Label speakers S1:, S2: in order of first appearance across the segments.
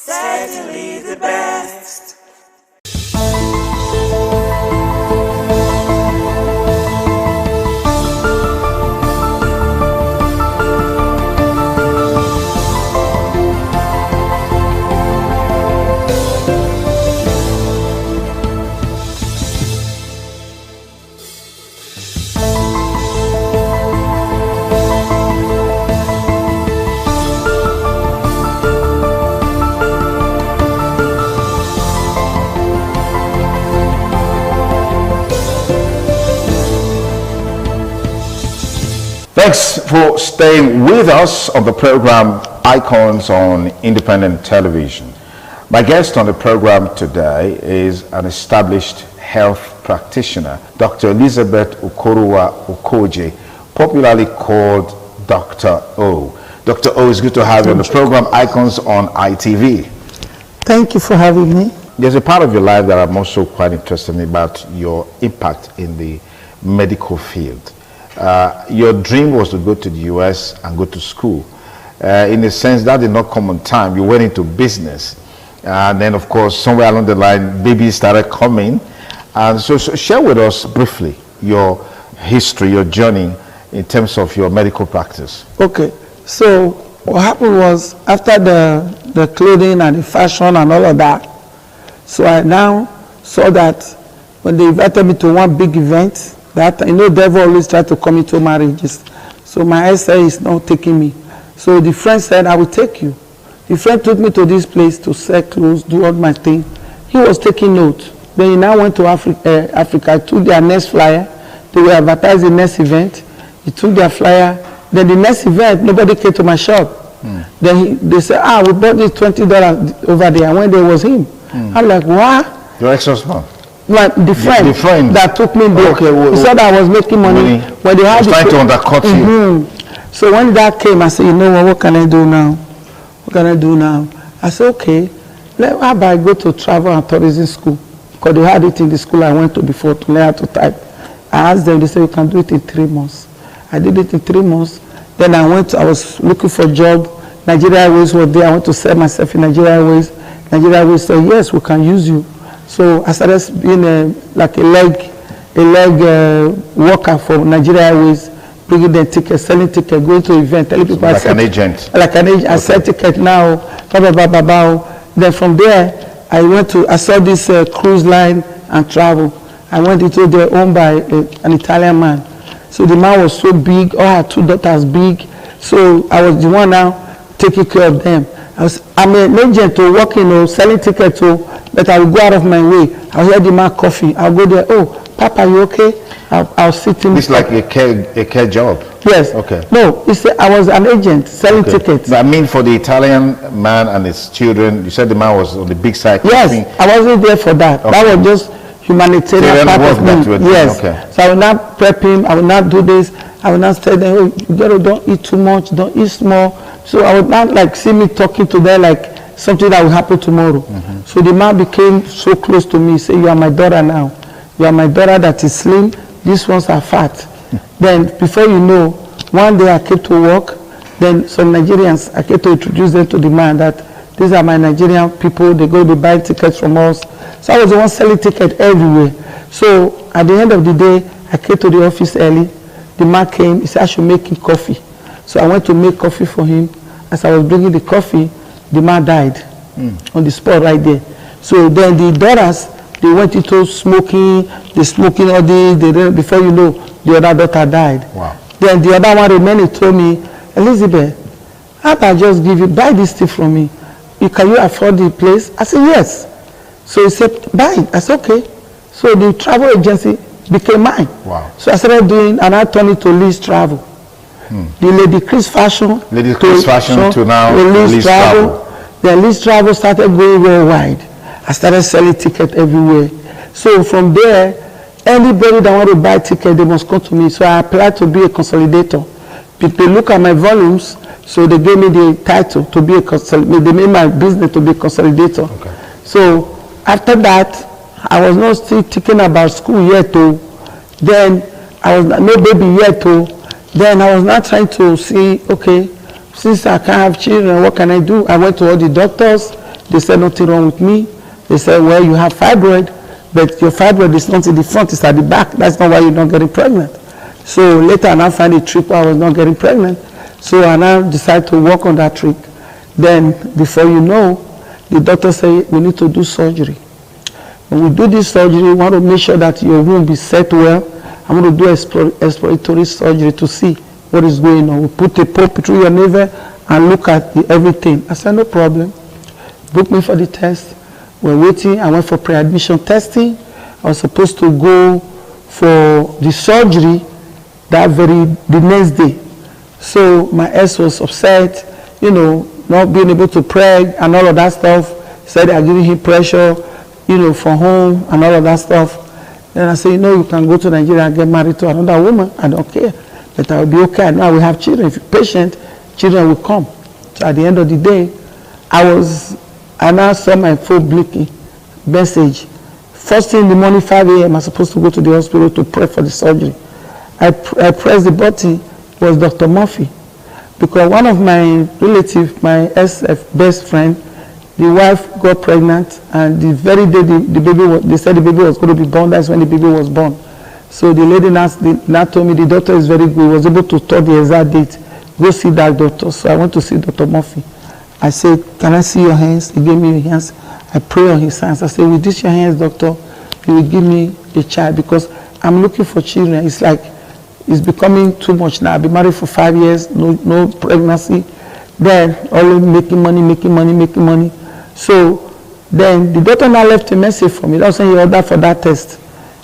S1: Certainly the best.
S2: Thanks for staying with us on the program Icons on Independent Television. My guest on the program today is an established health practitioner, Dr. Elizabeth Okorowa Okoje, popularly called Dr. O. Dr. O, it's good to have you on the program Icons on ITV.
S3: Thank you for having me.
S2: There's a part of your life that I'm also quite interested in about your impact in the medical field. Your dream was to go to the US and go to school. In a sense, that did not come on time. You went into business. And then, of course, somewhere along the line, babies started coming. And so share with us briefly your history, your journey in terms of your medical practice.
S3: Okay. So what happened was, after the clothing and the fashion and all of that, so I now saw that when they invited me to one big event, that devil always try to come into marriages. So my SA is not taking me. So the friend said, I will take you. The friend took me to this place to sell clothes, do all my thing. He was taking notes. Then he now went to Africa. I took their next flyer. They were advertising the next event. He took their flyer. Then the next event, nobody came to my shop. Then they said, we bought this $20 over there. And when there was him, I'm like, what?
S2: Your ex-husband?
S3: Like the friend that took me there. Okay, he said I was making money. When they had
S2: trying to undercut you.
S3: So when that came, I said, you know what can I do now? What can I do now? I said, okay, how about I go to travel and tourism school? Because they had it in the school I went to before to learn how to type. I asked them, they said, you can do it in 3 months. I did it in 3 months. Then I was looking for a job. Nigeria Airways was there. I went to sell myself in Nigeria Airways. Nigeria Airways said, yes, we can use you. So I started being like a leg worker for Nigeria Airways, bringing the tickets, selling tickets, going to events, telling people.
S2: Like an agent.
S3: Like an agent. Okay. I sell tickets now, Then from there, I saw this cruise line and travel. I went into there owned by an Italian man. So the man was so big, all had 2 daughters big. So I was the one now taking care of them. I'm an agent to work selling tickets but I will go out of my way. I'll hear the man coughing. I'll go there. Oh, Papa, you okay? I'll sit in.
S2: It's like a care job.
S3: Yes.
S2: Okay.
S3: No, I was an agent selling tickets.
S2: I mean, for the Italian man and his children, you said the man was on the big side.
S3: Yes, I wasn't there for that. Okay. That was just humanitarian part of me. Yes. Okay. So I will not prep him. I will not do this. I will not tell them, oh, don't eat too much. Don't eat small. So I would not see me talking to them like something that will happen tomorrow. So the man became so close to me. He said, you are my daughter now. You are my daughter that is slim. These ones are fat. Then before you know, one day I came to work. Then some Nigerians, I came to introduce them to the man that these are my Nigerian people. They go to buy tickets from us. So I was the one selling tickets everywhere. So at the end of the day, I came to the office early. The man came. He said, I should make him coffee. So I went to make coffee for him. As I was bringing the coffee, the man died on the spot right there. So then the daughters, they went into smoking, all day. Before you know, the other daughter died.
S2: Wow.
S3: Then the other one remained and told me, Elizabeth, how about I just buy this thing from me? Can you afford the place? I said, yes. So he said, buy it. I said, okay. So the travel agency became mine.
S2: Wow.
S3: So I started doing, and I turned it to Liz Travel. The Lady Chris Fashion.
S2: Lady Chris Fashion to now
S3: Liz Travel. Then Liz Travel started going worldwide. I started selling tickets everywhere. So from there, anybody that want to buy ticket, they must come to me. So I applied to be a consolidator. People look at my volumes, so they gave me the title to be a consolidator. They made my business to be a consolidator.
S2: Okay.
S3: So after that, I was not still thinking about school yet too. Then I was no baby yet too. Then I was not trying to see, okay, since I can't have children, what can I do? I went to all the doctors. They said nothing wrong with me. They said, well, you have fibroid, but your fibroid is not in the front, it's at the back. That's not why you're not getting pregnant. So later I now find a trick where I was not getting pregnant. So I now decided to work on that trick. Then before you know, the doctor said, we need to do surgery. When we do this surgery, we want to make sure that your womb is set well. I'm going to do exploratory surgery to see what is going on. We put a probe through your navel and look at everything. I said, no problem. Book me for the test. We're waiting. I went for pre-admission testing. I was supposed to go for the surgery the next day. So my ex was upset, you know, not being able to preg and all of that stuff. Said they're giving him pressure, you know, from home and all of that stuff. Then I said, you know, you can go to Nigeria and get married to another woman. I don't care. But I will be okay. I know I will have children. If you're patient, children will come. So at the end of the day, I now saw my phone blinking message. First thing in the morning, 5 a.m., I'm supposed to go to the hospital to pray for the surgery. I pressed the button. It was Dr. Murphy. Because one of my relatives, my best friend, the wife got pregnant, and the very day the baby they said the baby was going to be born, that's when the baby was born. So the lady now told me the doctor is very good. He was able to tell the exact date. Go see that doctor. So I went to see Dr. Murphy. I said, can I see your hands? He gave me your hands. I pray on his hands. I said, with this your hands, doctor, you will give me a child, because I'm looking for children. It's like, it's becoming too much now. I've been married for 5 years, no pregnancy. Then always making money. So then the doctor now left a message for me. That's when he ordered for that test.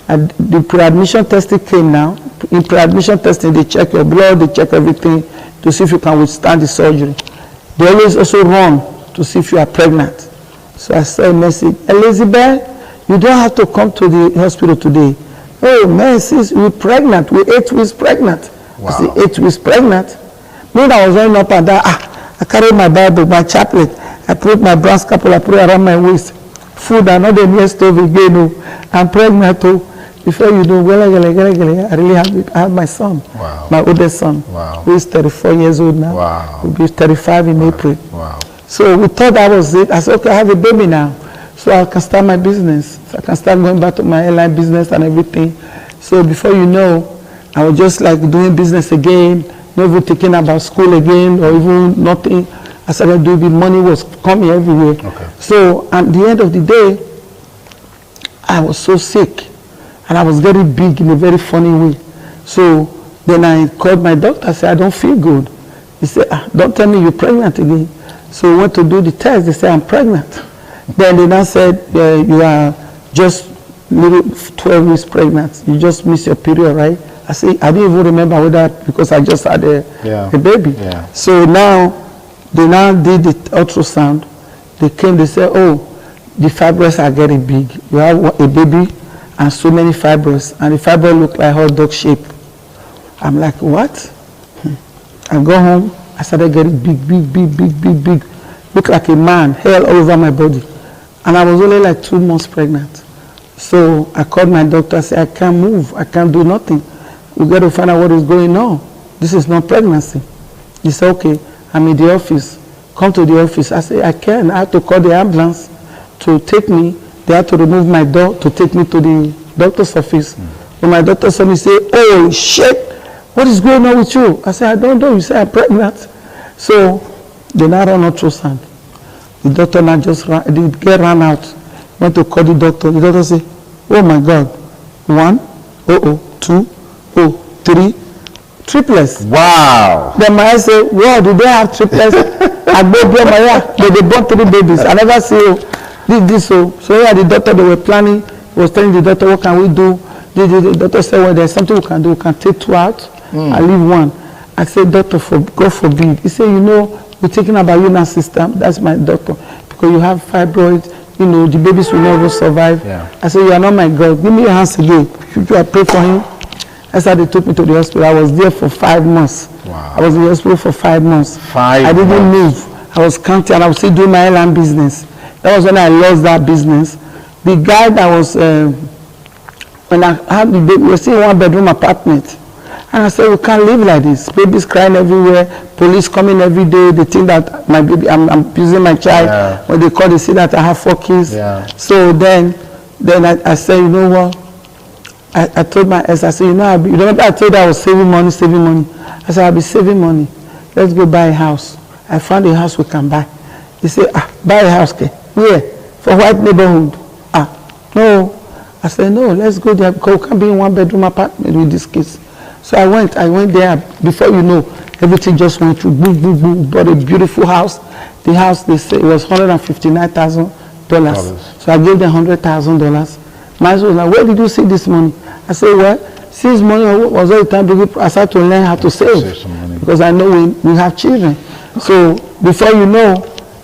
S3: And the pre-admission testing came now. In pre-admission testing, they check your blood, they check everything to see if you can withstand the surgery. They always also run to see if you are pregnant. So I saw a message, Elizabeth, you don't have to come to the hospital today. Oh man, sis, we're pregnant. We're 8 weeks pregnant. Wow. I said, 8 weeks pregnant? When I was running up and down, I carried my Bible, my chaplet. I put my brass couple, I put it around my waist. Food, I'm not the near stove again. No. I'm pregnant too. Before you know, I really have my son, wow. My oldest son, wow. Who is 34 years old now. Wow. He'll be 35 in April. Wow. So we thought that was it. I said, okay, I have a baby now. So I can start my business. So I can start going back to my airline business and everything. So before you know, I was just like doing business again, not even thinking about school again or even nothing. I started doing, the money was coming everywhere. Okay. So at the end of the day, I was so sick. And I was getting big in a very funny way. So then I called my doctor. I said, I don't feel good. He said, don't tell me you're pregnant again. So we went to do the test. They said, I'm pregnant. Then they now said, you are just 12 weeks pregnant. You just missed your period, right? I said, I didn't even remember whether, because I just had a baby. Yeah. So now, they now did the ultrasound. They came, they said, oh, the fibroids are getting big. You have a baby and so many fibroids, and the fibroid look like hot dog shape. I'm like, what? I go home, I started getting big. Look like a man, hair all over my body. And I was only like 2 months pregnant. So I called my doctor, I said, I can't move, I can't do nothing. We got to find out what is going on. This is not pregnancy. He said, okay, I'm in the office. Come to the office. I said, I can't. I have to call the ambulance to take me. They had to remove my door to take me to the doctor's office. When my doctor saw me, say, oh shit, what is going on with you? I said, I don't know. You say I'm pregnant. So they now run ultrasound. The doctor now just ran, the girl ran out. Went to call the doctor. The doctor said, oh my God, 1, 2, 3, triplets. Wow. Then my eyes say, wow, do they have triplets? I baby my hair. They born 3 babies. I never see this. So yeah, the doctor, they were planning, was telling the doctor, what can we do? The doctor said, well, there's something we can do. We can take 2 out and leave 1. I said, doctor, God forbid. He said, you know, we're thinking about you now, sister. That's my doctor. Because you have fibroids, you know, the babies will never survive. Yeah. I said, you are not my God. Give me your hands again. Should I pray for him? That's how they took me to the hospital. I was there for 5 months. Wow. I was in the hospital for 5 months. I didn't move. I was counting, and I was still doing my airline business. That was when I lost that business. The guy that was, when I had the baby, we were still in 1-bedroom apartment. And I said, we can't live like this. Babies crying everywhere, police coming every day. They think that my baby, I'm abusing my child.
S2: Yeah.
S3: When they call, they see that I have 4 kids.
S2: Yeah.
S3: So then I said, you know what? I told my ex, I said, you know, you remember I told you I was saving money. I said, I'll be saving money. Let's go buy a house. I found a house we can buy. He said, buy a house, okay? Where? For white neighborhood. No. I said, no, let's go there because we can't be in 1-bedroom apartment with these kids. So I went there. Before you know, everything just went through. Boom, boom, boom. Bought a beautiful house. The house, they say, it was $159,000. So I gave them $100,000. My husband was like, where did you see this money? I said, well, since money was all the time, I started to learn how to save because I know we have children. So before you know,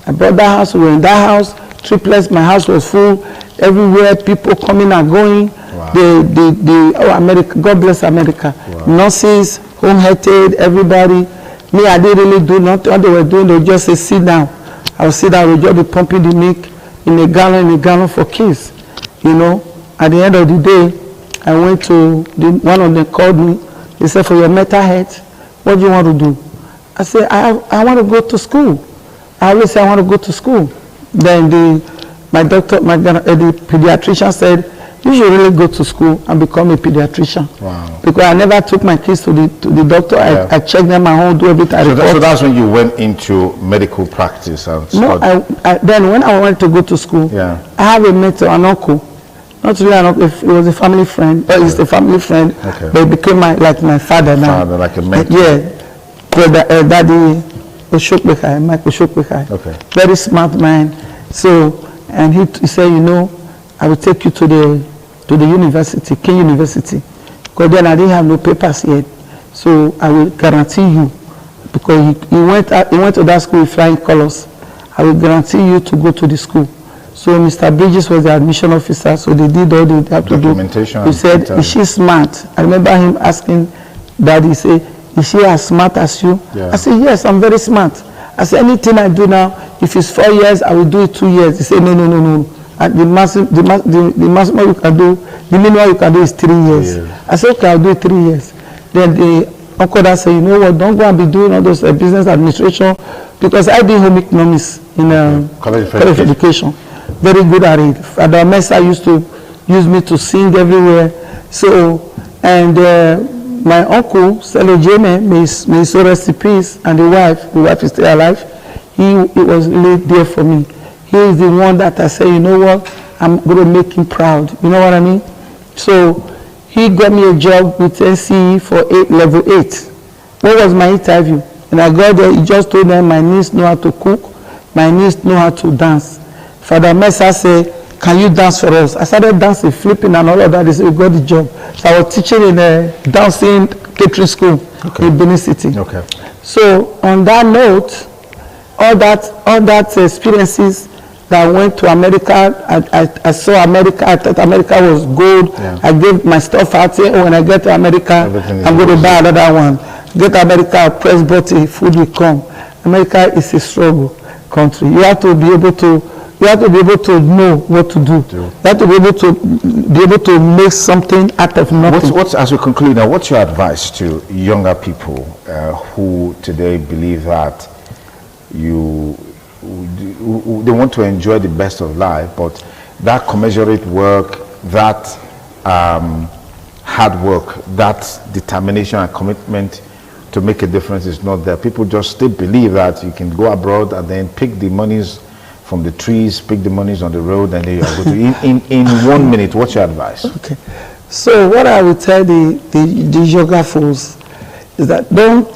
S3: I bought that house. We were in that house, triplex. My house was full. Everywhere, people coming and going.
S2: Wow.
S3: America, God bless America. Wow. Nurses, home-hearted, everybody. Me, I didn't really do nothing. What they were doing, they would just say, sit down. I would sit down, we just be pumping the milk in a gallon for kids. You know, at the end of the day, I went to, one of them called me. He said, for your mental health, what do you want to do? I said, I want to go to school. I always say I want to go to school. Then the pediatrician said, you should really go to school and become a pediatrician.
S2: Wow.
S3: Because I never took my kids to the doctor. Yeah. I checked them at home, do everything.
S2: So that's when you went into medical practice and studied?
S3: No, then when I wanted to go to school,
S2: yeah.
S3: I have a mentor, an uncle. Not really an uncle, it was a family friend. But he's a family friend.
S2: Okay.
S3: But he became my father now.
S2: Father, like a mentor.
S3: Yeah. Daddy Oshokbekai, Mike Oshokbekai.
S2: Okay.
S3: Very smart man. So, and he said, you know, I will take you to the university, King University. Because then I didn't have no papers yet. So I will guarantee you, because he went to that school with flying colors. I will guarantee you to go to the school. So Mr. Bridges was the admission officer, so they did all they have to do.
S2: Documentation.
S3: He said, is she smart? I remember him asking Daddy, he said, is she as smart as you?
S2: Yeah.
S3: I said, yes, I'm very smart. I said, anything I do now, if it's 4 years, I will do it 2 years. He said, no. And the maximum you can do, the minimum you can do is 3 years. Yeah. I said, okay, I'll do it 3 years. Then the uncle that said, you know what, don't go and be doing all those business administration, because I did home economics in college of education. Very good at it. Father Mesa used to use me to sing everywhere. So, and my uncle, Selo Jeme, may so rest in peace, and the wife is still alive. He was really there for me. He is the one that I say, you know what, I'm going to make him proud. You know what I mean? So he got me a job with NCE for level 8. What was my interview? And I got there, he just told them my niece know how to cook, my niece know how to dance. Father Mesa said, can you dance for us? I started dancing, flipping and all of that. They said, we got the job. So I was teaching in a dancing catering school in Benin City. Okay. So on that note, all that experiences that I went to America, I saw America, I thought America was good. Yeah. I gave my stuff out here. When I get to America, I'm going to buy another one. Get to America, press button, food will come. America is a struggle country. You have to be able to know what to do. You have to be able to make something out of nothing.
S2: As we conclude now, what's your advice to younger people who today believe that they want to enjoy the best of life, but that commensurate work, that hard work, that determination and commitment to make a difference is not there? People just still believe that you can go abroad and then pick the monies from the trees, pick the monies on the road, and then you are going to. In 1 minute, what's your advice?
S3: Okay. So what I would tell the yoga fools is that don't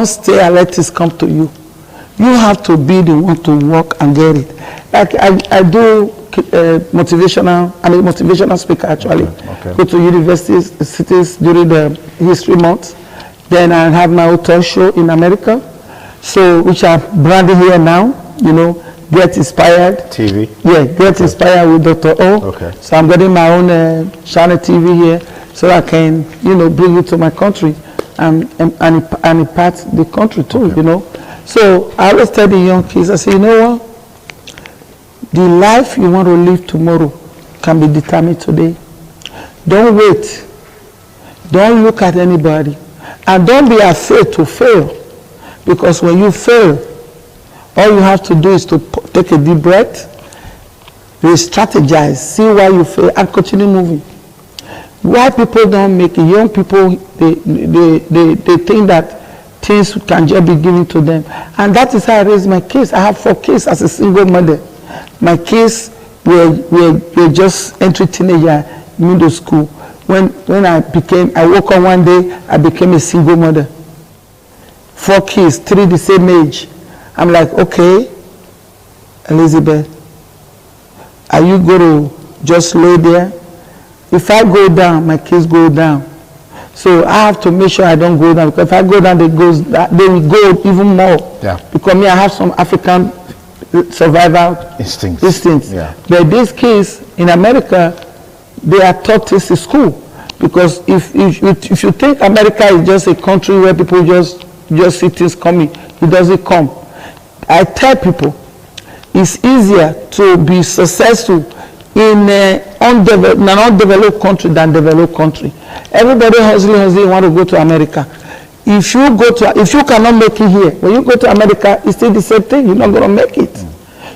S3: stay and let things come to you. You have to be the one to work and get it. Like I do motivational speaker actually. Okay. Go to universities, cities during the history month. Then I have my own talk show in America. So, which I'm branding here now, you know, Get Inspired.
S2: TV?
S3: Yeah, Get Inspired with Dr. O.
S2: Okay.
S3: So I'm getting my own channel TV here so I can, you know, bring it to my country and impart the country too, you know. So I always tell the young kids, I say, you know what? The life you want to live tomorrow can be determined today. Don't wait. Don't look at anybody. And don't be afraid to fail. Because when you fail, all you have to do is to take a deep breath, re-strategize, see why you fail, and continue moving. Why people don't make it? Young people, they think that things can just be given to them. And that is how I raised my kids. I have 4 kids as a single mother. My kids were just entering teenager, middle school. When I woke up one day, I became a single mother. 4 kids, 3 the same age. I'm like, okay, Elizabeth, are you going to just lay there? If I go down, my kids go down. So I have to make sure I don't go down, because if I go down, they will go even more.
S2: Yeah.
S3: Because me, I have some African survival instincts.
S2: Yeah.
S3: But these kids in America, they are taught this in school. Because if you think America is just a country where people just see things coming, it doesn't come. I tell people, it's easier to be successful in an undeveloped country than developed country. Everybody hustling want to go to America. If you cannot make it here, when you go to America, it's still the same thing. You're not going to make it.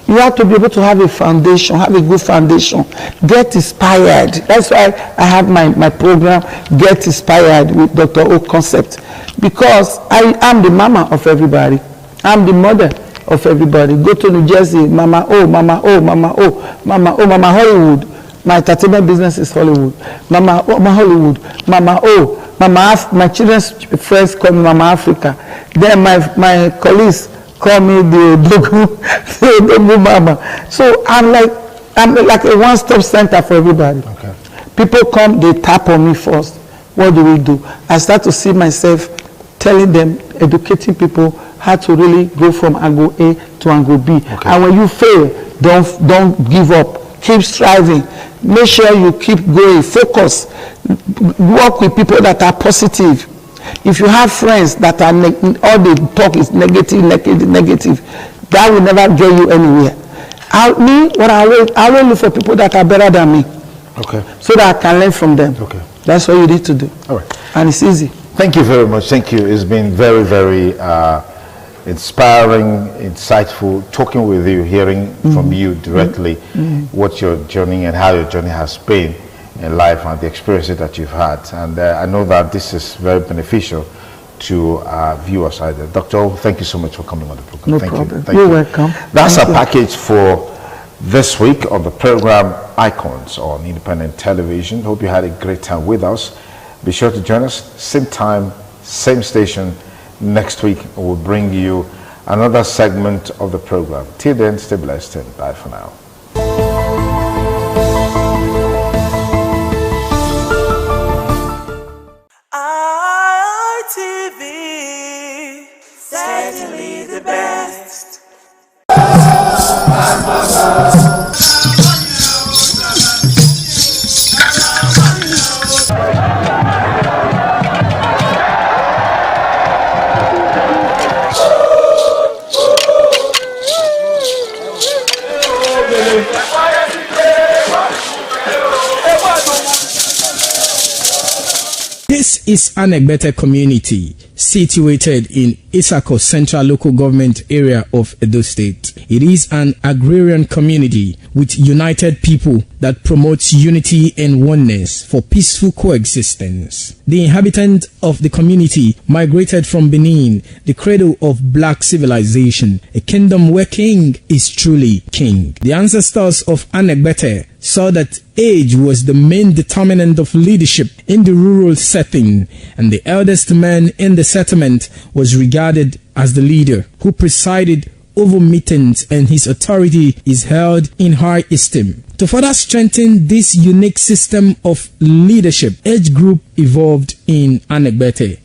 S3: You have to be able to have a foundation, have a good foundation. Get inspired. That's why I have my program, Get Inspired with Dr. O Concept. Because I am the mama of everybody. I'm the mother of everybody. Go to New Jersey, Mama O, Mama O, Mama O, Mama O, Mama Hollywood. My entertainment business is Hollywood. Mama Hollywood, Mama O, my children's friends call me Mama Africa. Then my colleagues call me the Dogu Mama. So I'm like a one-stop center for everybody.
S2: Okay.
S3: People come, they tap on me first. What do? I start to see myself telling them, educating people how to really go from angle A to angle B. Okay. And when you fail, don't give up. Keep striving. Make sure you keep going. Focus. Work with people that are positive. If you have friends that are all they talk is negative, that will never get you anywhere. I always look for people that are better than me.
S2: Okay.
S3: So that I can learn from them.
S2: Okay.
S3: That's what you need to do.
S2: All right.
S3: And it's easy.
S2: Thank you very much. Thank you. It's been very, very inspiring, insightful, talking with you, hearing from you directly what your journey and how your journey has been in life and the experiences that you've had. And I know that this is very beneficial to viewers either. Dr. O, thank you so much for coming on the program.
S3: No
S2: thank
S3: problem.
S2: You. Thank
S3: You're
S2: you.
S3: welcome.
S2: That's our package for this week of the program Icons on Independent Television. Hope you had a great time with us. Be sure to join us, same time, same station next week. We'll bring you another segment of the program. Till then, stay blessed and bye for now.
S1: ITV, certainly the best.
S4: This is Anegbete community, situated in Isako Central Local Government Area of Edo State. It is an agrarian community with united people that promotes unity and oneness for peaceful coexistence. The inhabitants of the community migrated from Benin, the cradle of black civilization, a kingdom where king is truly king. The ancestors of Anegbete saw that age was the main determinant of leadership in the rural setting, and the eldest man in the settlement was regarded as the leader who presided over meetings, and his authority is held in high esteem. To further strengthen this unique system of leadership, age group evolved in Anegbete.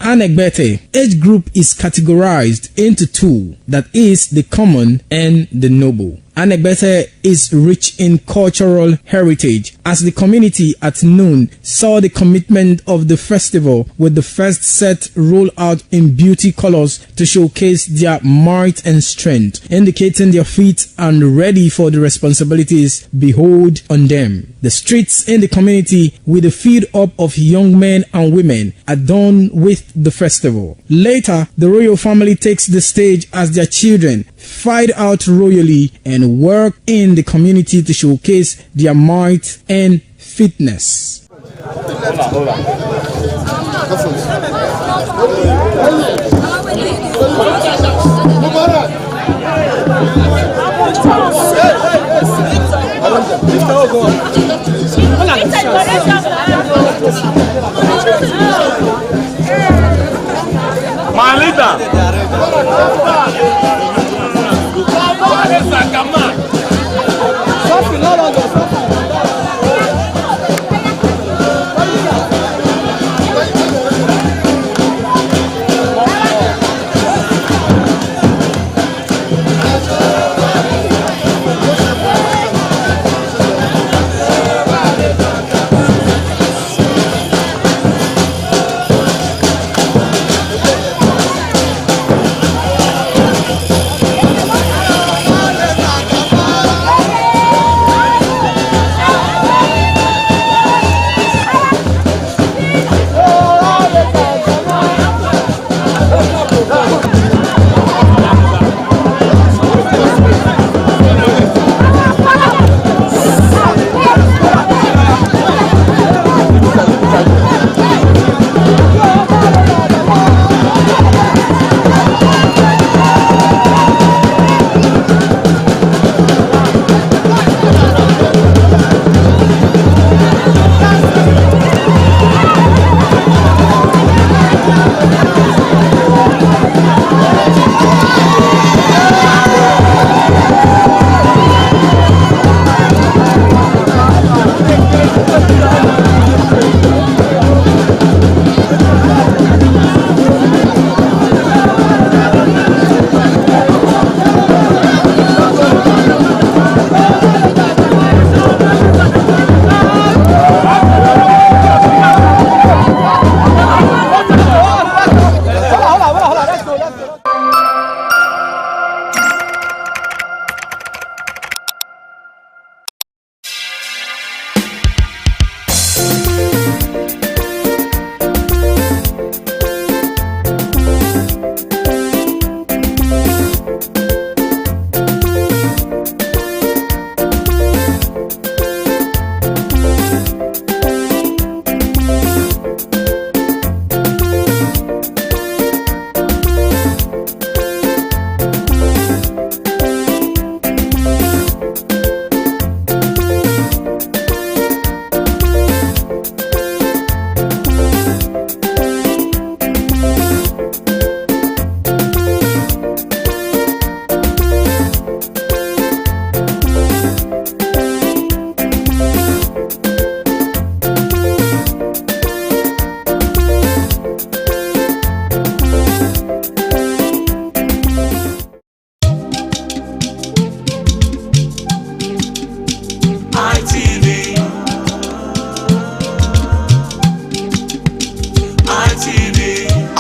S4: Anegbete, age group is categorized into two, that is, the common and the noble. Anegbete is rich in cultural heritage, as the community at noon saw the commitment of the festival with the first set roll out in beauty colors to showcase their might and strength, indicating their feet and ready for the responsibilities behold on them. The streets in the community with a feed up of young men and women adorned with the festival. Later, the royal family takes the stage as their children fight out royally and work in the community to showcase their might and fitness.
S5: My leader.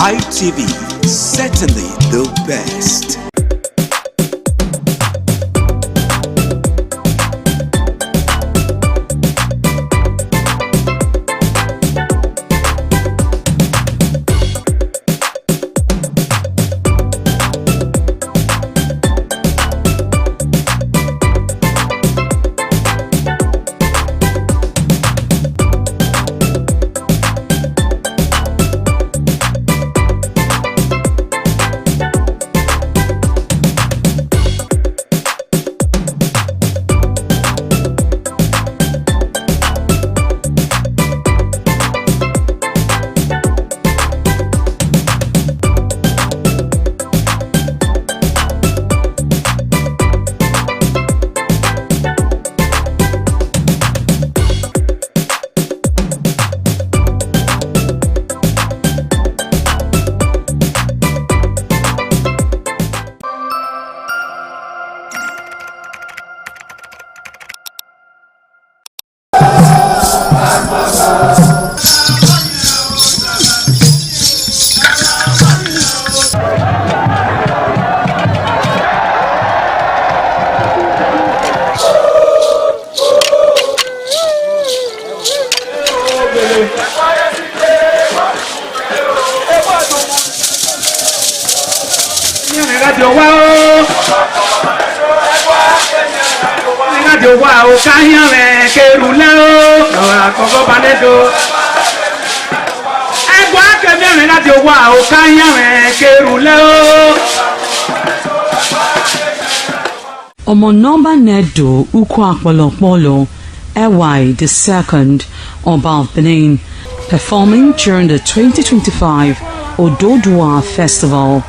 S1: ITV, certainly the best.
S5: radio wow. Radio wow, kanya me kerulao. Ora koko banedo. Egwa kebe radio wow, kanya me kerulao.
S6: Omonomba Nedo Ukwakwalopolo Ewai II, Oba of Benin, performing during the 2025 Ododua Festival.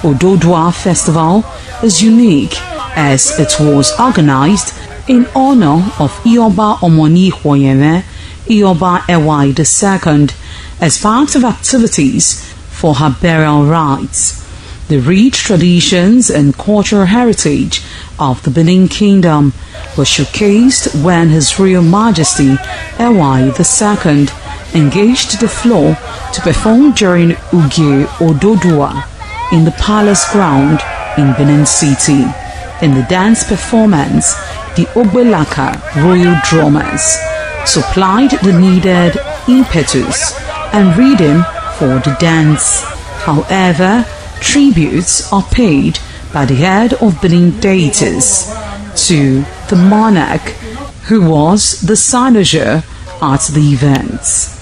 S6: Ododua Festival is unique as it was organized in honor of Ioba Omoni Hwoyeme, Ioba Ewai II, as part of activities for her burial rites. The rich traditions and cultural heritage of the Benin Kingdom was showcased when His Royal Majesty Ewai II engaged the floor to perform during Ugie Ododua in the palace ground in Benin City. In the dance performance, the Ogbelaka royal drummers supplied the needed impetus and rhythm for the dance. However, tributes are paid by the head of Benin deities to the monarch, who was the cynosure at the events.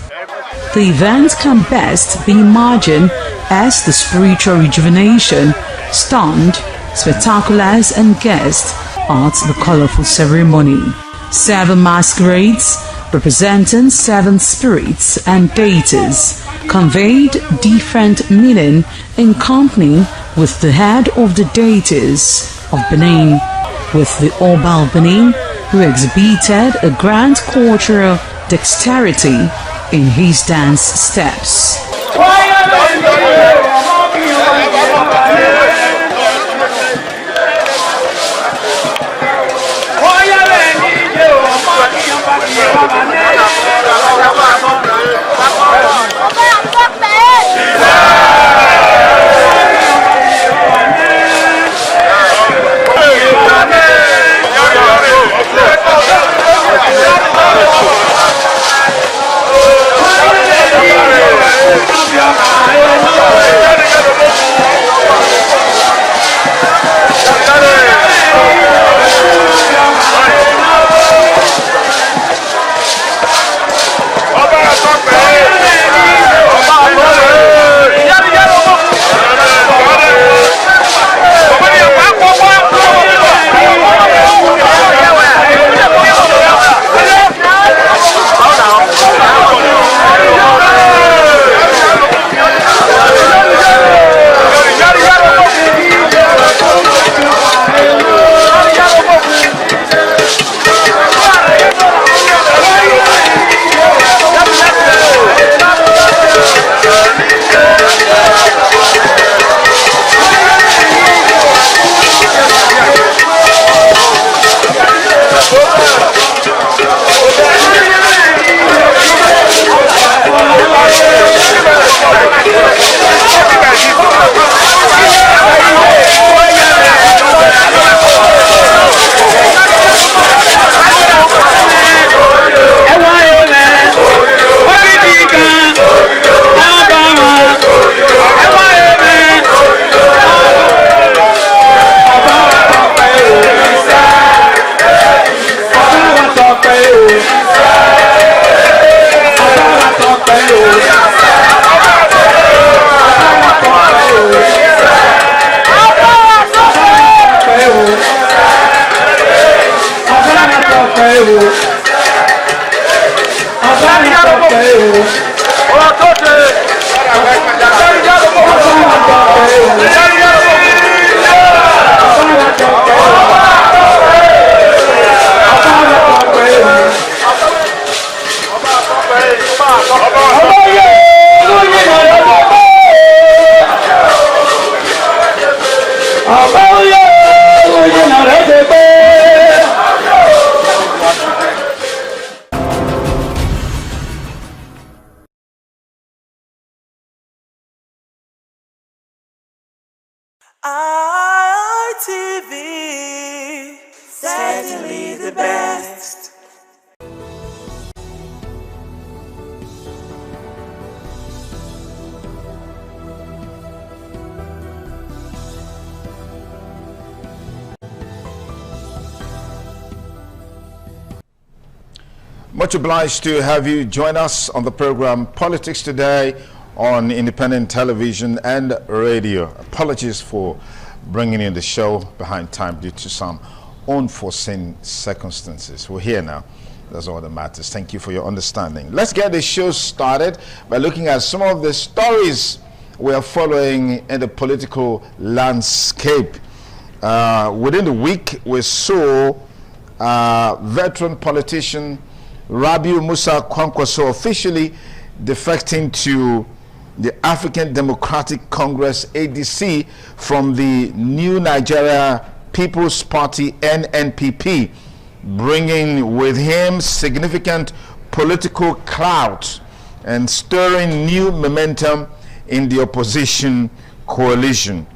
S6: The event can best be imagined as the spiritual rejuvenation, stunned, spectaculars and guests at the colorful ceremony. 7 masquerades representing 7 spirits and deities conveyed different meaning in company with the head of the deities of Benin, with the Oba of Benin, who exhibited a grand cultural dexterity in his dance steps.
S7: ITV, certainly the best.
S2: Much obliged to have you join us on the program Politics Today on independent television and radio. Apologies for bringing in the show behind time due to some unforeseen circumstances. We're here now. That's all that matters. Thank you for your understanding. Let's get the show started by looking at some of the stories we are following in the political landscape. Within the week, we saw veteran politician Rabiu Musa Kwankwaso officially defecting to the African Democratic Congress ADC from the New Nigeria People's Party NNPP, bringing with him significant political clout and stirring new momentum in the opposition coalition.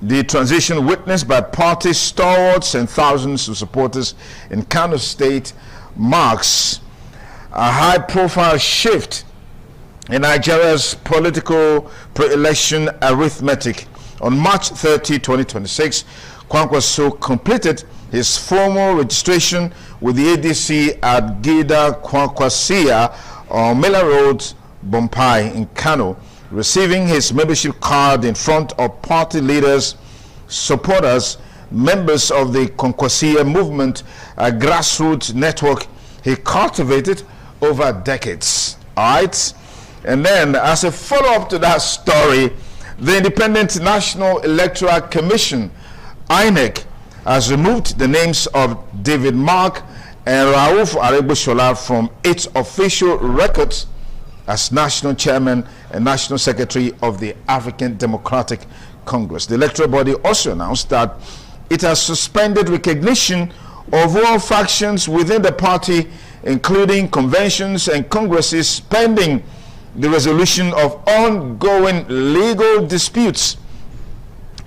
S2: The transition witnessed by party stalwarts and thousands of supporters in Kano State marks a high-profile shift in Nigeria's political pre-election arithmetic. On March 30, 2026, Kwankwaso completed his formal registration with the ADC at Gida Kwankwasia on Mela Road, Bompai in Kano, receiving his membership card in front of party leaders, supporters, members of the Kwankwasia movement, a grassroots network he cultivated over decades. All right. And then, as a follow-up to that story, the Independent National Electoral Commission, INEC, has removed the names of David Mark and Rauf Aregbesola from its official records as National Chairman and National Secretary of the African Democratic Congress. The electoral body also announced that it has suspended recognition of all factions within the party, including conventions and congresses, pending the resolution of ongoing legal disputes.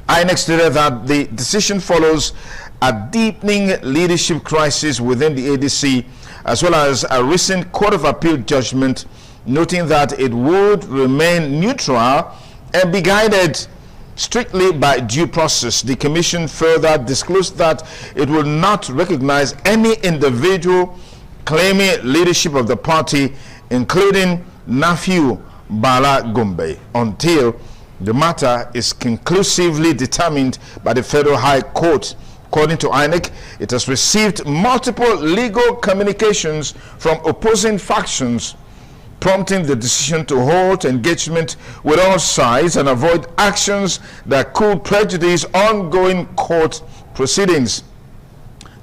S2: INEC stated that the decision follows a deepening leadership crisis within the ADC, as well as a recent Court of Appeal judgment noting that it would remain neutral and be guided strictly by due process. The commission further disclosed that it will not recognize any individual claiming leadership of the party, including Nafiu Bala Gombe, until the matter is conclusively determined by the Federal High Court. According to INEC, it has received multiple legal communications from opposing factions, prompting the decision to halt engagement with all sides and avoid actions that could prejudice ongoing court proceedings.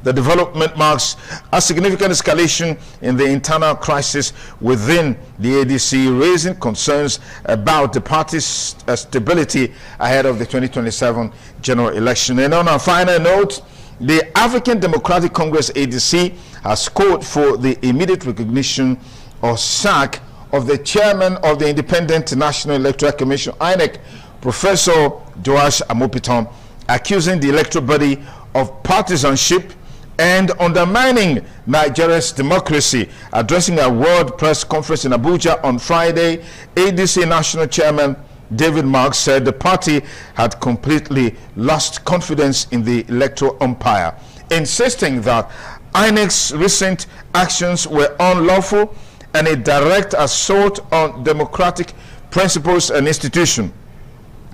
S2: The development marks a significant escalation in the internal crisis within the ADC, raising concerns about the party's stability ahead of the 2027 general election. And on a final note, the African Democratic Congress ADC has called for the immediate recognition or sack of the chairman of the Independent National Electoral Commission, INEC, Professor Joash Amopiton, accusing the electoral body of partisanship and undermining Nigeria's democracy. Addressing a world press conference in Abuja on Friday, ADC National Chairman David Mark said the party had completely lost confidence in the electoral umpire, insisting that INEC's recent actions were unlawful and a direct assault on democratic principles and institutions.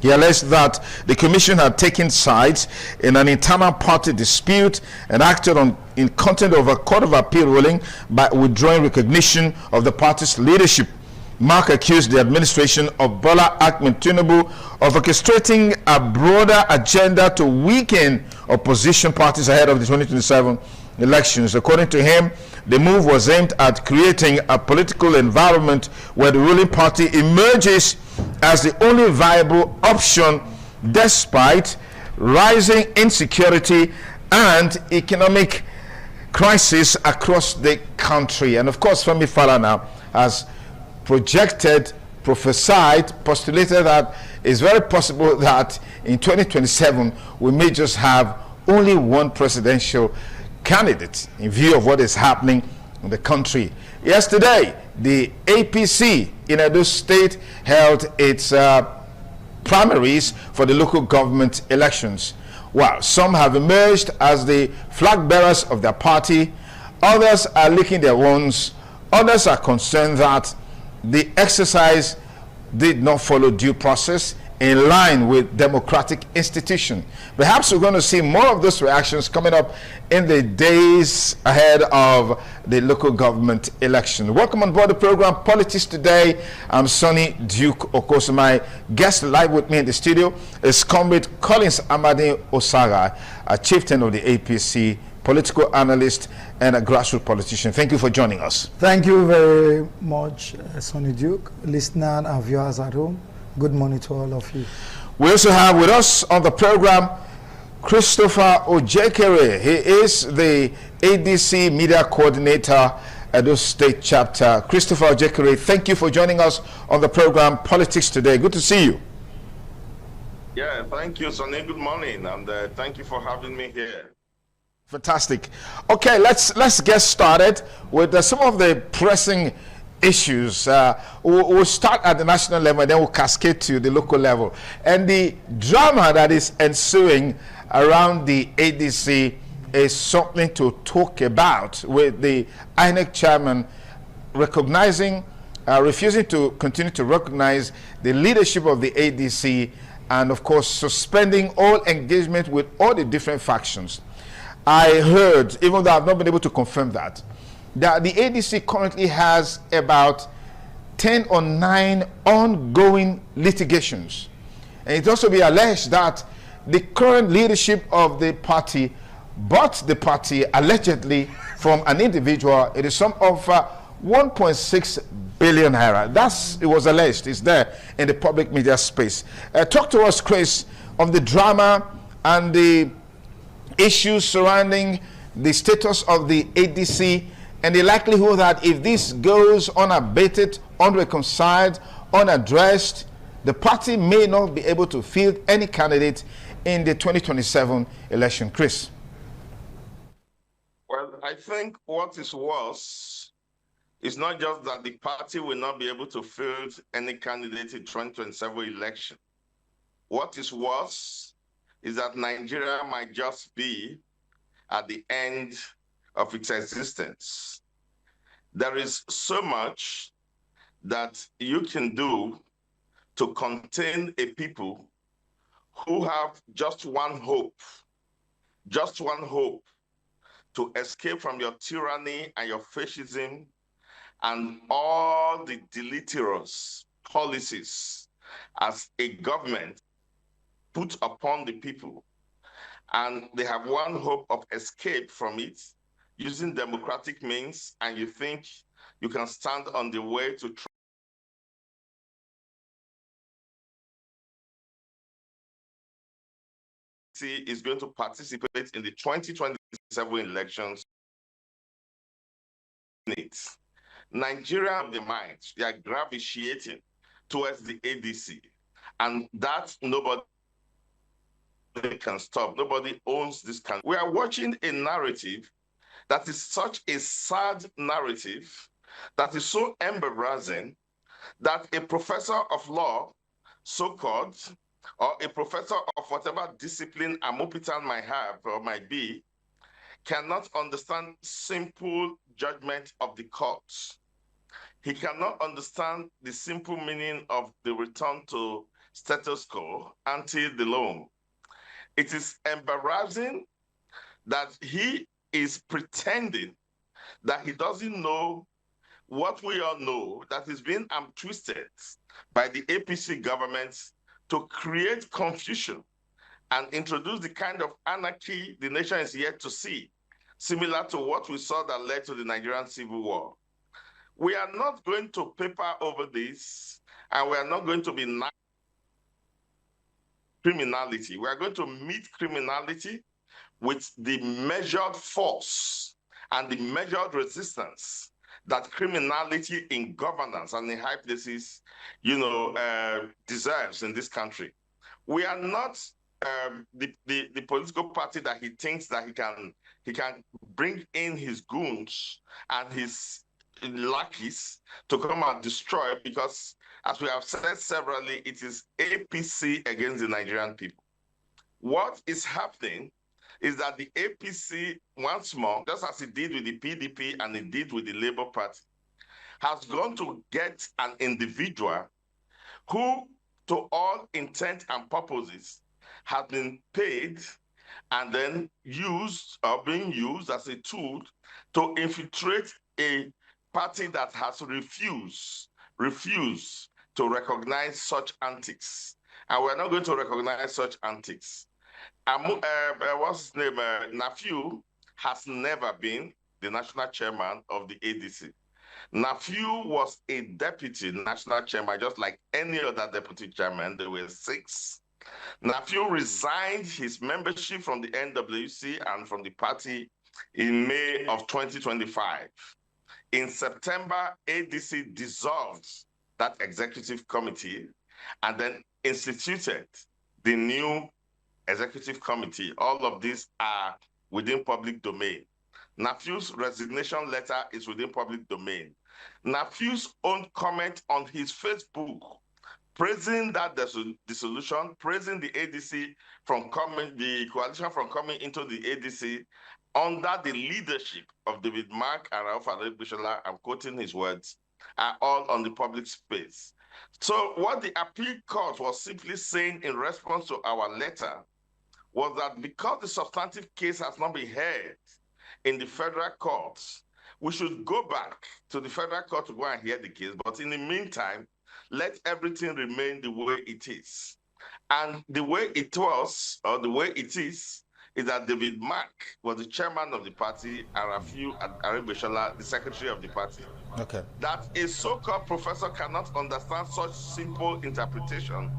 S2: He alleged that the commission had taken sides in an internal party dispute and acted in contempt of a Court of Appeal ruling by withdrawing recognition of the party's leadership. Mark accused the administration of Bola Ahmed Tinubu of orchestrating a broader agenda to weaken opposition parties ahead of the 2027 elections. According to him, the move was aimed at creating a political environment where the ruling party emerges as the only viable option despite rising insecurity and economic crisis across the country. And of course, Femi Falana has projected, prophesied, postulated that it's very possible that in 2027 we may just have only one presidential candidate in view of what is happening in the country. Yesterday, the APC in Edo State held its primaries for the local government elections. While some have emerged as the flag bearers of their party, others are licking their wounds Others are concerned that the exercise did not follow due process in line with democratic institution. Perhaps we're going to see more of those reactions coming up in the days ahead of the local government election. Welcome on board the program Politics Today. I'm Sonny Duke Okosu. My guest live with me in the studio is Comrade Collins Amade Osaga, a chieftain of the APC, political analyst and a grassroots politician. Thank you for joining us.
S8: Thank you very much, Sonny Duke, listener and viewers at home. Good morning to all of you.
S2: We also have with us on the program Christopher Ojekere. He is the ADC Media Coordinator at the State Chapter. Christopher Ojekere, thank you for joining us on the program Politics Today. Good to see you.
S9: Yeah, thank you, Sonny. Good morning, and thank you for having me here.
S2: Fantastic. Okay, let's get started with some of the pressing issues. We'll start at the national level and then we'll cascade to the local level. And the drama that is ensuing around the ADC is something to talk about, with the INEC chairman refusing to continue to recognize the leadership of the ADC, and of course suspending all engagement with all the different factions. I heard, even though I've not been able to confirm that the ADC currently has about 10 or 9 ongoing litigations. And it also be alleged that the current leadership of the party bought the party allegedly from an individual. It is sum of 1.6 billion naira. It was alleged. It's there in the public media space. Talk to us, Chris, of the drama and the issues surrounding the status of the ADC and the likelihood that if this goes unabated, unreconciled, unaddressed, the party may not be able to field any candidate in the 2027 election. Chris?
S9: Well, I think what is worse is not just that the party will not be able to field any candidate in 2027 election. What is worse is that Nigeria might just be at the end of its existence. There is so much that you can do to contain a people who have just one hope to escape from your tyranny and your fascism and all the deleterious policies as a government put upon the people. And they have one hope of escape from it using democratic means, and you think you can stand on the way to is going to participate in the 2027 elections. Nigeria of the mind, they are gravitating towards the ADC, and that nobody can stop. Nobody owns this country. We are watching a narrative that is such a sad narrative, that is so embarrassing, that a professor of law, so-called, or a professor of whatever discipline Amopitan might have or might be, cannot understand simple judgment of the courts. He cannot understand the simple meaning of the return to status quo ante the loan. It is embarrassing that he is pretending that he doesn't know what we all know, that is being twisted by the APC government to create confusion and introduce the kind of anarchy the nation is yet to see, similar to what we saw that led to the Nigerian Civil War. We are not going to paper over this, and we are not going to be criminality. We are going to meet criminality with the measured force and the measured resistance that criminality in governance and in high places, deserves in this country. We are not the political party that he thinks that he can bring in his goons and his lackeys to come and destroy, because, as we have said severally, it is APC against the Nigerian people. What is happening is that the APC, once more, just as it did with the PDP and it did with the Labour Party, has gone to get an individual who, to all intent and purposes, has been paid and then used or being used as a tool to infiltrate a party that has refused to recognize such antics. And we're not going to recognize such antics. What's his name? Nafiu has never been the national chairman of the ADC. Nafiu was a deputy national chairman, just like any other deputy chairman. There were 6. Nafiu resigned his membership from the NWC and from the party in May of 2025. In September, ADC dissolved that executive committee and then instituted the new executive committee. All of these are within public domain. Nafiu's resignation letter is within public domain. Nafiu's own comment on his Facebook, praising that dissolution, praising the ADC the coalition from coming into the ADC under the leadership of David Mark and Rauf Aregbesola, I'm quoting his words, are all on the public space. So what the appeal court was simply saying in response to our letter was that because the substantive case has not been heard in the federal courts, we should go back to the federal court to go and hear the case. But in the meantime, let everything remain the way it is. And the way it was, or the way it is that David Mark was the chairman of the party and Rauf Aregbesola, the secretary of the party.
S2: Okay.
S9: That a so-called professor cannot understand such simple interpretation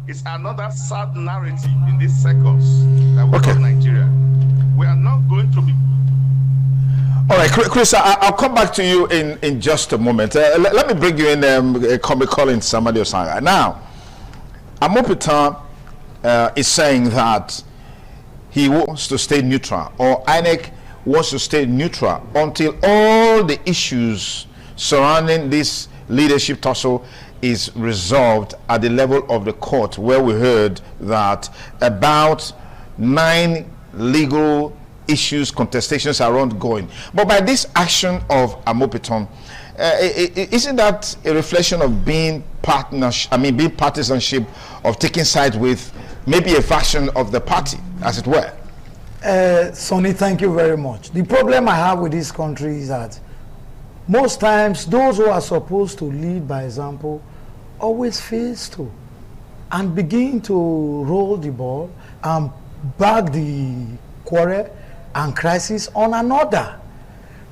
S9: is another sad narrative in this circus that we call Nigeria. We are not going to be...
S2: All right, Chris, I'll come back to you in just a moment. Let me bring you in calling somebody else. Now, Amopitan is saying that he wants to stay neutral, or INEC wants to stay neutral until all the issues surrounding this leadership tussle is resolved at the level of the court, where we heard that about 9 legal issues, contestations are ongoing. But by this action of Amopitan, isn't that a reflection of being partisanship, of taking sides with maybe a faction of the party, as it were?
S8: Sonny, thank you very much. The problem I have with this country is that most times those who are supposed to lead by example always fails to, and begin to roll the ball and bag the quarrel and crisis on another.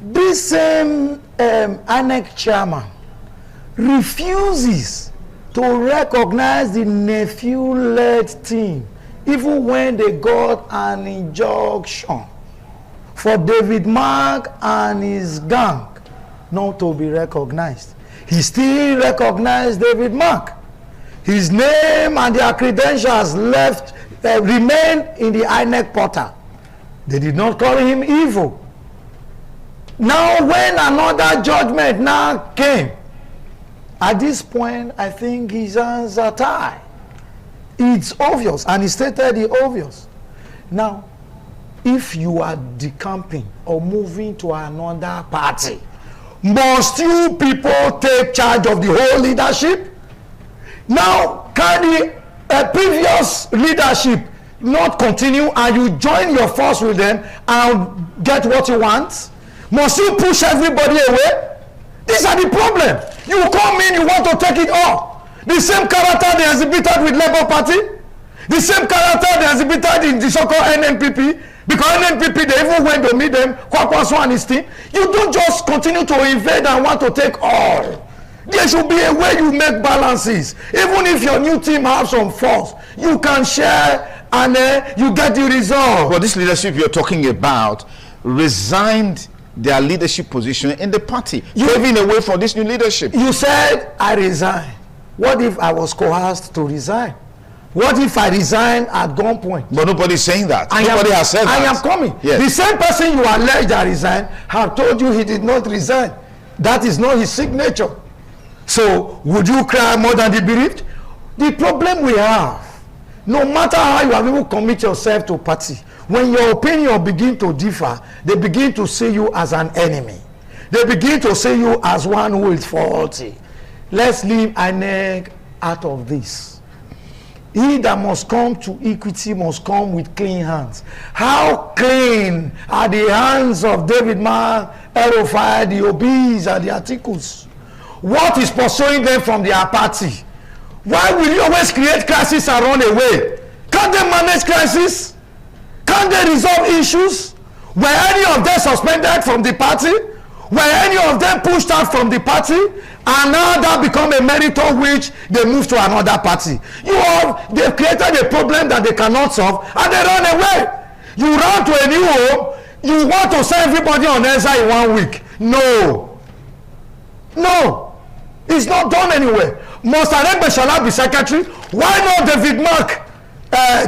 S8: This same INEC chairman refuses to recognize the nephew-led team, even when they got an injunction for David Mark and his gang not to be recognized. He still recognized David Mark. His name and their credentials remain in the INEC portal. They did not call him evil. Now, when another judgment now came, at this point, I think his hands are tied. It's obvious, and he stated the obvious. Now, if you are decamping or moving to another party, must you people take charge of the whole leadership? Now, can the previous leadership not continue and you join your force with them and get what you want? Must you push everybody away? These are the problem. You come in, you want to take it all. The same character they exhibited with Labour Party, the same character they exhibited in the so-called NNPP, because NNPP, they even went to meet them, Kwakwaso and his team. You don't just continue to invade and want to take all. There should be a way you make balances. Even if your new team has some force, you can share and you get the result.
S2: Well, this leadership you're talking about resigned their leadership position in the party, paving a way for this new leadership.
S8: You said, I resign. What if I was coerced to resign? What if I resign at gunpoint?
S2: But nobody's saying that. Nobody has said that.
S8: I am coming. Yes. The same person you alleged that resigned have told you he did not resign. That is not his signature. So, would you cry more than the bereaved? The problem we have, no matter how you have even commit yourself to party, when your opinion begin to differ, they begin to see you as an enemy. They begin to see you as one who is faulty. Let's leave INEC out of this. He that must come to equity must come with clean hands. How clean are the hands of David Mark, El-Rufai, the Obis, and the Atikus? What is pursuing them from their party? Why will you always create crisis and run away? Can't they manage crisis? Can't they resolve issues? Were any of them suspended from the party? Were any of them pushed out from the party? And now that become a merit on which they move to another party. They've created a problem that they cannot solve and they run away. You run to a new home, you want to send everybody on exile in 1 week. No. No. It's not done anywhere. Must Aregbe Shola be secretary? Why not David Mark,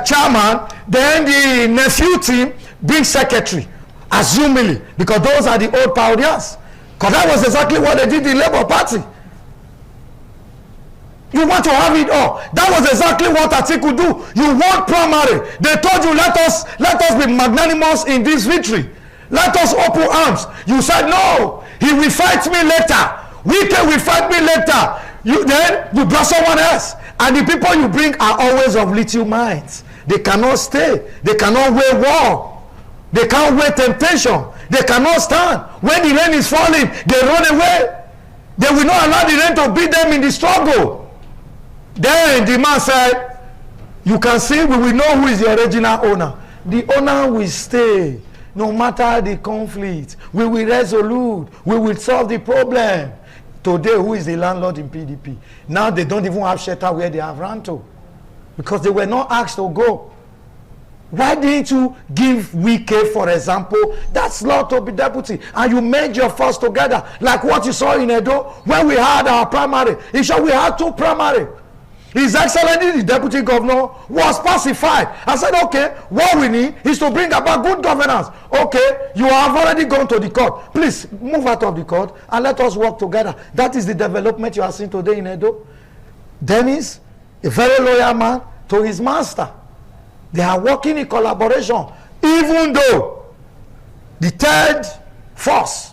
S8: chairman, then the nephew team being secretary? Assumingly, because those are the old pioneers. Because that was exactly what they did in the Labour Party. You want to have it all. That was exactly what Atiku do. You want primary. They told you, let us be magnanimous in this victory. Let us open arms. You said no. He will fight me later. Wike will fight me later. Then you brought someone else. And the people you bring are always of little minds. They cannot stay. They cannot weigh war. They can't weigh temptation. They cannot stand. When the rain is falling, they run away. They will not allow the rain to beat them in the struggle. Then the man said, you can see, we will know who is the original owner. The owner will stay no matter the conflict. We will resolve. We will solve the problem. Today, who is the landlord in PDP? Now they don't even have shelter where they have run to, because they were not asked to go. Why didn't you give Wike, for example, that slot to be deputy, and you made your force together, like what you saw in Edo when we had our primary? In short, we had 2 primary. His Excellency, the deputy governor, was pacified. I said, okay, what we need is to bring about good governance. Okay, you have already gone to the court. Please move out of the court and let us work together. That is the development you are seeing today in Edo. Dennis, a very loyal man to his master. They are working in collaboration, even though the third force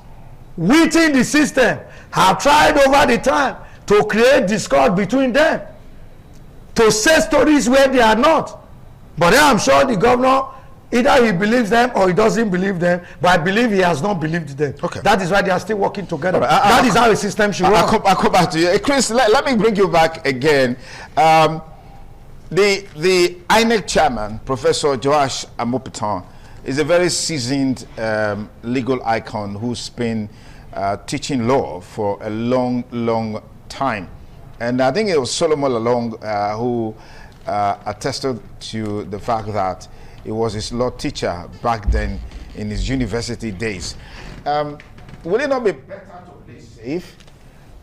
S8: within the system have tried over the time to create discord between them, to say stories where they are not. But I'm sure the governor, either he believes them or he doesn't believe them, but I believe he has not believed them. Okay. That is why they are still working together. Right. That is how a system should work.
S2: I'll come back to you. Chris, let me bring you back again. The INEC chairman, Professor Joash Amopitan, is a very seasoned legal icon who's been teaching law for a long time. And I think it was Solomon Lalong who attested to the fact that it was his law teacher back then in his university days. Will it not be better to play safe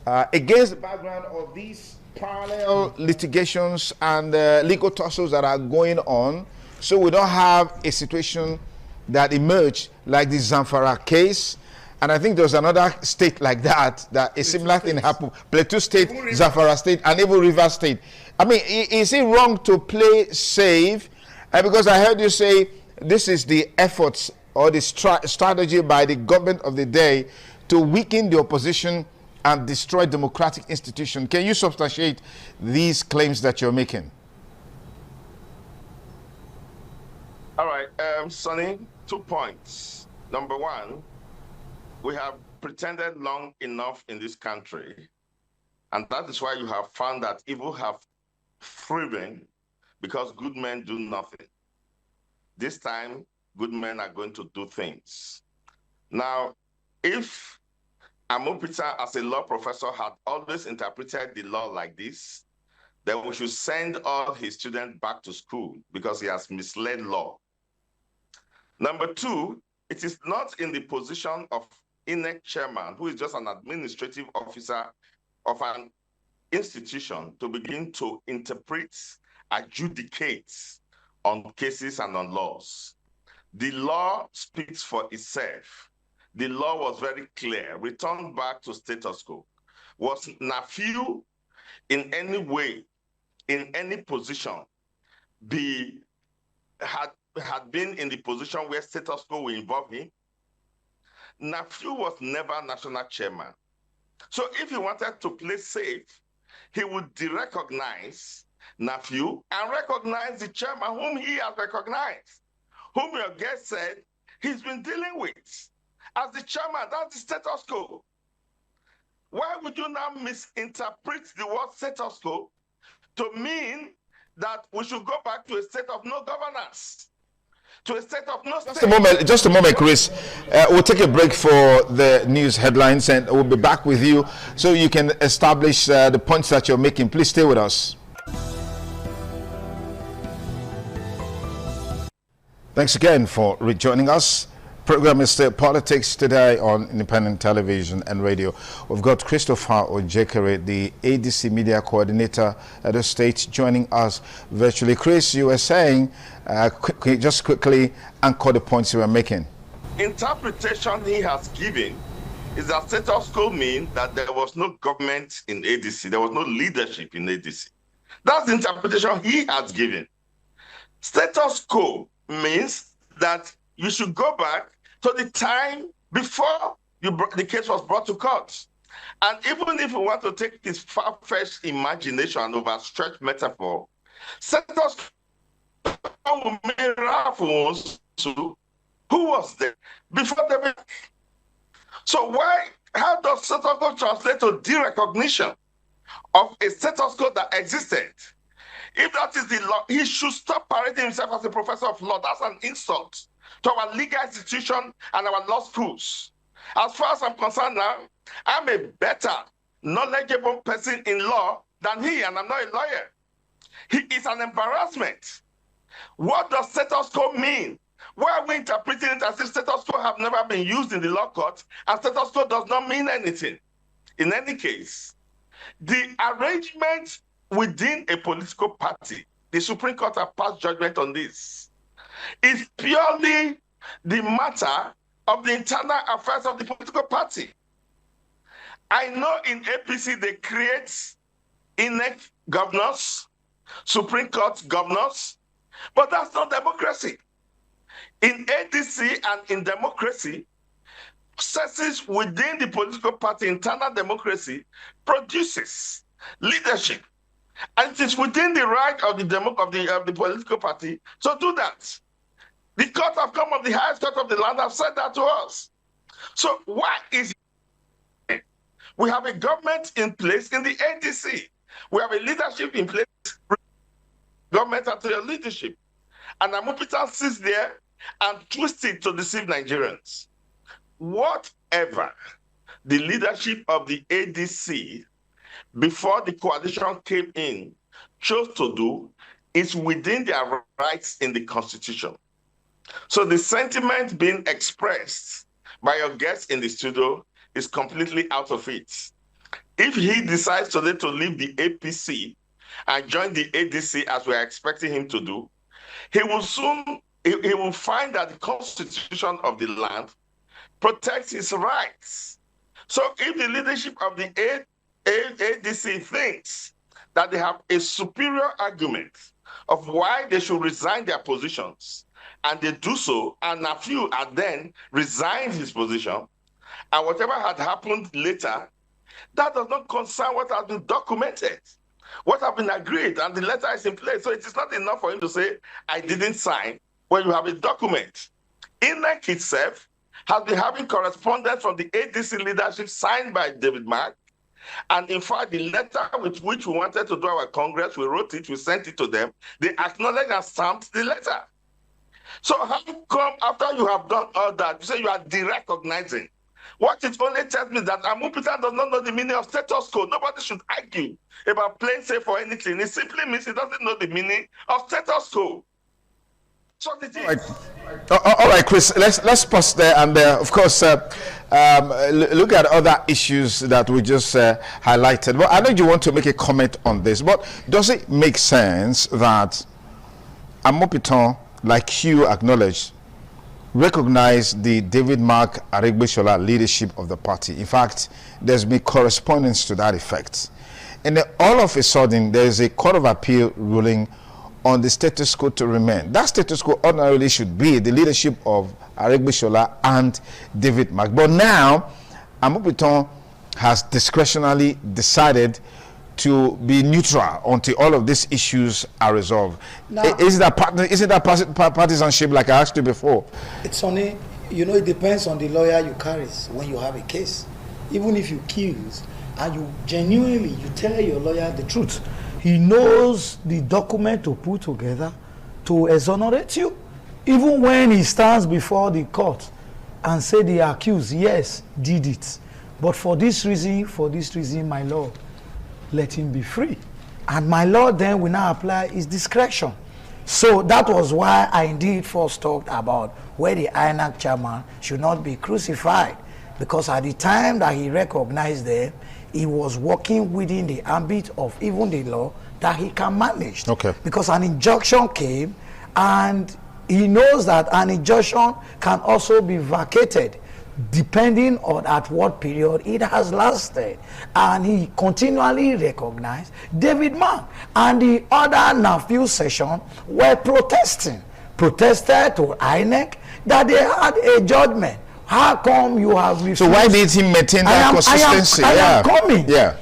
S2: against the background of these parallel litigations and legal tussles that are going on, so we don't have a situation that emerged like the Zamfara case? And I think there was another state like that a similar thing happened. Plateau State, Zamfara State, and even River State. I mean, is it wrong to play safe? Because I heard you say this is the efforts or the strategy by the government of the day to weaken the opposition and destroy democratic institutions. Can you substantiate these claims that you're making?
S9: All right, Sonny, 2 points. Number one, we have pretended long enough in this country, and that is why you have found that evil have thriven, because good men do nothing. This time, good men are going to do things. Now, if Amopita, as a law professor, had always interpreted the law like this, then we should send all his students back to school, because he has misled law. Number two, it is not in the position of INEC chairman, who is just an administrative officer of an institution, to begin to interpret, adjudicate on cases and on laws. The law speaks for itself. The law was very clear. Return back to status quo. Was Nafiu in any way, in any position, had been in the position where status quo will involve him? Nafiu was never national chairman. So if he wanted to play safe, he would derecognize Nafiu and recognize the chairman whom he has recognized, whom your guest said he's been dealing with. As the chairman, that's the status quo. Why would you now misinterpret the word status quo to mean that we should go back to a state of no governance? To a state of no state.
S2: Just a moment, Chris. We'll take a break for the news headlines and we'll be back with you so you can establish the points that you're making. Please stay with us. Thanks again for rejoining us. Program is still Politics Today on Independent Television and Radio. We've got Christopher Ojekere, the ADC Media Coordinator at the state, joining us virtually. Chris, you were saying, just quickly anchor the points you were making.
S9: Interpretation he has given is that status quo means that there was no government in ADC, there was no leadership in ADC. That's the interpretation he has given. Status quo means that you should go back to the time before the case was brought to court. And even if you want to take this far-fetched imagination and overstretched metaphor, status quo who was there before David? So how does status quo translate to derecognition of a status quo that existed? If that is the law, he should stop parading himself as a professor of law. That's an insult to our legal institution and our law schools. As far as I'm concerned now, I'm a better, knowledgeable person in law than he, and I'm not a lawyer. He is an embarrassment. What does status quo mean? Why are we interpreting it as if status quo have never been used in the law court and status quo does not mean anything? In any case, the arrangement within a political party, the Supreme Court has passed judgment on this, is purely the matter of the internal affairs of the political party. I know in APC they create INEC governors, Supreme Court governors, but that's not democracy. In ADC and in democracy, processes within the political party, internal democracy, produces leadership. And it is within the right of the political party to do that. The court have come of the highest court of the land have said that to us. So why is it? We have a government in place in the ADC. We have a leadership in place, government and their leadership. And Amupitan sits there and twists it to deceive Nigerians. Whatever the leadership of the ADC before the coalition came in chose to do is within their rights in the Constitution. So the sentiment being expressed by your guest in the studio is completely out of it. If he decides today to leave the APC and join the ADC as we're expecting him to do, he will find that the Constitution of the land protects his rights. So if the leadership of the ADC thinks that they have a superior argument of why they should resign their positions, and they do so, and Nafiu had then resigned his position, and whatever had happened later, that does not concern what has been documented, what has been agreed, and the letter is in place. So it is not enough for him to say, I didn't sign, when you have a document. INEC itself has been having correspondence from the ADC leadership signed by David Mark. And in fact, the letter with which we wanted to do our Congress, we wrote it, we sent it to them. They acknowledged and stamped the letter. So how come after you have done all that, you say you are derecognizing? What it only tells me that Amupitan does not know the meaning of status quo. Nobody should argue about playing safe or anything. It simply means he doesn't know the meaning of status quo. So
S2: all right, Chris, let's pause there and of course look at other issues that we just highlighted. But I know you want to make a comment on this, but does it make sense that Amupitan, like you acknowledged, recognize the David Mark Aregbesola leadership of the party? In fact, there's been correspondence to that effect. And then all of a sudden, there's a Court of Appeal ruling on the status quo to remain. That status quo ordinarily should be the leadership of Aregbesola and David Mark. But now, Amopitan has discretionally decided to be neutral until all of these issues are resolved. Now, is that partisanship like I asked you before?
S8: It's only, it depends on the lawyer you carry when you have a case. Even if you accuse and you genuinely, you tell your lawyer the truth, he knows the document to put together to exonerate you. Even when he stands before the court and say the accused, yes, did it. But for this reason, my Lord, let him be free. And my Lord then will now apply his discretion. So that was why I indeed first talked about where the INEC chairman should not be crucified. Because at the time that he recognized them, he was working within the ambit of even the law that he can manage.
S2: Okay.
S8: Because an injunction came, and he knows that an injunction can also be vacated depending on at what period it has lasted. And he continually recognized David Mark and the other nephew session were protested to INEC that they had a judgment. How come you have refused?
S2: So why did he maintain that consistency?
S8: I am coming.
S2: Yeah.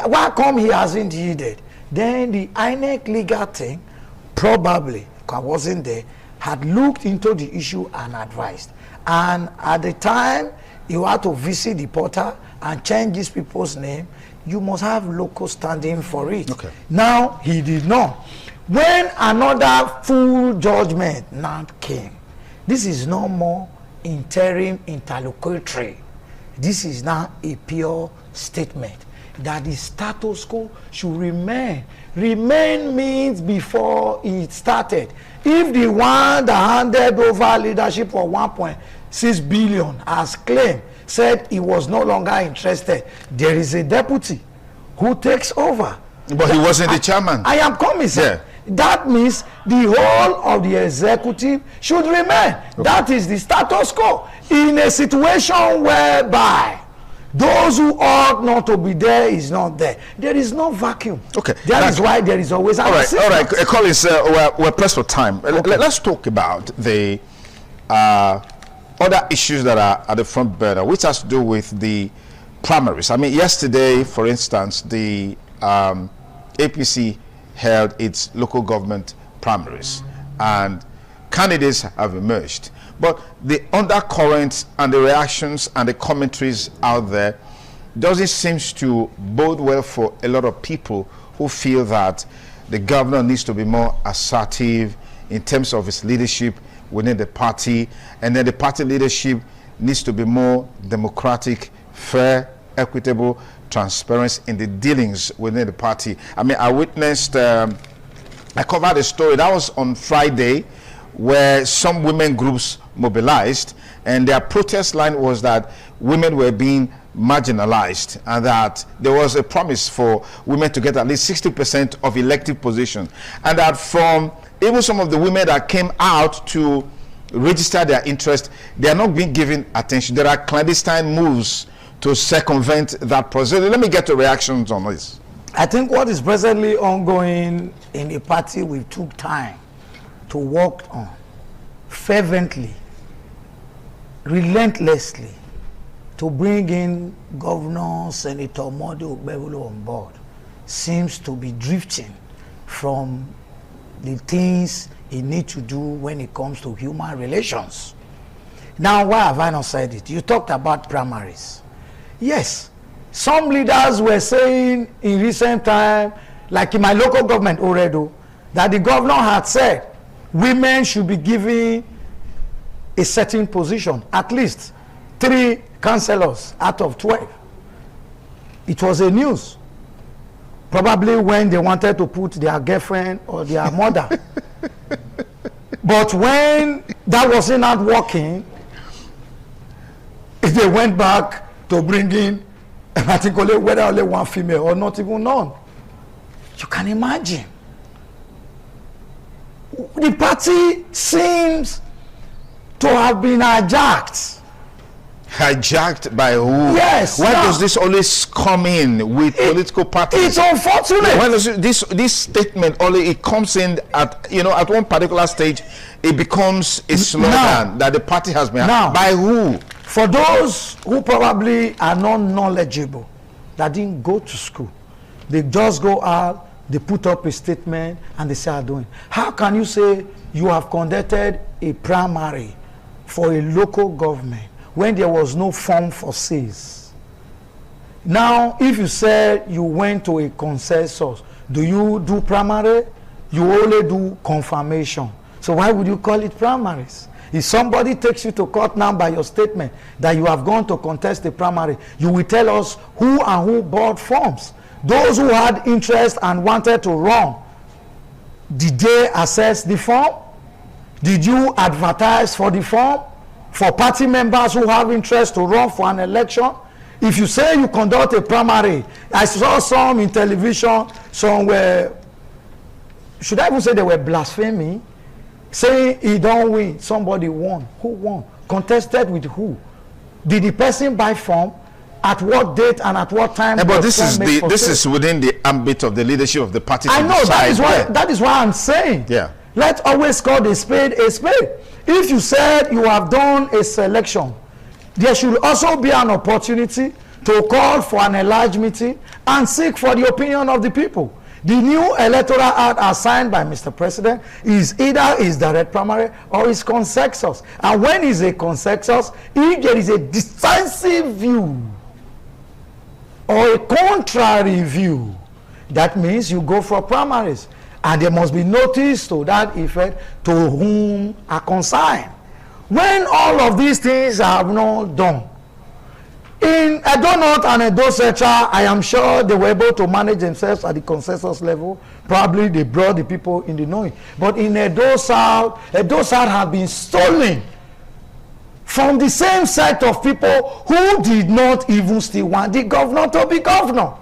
S8: Why come he hasn't yielded? Then the INEC legal team, probably, because I wasn't there, had looked into the issue and advised. And at the time you had to visit the portal and change these people's name, you must have local standing for it.
S2: Okay.
S8: Now he did not. When another full judgment now came, this is no more interim interlocutory. This is now a pure statement that the status quo should remain. Remain means before it started. If the one that handed over leadership for 1.6 billion as claimed said he was no longer interested, there is a deputy who takes over.
S2: But he wasn't the chairman.
S8: I am coming, sir. Yeah. That means the whole of the executive should remain. Okay. That is the status quo. In a situation whereby those who ought not to be there is not there, there is no vacuum.
S2: Okay.
S8: That is why there is always an assistance.
S2: All right. Collins, we're pressed for time. Okay. Let's talk about the other issues that are at the front burner, which has to do with the primaries. I mean, yesterday, for instance, the APC held its local government primaries, and candidates have emerged. But the undercurrents and the reactions and the commentaries out there doesn't seem to bode well for a lot of people who feel that the governor needs to be more assertive in terms of his leadership within the party, and then the party leadership needs to be more democratic, fair, equitable, transparency in the dealings within the party. I mean, I witnessed, I covered a story that was on Friday where some women groups mobilized, and their protest line was that women were being marginalized and that there was a promise for women to get at least 60% of elective positions, and that from even some of the women that came out to register their interest, they are not being given attention. There are clandestine moves to circumvent that process. Let me get your reactions on this.
S8: I think what is presently ongoing in the party, we took time to work on fervently, relentlessly, to bring in Governor Senator Monday Okpebholo on board, seems to be drifting from the things he needs to do when it comes to human relations. Now, why have I not said it? You talked about primaries. Yes, some leaders were saying in recent time, like in my local government, Oredo, that the governor had said women should be given a certain position, at least 3 councillors out of 12. It was a news. Probably when they wanted to put their girlfriend or their mother. But when that was not working, they went back to bring in, I think whether only one female or not even none. You can imagine. The party seems to have been hijacked.
S2: Hijacked by who?
S8: Yes.
S2: Why does this always come in with political parties?
S8: It's unfortunate.
S2: When this statement only it comes in at at one particular stage, it becomes a slogan that the party has been. By who?
S8: For those who probably are not knowledgeable, that didn't go to school, they just go out, they put up a statement, and they start doing. How can you say you have conducted a primary for a local government when there was no form for sales? Now, if you said you went to a consensus, do you do primary? You only do confirmation. So why would you call it primaries? If somebody takes you to court now by your statement that you have gone to contest the primary, you will tell us who and who bought forms. Those who had interest and wanted to run, did they assess the form? Did you advertise for the form? For party members who have interest to run for an election? If you say you conduct a primary, I saw some in television, some were, should I even say they were blaspheming, saying he don't win, somebody won. Who won? Contested with who? Did the person buy form? At what date and at what time?
S2: But this is within the ambit of the leadership of the party.
S8: I know that is why I'm saying.
S2: Yeah.
S8: Let's always call a spade a spade. If you said you have done a selection, there should also be an opportunity to call for an enlarged meeting and seek for the opinion of the people. The new electoral act assigned by Mr. President is either his direct primary or his consensus. And when is a consensus, if there is a decisive view or a contrary view, that means you go for primaries. And there must be notice to that effect to whom are concerned. When all of these things are not done, in Edo North and Edo Central, I am sure they were able to manage themselves at the consensus level. Probably they brought the people in the knowing. But in Edo South have been stolen from the same set of people who did not even still want the governor to be governor.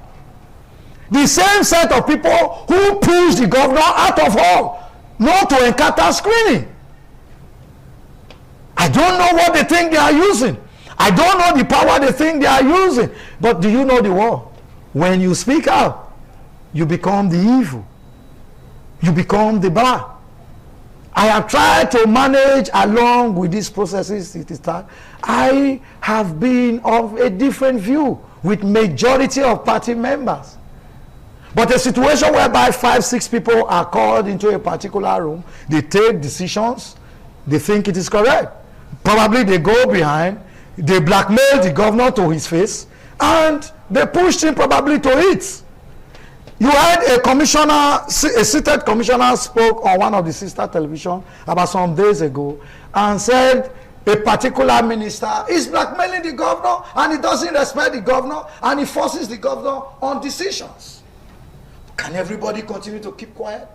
S8: The same set of people who pushed the governor out of hall, not to encounter screening. I don't know what they think they are using. I don't know the power they think they are using. But do you know the word? When you speak out, you become the evil. You become the bad. I have tried to manage along with these processes. I have been of a different view with majority of party members. But a situation whereby 5-6 people are called into a particular room, they take decisions, they think it is correct. Probably they go behind, they blackmail the governor to his face, and they pushed him probably to it. You had a commissioner, a seated commissioner spoke on one of the sister television about some days ago and said a particular minister is blackmailing the governor and he doesn't respect the governor and he forces the governor on decisions. Can everybody continue to keep quiet?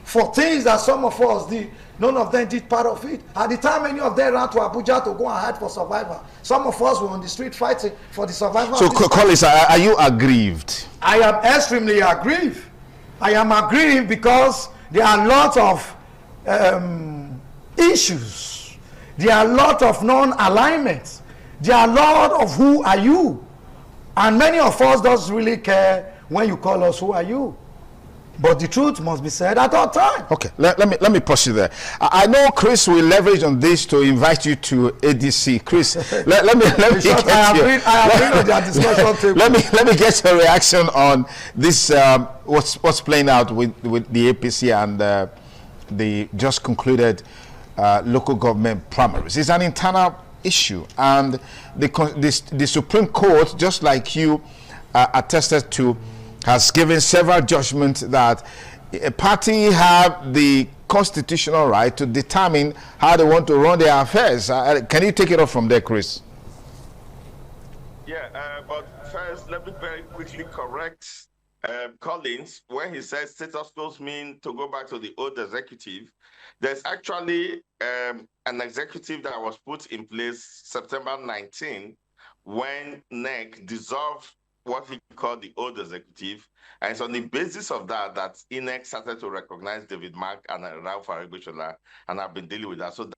S8: For things that some of us did, none of them did part of it. At the time, many of them ran to Abuja to go and hide for survival. Some of us were on the street fighting for the survival.
S2: So, Collins, are you aggrieved?
S8: I am extremely aggrieved. I am aggrieved because there are lots of issues. There are a lot of non-alignments. There are a lot of who are you. And many of us don't really care when you call us who are you. But the truth must be said at all times.
S2: Okay, let me pause you there. I know Chris will leverage on this to invite you to ADC. Chris, let me get your reaction on this. What's playing out with the APC and the just concluded local government primaries. It's an internal issue, and the Supreme Court, just like you attested to, has given several judgments that a party have the constitutional right to determine how they want to run their affairs. Can you take it off from there, Chris?
S9: Yeah, but first, let me very quickly correct Collins. When he says status quo mean to go back to the old executive, there's actually an executive that was put in place September 19 when NEC dissolved what he called the old executive, and it's on the basis of that INEC started to recognize David Mark and Ralph Aregbesola, and I've been dealing with that. So the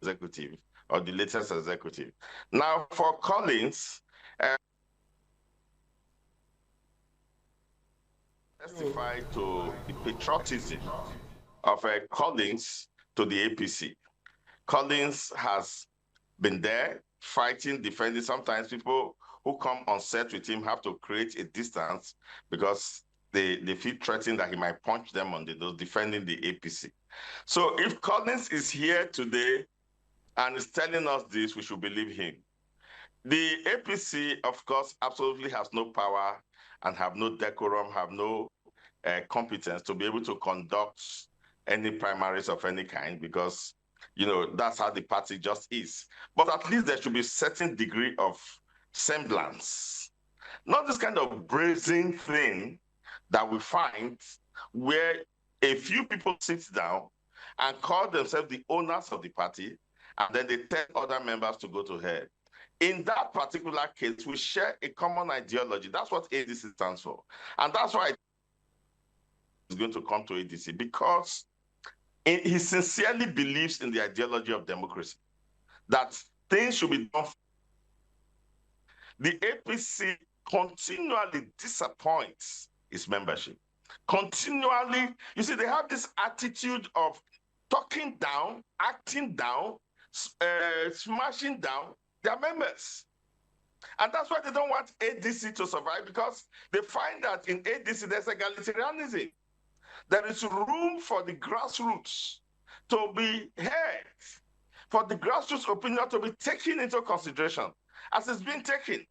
S9: executive or the latest executive. Now, for Collins, testified to the patriotism of Collins to the APC. Collins has been there fighting, defending. Sometimes people who come on set with him have to create a distance because they feel threatened that he might punch them on the nose, defending the APC. So if Collins is here today and is telling us this, we should believe him. The APC, of course, absolutely has no power and have no decorum, have no competence to be able to conduct any primaries of any kind, because, you know, that's how the party just is. But at least there should be a certain degree of semblance. Not this kind of brazen thing that we find where a few people sit down and call themselves the owners of the party, and then they tell other members to go to hell. In that particular case, we share a common ideology. That's what ADC stands for. And that's why he's going to come to ADC, because he sincerely believes in the ideology of democracy, that things should be done. The APC continually disappoints its membership. Continually, you see, they have this attitude of talking down, acting down, smashing down their members. And that's why they don't want ADC to survive, because they find that in ADC there's egalitarianism. There is room for the grassroots to be heard, for the grassroots opinion to be taken into consideration as it's been taken.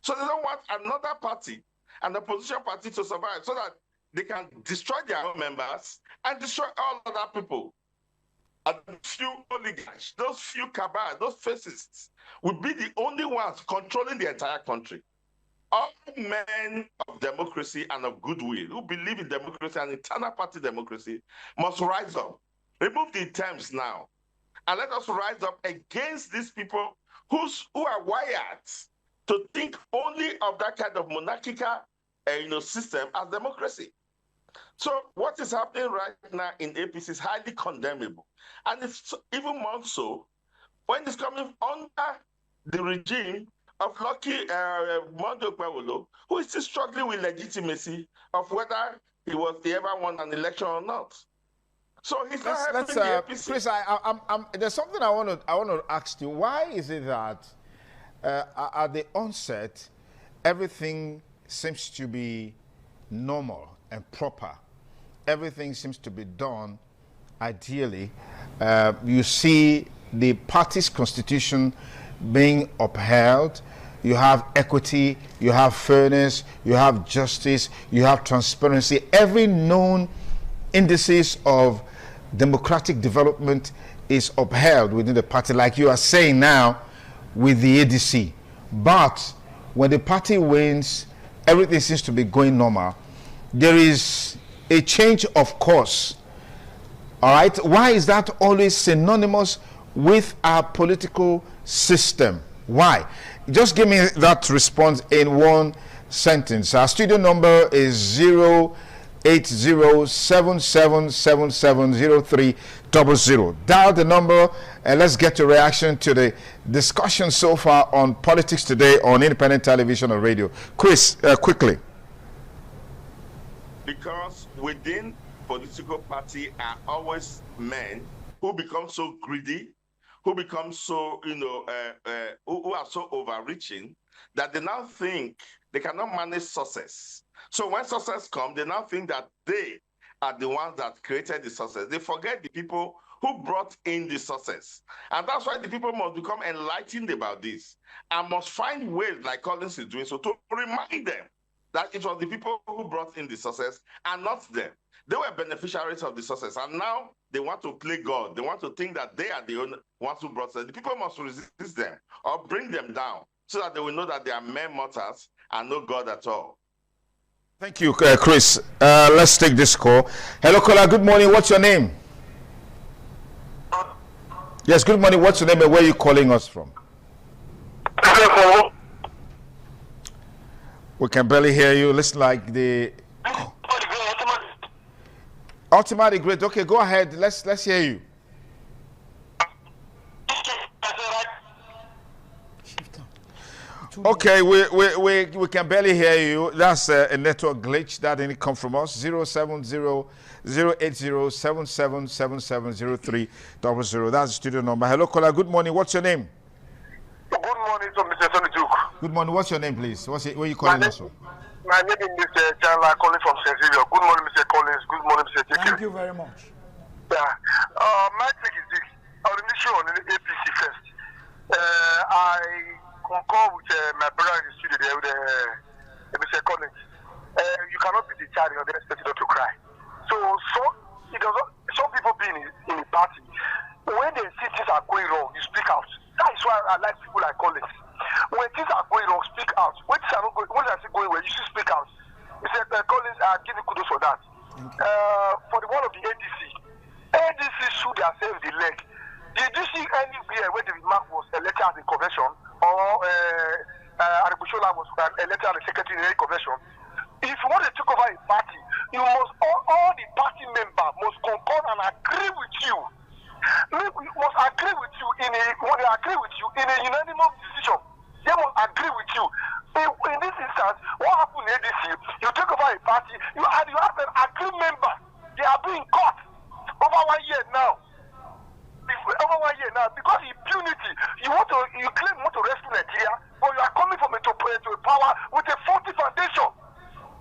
S9: So they don't want another party, an opposition party, to survive so that they can destroy their own members and destroy all other people. And the few oligarchs, those few cabals, those fascists will be the only ones controlling the entire country. All men of democracy and of goodwill who believe in democracy and internal party democracy must rise up. Remove the terms now, and let us rise up against these people who are wired to think only of that kind of monarchical system as democracy. So what is happening right now in APC is highly condemnable. And it's even more so when it's coming under the regime of Lucky Monday Okpebholo, who is still struggling with legitimacy of whether he ever won an election or not. So he's not helping the APC.
S2: Chris, there's something I want to ask you. Why is it that at the onset, everything seems to be normal and proper? Everything seems to be done ideally. You see the party's constitution being upheld. You have equity, you have fairness, you have justice, you have transparency. Every known indices of democratic development is upheld within the party, like you are saying now with the ADC. But when the party wins, everything seems to be going normal. There is a change of course. All right, why is that always synonymous with our political system? Why? Just give me that response in one sentence. Our studio number is 08077770300. Dial the number and let's get your reaction to the discussion so far on politics today on independent television or radio. Chris, quickly.
S9: Because within political party are always men who become so greedy, who become so, who are so overreaching that they now think they cannot manage success. So when success comes, they now think that they are the ones that created the success. They forget the people who brought in the success. And that's why the people must become enlightened about this and must find ways, like Collins is doing so, to remind them that it was the people who brought in the success and not them. They were beneficiaries of the success, and now they want to play God. They want to think that they are the only ones who brought it. The people must resist them or bring them down so that they will know that they are mere mortals and no God at all.
S2: Thank you, Chris. Let's take this call. Hello, caller. Good morning. What's your name? Yes, good morning. What's your name and where are you calling us from? We can barely hear you. Listen like the... Ultimate great. Okay, go ahead. Let's hear you. Okay, we can barely hear you. That's a network glitch. That didn't come from us. 070-080-77770300. That's the studio number. Hello, caller. Good morning. What's your name?
S10: Good morning, Mr. Sonny Duke.
S2: Good morning. What's your name, please? Where are you calling us from?
S10: My name is Mr. Chandler, calling from St. Xavier. Good morning, Mr. Collins. Good morning, Mr. Tiki.
S8: Thank you very much.
S10: Yeah. My take is this. On the issue on the APC first. I concur with my brother in the studio there with Mr. Collins. You cannot be the child and then expect not to cry. So some people being in the party, when they see things are going wrong, you speak out. That is why I like people like Collins. When things are going wrong, speak out. When things are not going, when they are going well, you should speak out. Mr. Collins, I give you kudos for that. For the one of the ADC should themselves the leg. Did you see anywhere where David Mark was elected as a convention or Aribushola was elected as a secretary in a convention? If you want to take over a party, you must all the party members must concur and agree with you. Must agree with you in a unanimous decision. They must agree with you. In this instance, what happened in ADC? You take over a party, you have an agreed member. They are being caught over 1 year now. Because impunity, you claim you want to rescue Nigeria, but you are coming from a power with a faulty foundation.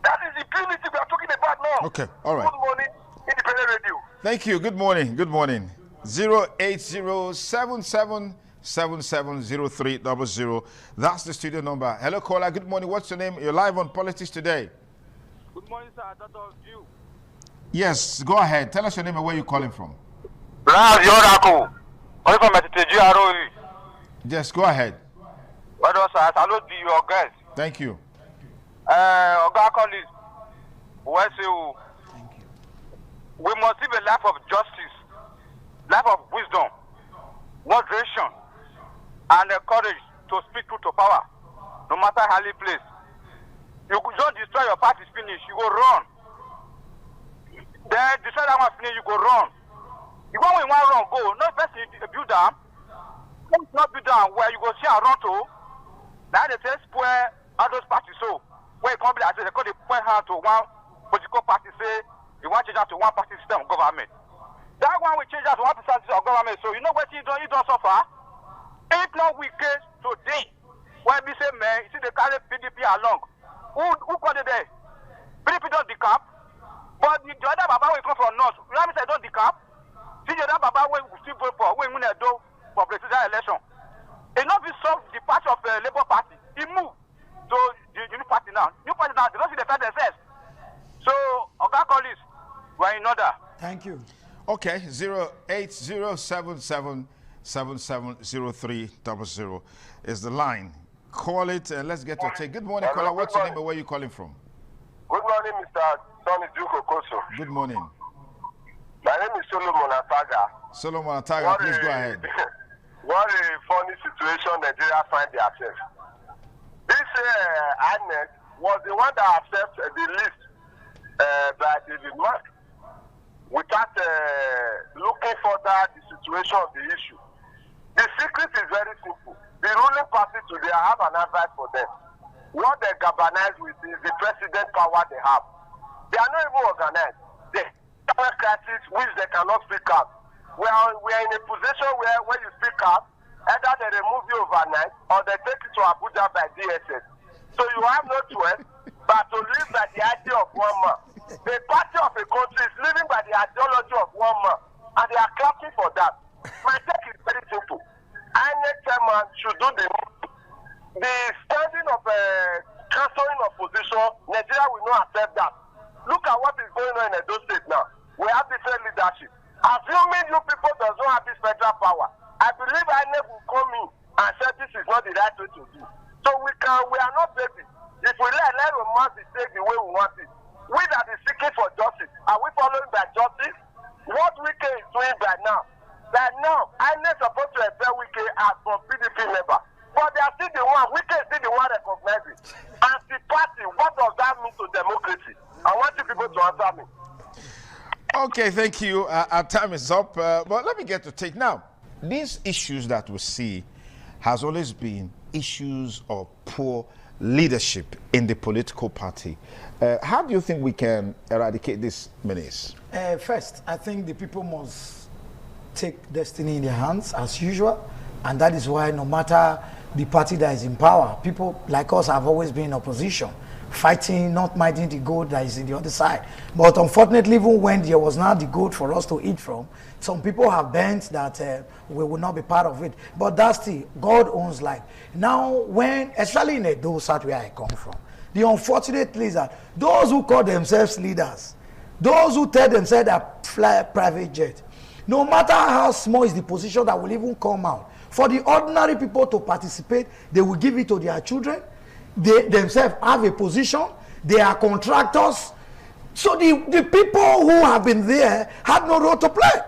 S10: That is impunity we are talking about now.
S2: Okay, all right.
S10: Good morning, Independent Radio.
S2: Thank you. Good morning. Good morning. 080-7777-0300. That's the studio number. Hello, caller. Good morning. What's your name? You're live on Politics Today.
S11: Good morning, sir. Dr. View.
S2: Yes, go ahead. Tell us your name and where you're calling from. Yes, go ahead.
S11: Well done, sir. I salute your guest.
S2: Thank you.
S11: Oga Collins, we must live a life of justice, life of wisdom, moderation, and courage to speak truth to power, no matter how you place. You don't destroy your party's finish, you go run. Then destroy that one finish, you go run. You go when you want run, go. No person build them. Not build them where you go see and run to. Now they say spoil all those parties so. When it comes to that, they call the point hand to one political party, say you want to change that to one party system of government. That one will change that to one party system of government. So you know what you don't suffer? If not we case today, when we say man, you see they carry PDP along. Who got it there? PDP don't decap. But the other Baba will come from North. You know what I mean? Don't decap. See the other Baba will still vote for when we do for presidential election. It not be solved the party of the Labour Party. He moved to the new party now. New party now, they don't see the fact themselves. So, Oga Collins, we're in order.
S8: Thank you.
S2: Okay, 080-7777-0300 is the line. Call it and let's get to take. Good morning, caller. What's your name and where are you calling from?
S10: Good morning, Mr. Sonny Duke Okoso.
S2: Good morning.
S10: My name is Solomon Ataga.
S2: Solomon Ataga, please go ahead.
S10: What a funny situation Nigeria find themselves. This INEC was the one that accepted the list by David Mark without looking further the situation of the issue. The secret is very simple. The ruling party today, I have an advice for them. What they galvanize with is the president power they have. They are not even organized. They have a crisis which they cannot speak out. We are in a position where when you speak out, either they remove you overnight or they take you to Abuja by DSS. So you have no choice but to live by the idea of one man. The party of a country is living by the ideology of one man, and they are clapping for that. My take is very simple. INEC chairman should do the standing of cancelling opposition. Nigeria will not accept that. Look at what is going on in Edo State now. We have different leadership. Assuming you people does not have this federal power, I believe INEC will come in and say this is not the right way to do. So we are not baby. If we let romance be taken the way we want it, we that is seeking for justice, are we following by justice? What Wike is doing by now? By now, INEC supposed to expel Wike as from PDP member. But they are still the one, Wike is still the one recognizing. As the party, what does that mean to democracy? I want you people to answer me.
S2: Okay, thank you. Our time is up, but let me get to take now. These issues that we see has always been issues of poor leadership in the political party. How do you think we can eradicate this menace?
S8: First, I think the people must take destiny in their hands as usual, and that is why no matter the party that is in power, people like us have always been in opposition, fighting, not minding the gold that is in the other side. But unfortunately, even when there was not the gold for us to eat from, some people have bent that we will not be part of it. But that's the God owns life. Now, when, especially in Edo South where I come from, the unfortunate thing is that those who call themselves leaders, those who tell themselves that fly a private jet, no matter how small is the position that will even come out, for the ordinary people to participate, they will give it to their children. They themselves have a position. They are contractors. So the people who have been there had no role to play.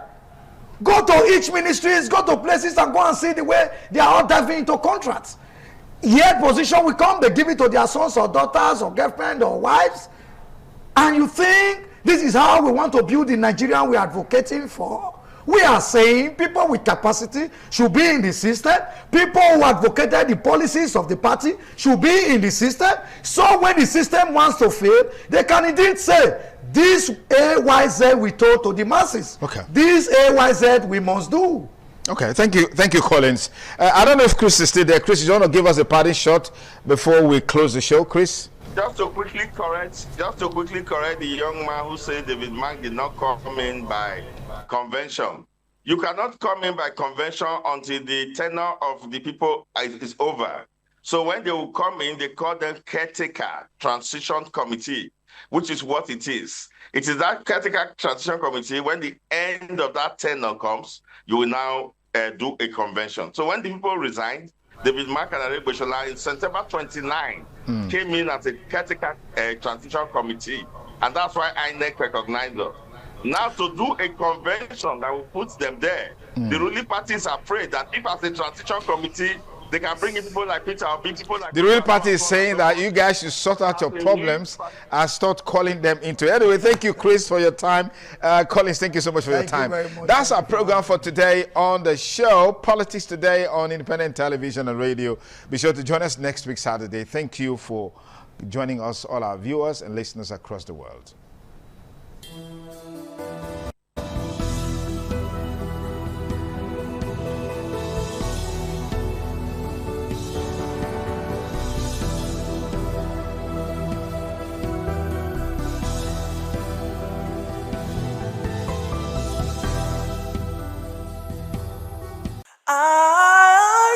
S8: Go to each ministries, go to places and go and see the way they are all diving into contracts. Yet position will come, they give it to their sons or daughters or girlfriend or wives. And you think this is how we want to build the Nigerian we are advocating for? We are saying people with capacity should be in the system. People who advocated the policies of the party should be in the system. So when the system wants to fail, they can indeed say, this AYZ we told to the masses.
S2: Okay.
S8: This AYZ we must do.
S2: Okay, thank you, Collins. I don't know if Chris is still there. Chris, you want to give us a parting shot before we close the show, Chris?
S9: Just to quickly correct the young man who said David Mark did not come in by convention. You cannot come in by convention until the tenure of the people is over. So when they will come in, they call them caretaker transition committee, which is what it is. It is that caretaker transition committee. When the end of that tenure comes, you will now do a convention. So when the people resigned, David Mark and Aregbesola in September 29 came in as a caretaker transition committee, and that's why INEC recognized them. Now to do a convention that will put them there, the ruling party is afraid that if as a transition committee, they can bring in people like Peter Obi, people like...
S2: The ruling party is saying that you guys should sort out your problems and start calling them into it. Anyway, thank you, Chris, for your time. Collins, thank you so much for your time. That's our program for today on the show, Politics Today on Independent Television and Radio. Be sure to join us next week, Saturday. Thank you for joining us, all our viewers and listeners across the world.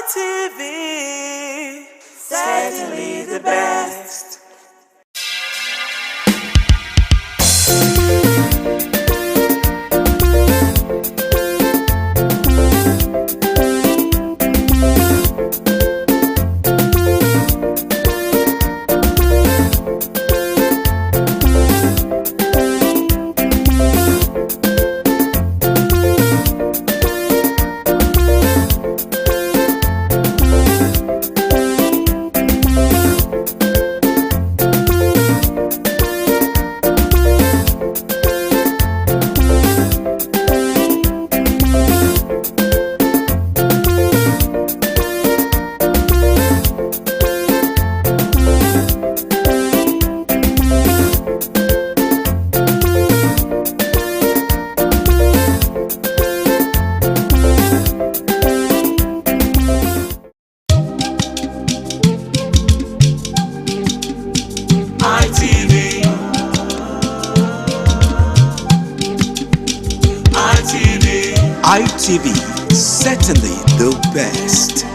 S7: ITV, certainly the best.
S1: ITV, certainly the best.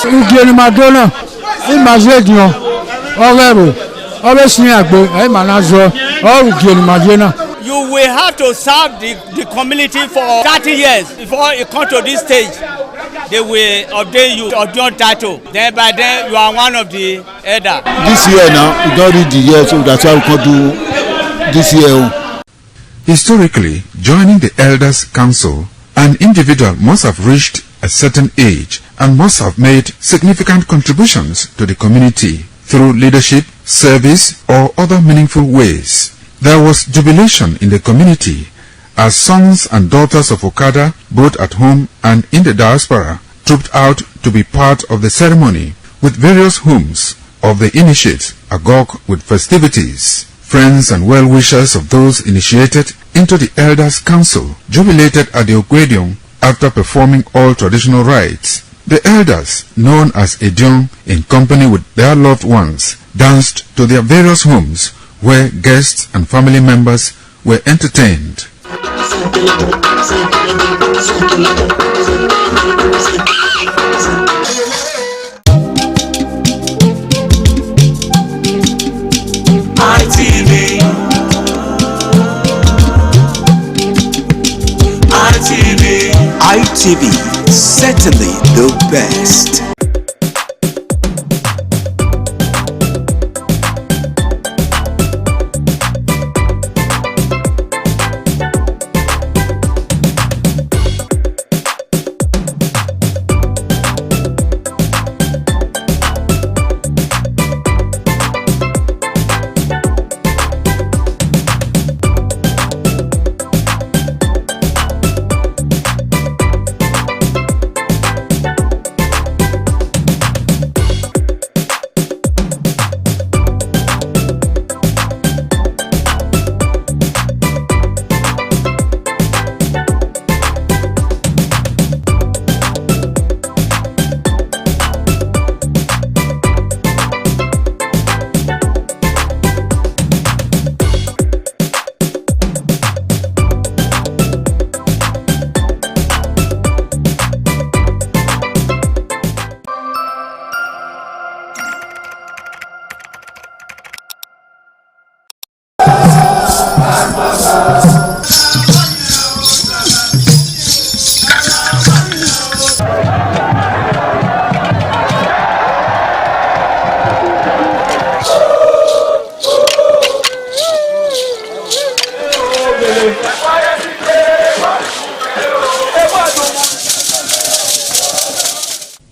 S12: Ugieni Madonna, Imagine, Overo, Ovesniagbo, Emanazo, or Ugieni Madonna.
S13: You will have to serve the community for 30 years before you come to this stage. They will ordain you ordain title. Then by then you are one of the elder.
S14: This year now, we don't read the year, so that's why we can do this year.
S15: Historically, joining the Elders Council, an individual must have reached a certain age and must have made significant contributions to the community through leadership, service, or other meaningful ways. There was jubilation in the community as sons and daughters of Okada, both at home and in the diaspora, trooped out to be part of the ceremony with various homes of the initiates agog with festivities. Friends and well-wishers of those initiated into the Elders Council jubilated at the Ogwedion after performing all traditional rites. The elders, known as Edion, in company with their loved ones, danced to their various homes where guests and family members were entertained.
S1: ITV, certainly the best.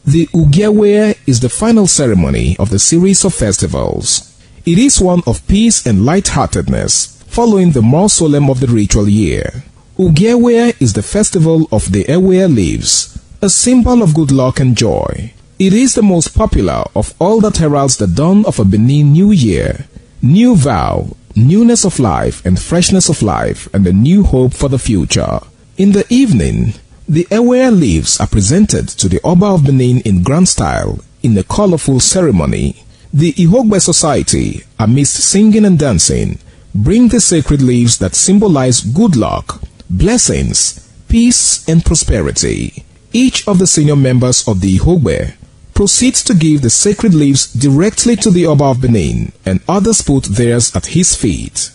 S4: The Ugiawe is the final ceremony of the series of festivals. It is one of peace and lightheartedness, following the more solemn of the ritual year. Ugiawe is the festival of the Ewe leaves, a symbol of good luck and joy. It is the most popular of all that heralds the dawn of a Benin New Year, new vow, newness of life and freshness of life, and a new hope for the future. In the evening, the Ewe leaves are presented to the Oba of Benin in grand style in a colorful ceremony. The Ihogbe society, amidst singing and dancing, bring the sacred leaves that symbolize good luck, blessings, peace, and prosperity. Each of the senior members of the Ihogbe proceeds to give the sacred leaves directly to the Oba of Benin, and others put theirs at his feet.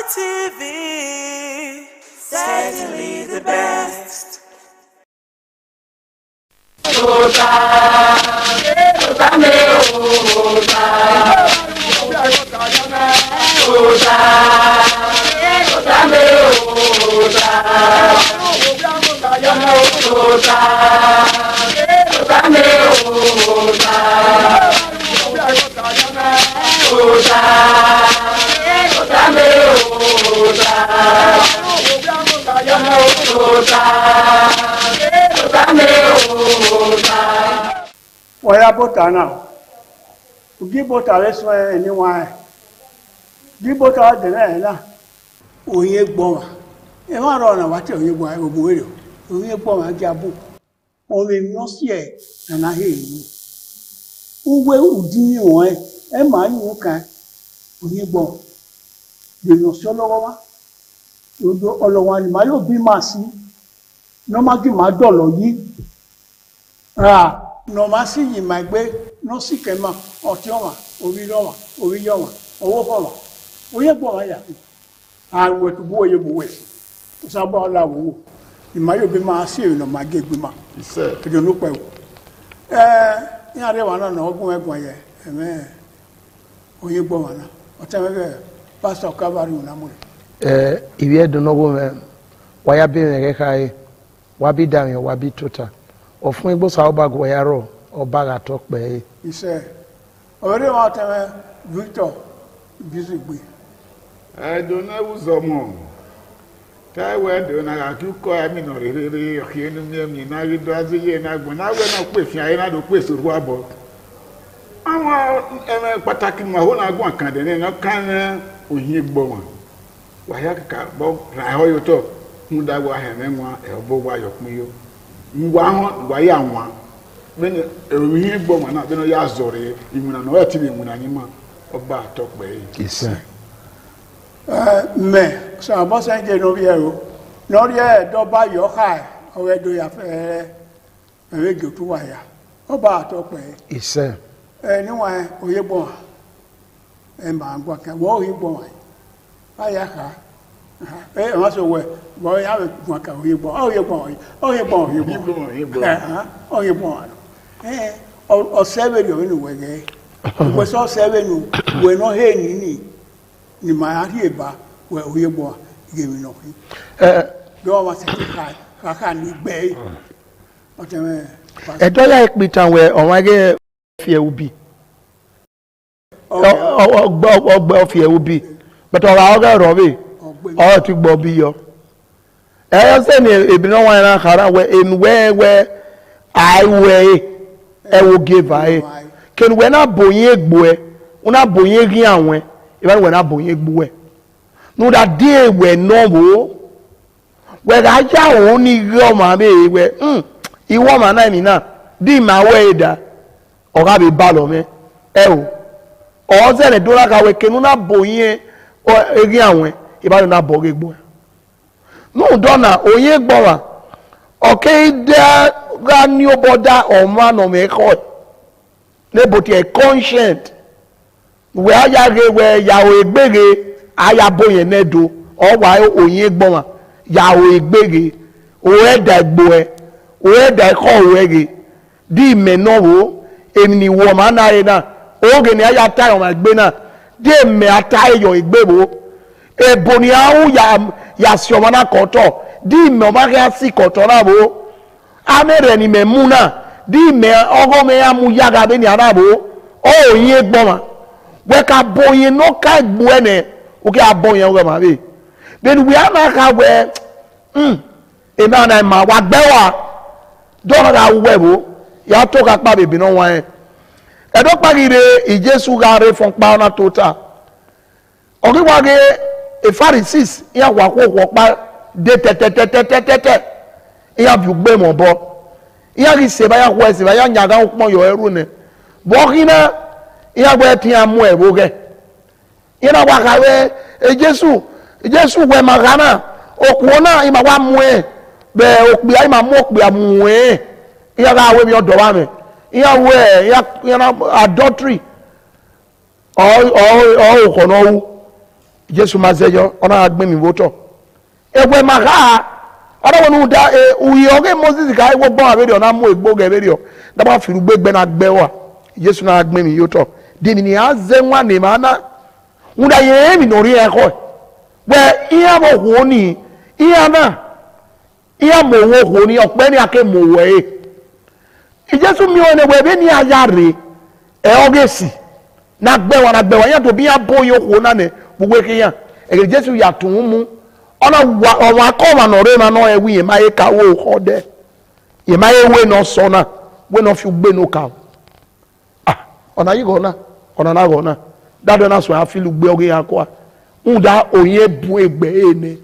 S7: ITV, certainly the best.
S16: Waya bota now. Give bota let's why anyone. Give bota the na. Oye gbon. E ma ro na wa te oye gbon ogun ere. Oye gbon ma jabu. O me no sie na he yi. Uwe udini won e ma yin kan. Oye gbon. De no so lowo wa. Odo olowo ni ma yo bi ma si. No ma gi ma dolo yi. No masi yi ma gbe no si kema oti oma orí yoma owó fọma oye gbo ma ya awo tu bo oye bo we sa bo la wo imayo bi ma si no ma ge gbe ma ise ke no pe ni are wa na ogun egbon ye oye gbo ma na o te me pastor Calvary na mo
S3: ibi edun no go me wa ya bi me kai wa bi down yo wa bi total ofun igbo sa obago yaro obaga tokpe
S16: ise ore wa teme Victor Bizigbe
S17: do na uzomo tai we do na akuko ami no rere okienu mi na ri do aziye na gbon na we na pe fi aye na do pe soru abo awon pataki mo ho na gbon kan de ni no kan oyin gbo won wa ya ka bo ra hoyo to nda wa he menwa e bo wa yo pin yo ngwa ho wa ya nwa bene eruhi gbo ma na bene ya zore imuna no ati be imuna ni ma oba tokpe ise
S16: me so bo se je no bi e o no rie do ba yo kai o we do ya fe e go tu wa ya o ba to pe
S8: ise
S16: ni wa oye bon e ma gwa ka wo oye bon wa ya ka wọ́n sọ wẹ̀ bọ́ yà wẹ̀ gbọ́n ká òye gbọ́n òye gbọ́n ọ̀sẹ̀ bẹ̀ lọ́wọ́ ní wẹ̀gẹ́ wẹ̀sẹ̀ ọ̀sẹ̀ bẹ̀ nù wẹ̀ náà hẹ́ nìní ní màá rí ẹ̀bá wẹ̀ òye gbọ́n gèmí náà fi. lọ́wọ́ wa sẹ́ kàkà ní gbẹ́ ọ̀tẹ̀ mẹ́.
S8: ẹ̀dọ́ yà ìpìtàn wẹ̀ ọ̀wọ́n ẹgẹ́ fi ẹ̀wù bì ọgbẹ́ fi ẹ̀wù bì bẹ̀tẹ̀ ọ̀rọ̀ àwọn ọ̀gá ẹ̀rọ bì. Ọ ti gbọ́ bí yọ ẹyọ sẹ́ni ìbínú wọn náà kàrà wẹ ẹnuwẹ́wẹ́ àìwẹ́ ẹwọ gẹ́fà ẹ kẹnuwẹ́ náà bòyìn egbò ẹ wọn náà bòyìn rí àwọn ìbánuwẹ́ náà bòyìn egbò ẹ nùdà dé ewẹ́ náà wò ó wẹ̀rẹ̀ ajá òun ní rí ọmọ àmì ìwẹ́ ìwọ́ ọmọ náà mi náà dí ìmọ̀ àwọ̀ ẹ̀dá ọ̀gá mi bá lọ mẹ́ ẹ o ọ̀ sẹ́ni dúró kàwé kẹnu náà bòyìn rí àwọn ìbánu náà bọ̀ gbogbo ẹ̀ lóòótọ́ náà òye gbọ́ra ọ̀kẹ́ ìdẹ́ra ní ó bọ́dá ọ̀ma nọ̀mọ̀ ẹ̀kọ́ ẹ̀ lébòtí ẹ̀ conscient wẹ́ ayáre wẹ́ yàwó ìgbére ayábóyè nẹ́ẹ̀dọ́ ọ̀wá òye gbọ́ra yàwó ìgbére òwe ẹ̀dá ẹ̀gbò ẹ̀ òwe ẹ̀dá ẹ̀kọ́ òwe rẹ̀ dí ìmẹ̀ náà wò èmi ni wọ́n máa náà yẹn náà òwe ni ayá táyọ̀ máa gbé náà dí ìmẹ̀ atáyọ̀ ìgbé wò eboni awu ya siomana koto di me omake asi koto rabo amere ni memuna di me ogo me amu yaga be ni arabo o yin gboma we ka boyin no ka egbu ene o ke aboyin we ma be then we are na ka we e na ma wa gbewa do na we bo ya to ka pa bebi no wan e do pagire ijesu ga re fon pa na total o ke wa ge a Pharisees iya wa ko pa de tete iya bi gbe mo bo iya ri se ba ya ko se ba ya nyaga pon yo eru ne bo kina iya gbe ti amu e bo ge ina wa ka we Jesu we magana okuo na ima wa mu e be okpi ai ma mu okpi amu e iya ga we mi odo wa me iya we iya adultery o ko no wu Jesu mazeyo ona agbe mi voto egbe maga ona wonu da uyi oge Moses ka iwo gbon aberi ona mu egbo ge beri o da ba firu gbegbe na gbe wa Jesu na agbe mi yoto de ni aze nwa ne mana unda ye mi no ri e ko we iya mo ho ni iya mo ho ni ope ni ake mo we Jesu mi one we be ni ayare e ogesi na gbe wa ya to bi aboyo ho na ne gbogbo ekeyan ege Jesu ya tun mu ona wa o akoma no re ma no ewi ye ma ye ka wo hode ye ma ye we no so na we no fi gbe no ka ona yi go na ona na go na dado na so afilu gbe oge akwa nda oye bu egbe ene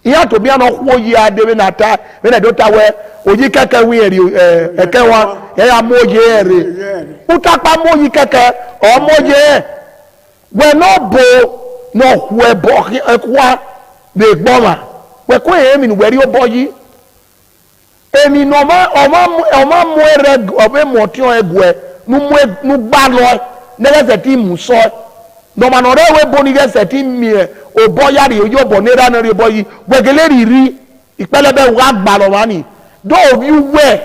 S8: iya to bi ana kwo yi ade we na ta we na do ta we oji keke wi eri eke wa ya moje ere utapa moji keke o moje we no bo no we bo ekwa be gboma we ko emi we ri oboyi emi no ma mo ere obe mo ti o egwe nu gba lo nele ti mu so no ma no re we bo ni ge ti mi oboya ri ojo bo ni ra na ri oboyi we gele ri ipelebe wa gba lo wa ni do you we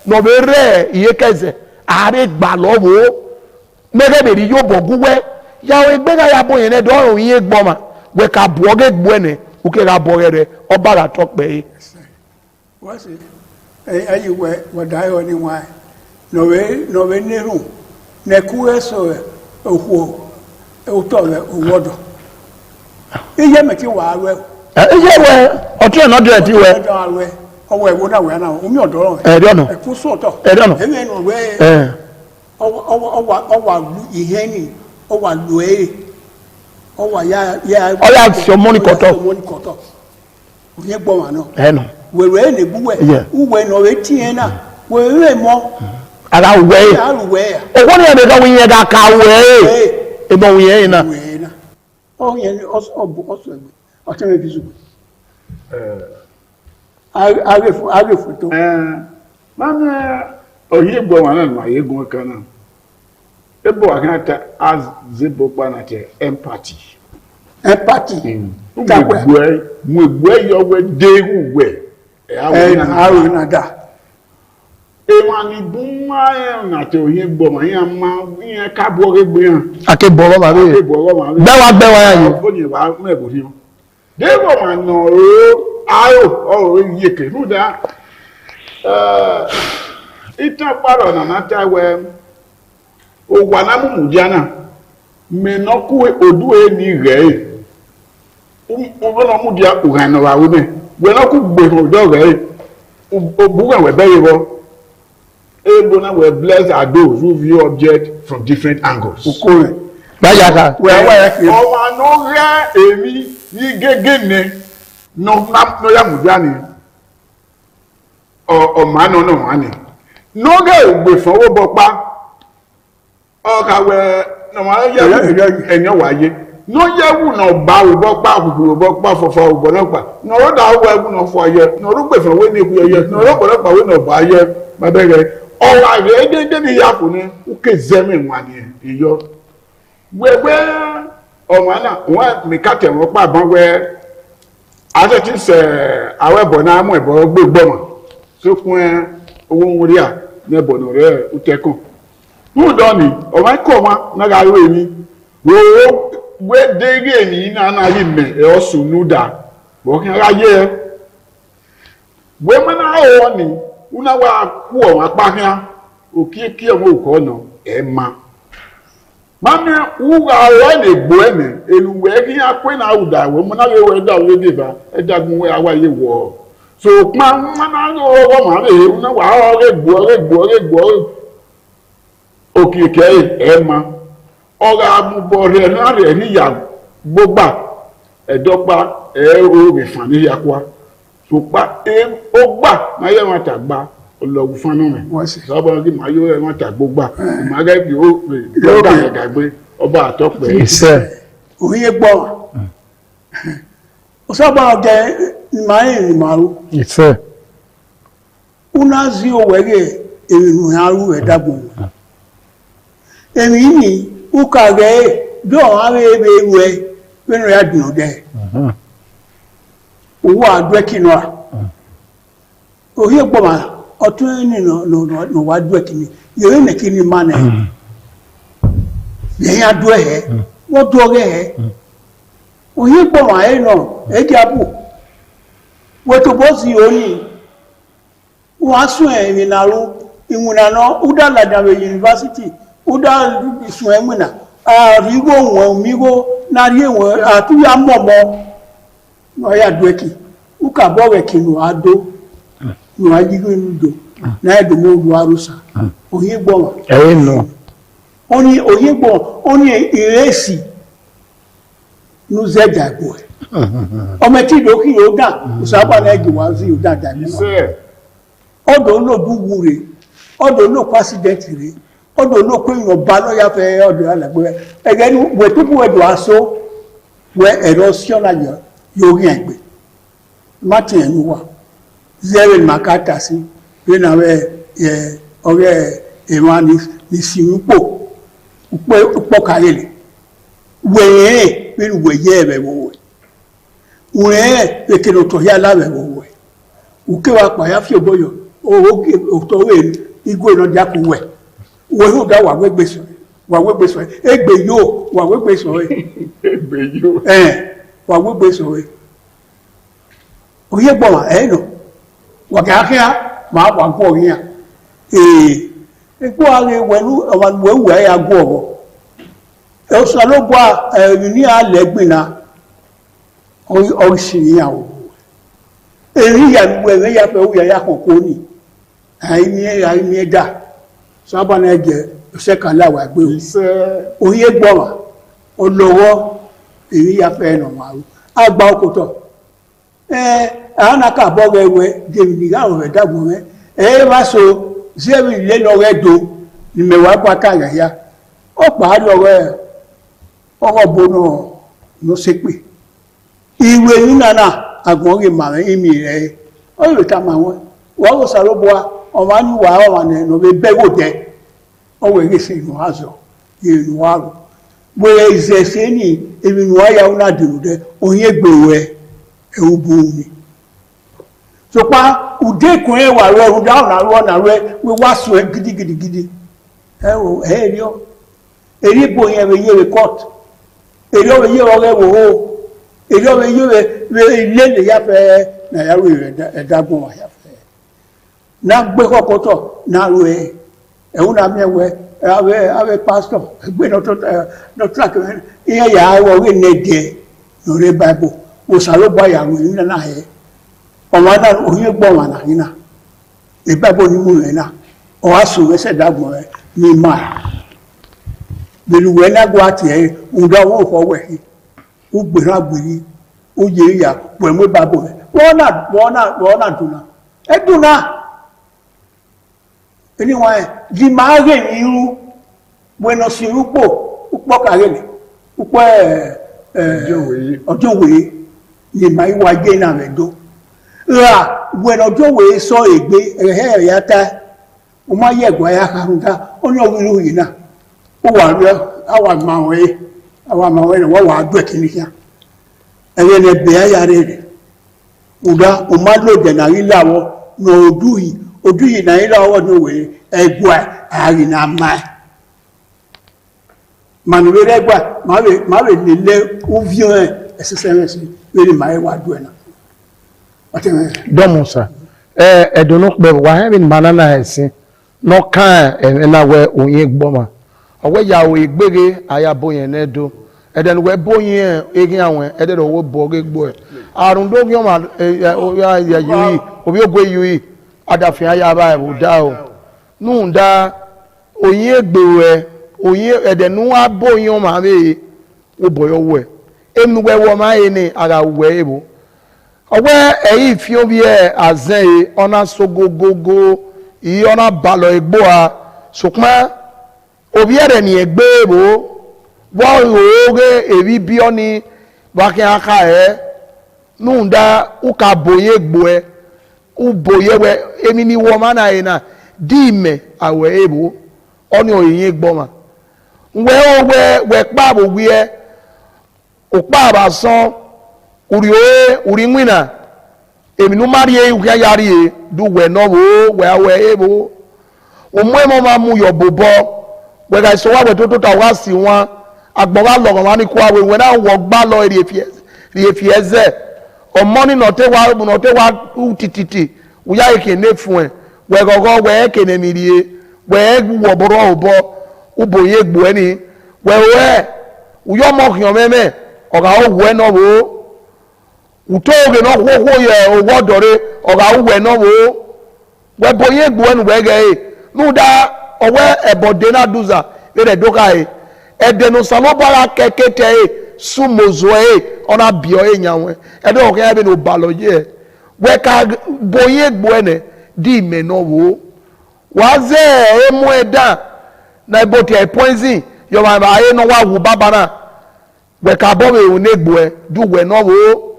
S8: no be re iye keze are gba lo wo mege be ri yo bo guwe yawo egbega ya bo yen do orun yin gboma we ka bo ge gbo ene o ke ga bo re oba la to pe
S16: what's it ayi we dayo ni wa no we neru ne ku eso ohu o to le owodo iye me ti wa we
S8: iye we o ti na do ti we
S16: owo ewo na we na o mi odo
S8: e do no
S16: e ku so to
S8: e do no
S16: emi no we owa ihe ni owa loe owa ya
S8: oya so money koto
S16: oye gbo wa no
S8: no
S16: we ne buwe uwe no we tie na we mo
S8: ara we o ko ni e be ga wi yen ga ka we e bo wi yen na
S16: Oh, yeah, also, I'll tell you. I will photo.
S17: Man, oh, here go on my ego cannon. The boy can as the book empathy.
S16: Empathy.
S17: Where your way day way. I will not die. Ewani buma na te oyin gboma yan ma yan ka bo re gbe yan
S3: ake boro ma be bewa ya yo
S17: bo ni wa me bo ni de bo ma no o ayo o ye ke ru da ita paro na na ta we o wa na mu diana me no ku odu e ni re o bo no mu dia o han no wa we me we no ku gbe o do re o bu we be ye bo Ebona were blessed are those who view objects from different angles.
S3: Okore. Bayaka.
S17: Ọmọ no rẹ èmi ní gẹ́gẹ́ ní no ya mùdíánì ọmọ àná náà wà ní. N'oge ògbè fọwọ́ bọ́pá ọkàwé ọmọ ẹ̀yẹ wáyé. N'oyẹ̀wù náà bá òbọ́pá àkùkù òbọ́pá fọ̀fọ̀ òbọ̀nọ́pà. N'ọ̀rọ̀dà ọwọ́ ẹ̀wù náà fọ ayẹ. N'ọ̀rọ̀gbè fọwọ́ ní ikú ẹyẹ. N'ọ̀rọ̀pọ̀lọpọ̀ àwọn náà bá ayẹ bàbẹ́rẹ́. Ọ̀rọ̀ àgbẹ̀ gẹ́gẹ́ ní ìyá fún ní òkè zẹ́mì wà ní ìyọ́. Wẹ́wẹ́ ọmọ náà wọ́n mi ká tẹ̀ wọ́n pàbọ́n wẹ́ àtẹ̀tí sẹ̀ àwọn ẹ̀bọ̀ náà mú ẹ̀bọ̀ gbégbọ́mọ̀ tó fún ẹ owó ń wọlé à ní ẹ̀bọ̀ náà rẹ̀ ó tẹ́kùn. Fúdọ̀ ni ọmọ ẹ̀kọ́ wọn náà ga lóye mi wọ́wọ́ wẹ́ dégé ní náà náà yìí mẹ̀ ẹ̀ ọ́ sùn núdà bọ́kí ara yẹ ẹ. Wẹ́mọ́ náà wọ̀ ni una wa ku o apahia okiki o ko no e ma mami uga wa le gbo eme eluwe ki akwe na uda we mo na we da we de ba e dagun we awa ye wo so pa na no wo ma le una wa o le gbo okiki e ma oga mu bo re na re ni ya gbogba edopa e o be fan ni yakwa so pa o gba ma ye won ta gba olowu fanu me so bo ki ma yo e won ta gbogba ma ga bi o yo ga gbe oba atope
S16: ise oye gbo o so ba ge ma yin maru
S3: ise
S16: una zi o wege enu aru e dagbo emi ni u ka ge do awe ebe we penu ya dun de owó àdúẹ́kìnú à òhì gbọ́mà ọtún ní nà wà àdúẹ́kìnú yẹ̀rẹ́ nìkíní má nà yẹ̀yìn àdúẹ́ ẹ̀ wọ́n dúọ́gẹ́ ẹ̀ òhì gbọ́mà ẹ̀ nà ẹ̀jẹ̀ àbù wẹ́tò bọ́sì òní wọ́n á sún ẹ̀mí nàró ìmùnàná údà làdàwẹ̀ yunifásitì údà sún ẹ̀mùnà àríwó wọn míwó nárí wọn àtúnyà mọ̀mọ́ oya dweki uka bowe kinu ado no ajigo nudo na edo mo du arusa oyegbo
S3: no
S16: oni oyegbo oni iresi nu zeda gbo o meti do ki o da usaba na egi wazi o da da ni odo lo du wure odo lo accident re odo lo ko yan ba lo ya fe odo alagbe ege ni we people we do aso we erosion ayo yogi egbe martin enuwa zero makata si we na we ore ema ni sinupo upo kalele we ye be wo we ekelo to ya la be wo uke wa pa ya fi oboyo o to we igwe no ja ku we hu da wa we gbeso egbe yo wa we gbeso
S17: egbe yo
S16: wa we gbeso oye gbọ́n ẹ̀nà wàkíákíá máa wà gbọ́ yín à ẹgbọ́ ààrẹ wẹ̀lú ọmọlúwẹ̀wẹ̀ ẹ̀yà gbọ́ ọ̀bọ̀ ẹ̀sọ́ ló gbọ́ ẹ̀rìn ní alẹ́ gbìnà ọ̀rìsì ìyàwó èrí ìyàwó ẹ̀rẹ́ yàfẹ́ ó yàyà kọ̀ọ̀kọ́ ní àìní ẹ̀dà sábàánà ẹ̀jẹ̀ ọ̀sẹ̀ kan láwà gbé oye gbọ́n ọlọ́wọ́ èrí yàfẹ́ ẹ̀nà màrú àgbà ọkọ̀tọ̀ anaka boge we David ga o dagbo me wa so zebi le lo re do ni me wa pa ka ya o pa lo re o bono no sepe iwe nina na agbonge mame imi re o yo ta ma won wa go saroboa o ma ni wa o ma ne no be bego de o we ge se no azo ye no aro bo ize se ni emi no ya una diru de onye gbewe e ubu mi so pa ude kun e wa re ru na re we wa so e gidi e o e ri o eri bo yen we ye court eri o ye o re wo eri o ye we ile le ya fe na ya we dagun wa ya fe na gbe kokoto na ro e una mi we ave pastor gbe no track iye ya wo we ne de no re bible o salo bo ya ru ni na he o ma da o ye gbo wa na ina e bible ni mu re na o asu we se dagun re ni ma belu we na gwa ti e unda wo fo we o gbera gberi o ye ya we mo bible wona duna e duna anyway di mare ni ru bueno si rupo upo kare upo ojo we ni mai wa je na medo ra bueno ojo we so egbe ehe ya ta o ma ye gwa ya karunta oni owiru yi na o wa re awa ma we wo wa gbe kini ya eye ne be ya re uda o ma lo de na ri lawo no odu yi na ira owo no we egwa ari na ma manu we egwa ma we le o vion SSMS we ma e wa do na
S3: domo sa edono pe wa he bin banana ese no kan na we oyin gboma owe ya o igbere ayabo yen na do eden we boyin egin awon eden owo bo gegbo arun do gyan ma ya yui obi ogwe yui adafin aya ba e da o nu da oyin egbewe oyin edenu aboyin ma be o boyo we enu we wo ma ni ara we ebo owe eyi fi obi e azen ona sogogogo yi ona balo egbo a sukma obi ere ni egbe ebo wo oge ebi bi oni wa ki aka nu da uka boye egbo e uboye we emi ni wo ma na ina dime awe ebo oni oyin gboma we pa bo wi e o pa ba son uri nwina emi nu mari e u yari e du we no wo we awe ebo o mo ma mu yo bobo we ga so wa we to ta wa si won agbo wa lo wa ni ku awe we na wo gba lo ri efi eze o money no te wa utititi uya ekene fun e we gogo we ekene mirie we wo boro obo uboye gbo eni we uyo mo kyan meme oga o we no wo utoge no ho ye owo dore oga we no wo we boye gbo eni we ge nu da owe ebode na duza ere doka edenu salobara kekete sumozo ona bio enyawe edo oke ya be no baloje we ka boye gbo ene di me no wo waze emu eda na iboti e poison yo ma ba no wa wu babara we ka bo we unegbo e du we no wo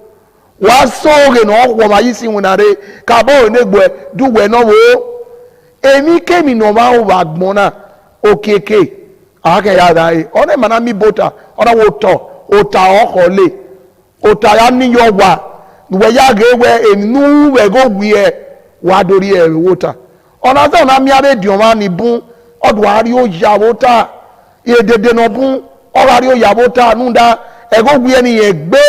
S3: wa so ge no wo ma yisi wunare ka bo unegbo e du we no wo emi kemi no ma wo agbona okeke ake ya dai ona mana mi bota ona wo to ota okole ota ya ni yo wa we ya ge we enu we go gwi e wa dori e wota ona se ona mi are di oma ni bun odo ari o ya wota ye dede no bun o ari o ya wota nu da e go gwi eni ye gbe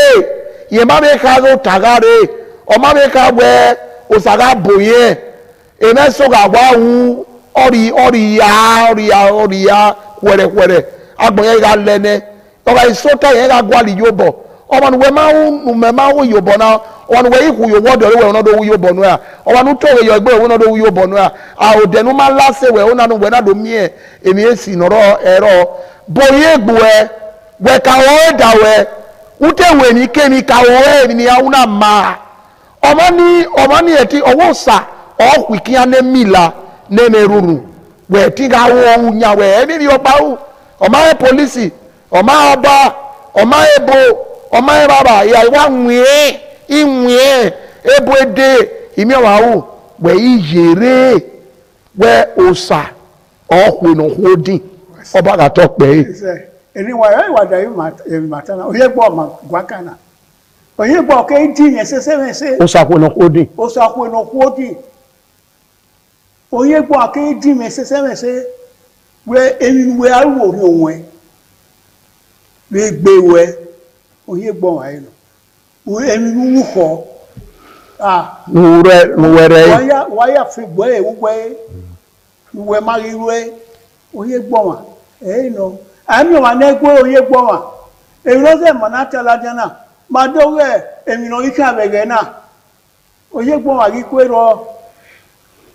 S3: ye ma be ka go tagare o ma be ka we o saga boye e me so ga wa wu ori ya kwere agbon ye ga lene o ga isota ye ga gwali yobo o ma we ma wo yobo na o we iku yo wodo we no do wo yobo no a o nu to we yo gbe we no do wo yobo no a o de nu ma lase we o na nu we na do mi emi esi noro ero boye gbo we ka o da we ute we ni kemi ka o ni ya una ma o ni eti owo sa o kwiki ane mila ne meruru we ti ga wo unya we emi ni oba o ma police o ma oba o ma ebo
S8: ọma baba ya wa nwe inwe ebuede imi wa wo we yere we osa ọhwe no hodin ọba ga to pe
S16: anyway wa da mata na oye gbo ma gwakana oye gbo ke din yen se
S8: osa hwe no hodin oye gbo ke din me se we emi we awo ri ohun we gbe we oye gbo wa yin o emi nu ko nuwere waya fi gbo e we ma ri we oye gbo wa no ami wa na gbo oye gbo wa e ro se mo na tela jana ma do we emi no ika bege na oye gbo wa ri ko ro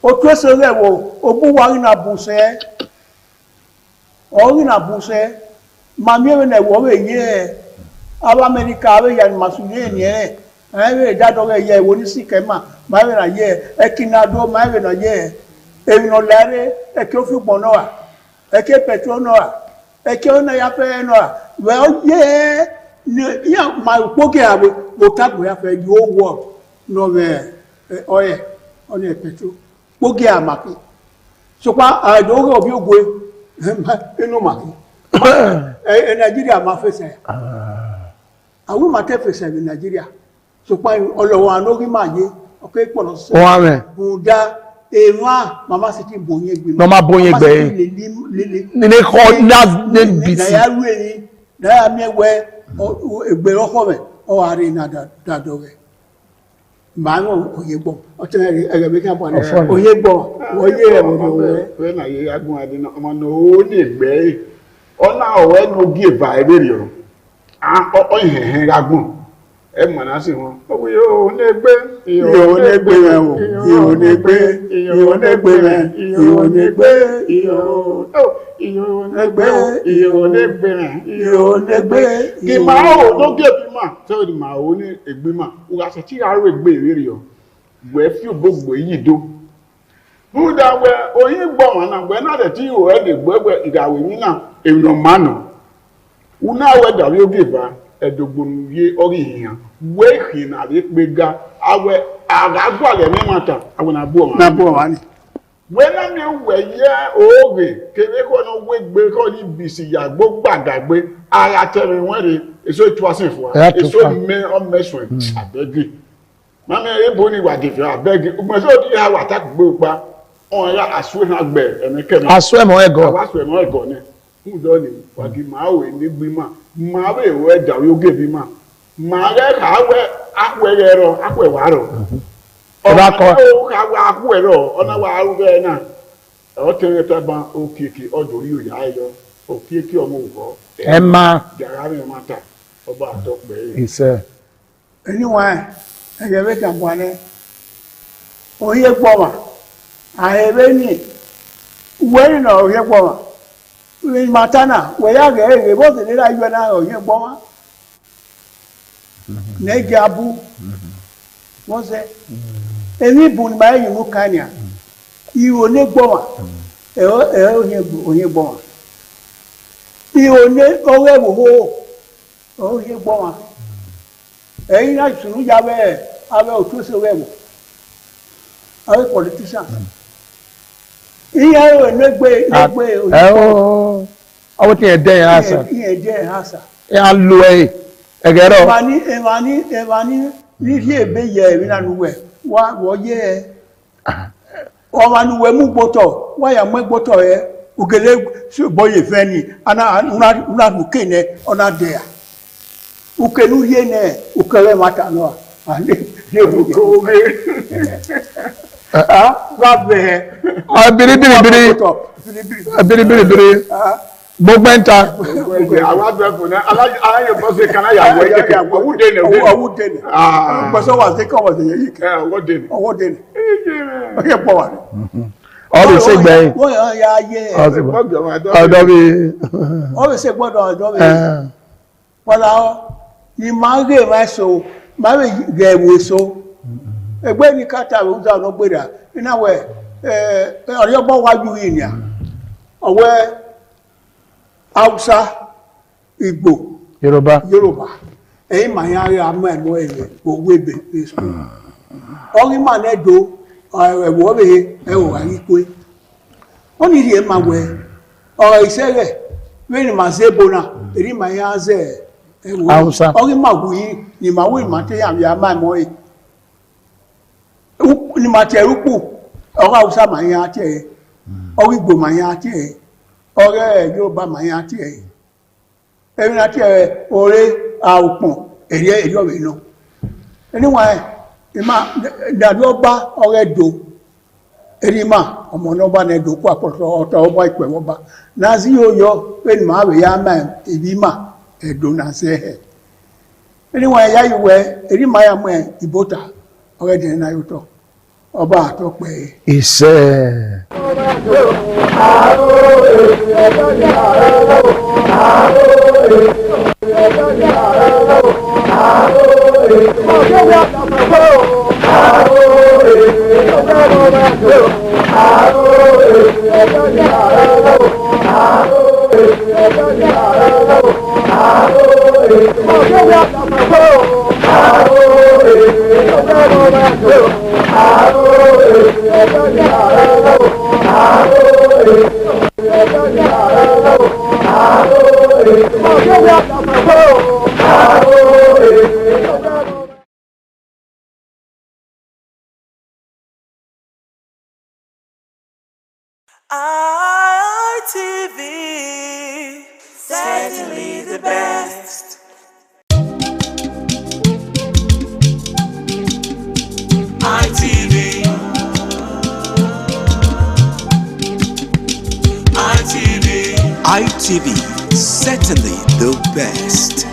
S8: o to so le wo obu wa na buse ma mi we na wo we ye aba America we ya masuye ni we da do we ye wo ni sikema ma we na ye ekinado ma we na ye emi no lare e ke o fi gbon no wa e ke petrol no wa e ke ona ya pe no wa we o ye ni ya ma poke awe mo tagbo ya fe di o wo no we oye oni petrol poke amaki so pa do go bi ogwe inu maki Nigeria ma fese awu ma te fese ni Nigeria so pa olowo anori ma ye o ke polo so o ame buda ewa mama siti bonye gbe mama bonye gbe ni ko na bisi na ya ru eni na ya mi we egbe roko me o ari na da do we ma no oye gbo o te ere be kan bo na oye gbo oye e mo we na ye agun ade na ọmọ no o ni gbe ona owe no give ebe ri o o hehe agun e mo na si won o yo negbe yo negbe o yo negbe yo negbe yo negbe yo yo negbe yo negbe yo negbe ki ma o no ge bi ma so di ma o ni egbe ma o ga se ti aro egbe ri o we fi gbogbo yi do buda we oyin gbo wan na we na de ti o e de gbegbe igawe ni na e no manu una we da wi o ge ba edogbonu ye ori hiyan we hina le pega awe agagwa le ni mata awe na bu wa ni we na mi we ye oge kere ko no we gbe ko ni bisi ya gbo gbadagbe ara tere won re eso tu asin fun wa eso me o meso abegi mama e bo ni wa de fi abegi mo so di ha wa ta gbo pa on ya aswe na gbe enikemi aswe mo ego ni udo ni wa gi ma we ni gbima ma we we da yo ge bi ma re ka we apere ro ape wa ro o ba ko ka wa ape ro ona wa ru be na o tere ta ba okiki odo ri o ya yo okiki o mo go e ma jara mi mata o ba to pe ise anyway e ge be kan bo ne o ye gbo ma a ebe ni we na o ye gbo ma we matana we ya ge bo se ni la yo na o ye gbo ma ne gabu mo se emi bu ni ma yi mu kania iwo ne gbo ma o ye gbo ma iwo ne o we wo o ye gbo ma eyin na sunu ja be abe o tu se we wo abe politician iye o negbe o awo ti e den asa e a lo egero evani ni ebe ye mi na nuwe wa wo ye o ma nuwe mu gboto wa ya mu gboto e ugele boye feni ana una ukene ona dia ukelu ye ne ukele mata no ani le ko me wa be biri gbogbo nta awa be fun na alaye bo se kana ya we ke owu de ne bo so wa se ko wa se yi ke owo de ne o ye po wa o le se gbe wo ya ye odo bi o le se gbodo odo bi wala ni ma ge ma so ma we ge wo so egbe ni kata we uza no gbera ina we ori ogbo waju yi ni a owe Hausa Igbo Yoruba
S16: e ma ya ya ma mo e o webe school ori ma na do e wo be e wo ari kwe oni ri e ma we o isere we ni ma se bona ri ma ya ze e wo ori ma gu yi ni ma we ma te ya ma mo e ni ma te rupu ora usa ma ya te ori gbo ma ya te ore Yoruba ma ya te e na te ore àwòpọ̀n èrè ọ̀rẹ́ iná níwọ̀n ìmá ìdàdọ́gbá ọ̀rẹ́ dò eríma ọmọ náà bá nẹ́dò kó àpọ̀tọ̀ ọ̀tọ̀ ọmọ ìpẹ̀wọ́gbá náà sí yóò yọ pé ní máa rẹ̀ yá máa ìbí mà ẹ̀dò náà sí ẹ̀ níwọ̀n ẹ̀yà ìwẹ̀ eríma yà mọ́ ìbótà ọ̀rẹ́ dẹ̀ náà yóò tọ̀ ọba àtọ́pẹ́
S3: iṣẹ́
S7: ITV, certainly the best. ITV,
S1: certainly the best.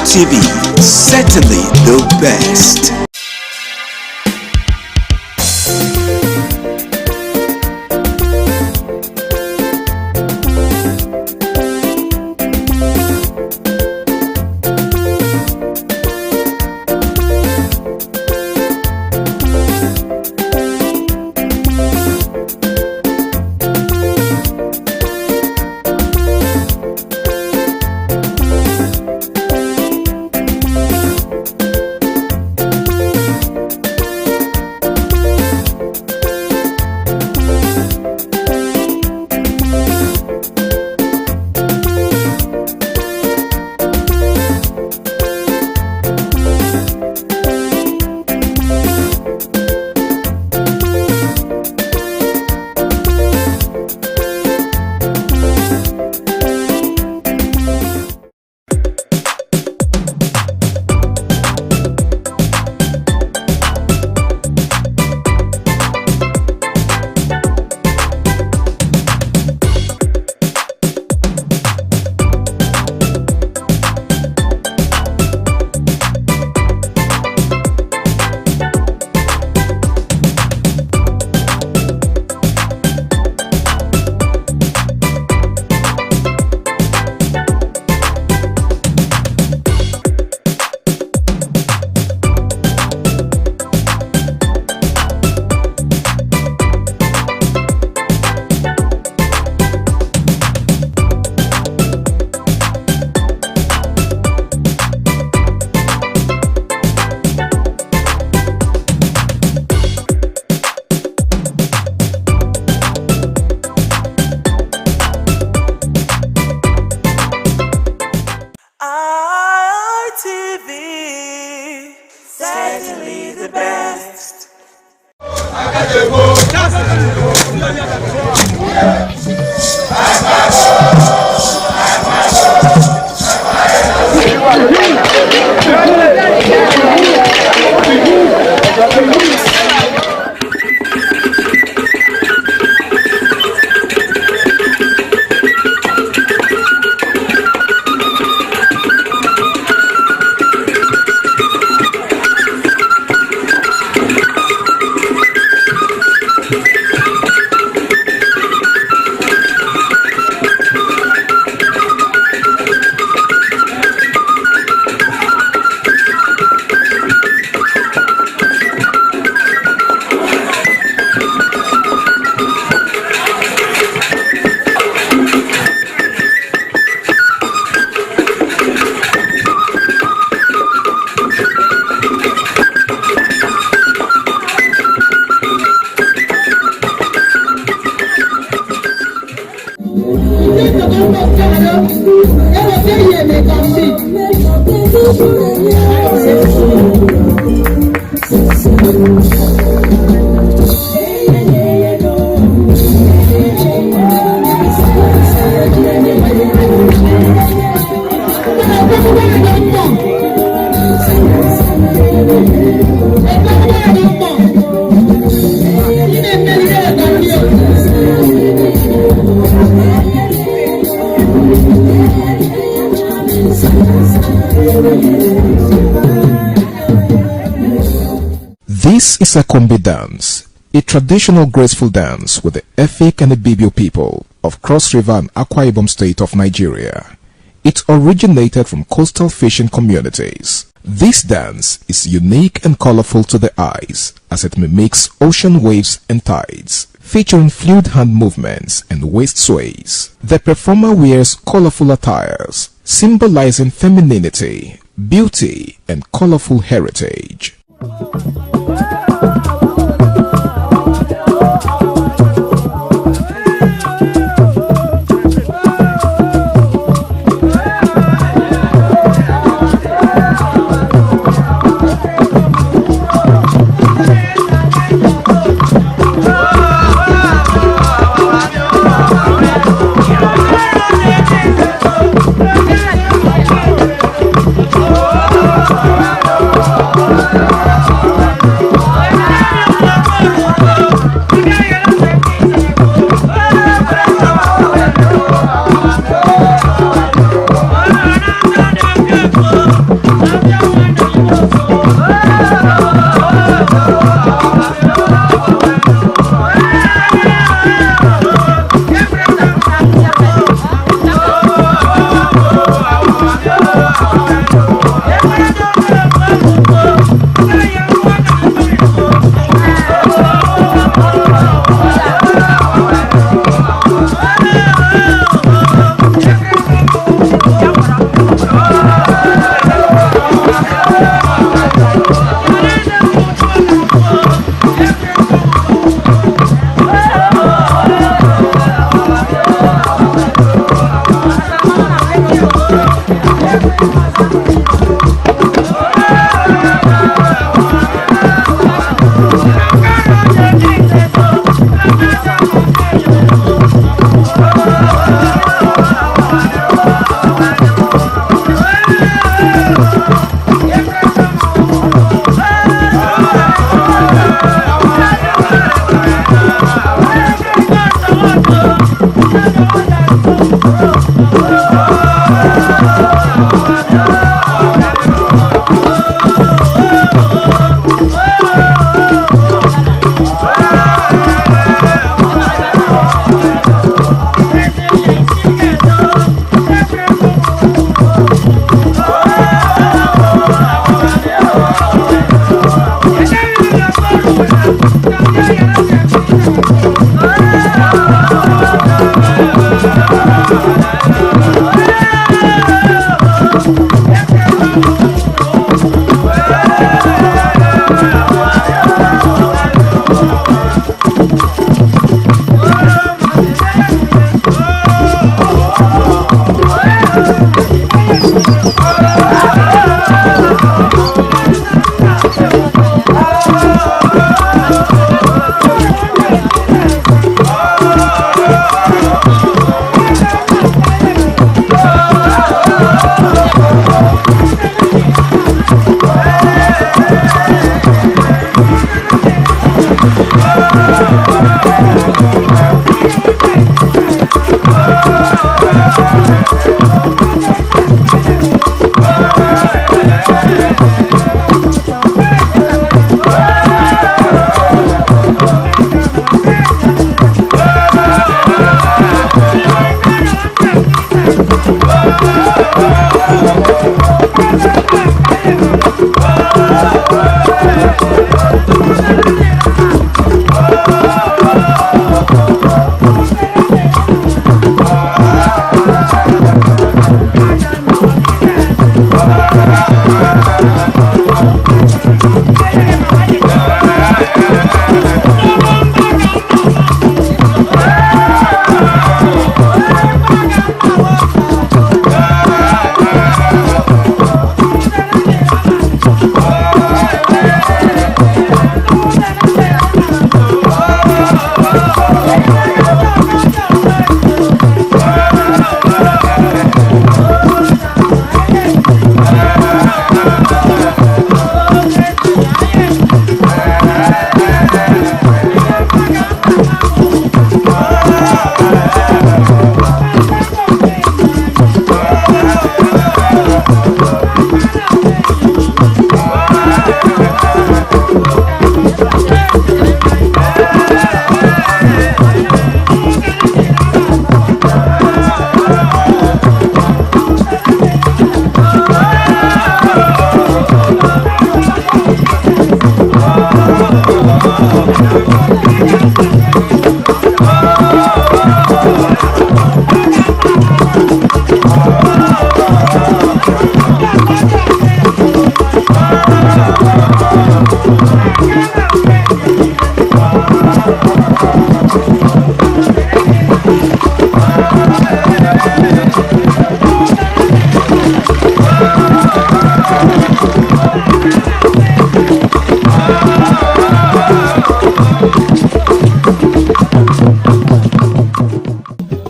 S1: ITV, certainly the best.
S7: ITV, certainly the best.
S18: This is a Kombi dance, a traditional graceful dance with the Efik and the Ibibio people of Cross River and Akwa Ibom state of Nigeria. It originated from coastal fishing communities. This dance is unique and colorful to the eyes as it mimics ocean waves and tides, featuring fluid hand movements and waist sways. The performer wears colorful attires, symbolizing femininity, beauty, and colorful heritage.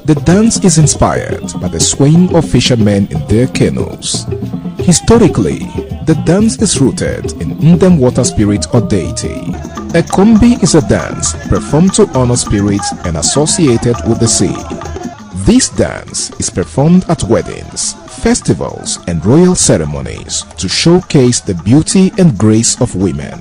S18: The dance is inspired by the swaying of fishermen in their canoes. Historically, the dance is rooted in Ndem water spirit or deity. A kombi is a dance performed to honor spirits and associated with the sea. This dance is performed at weddings, festivals, and royal ceremonies to showcase the beauty and grace of women.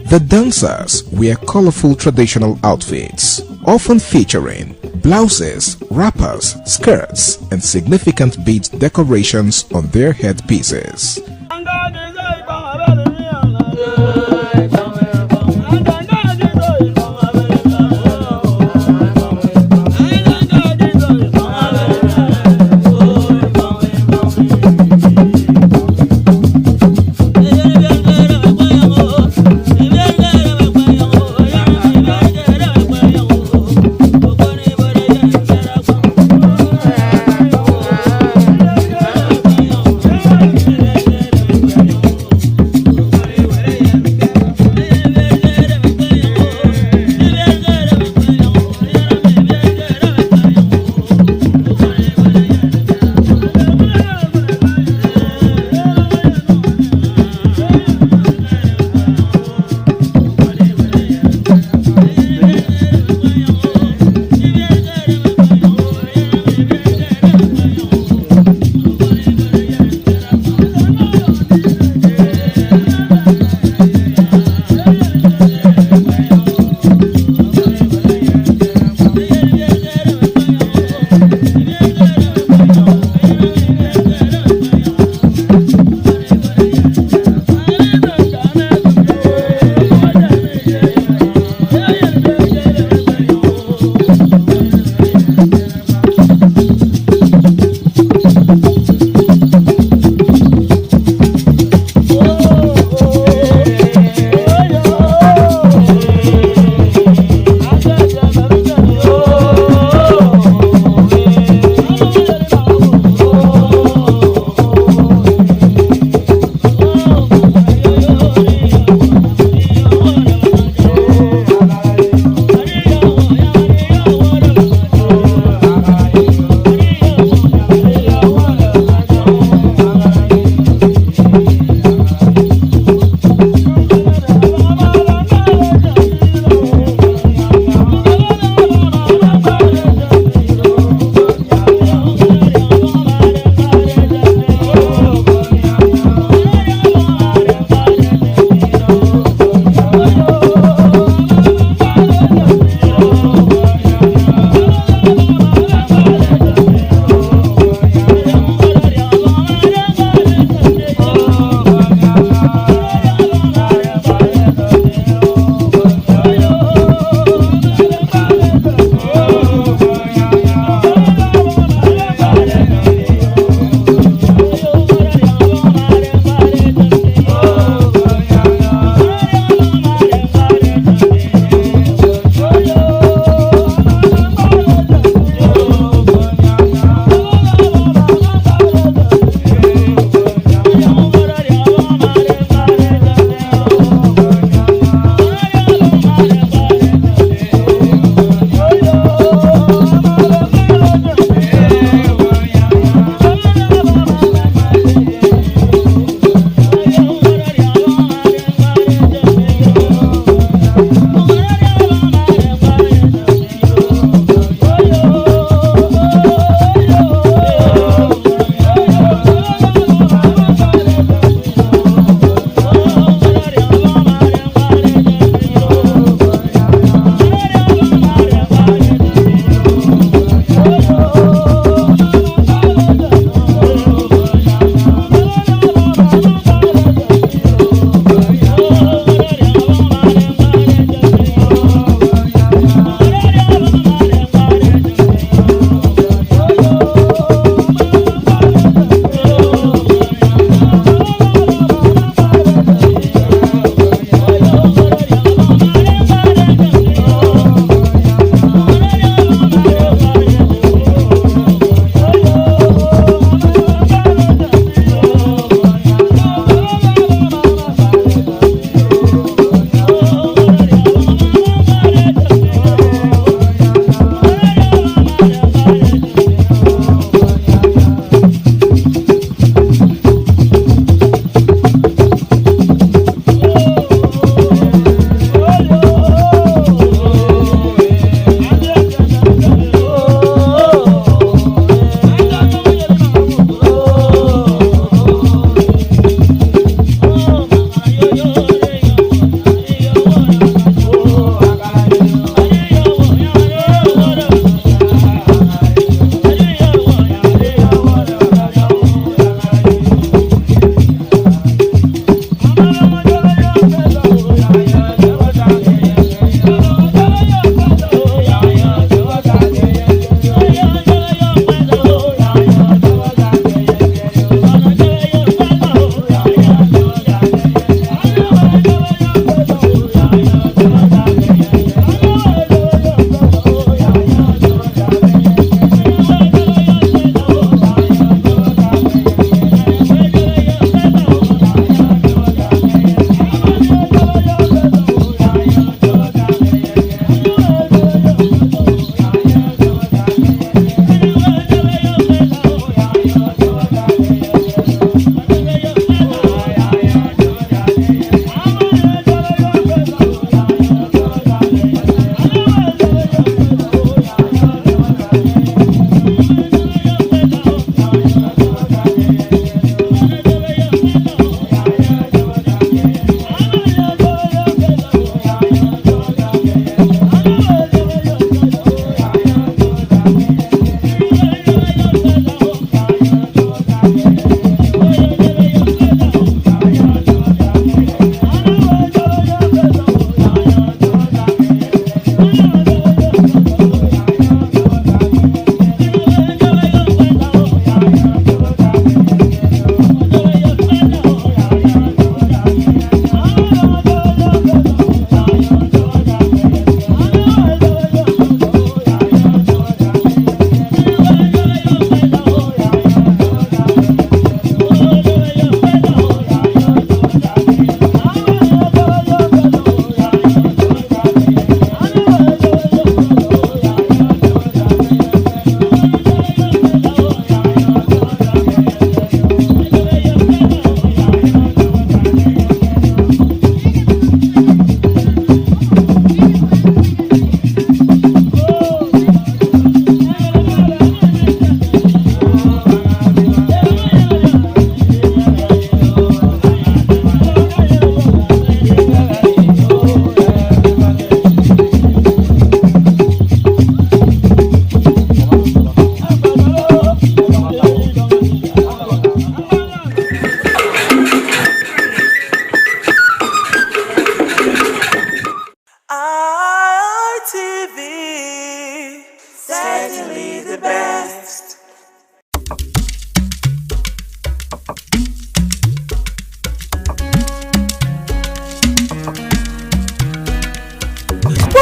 S18: The dancers wear colorful traditional outfits, often featuring blouses, wrappers, skirts, and significant bead decorations on their headpieces.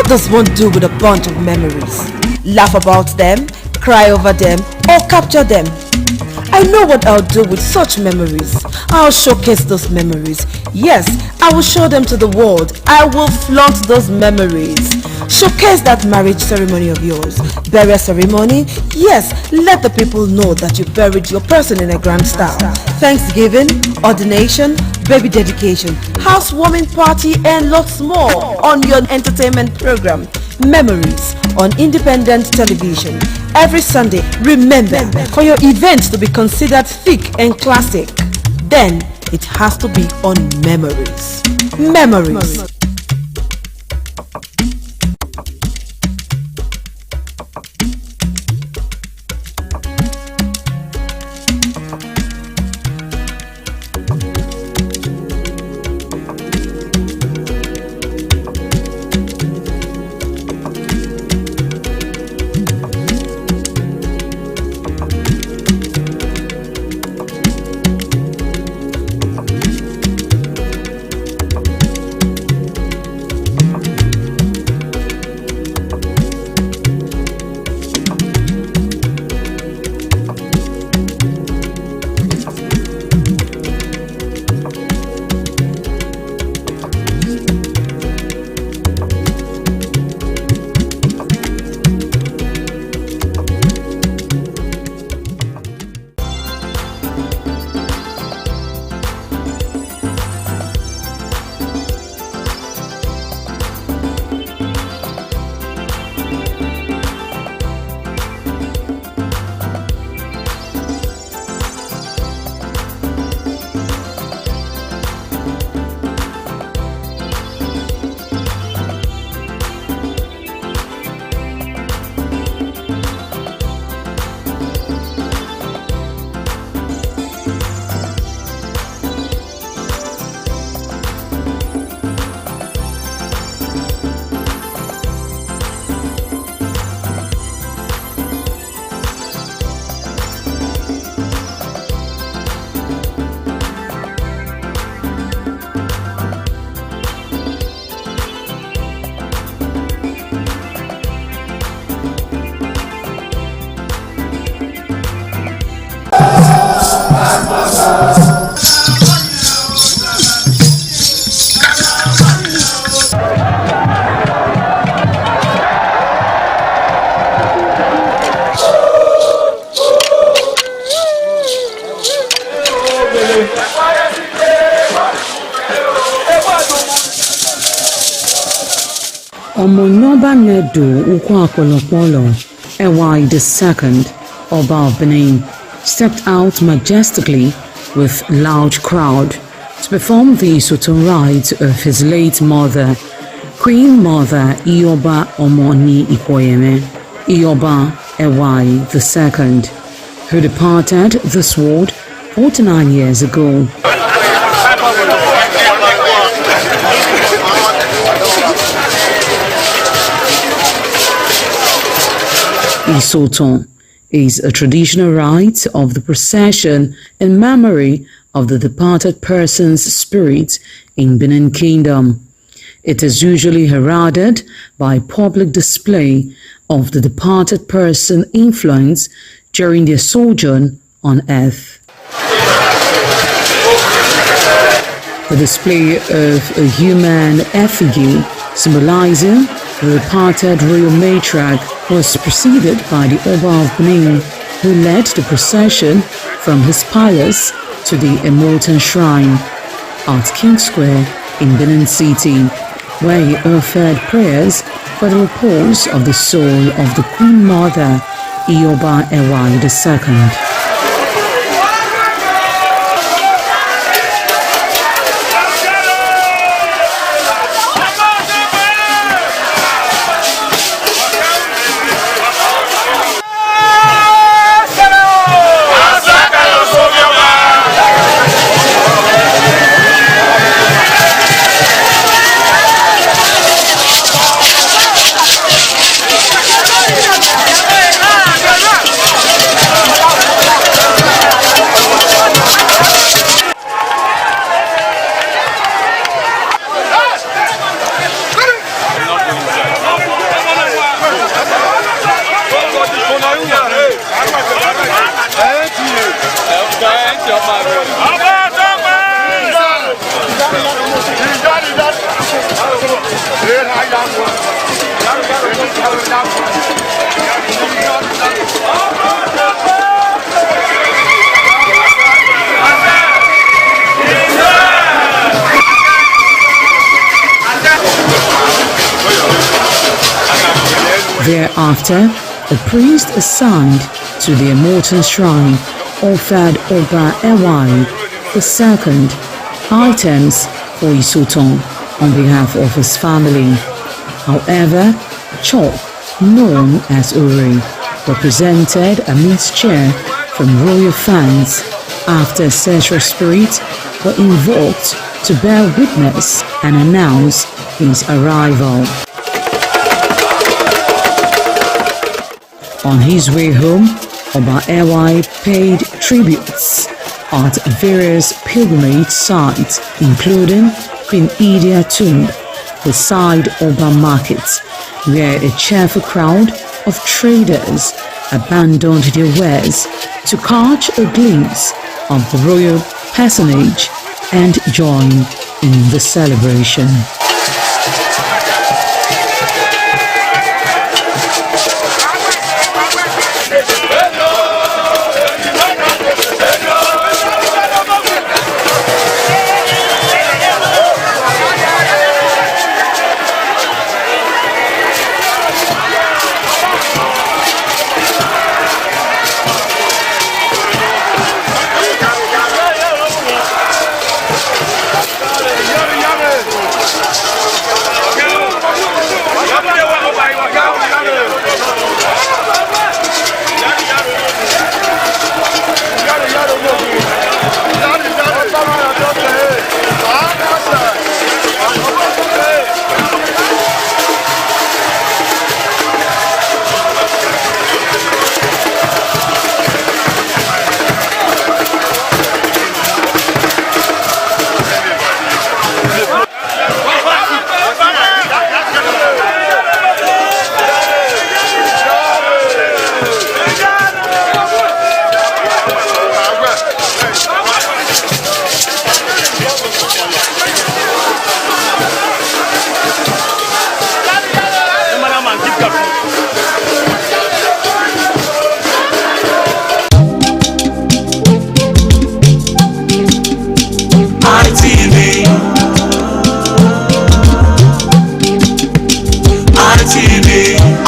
S19: What does one do with a bunch of memories? Laugh about them, cry over them, or capture them? I know what I'll do with such memories. I'll showcase those memories. Yes, I will show them to the world. I will flaunt those memories. Showcase that marriage ceremony of yours. Burial ceremony? Yes, let the people know that you buried your person in a grand style. Thanksgiving, ordination, baby dedication, housewarming party, and lots more on your entertainment program. Memories on independent television every Sunday. Remember, for your events to be considered thick and classic, then it has to be on Memories. Memories.
S6: Omonoba Nedu Ukwakolopolo, Ewai II, Oba of Benin, stepped out majestically with large crowd to perform the Sotun rites of his late mother, Queen Mother Ioba Omoni Ikoyeme, Ioba Ewai II, who departed this world 49 years ago. Isoton is a traditional rite of the procession in memory of the departed person's spirit in Benin Kingdom. It is usually heralded by public display of the departed person's influence during their sojourn on earth. The display of a human effigy symbolizing the departed royal matriarch was preceded by the Oba of Benin, who led the procession from his palace to the Emotan Shrine at King Square in Benin City, where he offered prayers for the repose of the soul of the Queen Mother, Ioba Ewai II. Thereafter, a priest assigned to the Immortal Shrine offered Oba Ewai II items for Isoton on behalf of his family. However, Chok, known as Uri, represented a mixture from royal fans after ancestral spirits were invoked to bear witness and announce his arrival. On his way home, Oba Ewai paid tributes at various pilgrimage sites, including Queen Idia Tomb, the side Oba Market, where a cheerful crowd of traders abandoned their wares to catch a glimpse of the royal personage and join in the celebration.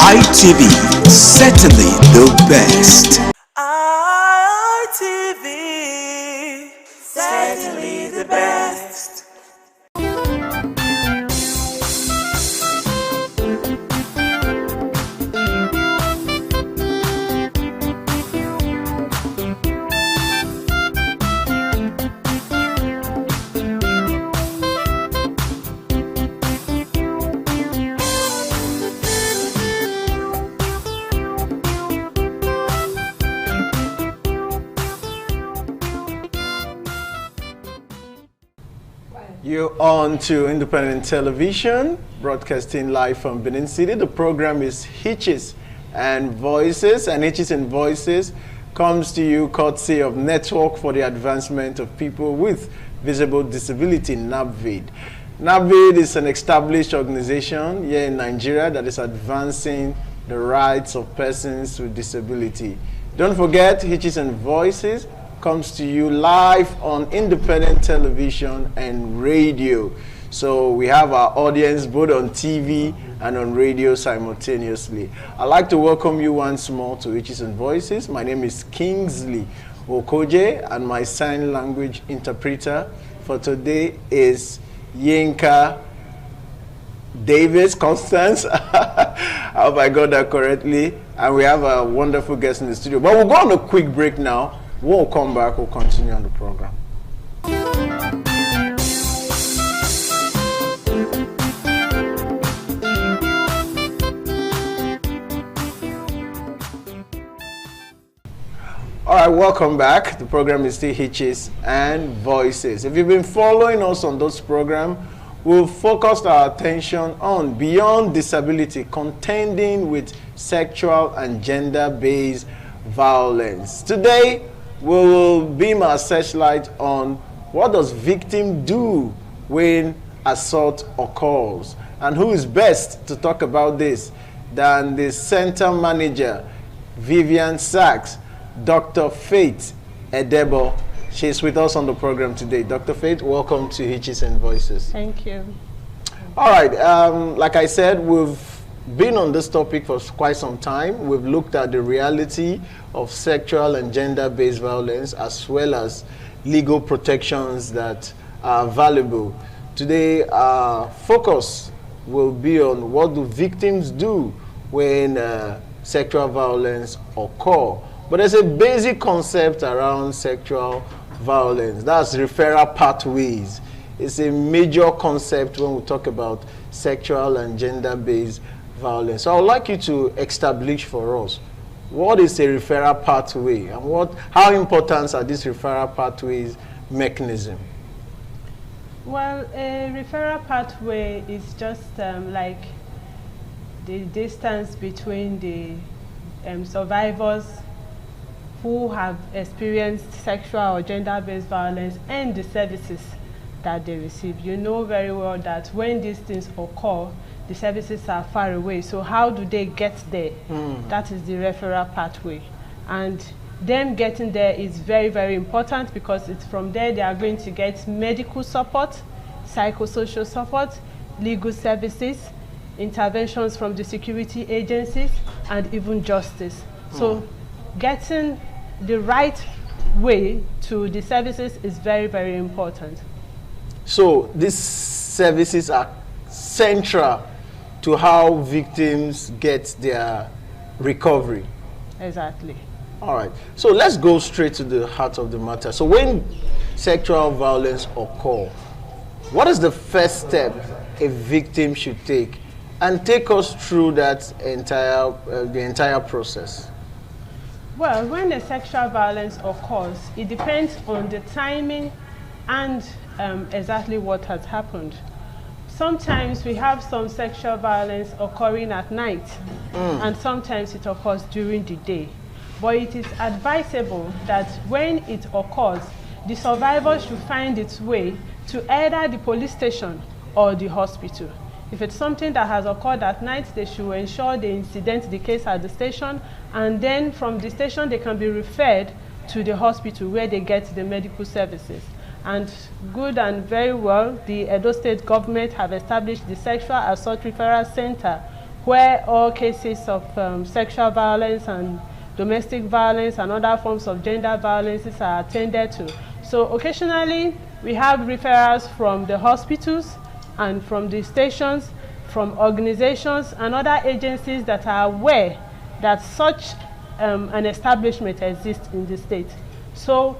S1: ITV, certainly the best.
S7: ITV, certainly the best.
S20: You're on to Independent Television, broadcasting live from Benin City. The program is Hitches and Voices, and Hitches and Voices comes to you courtesy of Network for the Advancement of People with Visible Disability, NAPVID. NAPVID is an established organization here in Nigeria that is advancing the rights of persons with disability. Don't forget, Hitches and Voices comes to you live on Independent Television and radio. So we have our audience both on TV and on radio simultaneously. I'd like to welcome you once more to Hitches and Voices. My name is Kingsley Okoje, and my sign language interpreter for today is Yinka Davis Constance. I hope I got that correctly. And we have a wonderful guest in the studio. But we'll go on a quick break now. We'll come back, we'll continue on the program. All right, welcome back. The program is still Hitches and Voices. If you've been following us on those programs, we've focused our attention on beyond disability, contending with sexual and gender-based violence. Today, we will beam our searchlight on what does victim do when assault occurs. And who is best to talk about this than the center manager, Vivian Sachs, Dr. Faith Edebo. She's with us on the program today. Dr. Faith, welcome to Hitches and Voices.
S21: Thank you.
S20: All right, like I said, we've been on this topic for quite some time. We've looked at the reality of sexual and gender-based violence, as well as legal protections that are valuable. Today, our focus will be on what do victims do when sexual violence occur. But there's a basic concept around sexual violence. That's referral pathways. It's a major concept when we talk about sexual and gender-based violence. So I would like you to establish for us what is a referral pathway and how important are these referral pathways mechanism?
S21: Well, a referral pathway is just like the distance between the survivors who have experienced sexual or gender-based violence and the services that they receive. You know very well that when these things occur, the services are far away. So how do they get there? That is the referral pathway. And them getting there is very, very important, because it's from there they are going to get medical support, psychosocial support, legal services, interventions from the security agencies, and even justice. So getting the right way to the services is very, very important.
S20: So these services are central to how victims get their recovery.
S21: Exactly.
S20: All right. So let's go straight to the heart of the matter. So when sexual violence occurs, what is the first step a victim should take? And take us through that the entire process.
S21: Well, when a sexual violence occurs, it depends on the timing and exactly what has happened. Sometimes we have some sexual violence occurring at night, and sometimes it occurs during the day. But it is advisable that when it occurs, the survivor should find its way to either the police station or the hospital. If it's something that has occurred at night, they should ensure they incident the case at the station, and then from the station they can be referred to the hospital where they get the medical services. And good and very well, the Edo State government have established the Sexual Assault Referral Center, where all cases of sexual violence and domestic violence and other forms of gender violences are attended to. So occasionally we have referrals from the hospitals and from the stations, from organizations and other agencies that are aware that such an establishment exists in the state. So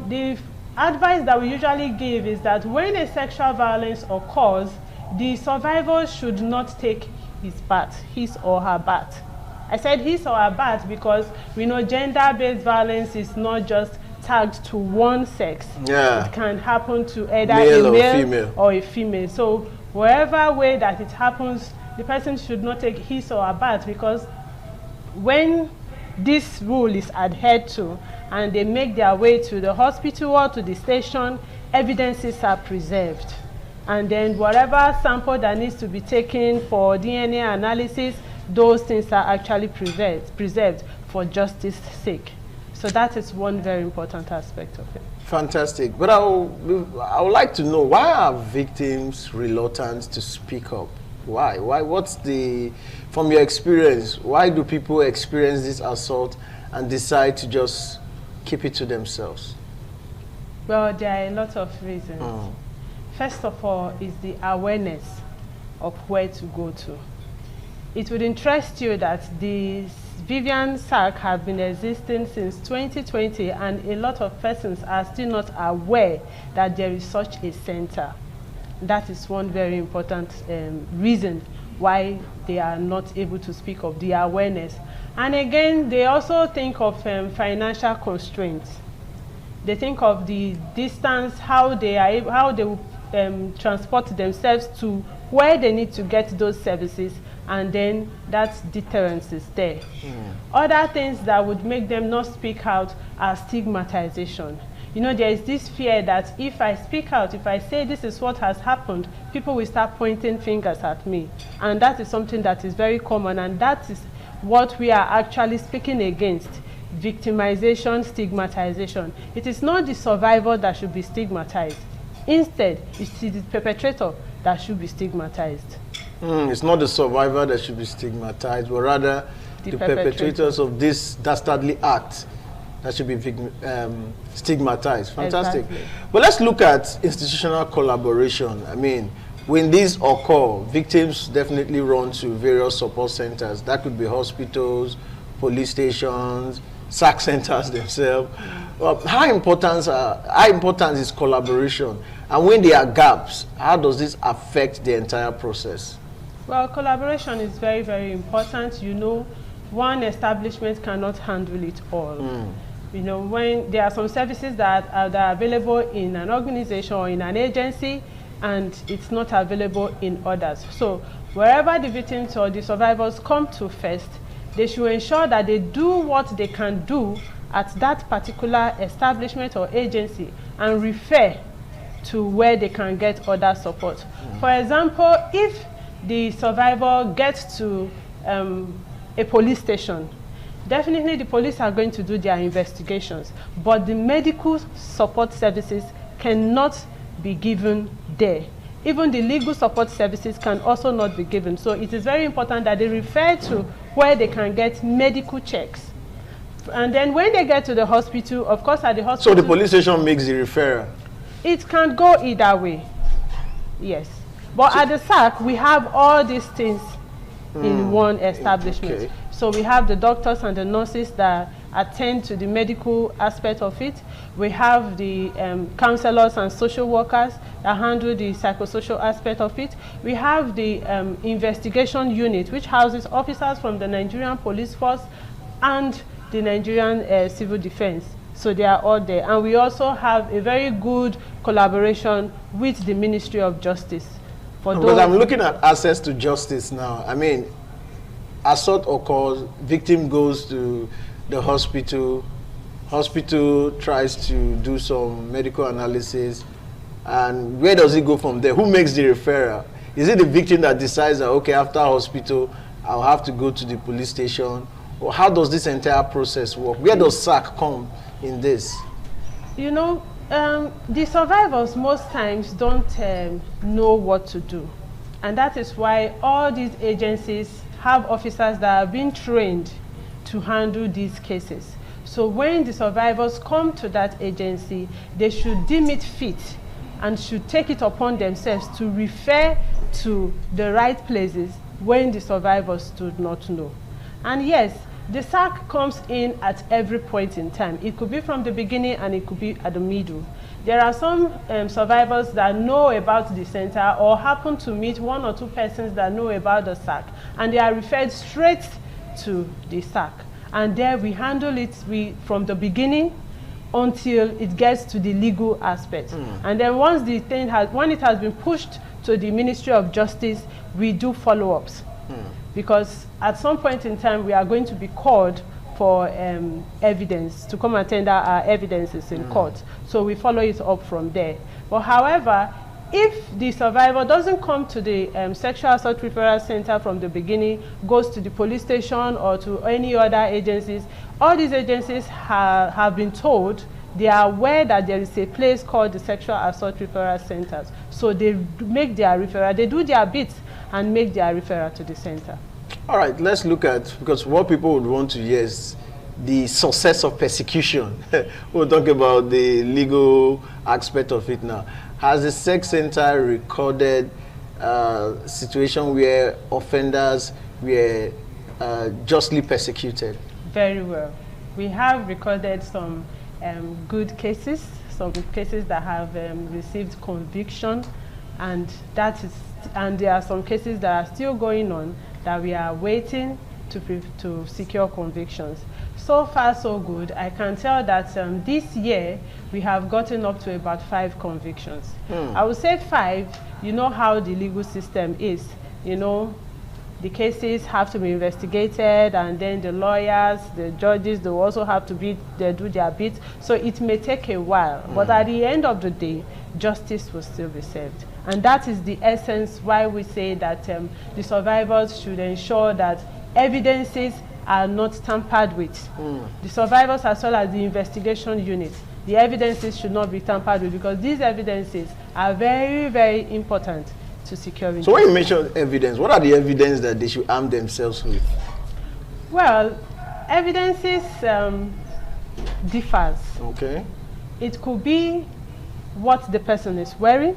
S21: the advice that we usually give is that when a sexual violence occurs, the survivor should not take his or her bath. I said his or her bath because we know gender-based violence is not just tagged to one sex. Yeah. It can happen to either a male or a female. So wherever way that it happens, the person should not take his or her bath, because when this rule is adhered to and they make their way to the hospital or to the station, evidences are preserved. And then whatever sample that needs to be taken for DNA analysis, those things are actually preserved for justice's sake. So that is one very important aspect of it.
S20: Fantastic. But I would like to know, why are victims reluctant to speak up? Why? What's from your experience, why do people experience this assault and decide to just keep it to themselves?
S21: Well, there are a lot of reasons. First of all is the awareness of where to go to. It would interest you that the Vivian Sachs have been existing since 2020, and a lot of persons are still not aware that there is such a center. That is one very important reason why they are not able to speak of the awareness. And again, they also think of financial constraints. They think of the distance, how they will transport themselves to where they need to get those services, and then that deterrence is there. Other things that would make them not speak out are stigmatization. You know, there is this fear that if I speak out, if I say this is what has happened, people will start pointing fingers at me. And that is something that is very common, and that is what we are actually speaking against. Victimization, stigmatization. It is not the survivor that should be stigmatized. Instead, it's the perpetrator that should be stigmatized.
S20: It's not the survivor that should be stigmatized, but rather the perpetrators of this dastardly act that should be stigmatized. Fantastic.
S21: Exactly.
S20: But let's look at institutional collaboration. I mean, when these occur, victims definitely run to various support centers. That could be hospitals, police stations, SAC centers themselves. How important is collaboration? And when there are gaps, how does this affect the entire process?
S21: Well, collaboration is very, very important. You know, one establishment cannot handle it all. You know, when there are some services that are available in an organization or in an agency, and it's not available in others. So wherever the victims or the survivors come to first, they should ensure that they do what they can do at that particular establishment or agency and refer to where they can get other support. For example, if the survivor gets to a police station, definitely the police are going to do their investigations, but the medical support services cannot be given there. Even the legal support services can also not be given. So it is very important that they refer to where they can get medical checks. And then when they get to the hospital, of course at the hospital...
S20: So the police station makes the referral?
S21: It can go either way, yes. But at the SAC, we have all these things in one establishment.
S20: Okay.
S21: So we have the doctors and the nurses that attend to the medical aspect of it. We have the counselors and social workers that handle the psychosocial aspect of it. We have the investigation unit, which houses officers from the Nigerian Police Force and the Nigerian Civil Defense. So they are all there. And we also have a very good collaboration with the Ministry of Justice.
S20: Because I'm looking at access to justice now. I mean, assault occurs, victim goes to the hospital, hospital tries to do some medical analysis, and where does it go from there? Who makes the referral? Is it the victim that decides that, okay, after hospital, I'll have to go to the police station? Or how does this entire process work? Where does SAC come in this?
S21: You know, the survivors most times don't know what to do. And that is why all these agencies have officers that have been trained to handle these cases. So when the survivors come to that agency, they should deem it fit and should take it upon themselves to refer to the right places when the survivors do not know. And yes, the SAC comes in at every point in time. It could be from the beginning and it could be at the middle. There are some survivors that know about the center or happen to meet one or two persons that know about the SAC, and they are referred straight to the SAC. And there we handle it from the beginning until it gets to the legal aspect. And then once the thing when it has been pushed to the Ministry of Justice, we do follow-ups. Because at some point in time, we are going to be called for evidence, to come and tender our evidences in court. So we follow it up from there. But however, if the survivor doesn't come to the Sexual Assault Referral Center from the beginning, goes to the police station or to any other agencies, all these agencies have been told, they are aware that there is a place called the Sexual Assault Referral Centers. So they make their referral, they do their bits and make their referral to the center.
S20: All right, let's look at, because what people would want to hear is the success of persecution. We'll talk about the legal aspect of it now. Has the sex center recorded situation where offenders were justly persecuted?
S21: Very well. We have recorded some good cases, some cases that have received conviction, and there are some cases that are still going on that we are waiting to secure convictions. So far, so good. I can tell that this year we have gotten up to about 5 convictions. I would say 5. You know how the legal system is. You know, the cases have to be investigated, and then the lawyers, the judges, they also have to do their bit. So it may take a while, but at the end of the day, justice will still be served. And that is the essence why we say that the survivors should ensure that evidences are not tampered with. The survivors, as well as the investigation unit, the evidences should not be tampered with, because these evidences are very, very important to security.
S20: So when you mention evidence, what are the evidence that they should arm themselves with?
S21: Well, evidences differs.
S20: Okay.
S21: It could be what the person is wearing.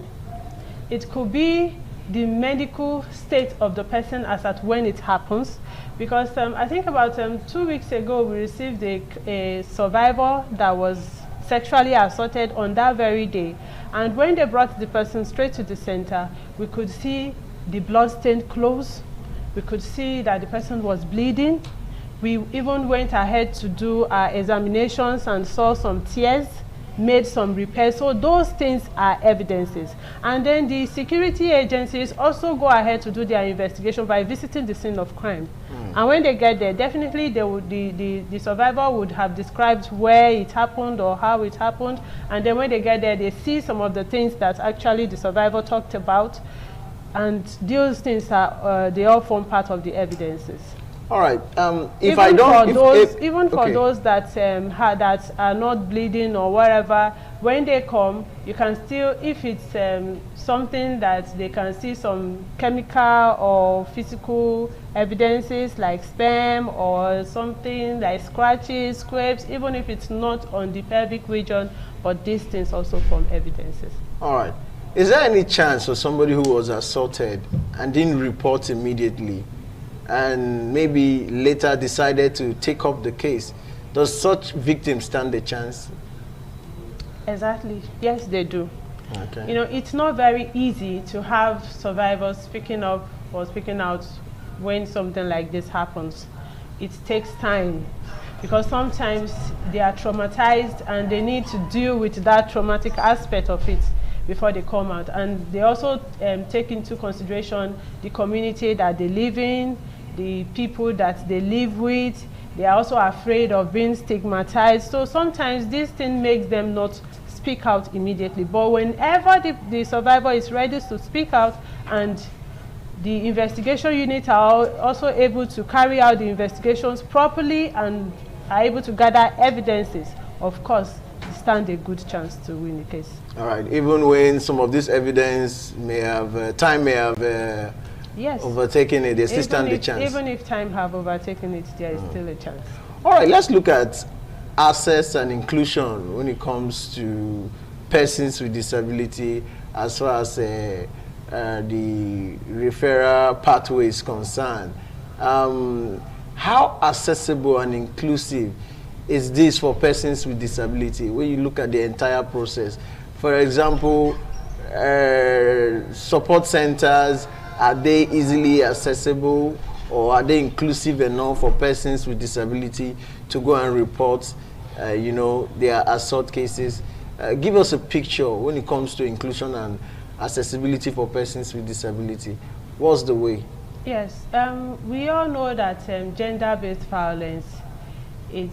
S21: It could be the medical state of the person as at when it happens. Because I think about 2 weeks ago, we received a survivor that was sexually assaulted on that very day. And when they brought the person straight to the center, we could see the blood-stained clothes. We could see that the person was bleeding. We even went ahead to do our examinations and saw some tears, made some repairs. So those things are evidences. And then the security agencies also go ahead to do their investigation by visiting the scene of crime. And when they get there, definitely they would, the survivor would have described where it happened or how it happened. And then when they get there, they see some of the things that actually the survivor talked about. And those things are, they all form part of the evidences.
S20: All right. If
S21: even
S20: I don't,
S21: for those that that are not bleeding or whatever, when they come, you can still, if it's something that they can see some chemical or physical evidences like sperm or something like scratches, scrapes, even if it's not on the pelvic region, but these things also form evidences.
S20: All right. Is there any chance for somebody who was assaulted and didn't report immediately, and maybe later decided to take up the case, does such victims stand a chance?
S21: Exactly. Yes, they do.
S20: Okay.
S21: You know, it's not very easy to have survivors speaking up or speaking out when something like this happens. It takes time, because sometimes they are traumatized and they need to deal with that traumatic aspect of it before they come out. And they also take into consideration the community that they live in, the people that they live with. They are also afraid of being stigmatized. So sometimes this thing makes them not speak out immediately. But whenever the survivor is ready to speak out, and the investigation unit are also able to carry out the investigations properly and are able to gather evidences, of course, they stand a good chance to win the case.
S20: All right. Even when some of this evidence may have, time may have
S21: yes,
S20: overtaken it, they still stand a chance.
S21: Even if time have overtaken it, there is still a chance.
S20: All right, let's look at access and inclusion when it comes to persons with disability, as far as the referral pathway is concerned. How accessible and inclusive is this for persons with disability when you look at the entire process? For example, support centers, are they easily accessible, or are they inclusive enough for persons with disability to go and report you know, their assault cases? Give us a picture when it comes to inclusion and accessibility for persons with disability. What's the way?
S21: Yes, we all know that gender-based violence is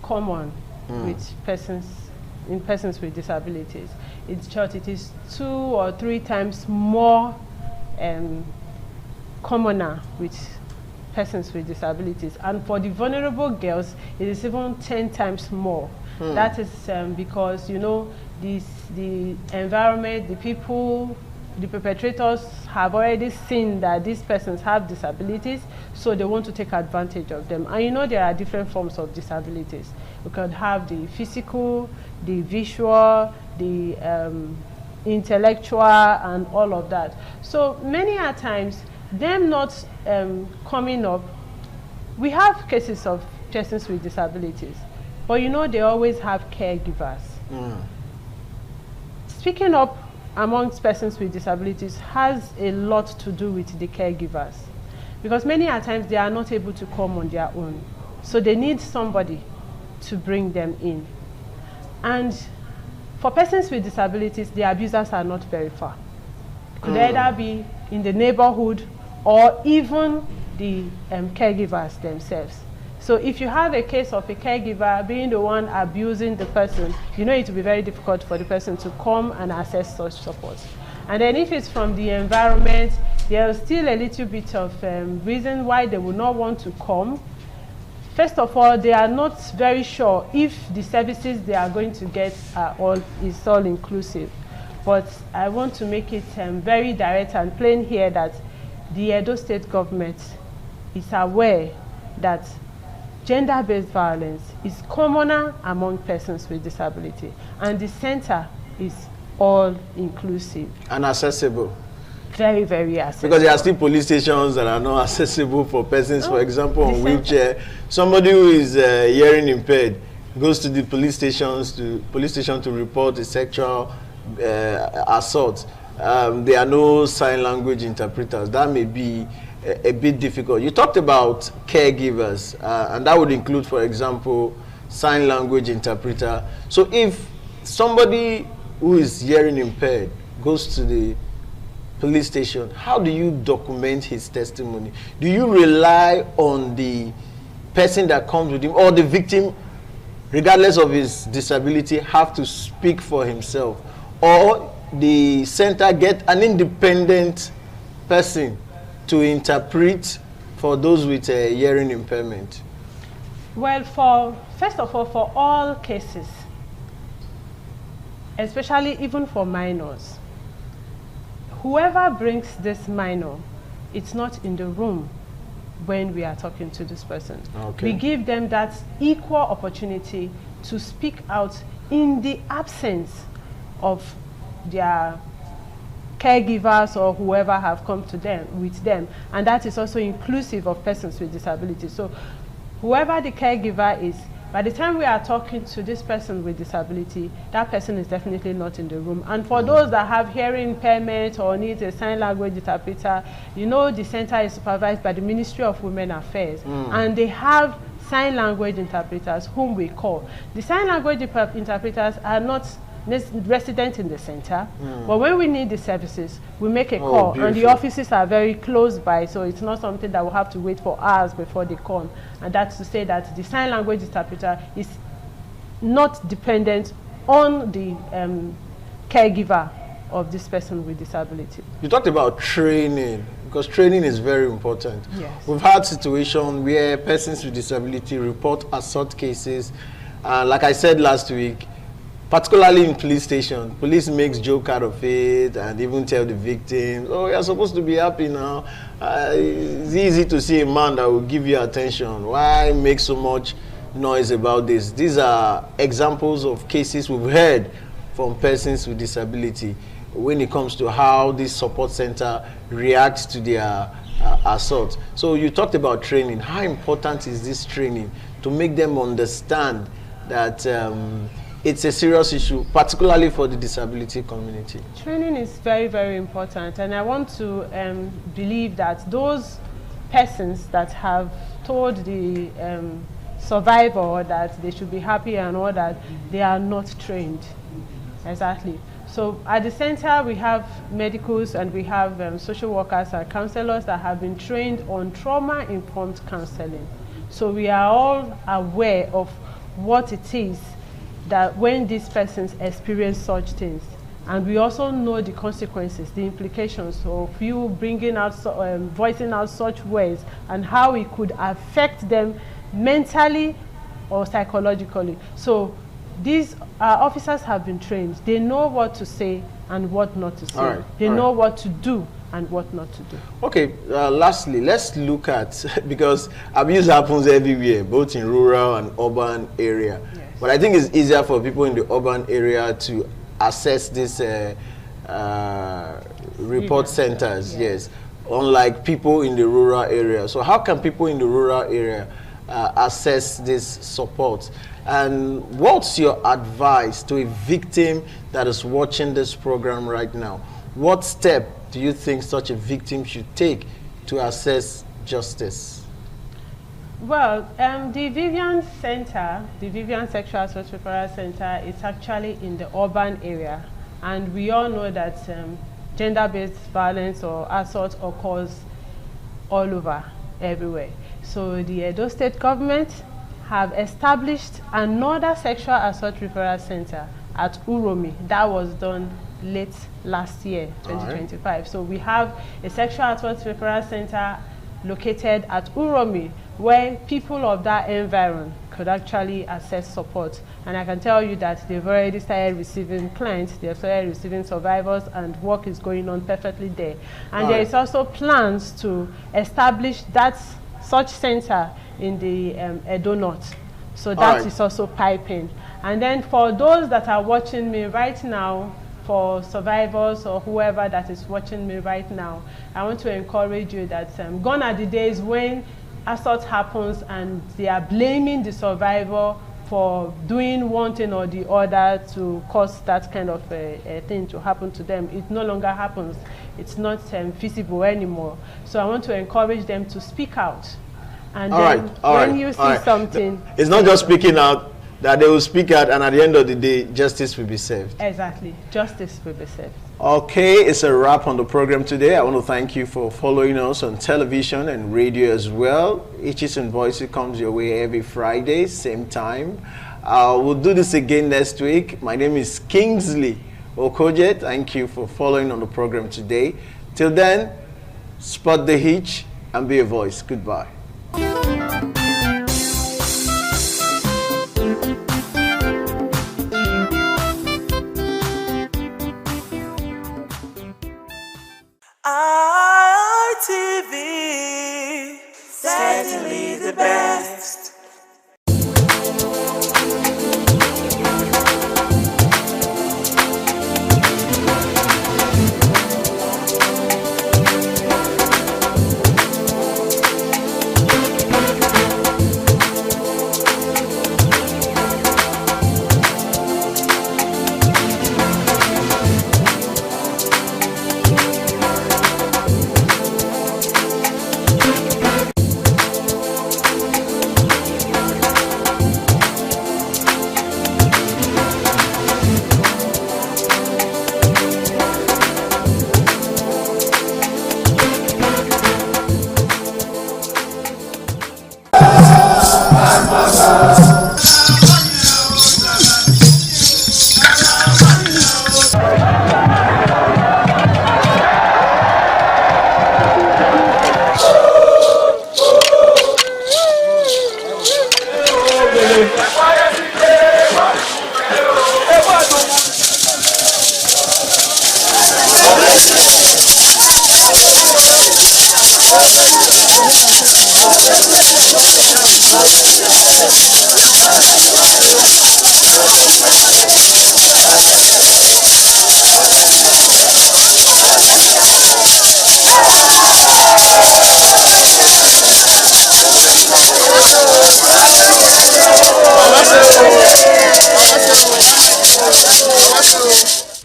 S21: common with persons with disabilities. In short, it is 2 or 3 times more commoner with persons with disabilities, and for the vulnerable girls, it is even 10 times more. That is because, you know, the environment, the people, the perpetrators have already seen that these persons have disabilities, so they want to take advantage of them. And you know, there are different forms of disabilities. You can have the physical, the visual, the intellectual, and all of that. So many a times, them not coming up, we have cases of persons with disabilities, but you know, they always have caregivers. Speaking up amongst persons with disabilities has a lot to do with the caregivers, because many a times they are not able to come on their own, so they need somebody to bring them in. And for persons with disabilities, the abusers are not very far. It could either be in the neighborhood or even the caregivers themselves. So if you have a case of a caregiver being the one abusing the person, you know it will be very difficult for the person to come and access such support. And then if it's from the environment, there's still a little bit of reason why they would not want to come. First of all, they are not very sure if the services they are going to get is all inclusive. But I want to make it very direct and plain here that the Edo State government is aware that gender-based violence is commoner among persons with disability, and the center is all inclusive
S20: and accessible.
S21: Very, very accessible.
S20: Because there are still police stations that are not accessible for persons, for example, on wheelchair. Somebody who is hearing impaired goes to the police station to report a sexual assault. There are no sign language interpreters. That may be a bit difficult. You talked about caregivers, and that would include, for example, sign language interpreter. So if somebody who is hearing impaired goes to the police station, how do you document his testimony? Do you rely on the person that comes with him, or the victim, regardless of his disability, have to speak for himself, or the center get an independent person to interpret for those with a hearing impairment?
S21: Well, first of all, for all cases, especially even for minors, whoever brings this minor, it's not in the room when we are talking to this person. Okay. We give them that equal opportunity to speak out in the absence of their caregivers or whoever have come to them with them, and that is also inclusive of persons with disabilities. So whoever the caregiver is, by the time we are talking to this person with disability, that person is definitely not in the room. And for those that have hearing impairment or need a sign language interpreter, you know the center is supervised by the Ministry of Women Affairs, and they have sign language interpreters whom we call. The sign language interpreters are not resident in the center, but when we need the services, we make a call, and the offices are very close by, so it's not something that we'll have to wait for hours before they come. And that's to say that the sign language interpreter is not dependent on the caregiver of this person with disability.
S20: You talked about training, because training is very important. Yes. We've had situations where persons with disability report assault cases, like I said last week, particularly in police station, police makes joke out of it and even tell the victims, oh, you're supposed to be happy now. It's easy to see a man that will give you attention. Why make so much noise about this? These are examples of cases we've heard from persons with disability when it comes to how this support center reacts to their assault. So you talked about training. How important is this training to make them understand that it's a serious issue, particularly for the disability community? Training
S21: is very, very important, and I want to believe that those persons that have told the survivor that they should be happy and all that, they are not trained. Exactly. So at the center we have medicals and we have social workers and counselors that have been trained on trauma-informed counseling. So we are all aware of what it is that when these persons experience such things, and we also know the consequences, the implications of you bringing out, voicing out such words, and how it could affect them mentally or psychologically. So these officers have been trained. They know what to say and what not to say. They know what to do and what not to do. Okay,
S20: lastly, let's look at, because abuse happens everywhere, both in rural and urban area. Yes. But I think it's easier for people in the urban area to access these report centers, yes, unlike people in the rural area. So how can people in the rural area access this support? And what's your advice to a victim that is watching this program right now? What step do you think such a victim should take to access justice?
S21: Well, the Vivian Center, the Vivian Sexual Assault Referral Center, is actually in the urban area. And we all know that gender-based violence or assault occurs all over, everywhere. So the Edo State government have established another sexual assault referral center at Uromi. That was done late last year, 2025. Right. So we have a sexual assault referral center located at Uromi, where people of that environment could actually access support. And I can tell you that they've already started receiving clients, they've started receiving survivors, and work is going on perfectly there. And there is also plans to establish such center in the Edo North. So that is also piping. And then for those that are watching me right now, for survivors or whoever that is watching me right now, I want to encourage you that gone are the days when assault happens and they are blaming the survivor for doing one thing or the other to cause that kind of a thing to happen to them. It no longer happens. It's not feasible anymore. So I want to encourage them to speak out. And then when you see something...
S20: It's not just speaking out, that they will speak out, and at the end of the day, justice will be served.
S21: Exactly. Justice will be served.
S20: Okay, it's a wrap on the program today. I want to thank you for following us on television and radio as well. Itches and Voices comes your way every Friday, same time. We'll do this again next week. My name is Kingsley Okoje. Thank you for following on the program today. Till then, spot the hitch and be a voice. Goodbye.
S7: ITV, certainly the best.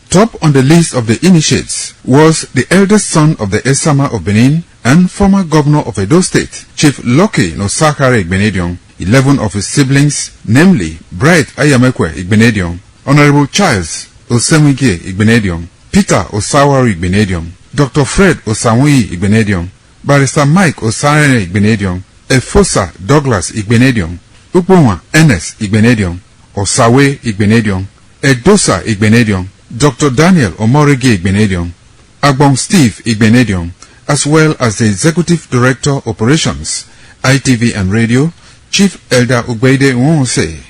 S15: Top on the list of the initiates was the eldest son of the Esama of Benin and former governor of Edo State, Chief Lucky Nosakare Igbenedion. 11 of his siblings, namely Bright Ayamekwe Igbenedion, Honorable Charles Osemwige Igbenedion, Peter Osawari Igbenedion, Dr. Fred Osanwi Igbenedion, Barrister Mike Osarene Igbenedion, Efosa Douglas Igbenedion, Ukponwa Ernest Igbenedion, Osawe Igbenedion, Edosa Igbenedion, Dr. Daniel Omorige Igbenedion, Agbon Steve Igbenedion, as well as the Executive Director Operations, ITV and Radio, Chief Elder Ugbeide Nwonse.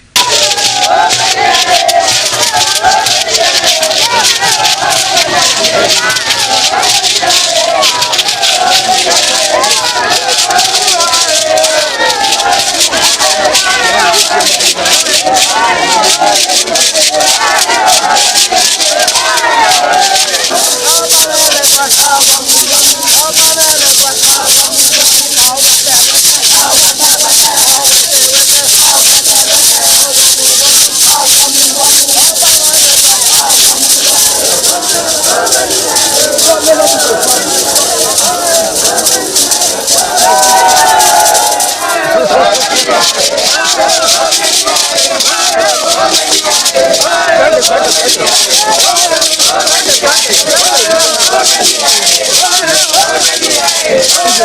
S7: Hey!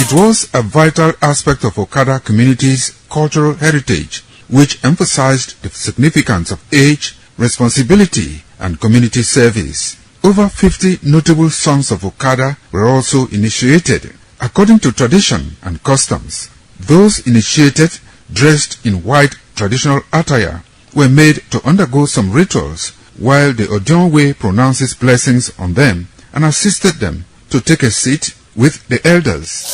S15: It was a vital aspect of Okada community's cultural heritage, which emphasized the significance of age, responsibility, and community service. Over 50 notable sons of Okada were also initiated. According to tradition and customs, those initiated, dressed in white traditional attire, were made to undergo some rituals, while the Odionwe pronounces blessings on them and assisted them to take a seat with the elders.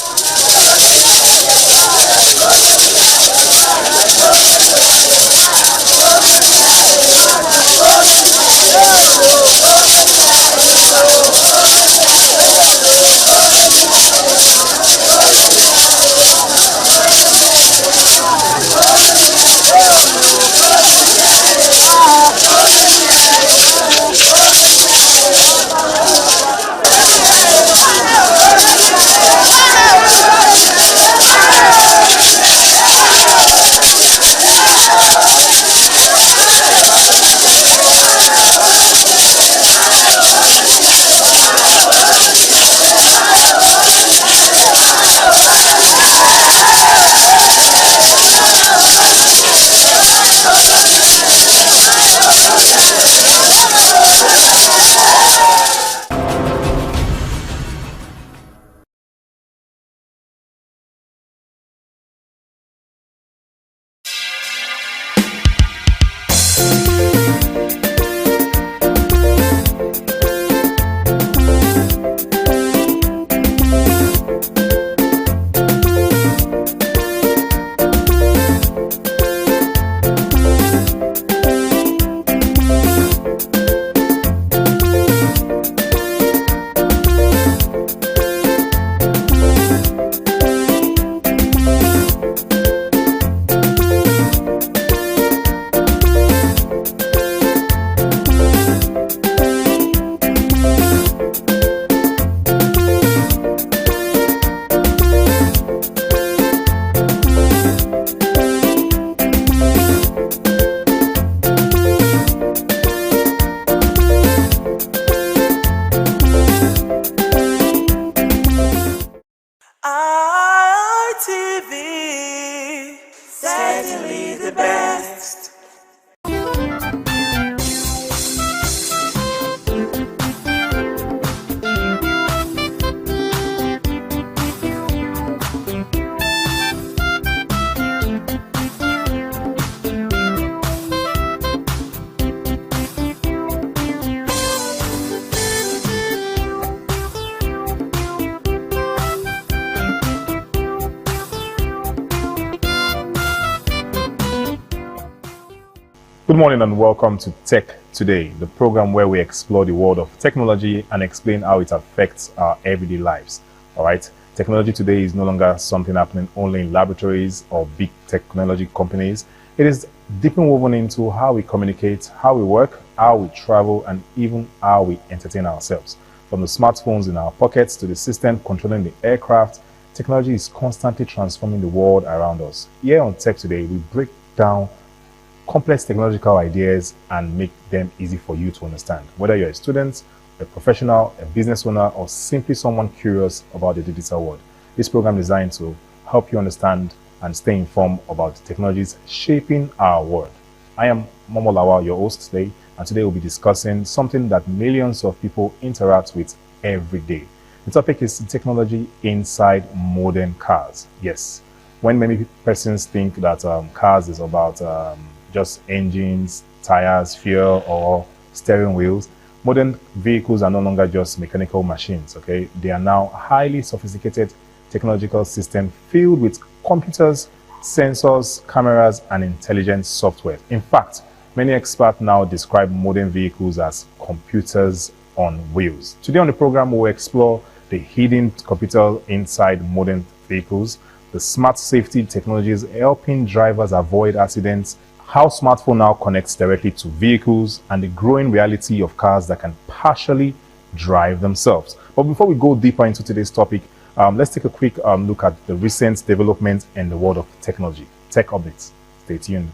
S5: Good morning and welcome to Tech Today, the program where we explore the world of technology and explain how it affects our everyday lives. All right, technology today is no longer something happening only in laboratories or big technology companies. It is deeply woven into how we communicate, how we work, how we travel, and even how we entertain ourselves. From the smartphones in our pockets to the system controlling the aircraft, technology is constantly transforming the world around us. Here on Tech Today, we break down complex technological ideas and make them easy for you to understand. Whether you're a student, a professional, a business owner, or simply someone curious about the digital world, this program is designed to help you understand and stay informed about the technologies shaping our world. I am Momo Lawal, your host today, and today we'll be discussing something that millions of people interact with every day. The topic is technology inside modern cars. Yes, when many persons think that cars is about just engines, tires, fuel, or steering wheels, modern vehicles are no longer just mechanical machines, okay? They are now highly sophisticated technological systems filled with computers, sensors, cameras, and intelligent software. In fact, many experts now describe modern vehicles as computers on wheels. Today on the program, we'll explore the hidden computer inside modern vehicles, the smart safety technologies helping drivers avoid accidents, how smartphone now connects directly to vehicles, and the growing reality of cars that can partially drive themselves. But before we go deeper into today's topic, let's take a quick look at the recent developments in the world of technology. Tech updates. Stay tuned.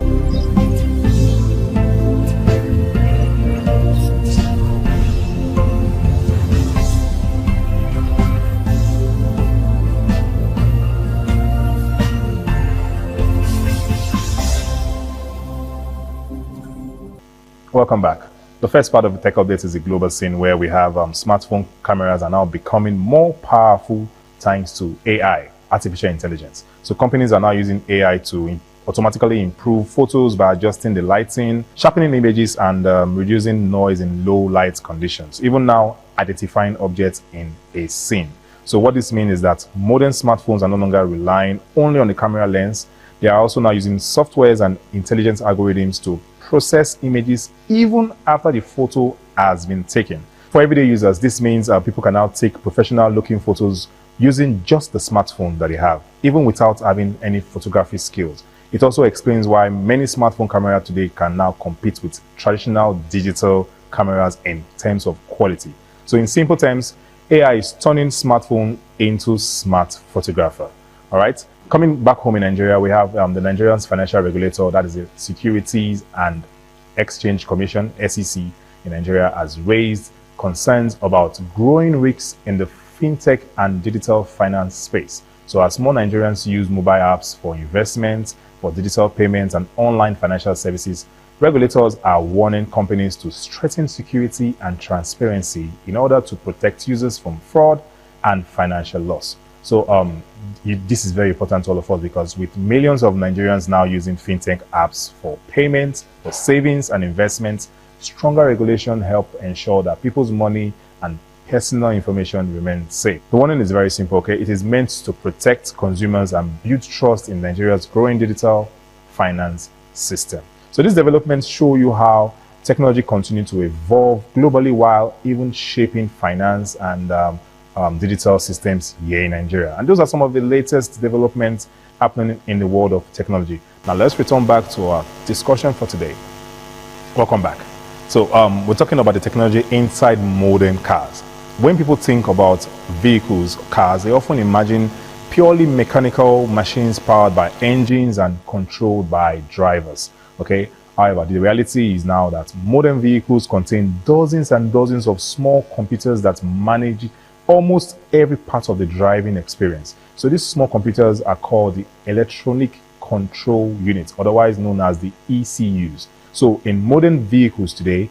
S5: Welcome back. The first part of the tech update is the global scene, where we have smartphone cameras are now becoming more powerful thanks to AI, artificial intelligence. So companies are now using AI to automatically improve photos by adjusting the lighting, sharpening images, and reducing noise in low light conditions, even now identifying objects in a scene. So what this means is that modern smartphones are no longer relying only on the camera lens. They are also now using softwares and intelligent algorithms to process images even after the photo has been taken. For everyday users, this means people can now take professional looking photos using just the smartphone that they have, even without having any photography skills. It also explains why many smartphone cameras today can now compete with traditional digital cameras in terms of quality. So in simple terms, AI is turning smartphone into smart photographer. All right. Coming back home in Nigeria, we have the Nigerian financial regulator, that is the Securities and Exchange Commission, SEC, in Nigeria, has raised concerns about growing risks in the fintech and digital finance space. So as more Nigerians use mobile apps for investments, for digital payments, and online financial services, regulators are warning companies to strengthen security and transparency in order to protect users from fraud and financial loss. So this is very important to all of us, because with millions of Nigerians now using fintech apps for payments, for savings and investments, stronger regulation help ensure that people's money and personal information remain safe. The warning is very simple, okay? It is meant to protect consumers and build trust in Nigeria's growing digital finance system. So these developments show you how technology continues to evolve globally while even shaping finance and digital systems here in Nigeria. And those are some of the latest developments happening in the world of technology. Now let's return back to our discussion for today. Welcome back. So we're talking about the technology inside modern cars. When people think about vehicles, cars, they often imagine purely mechanical machines powered by engines and controlled by drivers. Okay. However, the reality is now that modern vehicles contain dozens and dozens of small computers that manage almost every part of the driving experience. So these small computers are called the electronic control units, otherwise known as the ECUs. So in modern vehicles today,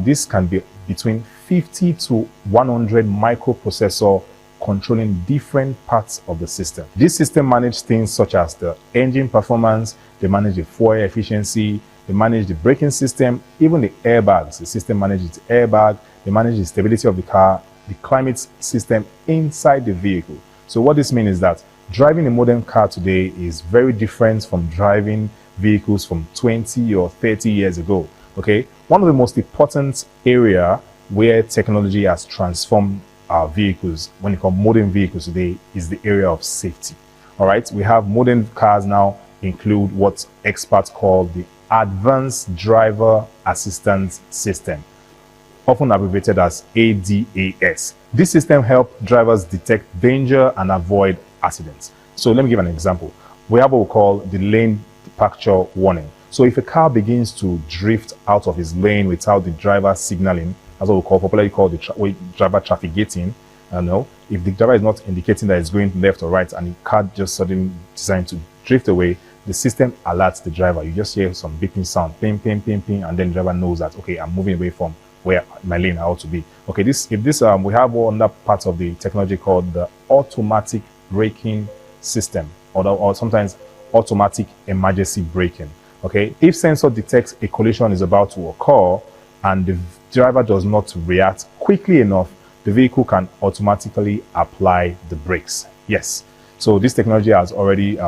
S5: this can be between 50 to 100 microprocessors controlling different parts of the system. This system manages things such as the engine performance, they manage the fuel efficiency, they manage the braking system, even the airbags. The system manages the airbag, they manage the stability of the car, the climate system inside the vehicle. So what this means is that driving a modern car today is very different from driving vehicles from 20 or 30 years ago. Okay, one of the most important area where technology has transformed our vehicles, when you call modern vehicles today, is the area of safety. All right, we have modern cars now include what experts call the Advanced Driver Assistance System, often abbreviated as ADAS. This system helps drivers detect danger and avoid accidents. So let me give an example. We have what we call the lane departure warning. So if a car begins to drift out of his lane without the driver signaling, that's what we call, popularly called the driver traffic gating. If the driver is not indicating that it's going left or right and the car just suddenly decides to drift away, the system alerts the driver. You just hear some beeping sound, ping, ping, ping, ping, and then the driver knows that, okay, I'm moving away from where my lane ought to be. Okay, we have another part of the technology called the automatic braking system, or sometimes automatic emergency braking. Okay, if sensor detects a collision is about to occur and the driver does not react quickly enough, the vehicle can automatically apply the brakes. Yes, so this technology has already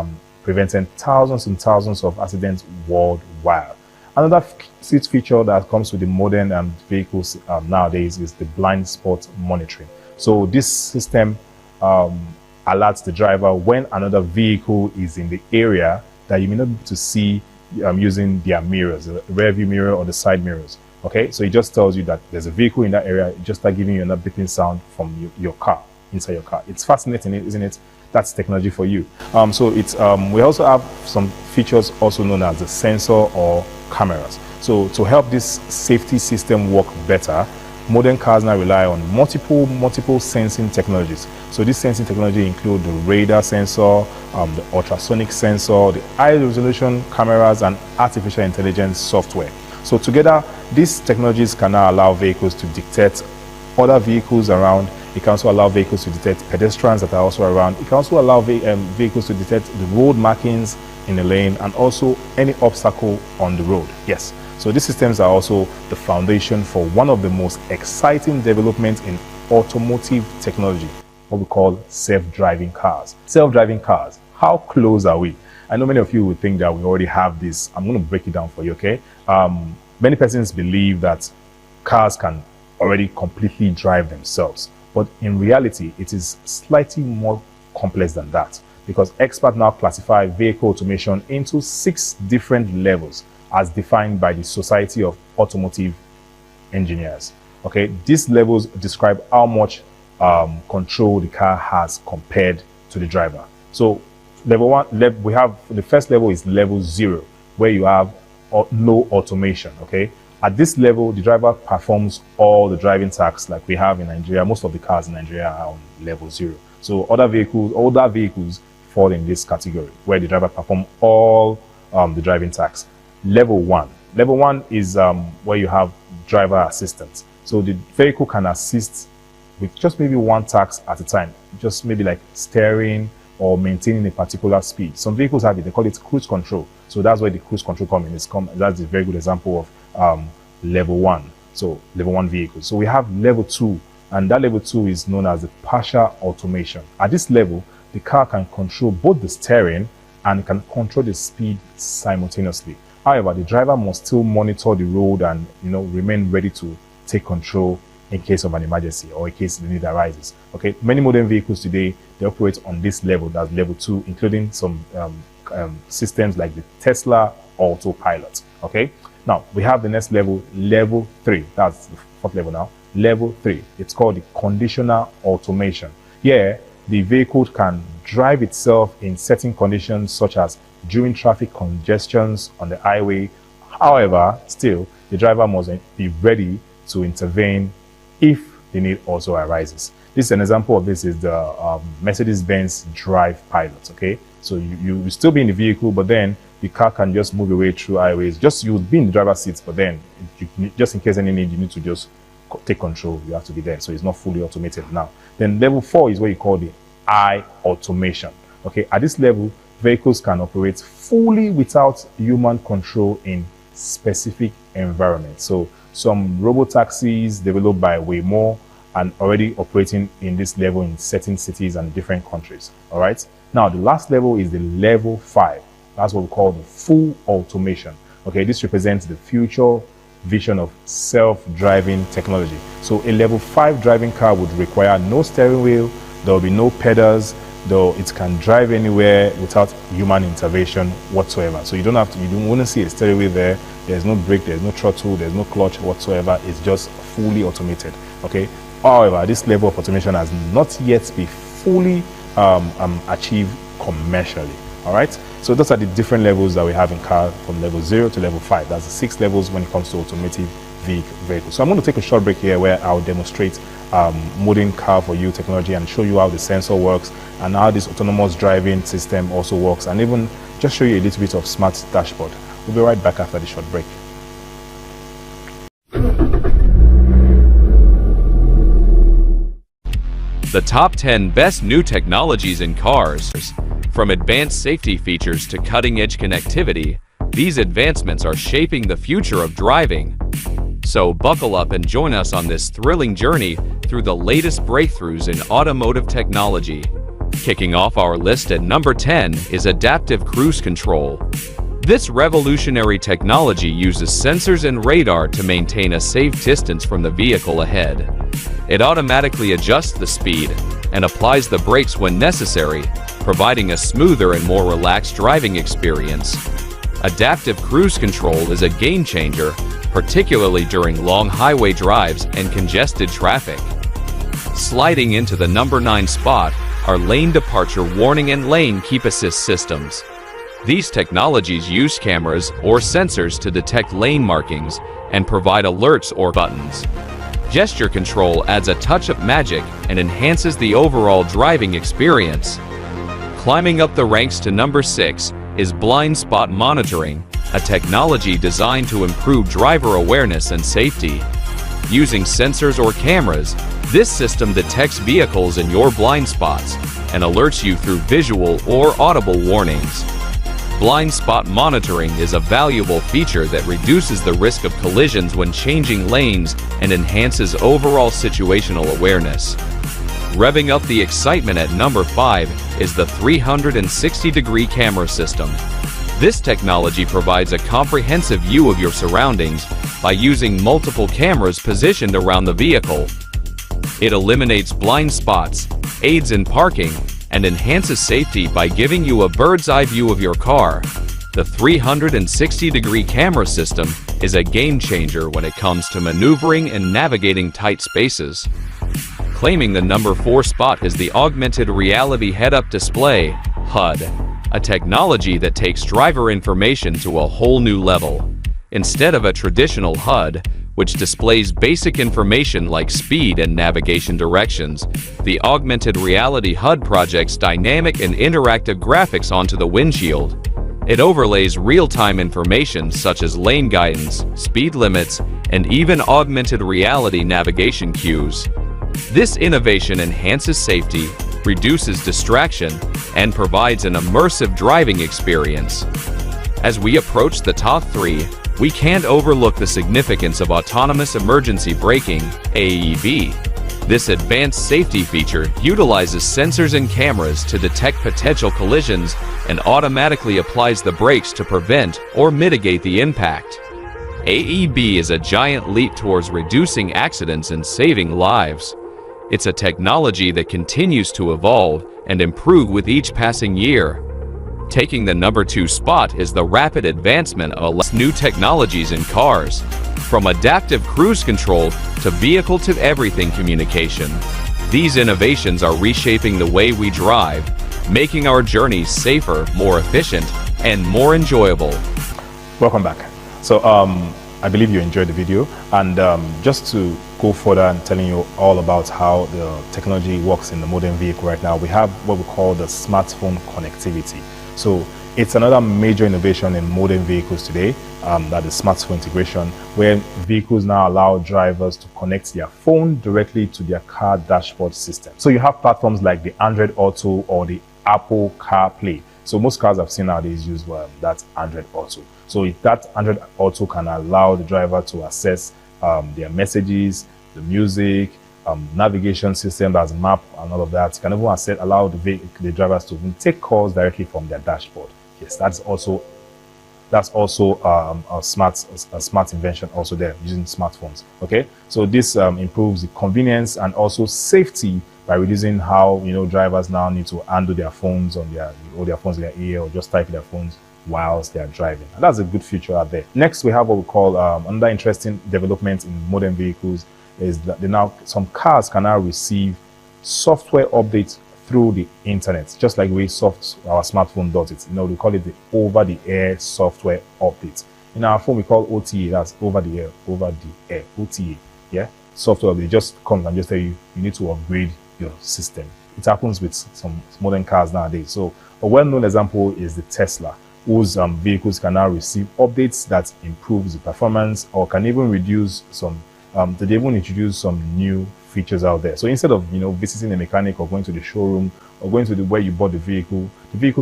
S5: preventing thousands and thousands of accidents worldwide. Another feature that comes with the modern vehicles nowadays is the blind spot monitoring. So this system alerts the driver when another vehicle is in the area that you may not be able to see using their mirrors, the rear view mirror or the side mirrors. Okay, so it just tells you that there's a vehicle in that area. It just start giving you another beeping sound from your car, inside your car. It's fascinating, isn't it? That's technology for you. So it's we also have some features also known as the sensor or cameras. So to help this safety system work better, modern cars now rely on multiple sensing technologies. So this sensing technology include the radar sensor, the ultrasonic sensor, the high resolution cameras, and artificial intelligence software. So together, these technologies can now allow vehicles to detect other vehicles around. It can also allow vehicles to detect pedestrians that are also around. It can also allow vehicles to detect the road markings in the lane and also any obstacle on the road. Yes. So these systems are also the foundation for one of the most exciting developments in automotive technology, what we call self-driving cars. Self-driving cars, how close are we? I know many of you would think that we already have this. I'm going to break it down for you, okay? Many persons believe that cars can already completely drive themselves. But in reality, it is slightly more complex than that, because experts now classify vehicle automation into 6 different levels as defined by the Society of Automotive Engineers. Okay, these levels describe how much control the car has compared to the driver. So level 1, we have the first level is level 0, where you have no automation. Okay, at this level, the driver performs all the driving tasks like we have in Nigeria. Most of the cars in Nigeria are on level 0. So older vehicles fall in this category, where the driver performs all the driving tasks. Level 1 is where you have driver assistance. So the vehicle can assist with just maybe one task at a time, just maybe like steering or maintaining a particular speed. Some vehicles have it, they call it cruise control. So that's where the cruise control comes in. That's a very good example of level 1. So level 1 vehicles. So we have level 2, and that level 2 is known as the partial automation. At this level, the car can control both the steering and it can control the speed simultaneously. However, the driver must still monitor the road and remain ready to take control in case of an emergency or in case the need arises. Okay, many modern vehicles today, they operate on this level, that's level 2, including some systems like the Tesla Autopilot. Okay, now we have the next level, level 3. That's the 4th level now. Level 3. It's called the conditional automation. Here, the vehicle can drive itself in certain conditions, such as during traffic congestions on the highway. However, still, the driver must be ready to intervene if the need also arises. This is an example of this is the Mercedes-Benz Drive Pilot. Okay, so you will still be in the vehicle, but then the car can just move away through highways. You would be in the driver's seat, but then just in case any need, you need to just take control. You have to be there, so it's not fully automated now. Then level 4 is what you call the eye automation. Okay, at this level, vehicles can operate fully without human control in specific environments. So some robo-taxis developed by Waymo and already operating in this level in certain cities and different countries. All right. Now, the last level is the level 5. That's what we call the full automation. Okay, this represents the future vision of self-driving technology. So a level 5 driving car would require no steering wheel, there will be no pedals, though it can drive anywhere without human intervention whatsoever. So you don't want to see a steering wheel there. There's no brake, there's no throttle, there's no clutch whatsoever. It's just fully automated. Okay. However, this level of automation has not yet been fully achieved commercially. All right. So those are the different levels that we have in car, from level 0 to level 5. That's the 6 levels when it comes to automotive vehicles. So I'm going to take a short break here where I'll demonstrate modern car for you technology and show you how the sensor works and how this autonomous driving system also works, and even just show you a little bit of smart dashboard. We'll be right back after the short break.
S11: The top 10 best new technologies in cars. From advanced safety features to cutting-edge connectivity, these advancements are shaping the future of driving. So buckle up and join us on this thrilling journey through the latest breakthroughs in automotive technology. Kicking off our list at number 10 is Adaptive Cruise Control. This revolutionary technology uses sensors and radar to maintain a safe distance from the vehicle ahead. It automatically adjusts the speed and applies the brakes when necessary, providing a smoother and more relaxed driving experience. Adaptive Cruise Control is a game changer, particularly during long highway drives and congested traffic. Sliding into the number 9 spot are lane departure warning and lane keep assist systems. These technologies use cameras or sensors to detect lane markings and provide alerts or buttons. Gesture control adds a touch of magic and enhances the overall driving experience. Climbing up the ranks to number 6 is blind spot monitoring, a technology designed to improve driver awareness and safety. Using sensors or cameras, this system detects vehicles in your blind spots and alerts you through visual or audible warnings. Blind spot monitoring is a valuable feature that reduces the risk of collisions when changing lanes and enhances overall situational awareness. Revving up the excitement at number 5 is the 360-degree camera system. This technology provides a comprehensive view of your surroundings by using multiple cameras positioned around the vehicle. It eliminates blind spots, aids in parking, and enhances safety by giving you a bird's-eye view of your car. The 360-degree camera system is a game-changer when it comes to maneuvering and navigating tight spaces. Claiming the number 4 spot is the Augmented Reality Head-Up Display, HUD, a technology that takes driver information to a whole new level. Instead of a traditional HUD, which displays basic information like speed and navigation directions, the Augmented Reality HUD projects dynamic and interactive graphics onto the windshield. It overlays real-time information such as lane guidance, speed limits, and even augmented reality navigation cues. This innovation enhances safety, reduces distraction, and provides an immersive driving experience. As we approach the top 3, we can't overlook the significance of autonomous emergency braking, AEB. This advanced safety feature utilizes sensors and cameras to detect potential collisions and automatically applies the brakes to prevent or mitigate the impact. AEB is a giant leap towards reducing accidents and saving lives. It's a technology that continues to evolve and improve with each passing year. Taking the number 2 spot is the rapid advancement of new technologies in cars, from adaptive cruise control to vehicle-to-everything communication. These innovations are reshaping the way we drive, making our journeys safer, more efficient, and more enjoyable.
S5: Welcome back. So I believe you enjoyed the video, and just to go further and telling you all about how the technology works in the modern vehicle right now, we have what we call the smartphone connectivity. So it's another major innovation in modern vehicles today, that is smartphone integration, where vehicles now allow drivers to connect their phone directly to their car dashboard system. So you have platforms like the Android Auto or the Apple CarPlay. So most cars I've seen nowadays use that Android Auto. So that Android Auto can allow the driver to access their messages, the music, navigation system, that's map and all of that. You can even allow the drivers to take calls directly from their dashboard. Yes, that's also a smart invention also there, using smartphones. Okay, so this improves the convenience and also safety by reducing how drivers now need to handle their phones on their phones in their ear, or just type their phones whilst they are driving. And that's a good feature out there. Next, we have what we call another interesting development in modern vehicles is that some cars can now receive software updates through the internet, just like our smartphone does it. We call it the over-the-air software update. In our phone, we call OTA, that's over-the-air, OTA, yeah? Software update just comes and just tell you need to upgrade your system. It happens with some modern cars nowadays. So a well-known example is the Tesla, whose vehicles can now receive updates that improves the performance, or can even reduce some they even introduce some new features out there. So instead of visiting a mechanic or going to the showroom or going to where you bought the vehicle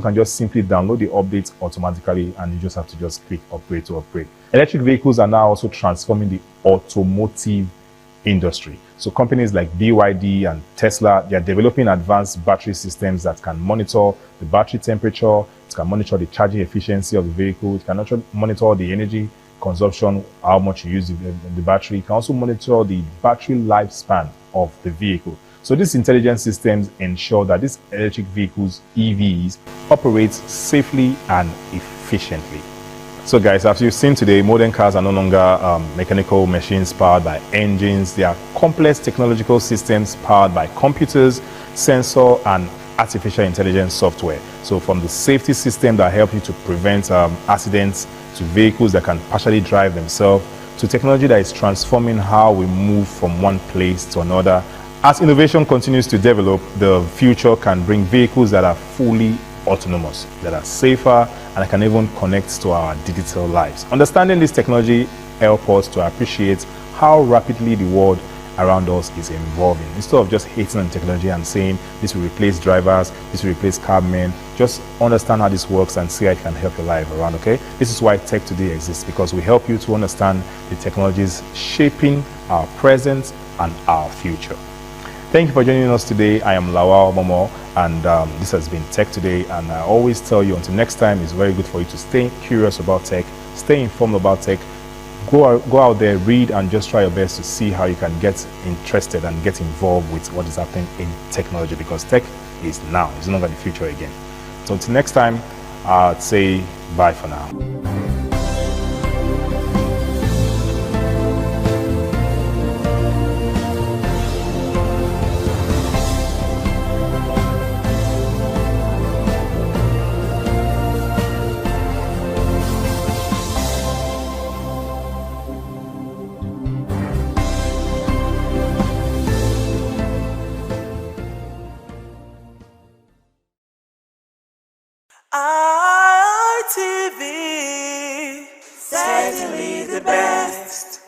S5: can just simply download the updates automatically, and you just have to just click upgrade to upgrade. Electric vehicles are now also transforming the automotive industry. So companies like BYD and Tesla, they are developing advanced battery systems that can monitor the battery temperature, it can monitor the charging efficiency of the vehicle, it can monitor the energy consumption, how much you use the battery. It can also monitor the battery lifespan of the vehicle. So these intelligent systems ensure that these electric vehicles, EVs, operate safely and efficiently. So guys, as you've seen today, modern cars are no longer mechanical machines powered by engines. They are complex technological systems powered by computers, sensor, and artificial intelligence software. So from the safety system that help you to prevent accidents, to vehicles that can partially drive themselves, to technology that is transforming how we move from one place to another. As innovation continues to develop, the future can bring vehicles that are fully autonomous, that are safer, and that can even connect to our digital lives. Understanding this technology helps us to appreciate how rapidly the world around us is evolving. Instead of just hating on technology and saying this will replace drivers, this will replace cabmen, just understand how this works and see how it can help your life around, okay? This is why Tech Today exists, because we help you to understand the technologies shaping our present and our future. Thank you for joining us today. I am Lawal Momo, and this has been Tech Today. And I always tell you, until next time, it's very good for you to stay curious about tech, stay informed about tech, go out there, read, and just try your best to see how you can get interested and get involved with what is happening in technology, because tech is now, it's no longer the future again. So until next time, I'd say bye for now.
S7: ITV, certainly the best.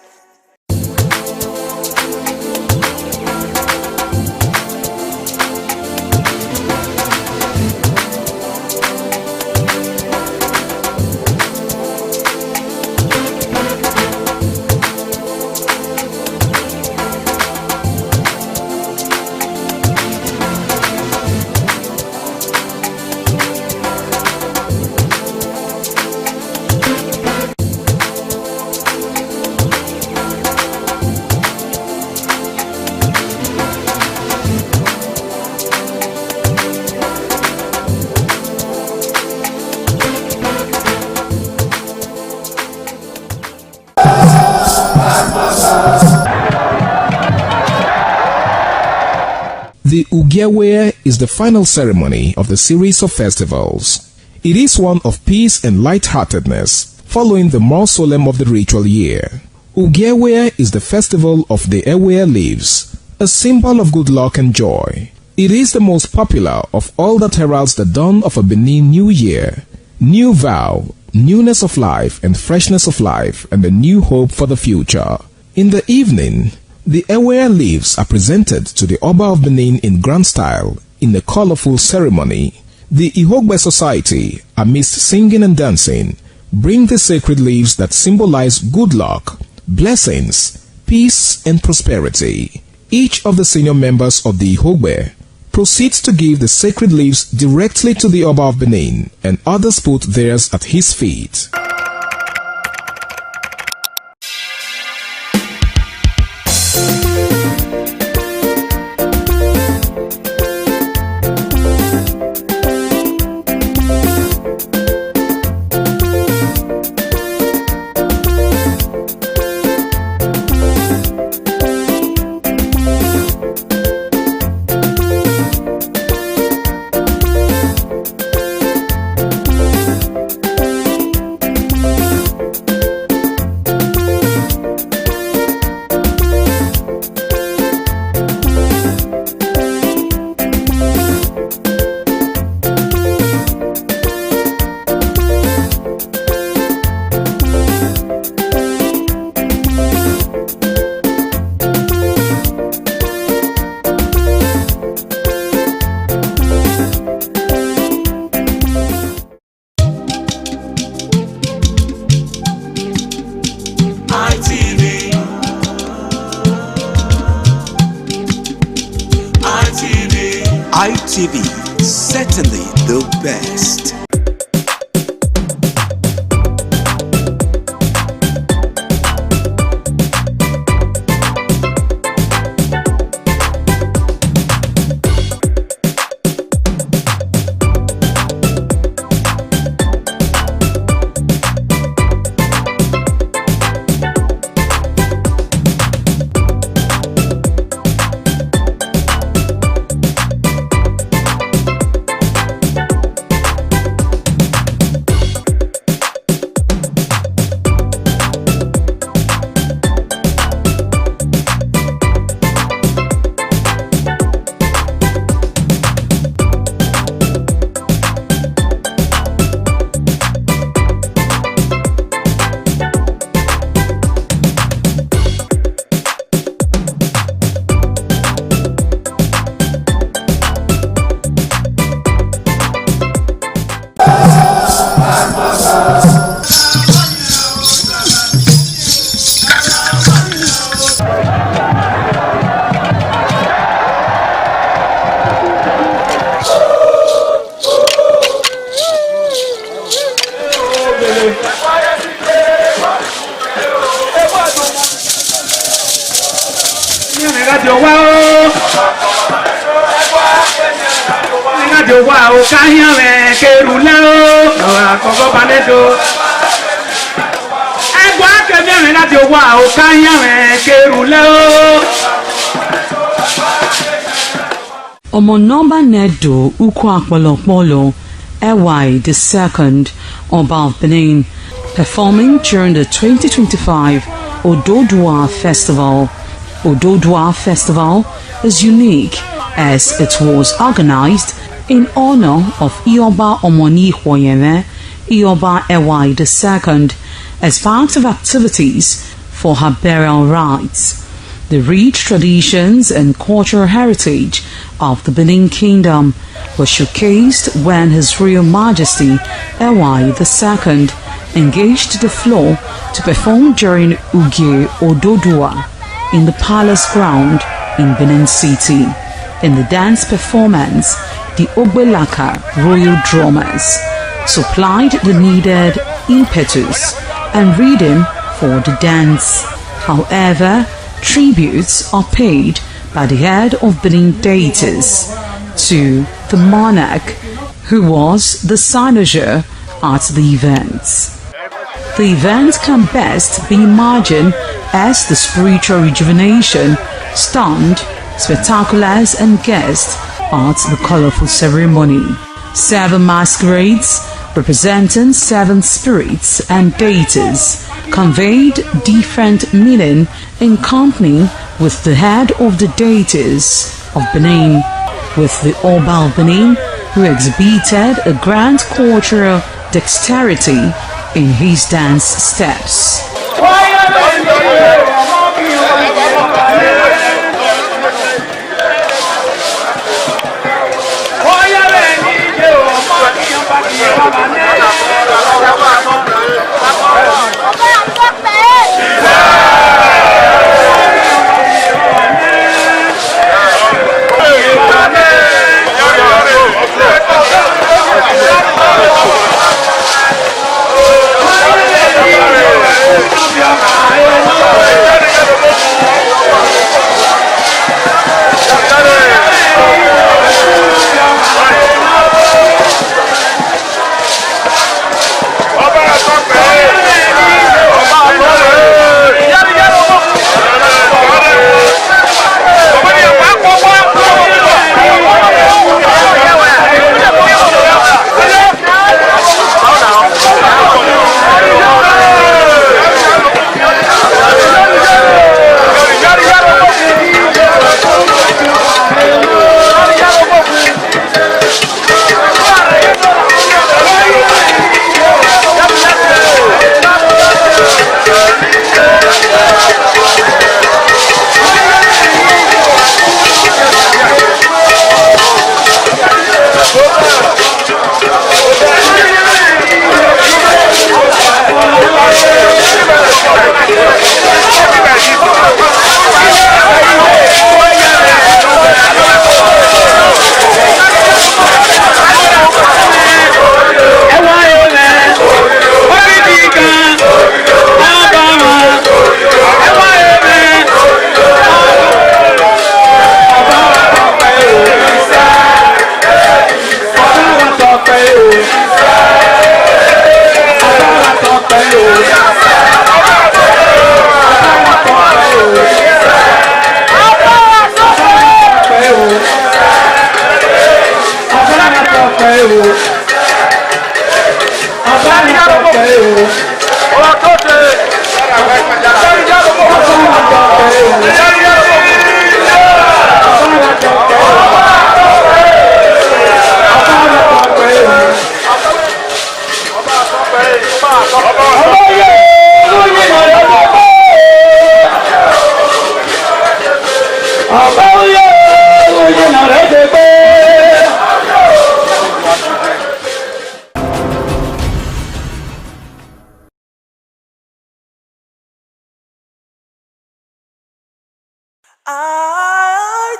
S18: The Ugewe is the final ceremony of the series of festivals. It is one of peace and lightheartedness, following the more solemn of the ritual year. Ugewe is the festival of the Ewe leaves, a symbol of good luck and joy. It is the most popular of all that heralds the dawn of a Benin New Year, new vow, newness of life and freshness of life, and a new hope for the future. In the evening, the Ewe leaves are presented to the Oba of Benin in grand style in a colorful ceremony. The Ihogbe society, amidst singing and dancing, bring the sacred leaves that symbolize good luck, blessings, peace and prosperity. Each of the senior members of the Ihogbe proceeds to give the sacred leaves directly to the Oba of Benin, and others put theirs at his feet.
S1: TV, certainly the best.
S6: Omonoma Nedo Ukwakwalokpolo Ewai II, Oba of Benin, performing during the 2025 Ododua Festival. Ododua Festival is unique as it was organized in honor of Ioba Omoni Hwoyeme, Ioba Ewai II, as part of activities for her burial rites. The rich traditions and cultural heritage of the Benin Kingdom was showcased when His Royal Majesty Ewai II engaged the floor to perform during Ugie Ododua in the palace ground in Benin City. In the dance performance, the Ogbelaka royal drummers supplied the needed impetus and rhythm for the dance. However, tributes are paid by the head of Benin deities to the monarch, who was the cynosure at the events. The event can best be imagined as the spiritual rejuvenation, stunned, spectaculars and guests at the colorful ceremony. 7 masquerades representing 7 spirits and deities conveyed different meaning in company with the head of the deities of Benin, with the Oba of Benin, who exhibited a grand cultural dexterity in his dance steps.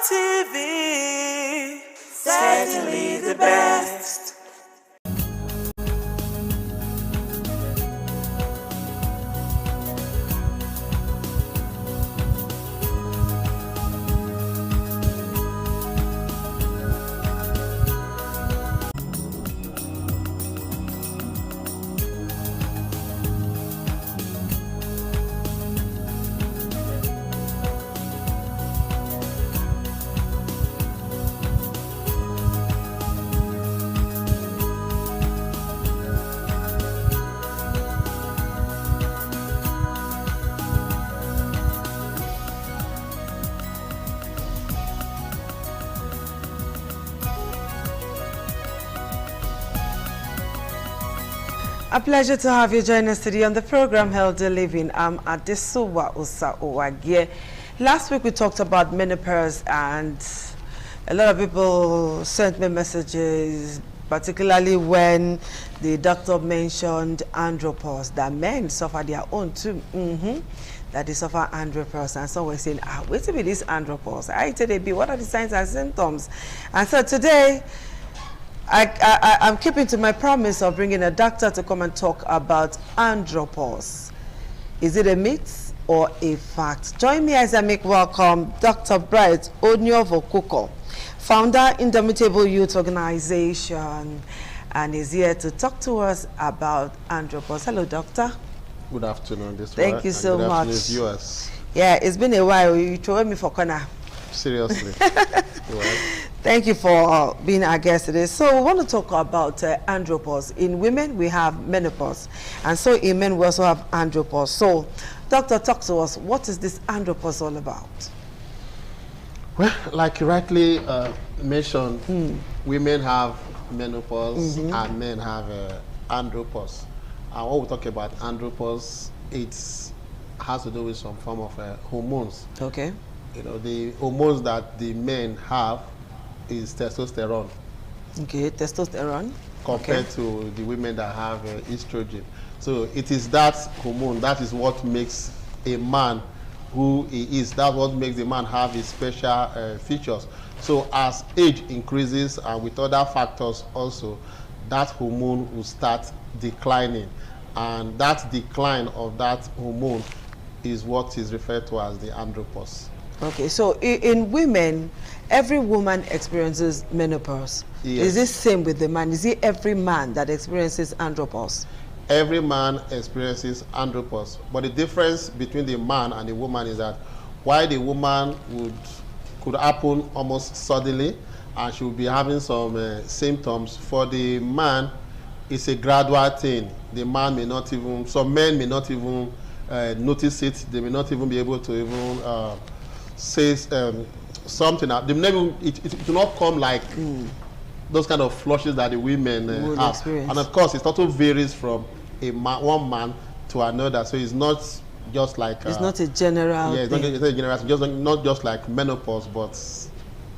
S7: ITV, certainly the best.
S10: A pleasure to have you join us today on the program Healthy Living. I'm Adesuwa Usa Owagie. Last week we talked about menopause, and a lot of people sent me messages, particularly when the doctor mentioned andropause, that men suffer their own too. That they suffer andropause, and some were saying, wait till this andropause. What are the signs and symptoms? And so today, I'm keeping to my promise of bringing a doctor to come and talk about andropause. Is it a myth or a fact? Join me as I make welcome Dr. Bright Onyovo-Kuko, founder Indomitable Youth Organization, and is here to talk to us about andropause. Hello, doctor.
S22: Good afternoon.
S10: Thank you so much.
S22: Viewers.
S10: Yeah, it's been a while. You threw me for corner.
S22: Seriously.
S10: Thank you for being our guest today. So we want to talk about andropause. In women, we have menopause. And so in men, we also have andropause. So, doctor, talk to us. What is this andropause all about?
S22: Well, like you rightly mentioned, women have menopause and men have andropause. And when we talk about andropause, it has to do with some form of hormones.
S10: Okay.
S22: You know, the hormones that the men have is testosterone.
S10: Okay, testosterone.
S22: Compared to the women that have estrogen. So it is that hormone, that is what makes a man who he is. That's what makes the man have his special features. So as age increases and with other factors also, that hormone will start declining. And that decline of that hormone is what is referred to as the andropause.
S10: Okay, so in women, every woman experiences menopause.
S22: Yes.
S10: Is this same with the man? Is it every man that experiences andropause?
S22: Every man experiences andropause. But the difference between the man and the woman is that while the woman could happen almost suddenly and she will be having some symptoms, for the man, it's a gradual thing. The man may not even, some men may not even notice it. They may not even be able to even say something. They never, it will not come like those kind of flushes that the women have.
S10: Experience.
S22: And of course, it also varies from one man to another. So it's not just like
S10: it's not a general.
S22: Yeah, it's not a general. It's just not just like menopause, but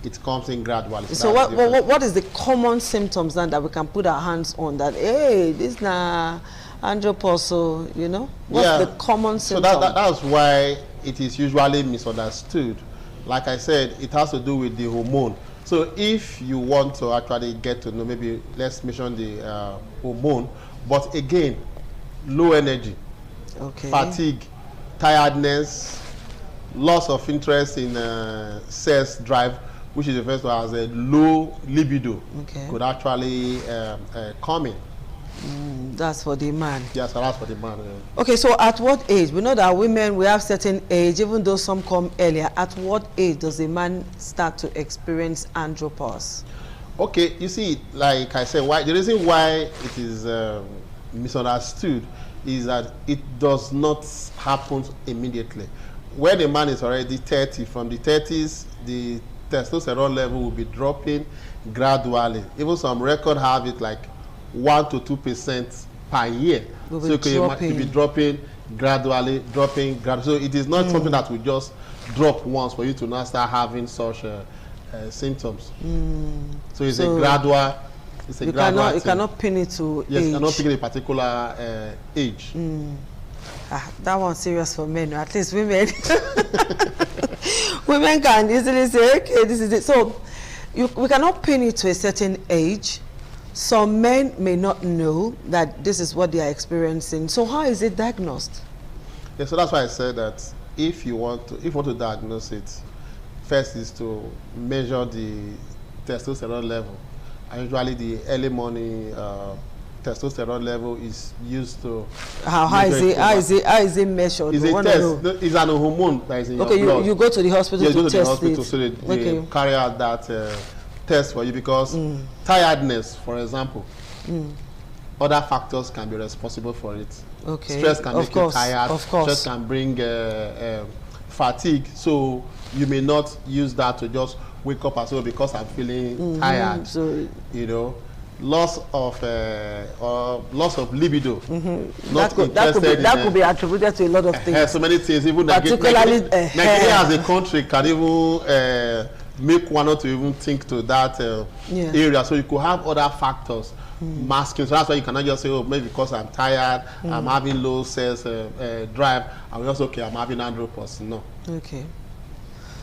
S22: it comes in gradually.
S10: So what is the common symptoms then that we can put our hands on that, hey, this na andropause, so, you know? What's the common symptom?
S22: So that's why it is usually misunderstood. Like I said, it has to do with the hormone. So if you want to actually get to know, maybe let's mention the hormone, but again, low energy, fatigue, tiredness, loss of interest in sex drive, which is referred to as a low libido, could actually come in.
S10: That's for the man.
S22: Yes, that's for the man. Yeah.
S10: Okay, so at what age? We know that women, we have certain age, even though some come earlier. At what age does a man start to experience andropause?
S22: Okay, you see, like I said, the reason why it is misunderstood is that it does not happen immediately. When a man is already 30, from the 30s, the testosterone level will be dropping gradually. Even some records have it like 1 to 2% per year. So it could be dropping gradually dropping. So it is not something that will just drop once for you to now start having such symptoms. So it's a gradual. It's a gradual.
S10: You cannot pin it to age.
S22: Yes, you cannot pin a particular age.
S10: That one's serious for men. At least women. Women can easily say, okay, this is it. So we cannot pin it to a certain age. Some men may not know that this is what they are experiencing. So how is it diagnosed?
S22: Yeah, so that's why I said that if you want to diagnose it, first is to measure the testosterone level. And usually the early morning testosterone level is used to.
S10: How is it measured?
S22: It's a test. It's an hormone that is in your blood.
S10: Okay, you go to the hospital to test it.
S22: So they carry out that test for you, because tiredness, for example, other factors can be responsible for it.
S10: Okay.
S22: Stress can make you tired. Stress can bring fatigue. So you may not use that to just wake up and say, because I'm feeling tired. So, you know, loss of libido.
S10: That could be attributed to a lot of things.
S22: So many things. Even particularly Nigeria as a country can even make one not to even think to that area. So you could have other factors masking. So that's why you cannot just say, oh, maybe because I'm tired, I'm having low cells drive, I'm also okay, I'm having andropause. No.
S10: Okay.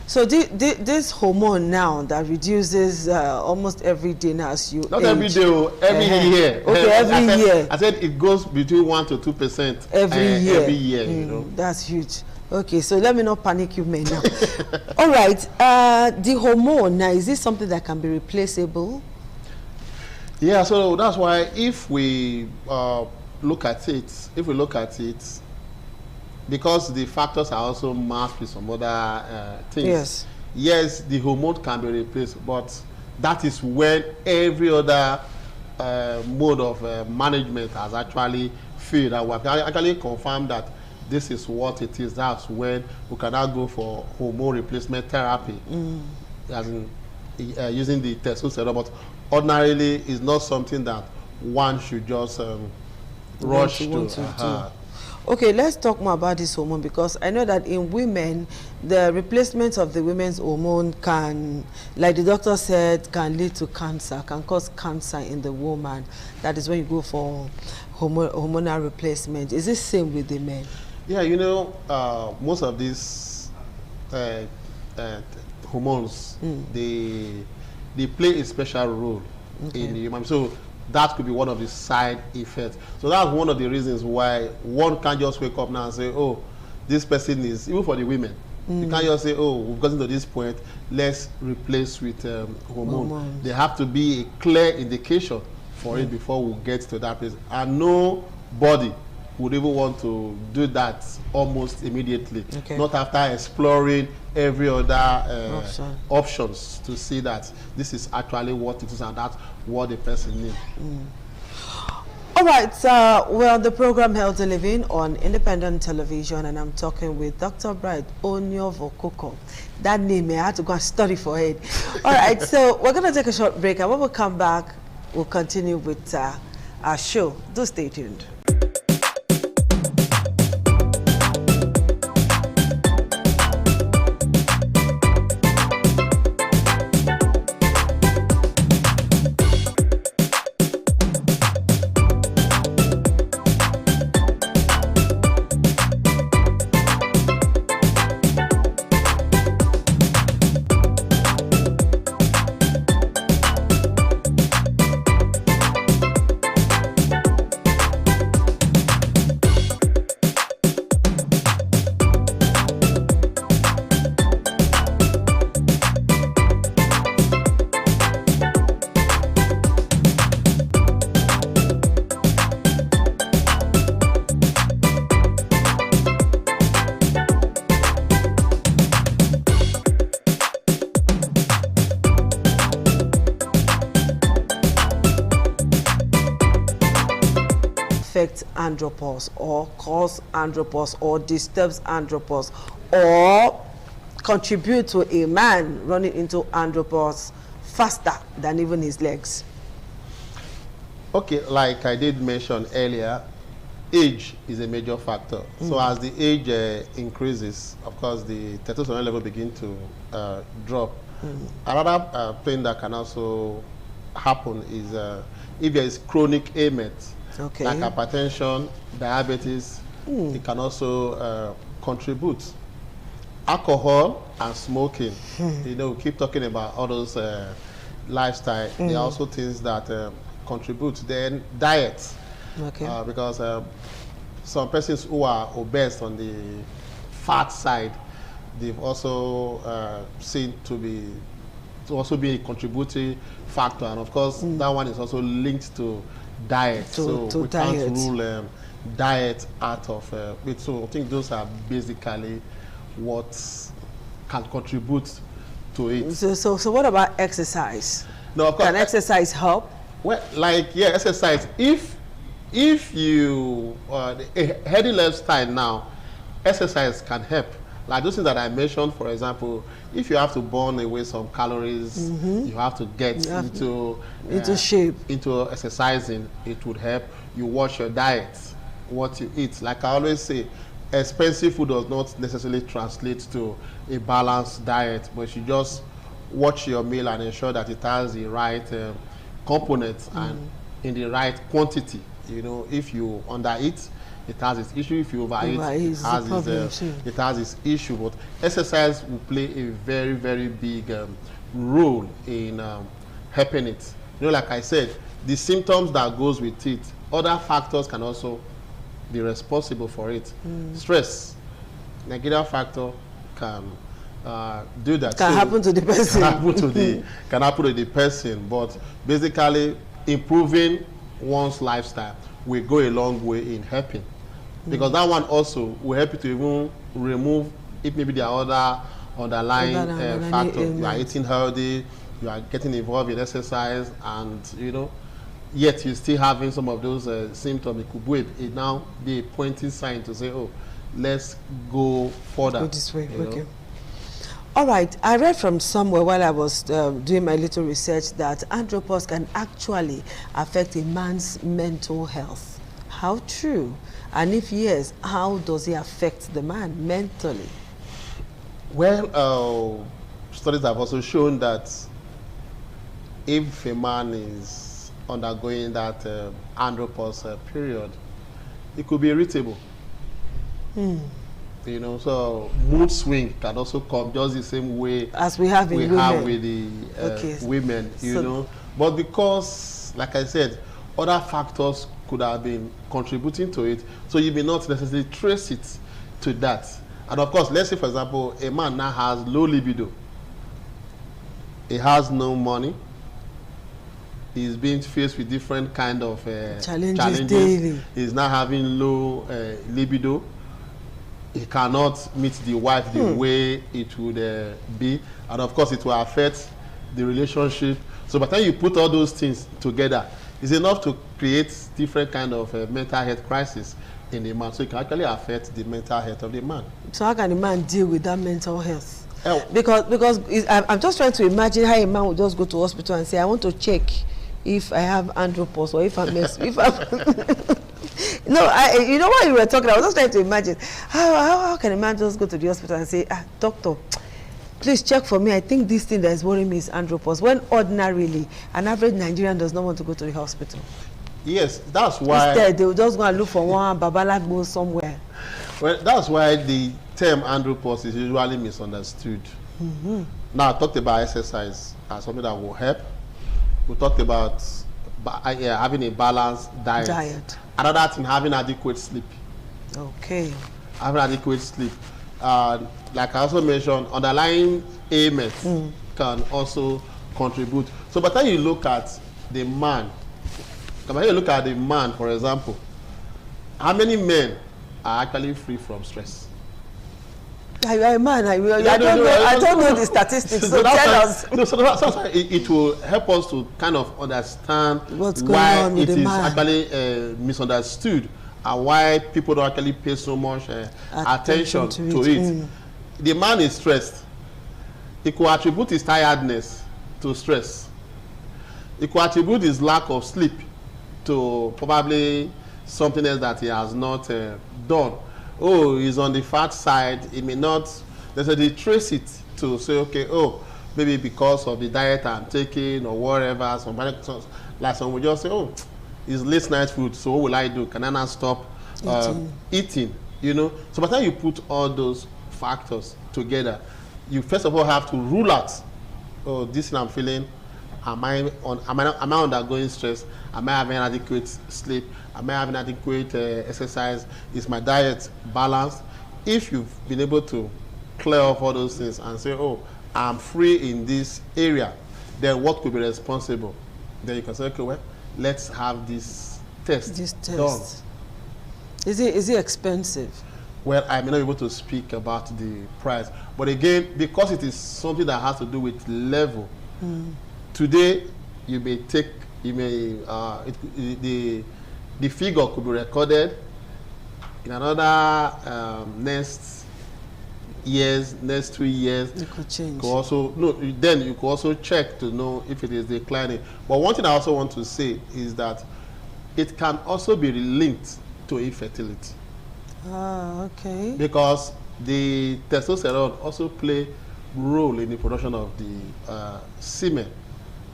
S10: So this hormone now that reduces almost every day now as you
S22: not age. Every day, every year.
S10: Okay, every year.
S22: I said it goes between 1 to 2%
S10: every year.
S22: Every year, you know.
S10: That's huge. Okay, so let me not panic you men now. All right, the hormone now, is this something that can be replaceable?
S22: Yeah, so that's why if we look at it, because the factors are also masked with some other things. Yes, the hormone can be replaced, but that is when every other mode of management has actually failed. And we have actually confirmed that this is what it is. That's when we can now go for hormone replacement therapy, as in using the testosterone. But ordinarily, it's not something that one should just rush to.
S10: Okay, let's talk more about this hormone, because I know that in women, the replacement of the women's hormone can, like the doctor said, can lead to cancer, can cause cancer in the woman. That is when you go for hormonal replacement. Is this same with the men?
S22: Yeah, you know, most of these hormones, they play a special role in the human. So that could be one of the side effects. So that's one of the reasons why one can't just wake up now and say, oh, this person is, even for the women, you can't just say, oh, we've gotten to this point, let's replace with hormone. There have to be a clear indication for it before we get to that place. And nobody would even want to do that almost immediately, not after exploring every other options to see that this is actually what it is and that's what the person needs.
S10: All right, well, the program Healthy Living on independent television, and I'm talking with Dr. Bright Onyovo-Okoko. That name, I had to go and study for it. All right, so we're going to take a short break, and when we come back, we'll continue with our show. Do stay tuned. Andropause or cause andropause or disturbs andropause or contribute to a man running into andropause faster than even his legs?
S22: Okay, like I did mention earlier, age is a major factor. So as the age increases, of course, the testosterone level begin to drop. Another thing that can also happen is if there is chronic ailment, like hypertension, diabetes, it can also contribute. Alcohol and smoking, you know, we keep talking about all those lifestyle. There are also things that contribute. Then diet, because some persons who are obese on the fat side, they've also seen to also be a contributing factor, and of course that one is also linked to diet. So we can't rule diet out of it. So I think those are basically what can contribute to it.
S10: So what about exercise?
S22: No, of course,
S10: can exercise help?
S22: Well, like exercise. If you a healthy lifestyle now, exercise can help. Like those things that I mentioned, for example, if you have to burn away some calories, you have to get into
S10: shape,
S22: into exercising. It would help. You watch your diet, what you eat. Like I always say, expensive food does not necessarily translate to a balanced diet, but you just watch your meal and ensure that it has the right components and in the right quantity. You know, if you undereat, it has its issue. If you overeat, it has its issue. But exercise will play a very, very big role in helping it. You know, like I said, the symptoms that goes with it, other factors can also be responsible for it. Stress, negative factor can do that.
S10: Can happen to the person.
S22: Can happen to the person. But basically, improving one's lifestyle will go a long way in helping, because that one also will help you to even remove if maybe there are other underlying factors. You are eating healthy, you are getting involved in exercise, and you know, yet you're still having some of those symptoms. It now be a pointing sign to say, oh, let's go further.
S10: Go this way. Okay. All right. I read from somewhere while I was doing my little research that andropause can actually affect a man's mental health. How true? And if yes, how does it affect the man mentally?
S22: Well, studies have also shown that if a man is undergoing that andropause period, it could be irritable. You know, so mood swing can also come just the same way
S10: as we have with
S22: the women, you know. But because, like I said, other factors could have been contributing to it, so you may not necessarily trace it to that. And of course, let's say, for example, a man now has low libido. He has no money. He's being faced with different kind of challenges
S10: daily.
S22: He's now having low libido. He cannot meet the wife the way it would be, and of course it will affect the relationship. So by the time you put all those things together, it's enough to create different kind of mental health crisis in the man. So it can actually affect the mental health of the man.
S10: So how can the man deal with that mental health? Because I'm just trying to imagine how a man would just go to hospital and say, I want to check if I have andropause or if I'm No, you know what you were talking about? I was just trying to imagine how can a man just go to the hospital and say, doctor, please check for me. I think this thing that is worrying me is andropause. When ordinarily an average Nigerian does not want to go to the hospital.
S22: Yes, that's why.
S10: Instead, they will just go and look for one babalagbo somewhere.
S22: Well, that's why the term andropause is usually misunderstood. Now, I talked about exercise as something that will help. We talked about having a balanced diet. Another thing, having adequate sleep.
S10: Okay.
S22: Having adequate sleep. Like I also mentioned, underlying ailments can also contribute. So by the time you look at the man, for example, how many men are actually free from stress?
S10: I don't know the statistics, so tell us.
S22: No, so that's why it will help us to kind of understand why it is actually misunderstood and why people don't actually pay so much attention to it. The man is stressed. He could attribute his tiredness to stress. He could attribute his lack of sleep to probably something else that he has not done. Oh, he's on the fat side. He may not necessarily trace it to say, okay, oh, maybe because of the diet I'm taking or whatever. Somebody, like some will just say, oh, it's late night food, so what will I do? Can I not stop eating? You know, so by the time you put all those factors together, you first of all have to rule out, oh, this thing I'm feeling, am I undergoing stress? Am I having adequate sleep? Am I having adequate exercise? Is my diet balanced? If you've been able to clear off all those things and say, oh, I'm free in this area, then what could be responsible? Then you can say, okay, well, let's have this test done.
S10: Is it expensive?
S22: Well, I may not be able to speak about the price, but again, because it is something that has to do with level, today you may take, the figure could be recorded in another next 2 years.
S10: It could change.
S22: Could also, then you could also check to know if it is declining. But one thing I also want to say is that it can also be linked to infertility.
S10: Ah, okay.
S22: Because the testosterone also play role in the production of the semen,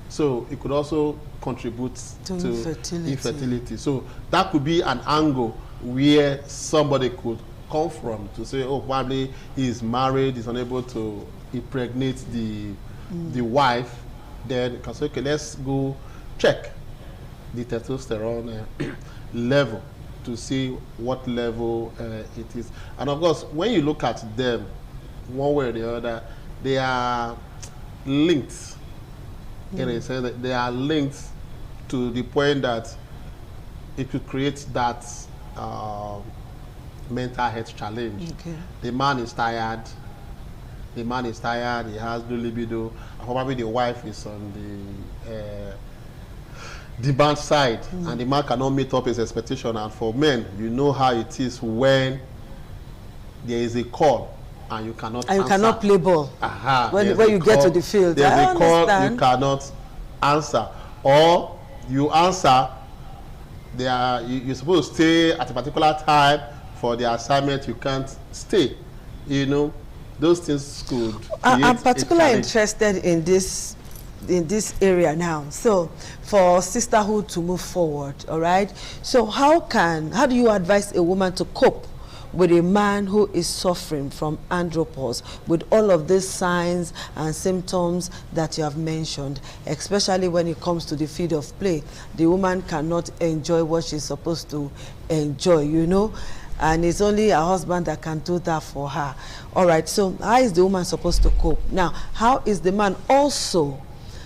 S22: so it could also contribute to infertility. So that could be an angle where somebody could come from to say, oh, probably he is married, he's unable to impregnate the wife. Then you can say, okay, let's go check the testosterone level to see what level it is. And of course, when you look at them one way or the other, they are linked in a sense that they are linked to the point that it could create that mental health challenge.
S10: Okay.
S22: The man is tired, he has no libido, and probably the wife is on the demand side, and the man cannot meet up his expectation. And for men, you know how it is when there is a call and you cannot answer.
S10: You cannot play ball when you get to the field.
S22: There's a call you cannot answer, or you answer, you're supposed to stay at a particular time for the assignment, you can't stay. You know, those things could
S10: I'm particularly interested in this area now. So for sisterhood to move forward, all right, so how do you advise a woman to cope with a man who is suffering from andropause, with all of these signs and symptoms that you have mentioned, especially when it comes to the field of play? The woman cannot enjoy what she's supposed to enjoy, you know, and it's only her husband that can do that for her. All right, so how is the woman supposed to cope? Now, how is the man also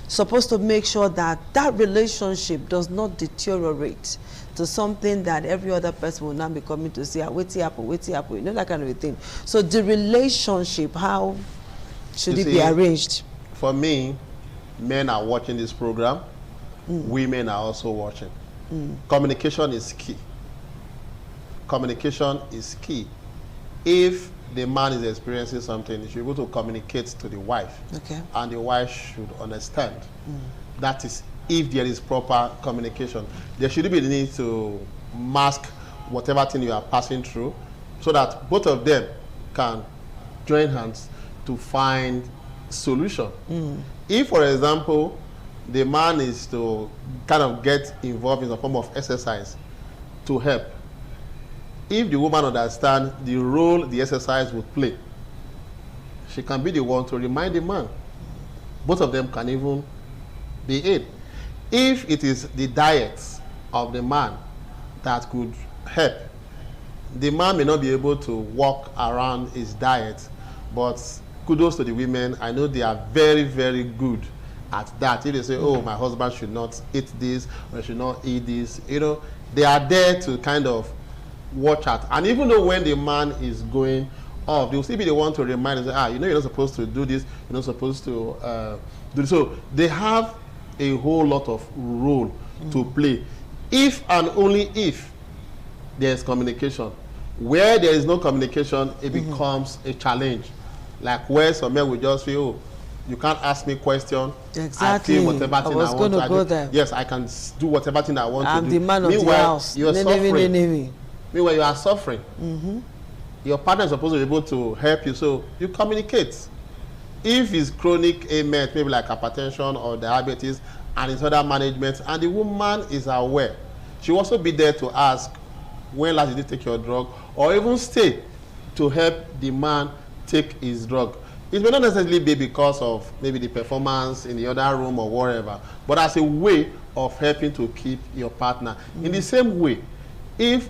S10: supposed to make sure that that relationship does not deteriorate to something that every other person will now be coming to say, wait here, you know, that kind of a thing? So the relationship, how should it be arranged?
S22: For me, men are watching this program, women are also watching. Communication is key. Communication is key. If the man is experiencing something, he should be able to communicate to the wife, and the wife should understand. That is, if there is proper communication. There shouldn't be the need to mask whatever thing you are passing through, so that both of them can join hands to find solution. If, for example, the man is to kind of get involved in a form of exercise to help, if the woman understands the role the exercise would play, she can be the one to remind the man. Both of them can even be in. If it is the diet of the man that could help, the man may not be able to walk around his diet, but kudos to the women. I know they are very, very good at that. If they say, oh, my husband should not eat this, or should not eat this, you know, they are there to kind of watch out. And even though when the man is going off, they will still be the one to remind us, you know, you're not supposed to do this, you're not supposed to do this. So they have a whole lot of role to play, if and only if there's communication. Where there is no communication, it becomes a challenge. Like where some men will just feel, oh, You can't ask me question.
S10: Exactly.
S22: I feel whatever thing I want to
S10: go there.
S22: Yes, I can do whatever thing I want to do.
S10: I'm the man of the house.
S22: You're suffering. Meanwhile, you are suffering. Your partner is supposed to be able to help you, so you communicate. If it's chronic ailment, maybe like hypertension or diabetes, and it's other management, and the woman is aware, she will also be there to ask, when last did you take your drug, or even stay to help the man take his drug. It may not necessarily be because of maybe the performance in the other room or whatever, but as a way of helping to keep your partner. In the same way, if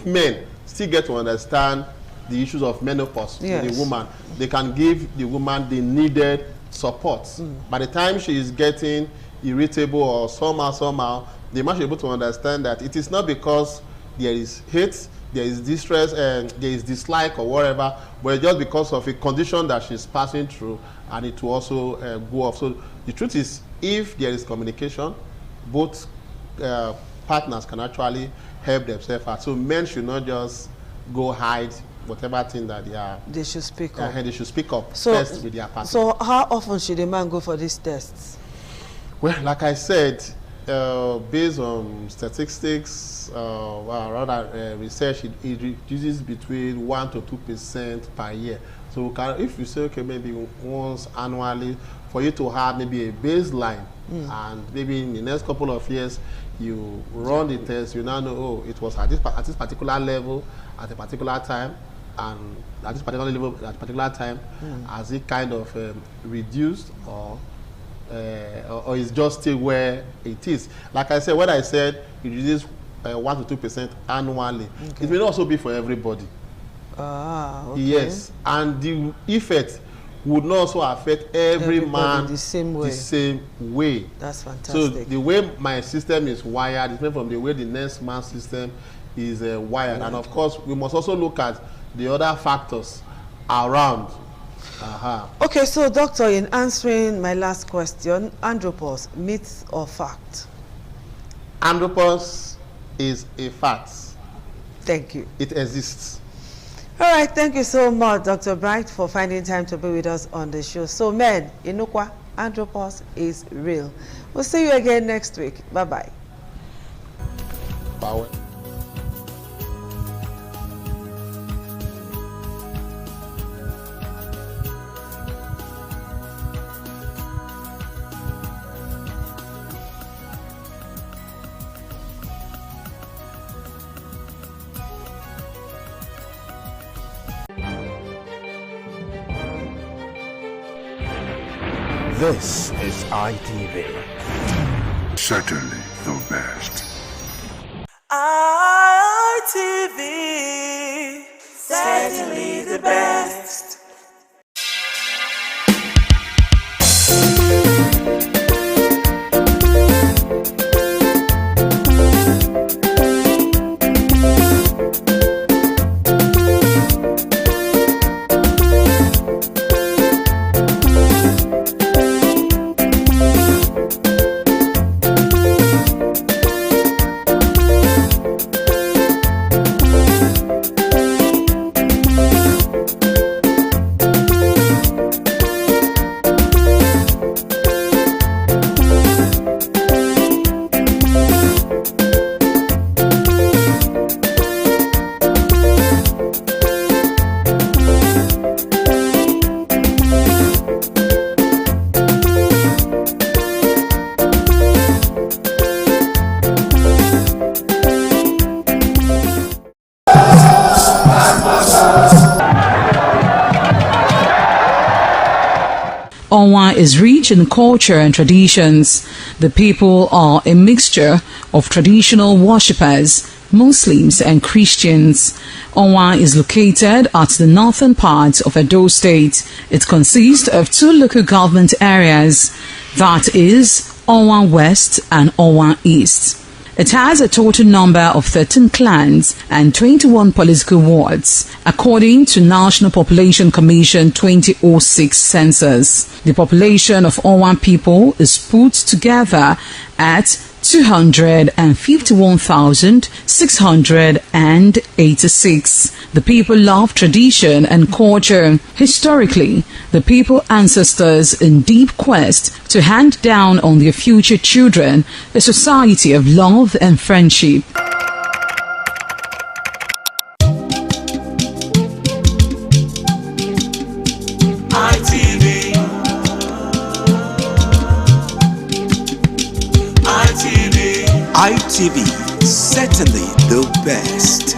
S22: men still get to understand the issues of menopause in the woman, they can give the woman the needed support. By the time she is getting irritable or somehow, the man should be able to understand that it is not because there is hate, there is distress, and there is dislike or whatever, but just because of a condition that she's passing through, and it will also go off. So the truth is, if there is communication, both partners can actually help themselves out. So men should not just go hide whatever thing that they should speak up. They should speak up first with their partner.
S10: So how often should a man go for these tests?
S22: Well, like I said, based on statistics, research, it reduces between 1 to 2% per year. So if you say, okay, maybe once annually, for you to have maybe a baseline, and maybe in the next couple of years, you run the test, you now know, oh, it was at this particular level, at a particular time, and at this particular level, at a particular time, has it kind of reduced, or is just still where it is. Like I said, when I said it reduces 1 to 2% annually, it may also be for everybody.
S10: Okay.
S22: Yes, and the effect would not also affect every man
S10: the same
S22: way.
S10: That's fantastic.
S22: So the way my system is wired is different from the way the next man's system is wired. And of course, we must also look at the other factors around.
S10: Okay, so doctor, in answering my last question, andropause, myth or fact?
S22: Andropause is a fact.
S10: Thank you.
S22: It exists.
S10: All right, thank you so much, Dr. Bright, for finding time to be with us on the show. So men, Inukwa, andropause is real. We'll see you again next week. Bye-bye.
S22: Power.
S1: This is ITV.
S15: Certainly the best.
S7: ITV. Certainly the best.
S6: Onwa is rich in culture and traditions. The people are a mixture of traditional worshippers, Muslims and Christians. Onwa is located at the northern part of Edo State. It consists of 2 local government areas, that is Onwa West and Onwa East. It has a total number of 13 clans and 21 political wards, according to National Population Commission 2006 census. The population of Onwa people is put together at 251,686. The people love tradition and culture. Historically, the people ancestors in deep quest to hand down on their future children a society of love and friendship.
S1: ITV, certainly the best.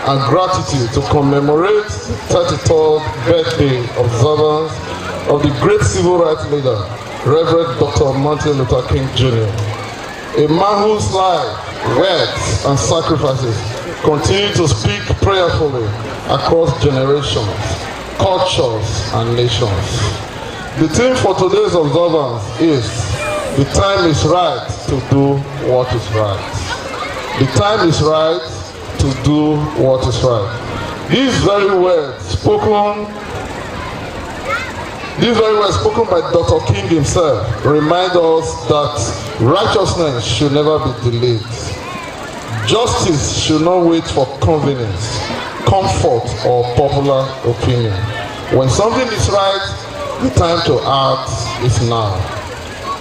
S2: and gratitude to commemorate the 33rd birthday observance of the great civil rights leader, Reverend Dr. Martin Luther King Jr., a man whose life, words, and sacrifices continue to speak prayerfully across generations, cultures, and nations. The theme for today's observance is, the time is right to do what is right. The time is right to do what is right. These very words spoken by Dr. King himself remind us that righteousness should never be delayed. Justice should not wait for convenience, comfort, or popular opinion. When something is right, the time to act is now.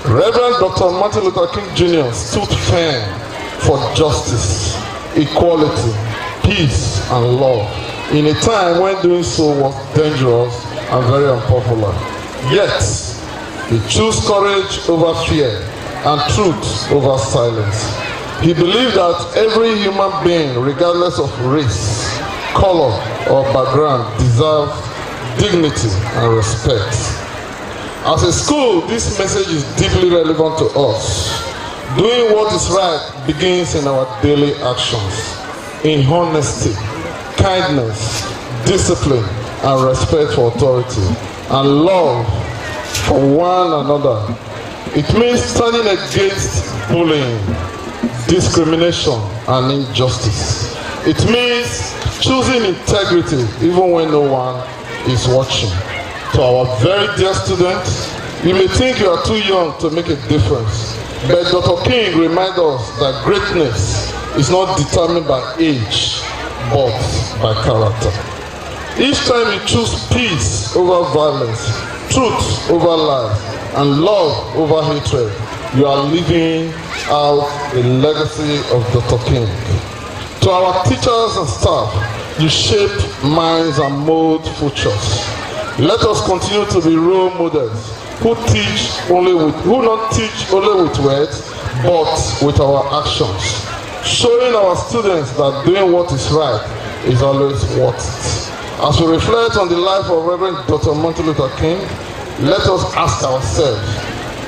S2: Reverend Dr. Martin Luther King Jr. stood firm for justice, equality, peace, and love in a time when doing so was dangerous and very unpopular. Yet, he chose courage over fear and truth over silence. He believed that every human being, regardless of race, color, or background, deserves dignity and respect. As a school, this message is deeply relevant to us. Doing what is right begins in our daily actions, in honesty, kindness, discipline, and respect for authority, and love for one another. It means standing against bullying, discrimination, and injustice. It means choosing integrity even when no one is watching. To our very dear students, you may think you are too young to make a difference, but Dr. King reminds us that greatness is not determined by age, but by character. Each time you choose peace over violence, truth over lies, and love over hatred, you are living out the legacy of Dr. King. To our teachers and staff, you shape minds and mold futures. Let us continue to be role models who not teach only with words, but with our actions, showing our students that doing what is right is always worth it. As we reflect on the life of Reverend Dr. Martin Luther King, let us ask ourselves,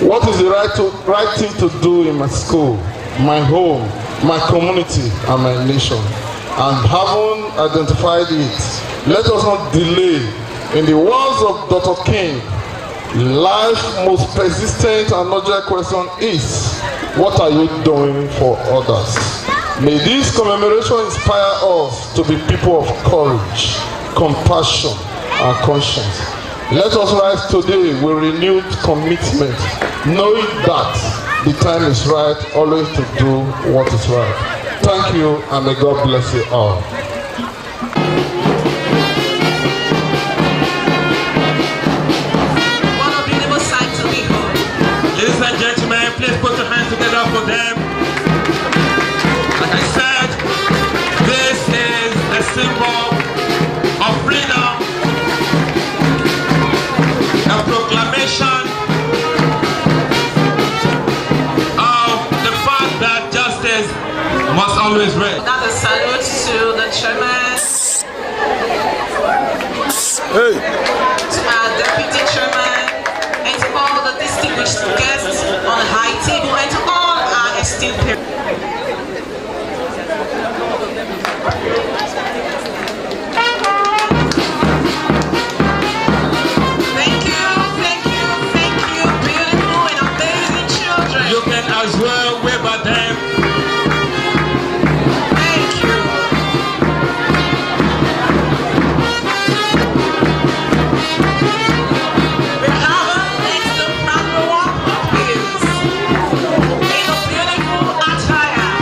S2: what is the right thing to do in my school, my home, my community, and my nation? And having identified it, let us not delay. In the words of Dr. King, life's most persistent and urgent question is, what are you doing for others? May this commemoration inspire us to be people of courage, compassion, and conscience. Let us rise today with renewed commitment, knowing that the time is right always to do what is right. Thank you, and may God bless you all.
S9: Ladies and gentlemen, please put your hands together for them. Like I said, this is a symbol of freedom, a proclamation of the fact that justice must always reign.
S23: Another salute to the chairman, to our deputy chairman, and to all the distinguished guests on the high table, and to all our esteemed parents. Thank you, beautiful and amazing children.
S9: You can as well wave at them.
S23: Thank you. We have next to Pamela Hopkins in a beautiful attire.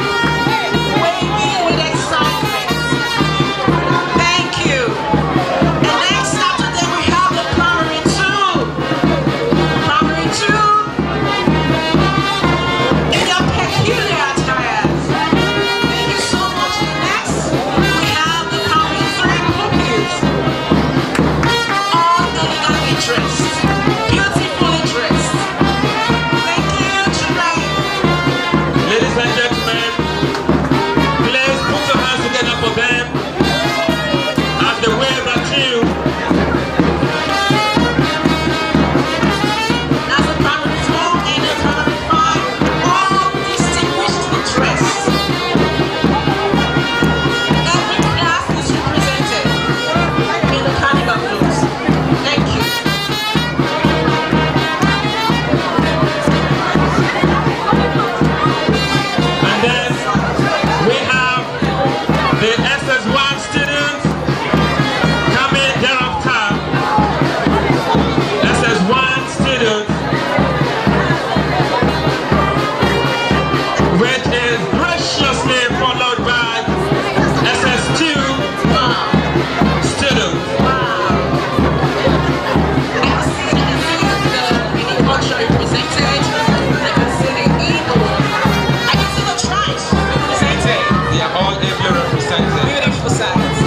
S9: all ably represented.
S23: Beautiful sides.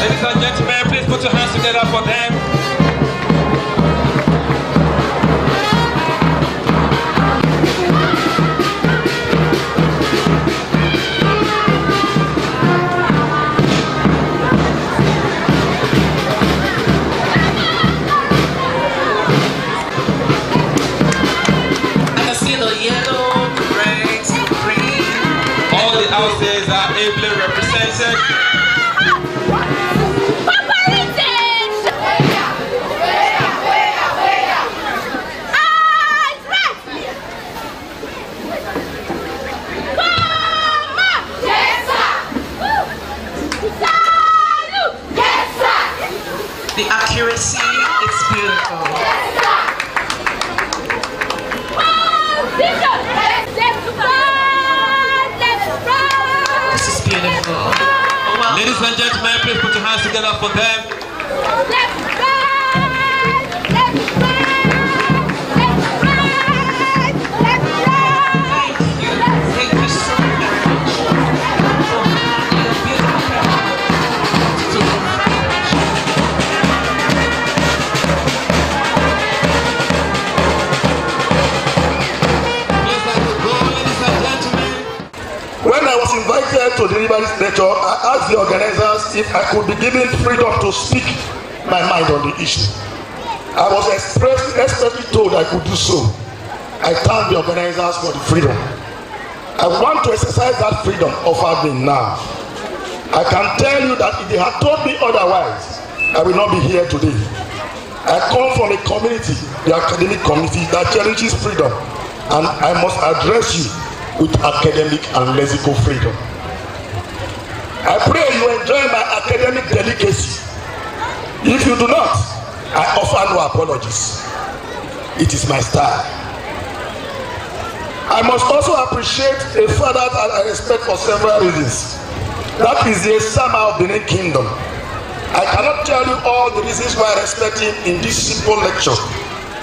S9: Ladies and gentlemen, please put your hands together for them. Houses are ably represented.
S23: The accuracy is beautiful. This is beautiful. Well,
S9: ladies and gentlemen, please put your hands together for them.
S23: Thank you so much.
S2: When I was invited to deliver this lecture, I asked the organizers if I could be given freedom to speak my mind on the issue. I was expressly told I could do so. I thank the organizers for the freedom. I want to exercise that freedom offered me now. I can tell you that if they had told me otherwise, I will not be here today. I come from a community, the academic community, that cherishes freedom, and I must address you with academic and lexical freedom. I pray you enjoy my academic delicacy. If you do not, I offer no apologies. It is my style. I must also appreciate a father that I respect for several reasons. That is the Sama of Benin Kingdom. I cannot tell you all the reasons why I respect him in this simple lecture,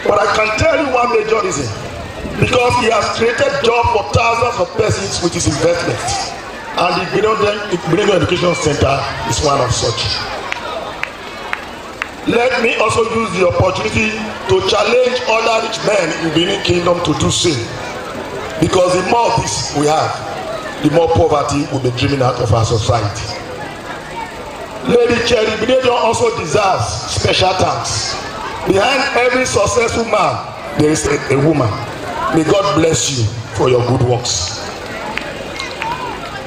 S2: but I can tell you one major reason. Because he has created jobs for thousands of persons with his investments. And the Benin Education Center is one of such. Let me also use the opportunity to challenge other rich men in Benin Kingdom to do so. Because the more of this we have, the more poverty will be driven out of our society. Lady Cherry Benedion also deserves special thanks. Behind every successful man, there is a woman. May God bless you for your good works.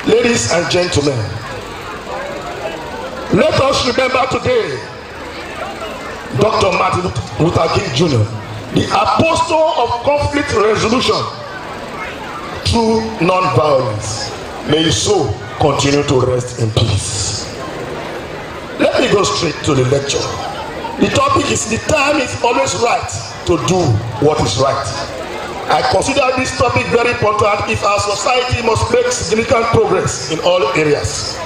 S2: Ladies and gentlemen, let us remember today Dr. Martin Luther King Jr., the apostle of conflict resolution through non-violence. May his soul continue to rest in peace. Let me go straight to the lecture. The topic is the time is always right to do what is right. I consider this topic very important if our society must make significant progress in all areas.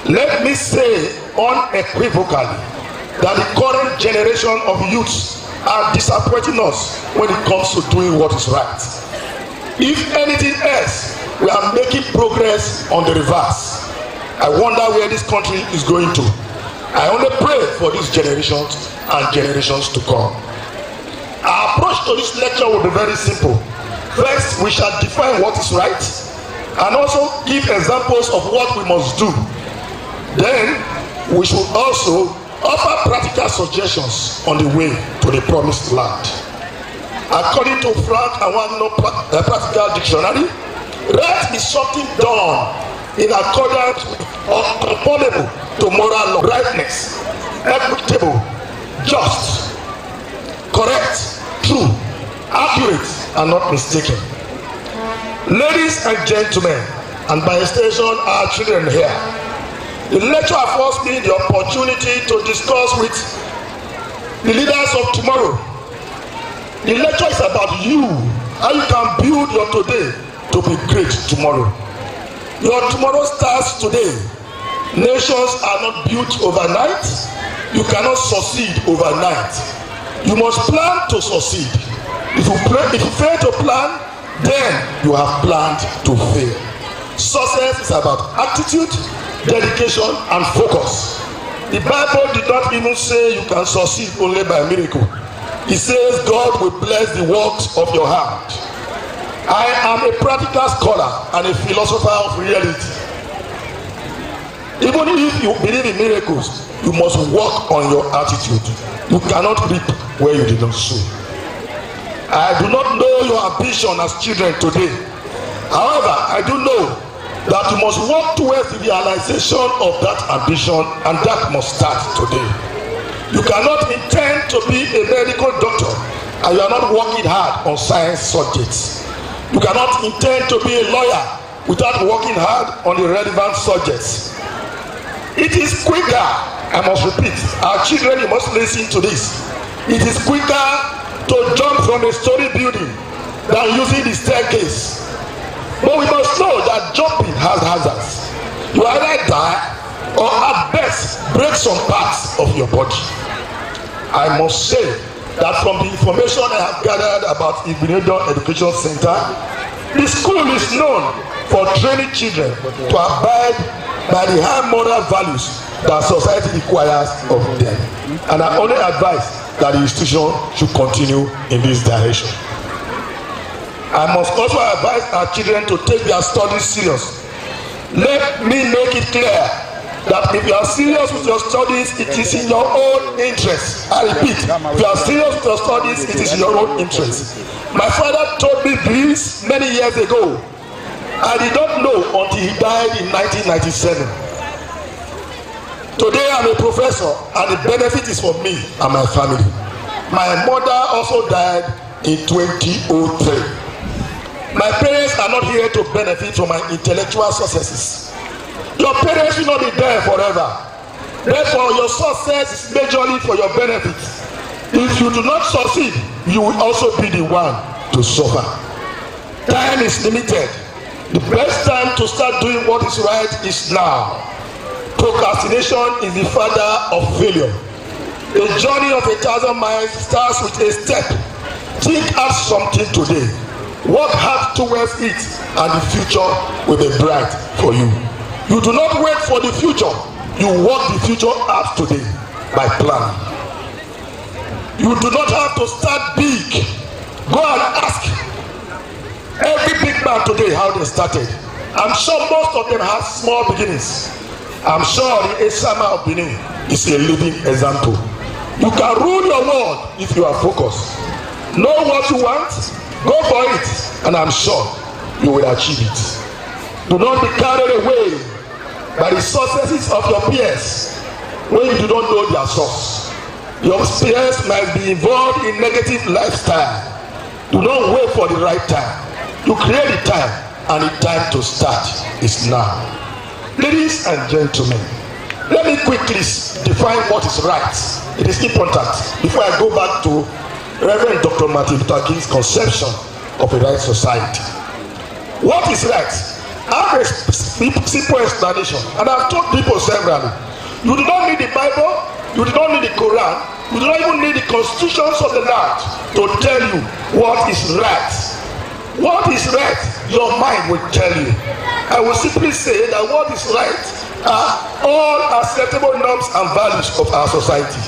S2: Let me say unequivocally that the current generation of youths are disappointing us when it comes to doing what is right. If anything else, we are making progress on the reverse. I wonder where this country is going to. I only pray for these generations and generations to come. Our approach to this lecture will be very simple. First, we shall define what is right and also give examples of what we must do. Then, we should also offer practical suggestions on the way to the promised land. According to Frank Awano Practical Dictionary, right is something done in accordance with or conformable to moral law. Rightness, equitable, just, correct, true, accurate, and not mistaken. Ladies and gentlemen, and by extension our children here, the lecture affords me the opportunity to discuss with the leaders of tomorrow. The lecture is about you, how you can build your today to be great tomorrow. Your tomorrow starts today. Nations are not built overnight. You cannot succeed overnight. You must plan to succeed. If you fail to plan, then you have planned to fail.
S12: Success is about attitude, dedication, and focus. The Bible did not even say you can succeed only by miracle. It says God will bless the works of your hand. I am a practical scholar and a philosopher of reality. Even if you believe in miracles, you must work on your attitude. You cannot reap where you did not sow. I do not know your ambition as children today. However, I do know that you must work towards the realization of that ambition, and that must start today. You cannot intend to be a medical doctor and you are not working hard on science subjects. You cannot intend to be a lawyer without working hard on the relevant subjects. It is quicker, I must repeat, our children, you must listen to this. It is quicker to jump from a story building than using the staircase. But we must know that jumping has hazards. You either die or at best break some parts of your body. I must say that from the information I have gathered about Igbenedion Education Center, the school is known for training children to abide by the high moral values that society requires of them. And I only advise that the institution should continue in this direction. I must also advise our children to take their studies serious. Let me make it clear that if you are serious with your studies, it is in your own interest. I repeat, if you are serious with your studies, it is in your own interest. My father told me this many years ago. I did not know until he died in 1997. Today I'm a professor and the benefit is for me and my family. My mother also died in 2003. My parents are not here to benefit from my intellectual successes. Your parents will not be there forever. Therefore, your success is majorly for your benefit. If you do not succeed, you will also be the one to suffer. Time is limited. The best time to start doing what is right is now. Procrastination is the father of failure. A journey of 1,000 miles starts with a step. Think out something today. Work hard towards it, and the future will be bright for you. You do not wait for the future. You work the future out today by planning. You do not have to start big. Go and ask every big man today how they started. I'm sure most of them have small beginnings. I'm sure the Esama of Benin is a living example. You can rule your world if you are focused. Know what you want, go for it, and I'm sure you will achieve it. Do not be carried away by the successes of your peers when you do not know their source. Your peers might be involved in negative lifestyle. Do not wait for the right time. You create the time, and the time to start is now. Ladies and gentlemen, let me quickly define what is right. It is important before I go back to Reverend Dr. Martin Luther King's conception of a right society. What is right? I have a simple explanation, and I've told people severally. You do not need the Bible, you do not need the Quran, you do not even need the constitutions of the land to tell you what is right. What is right, your mind will tell you. I will simply say that what is right are all acceptable norms and values of our society.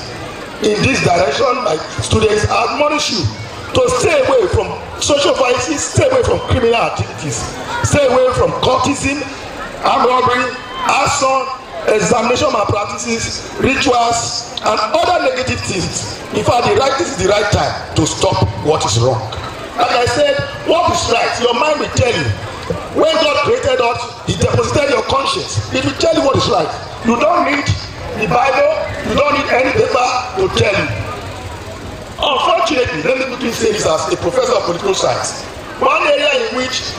S12: In this direction, my students admonish you to stay away from social vices, stay away from criminal activities, stay away from cultism, armed robbery, arson, examination malpractices, rituals, and other negative things. In fact, this is the right time to stop what is wrong. Like I said, what is right, your mind will tell you. When God created us, He deposited your conscience. It will tell you what is right. You don't need the Bible, you don't need any paper to tell you. Unfortunately, let me quickly say this as a professor of political science. One area in which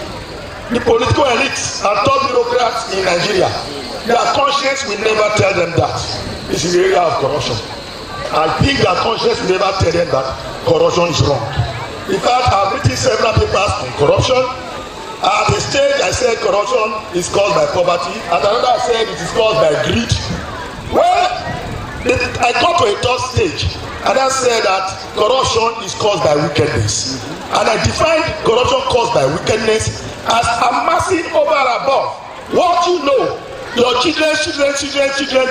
S12: the political elites and top bureaucrats in Nigeria, their conscience will never tell them that. This is the area of corruption. I think their conscience will never tell them that corruption is wrong. In fact, I've written several papers on corruption. At a stage, I said corruption is caused by poverty. At another, I said it is caused by greed. Well, I got to a third stage, and I said that corruption is caused by wickedness. And I defined corruption caused by wickedness as amassing over and above what you know your children,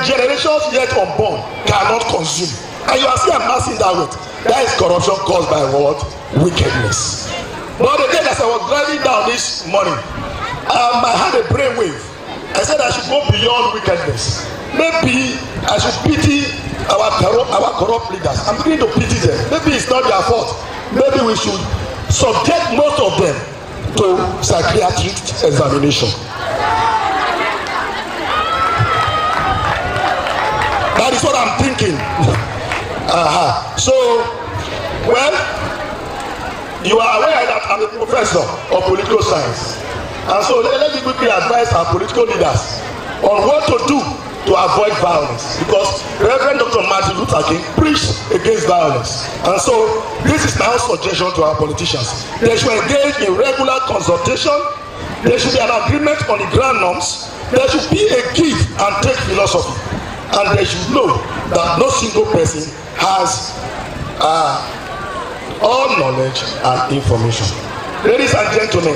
S12: generations yet unborn cannot consume. And you are still amassing that weight. That is corruption caused by what? Wickedness. But the day as I was driving down this morning, I had a brainwave. I said I should go beyond wickedness. Maybe I should pity our corrupt leaders. I'm beginning to pity them. Maybe it's not their fault. Maybe we should subject most of them to psychiatric examination. That is what I'm thinking. So, well, you are aware that I'm a professor of political science. And so let me quickly advise our political leaders on what to do to avoid violence. Because Reverend Dr. Martin Luther King preached against violence. And so this is my suggestion to our politicians. They should engage in regular consultation. There should be an agreement on the grand norms. There should be a give and take philosophy. And they should know that no single person has all knowledge and information. Ladies and gentlemen,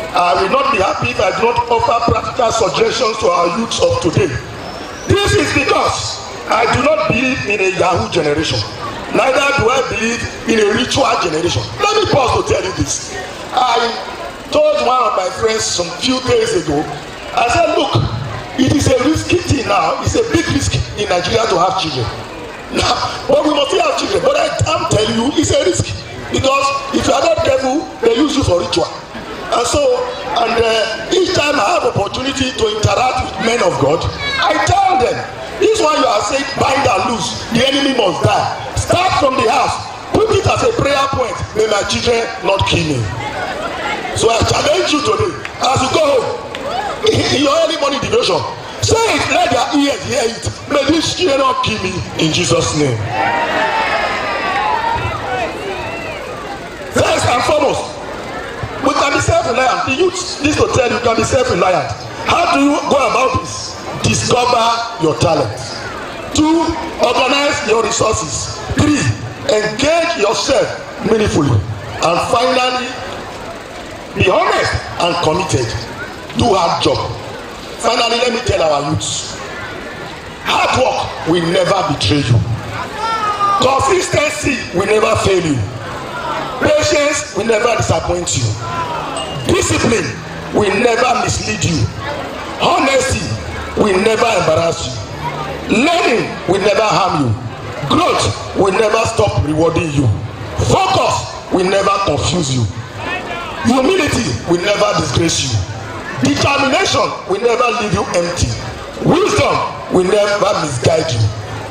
S12: I will not be happy if I do not offer practical suggestions to our youths of today. This is because I do not believe in a Yahoo generation. Neither do I believe in a ritual generation. Let me pause to tell you this. I told one of my friends some few days ago, I said, look, it is a risky thing now. It's a big risk in Nigeria to have children. Now, but we must still have children. But I'm telling you, it's a risk. Because if you are not careful, they use you for ritual. And so, each time I have opportunity to interact with men of God, I tell them, this one you are saying, bind and loose, the enemy must die. Start from the house, put it as a prayer point, may my children not kill me. So I challenge you today, as you go home, in your early morning devotion, say it, let their ears hear it, may this children not kill me, in Jesus' name. First and foremost, we can be self-reliant. The youth needs to tell you can be self-reliant. How do you go about this? Discover your talent. 2, organize your resources. 3, engage yourself meaningfully. And finally, be honest and committed. Do hard job. Finally, let me tell our youths, hard work will never betray you. Consistency will never fail you. Patience will never disappoint you. Discipline will never mislead you. Honesty will never embarrass you. Learning will never harm you. Growth will never stop rewarding you. Focus will never confuse you. Humility will never disgrace you. Determination will never leave you empty. Wisdom will never misguide you.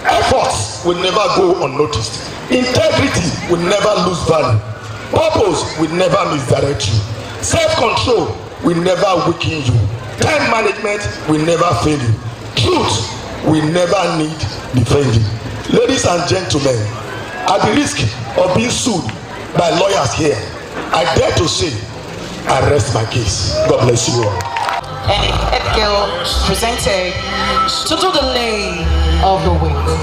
S12: Efforts will never go unnoticed. Integrity will never lose value. Purpose will never misdirect you. Self-control will never weaken you. Time management will never fail you. Truth will never need defending. Ladies and gentlemen, at the risk of being sued by lawyers here, I dare to say, I rest my case. God bless you all.
S23: And head girl presented to do the lay of the week.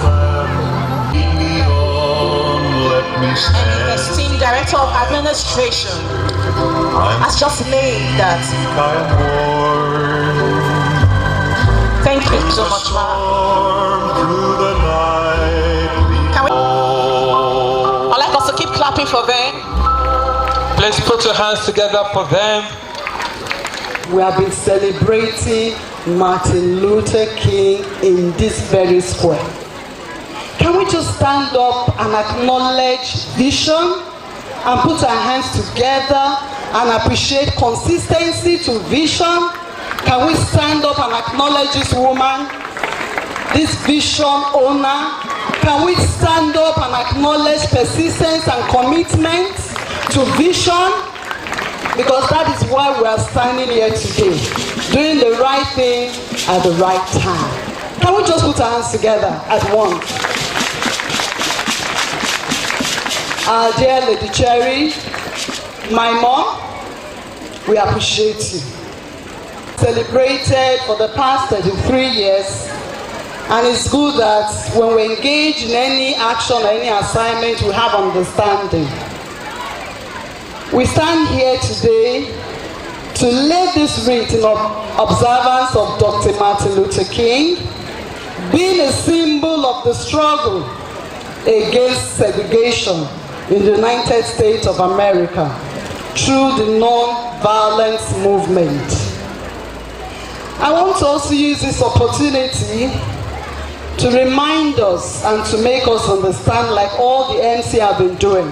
S23: And the esteemed Director of Administration has just laid that. Thank you so much, I'd like us to keep clapping for them.
S9: Please put your hands together for them.
S4: We have been celebrating Martin Luther King in this very square. Can we just stand up and acknowledge vision and put our hands together and appreciate consistency to vision? Can we stand up and acknowledge this woman, this vision owner? Can we stand up and acknowledge persistence and commitment to vision? Because that is why we are standing here today, doing the right thing at the right time. Can we just put our hands together at once? Our dear Lady Cherry, my mom, we appreciate you. Celebrated for the past 33 years, and it's good that when we engage in any action or any assignment, we have understanding. We stand here today to lay this wreath in observance of Dr. Martin Luther King, being a symbol of the struggle against segregation in the United States of America through the non-violence movement. I want to also use this opportunity to remind us and to make us understand, like all the MC have been doing,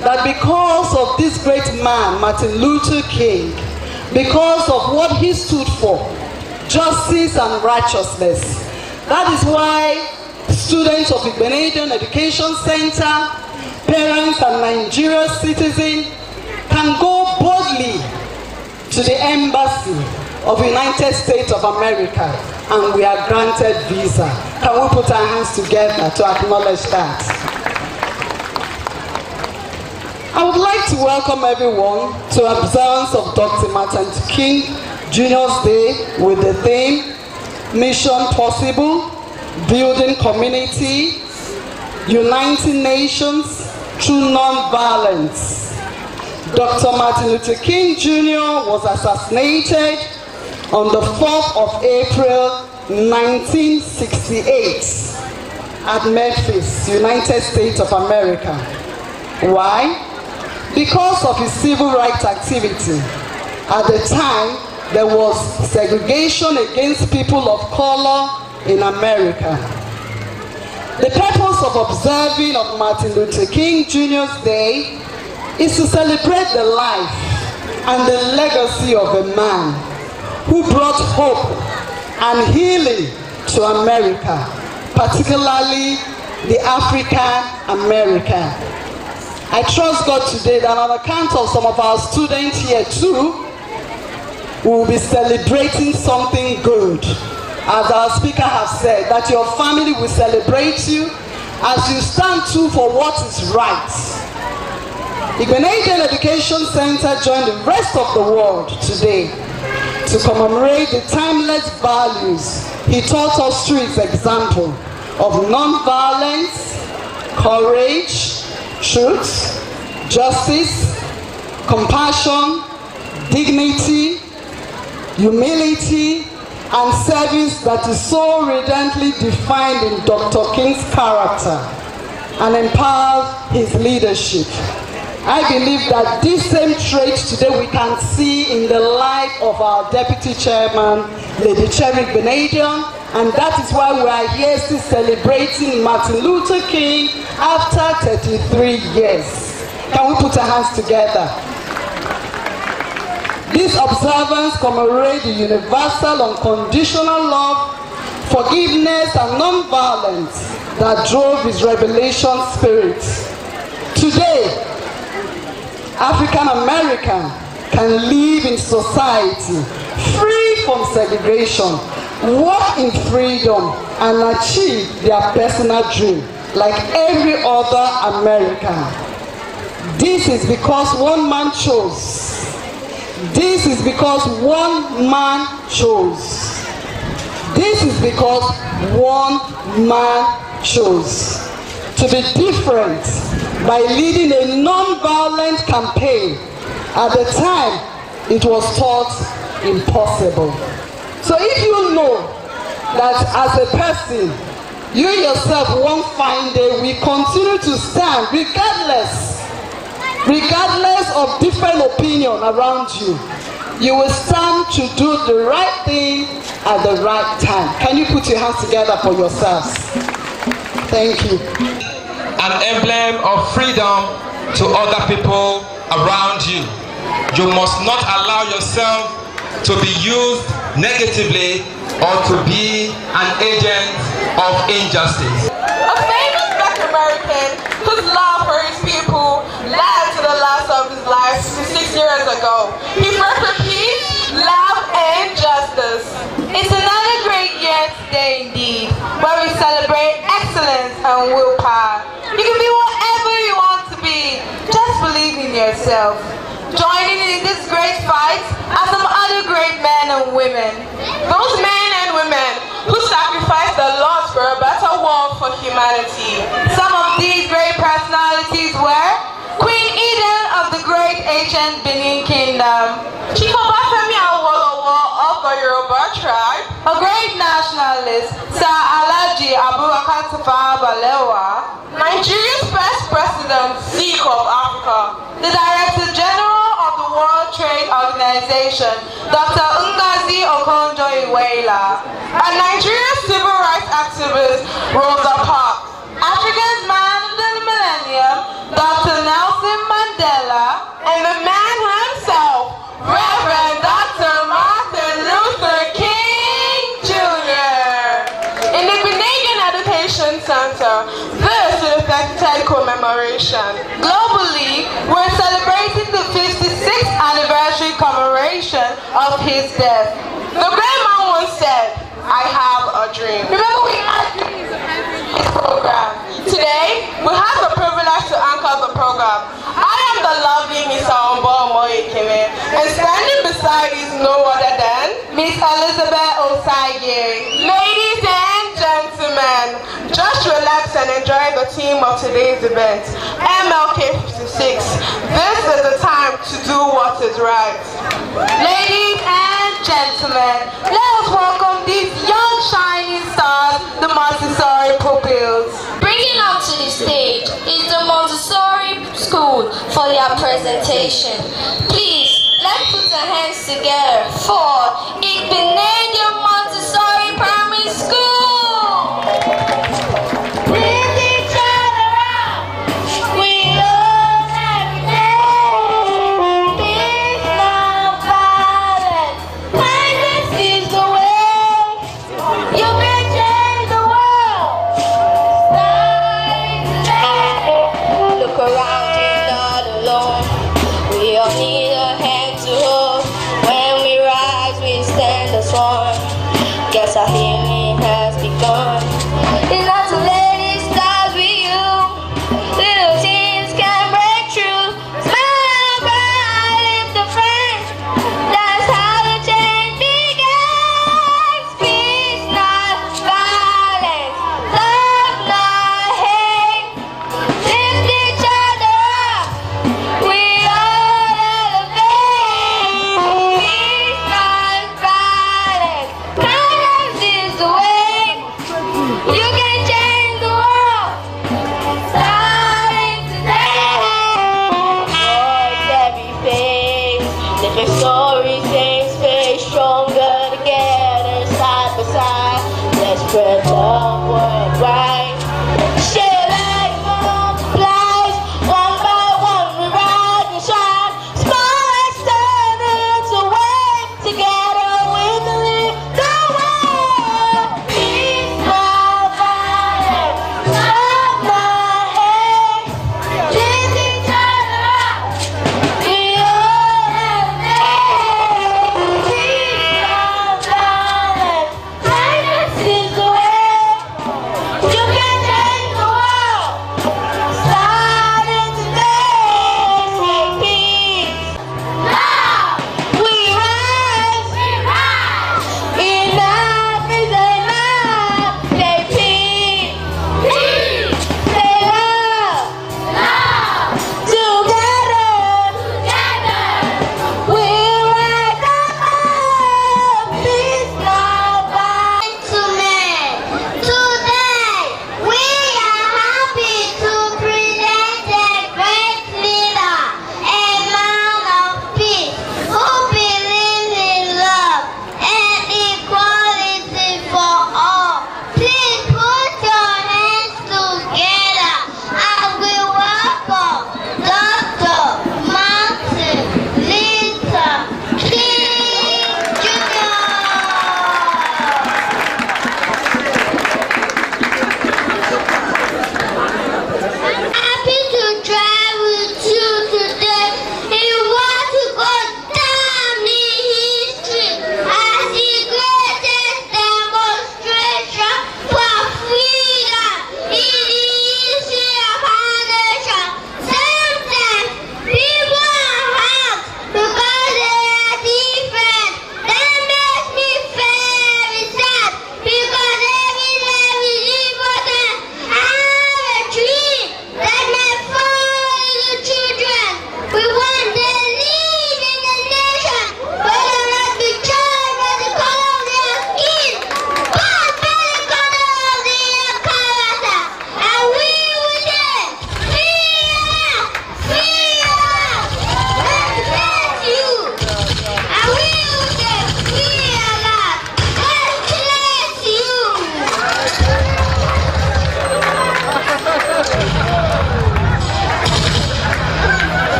S4: that because of this great man, Martin Luther King, because of what he stood for, justice and righteousness, that is why students of Igbenedion Education Center, parents and Nigerian citizens can go boldly to the embassy of the United States of America and we are granted visa. Can we put our hands together to acknowledge that? I would like to welcome everyone to observance of Dr. Martin King Jr.'s Day with the theme, Mission Possible, Building Community, Uniting Nations Through Non-Violence. Dr. Martin Luther King Jr. was assassinated on the 4th of April 1968 at Memphis, United States of America. Why? Because of his civil rights activity. At the time, there was segregation against people of color in America. The purpose of observing of Martin Luther King Jr.'s Day is to celebrate the life and the legacy of a man who brought hope and healing to America, particularly the African American. I trust God today that on account of some of our students here too, we will be celebrating something good. As our speaker has said, that your family will celebrate you as you stand true for what is right. Igbenedion Education Center joined the rest of the world today to commemorate the timeless values he taught us through his example of non-violence, courage, truth, justice, compassion, dignity, humility, and service that is so radiantly defined in Dr. King's character and empowers his leadership. I believe that this same trait today we can see in the life of our Deputy Chairman, Lady Cherry Igbenedion, and that is why we are here still celebrating Martin Luther King after 33 years. Can we put our hands together? This observance commemorates the universal unconditional love, forgiveness, and non-violence that drove his revelation spirit. Today, African American can live in society free from segregation, walk in freedom, and achieve their personal dream like every other American. This is because one man chose. This is because one man chose. This is because one man chose to be different by leading a non-violent campaign. At the time, it was thought impossible. So if you know that as a person, you yourself one fine day will continue to stand regardless of different opinion around you, you will stand to do the right thing at the right time. Can you put your hands together for yourselves? Thank you.
S9: An emblem of freedom to other people around you. You must not allow yourself to be used negatively or to be an agent of injustice.
S23: A famous Black American whose love for his people led to the loss of his life 66 years ago. He fought for peace, love, and justice. It's another great year today indeed, where we celebrate excellence and willpower. You can be whatever you want to be, just believe in yourself. Joining in this great fight are some other great men and women. Those men and women who sacrificed their lives for a better world for humanity. Some of these great personalities were Queen Eden of the great ancient Benin Kingdom, Chief nationalist Sir Alhaji Abubakar Tafawa Balewa, Nigeria's first president, Zeke of Africa, the Director General of the World Trade Organization, Dr. Ngozi Okonjo-Iweala, and Nigeria's civil rights activist, Rosa Parks, Africa's man of the millennium, Dr. Nelson Mandela, and the man himself, Reverend Dr. Martin Luther King Jr. In the Canadian Education Center, this is the 33rd commemoration. Globally, we're celebrating the 56th anniversary commemoration of his death. The great man once said, I have a dream. Remember, we had dreams of entering this program. Today, we have the privilege to anchor the program. I am the lovely Miss Aombo Moyekeme, and standing beside is no other than Miss Elizabeth Osagie. Ladies and gentlemen, just relax and enjoy the theme of today's event, MLK 56. This is the time to do what is right. Ladies and gentlemen, let us welcome these young shining stars, the Montessori pupils.
S13: Bringing up to the stage is the Montessori School for their presentation. Please, let's put our hands together for Igbenedium Montessori Primary School. Lift each other up. We love every day. Peace, not violence. Kindness is the way. You can change the world. Look around, you're not alone. We all need a hand to hold. When we rise, we stand as one. Guess our healing has begun. It's not too late, it starts with you. Little things can break through. Smile, cry, lift a friend. That's how the change begins. Peace, not violence. Love, not hate. Lift each other up. We all elevate. Peace, not violence. Kindness is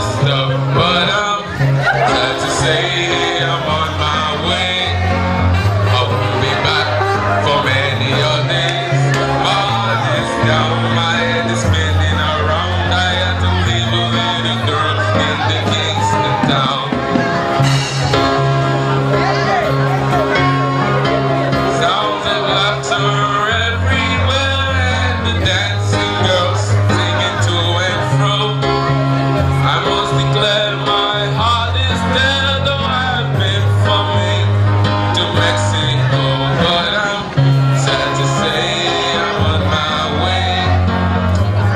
S8: messed up, but I'm glad to say I'm on my way. I won't be back for many other days. My heart is down, my head is spinning around. I had to leave a little girl in the Kingston town. Sounds of laughter everywhere, and the dancing girls singing to and fro. I must declare my heart is dead, though I've been from Maine to Mexico. But I'm sad to say I'm on my way.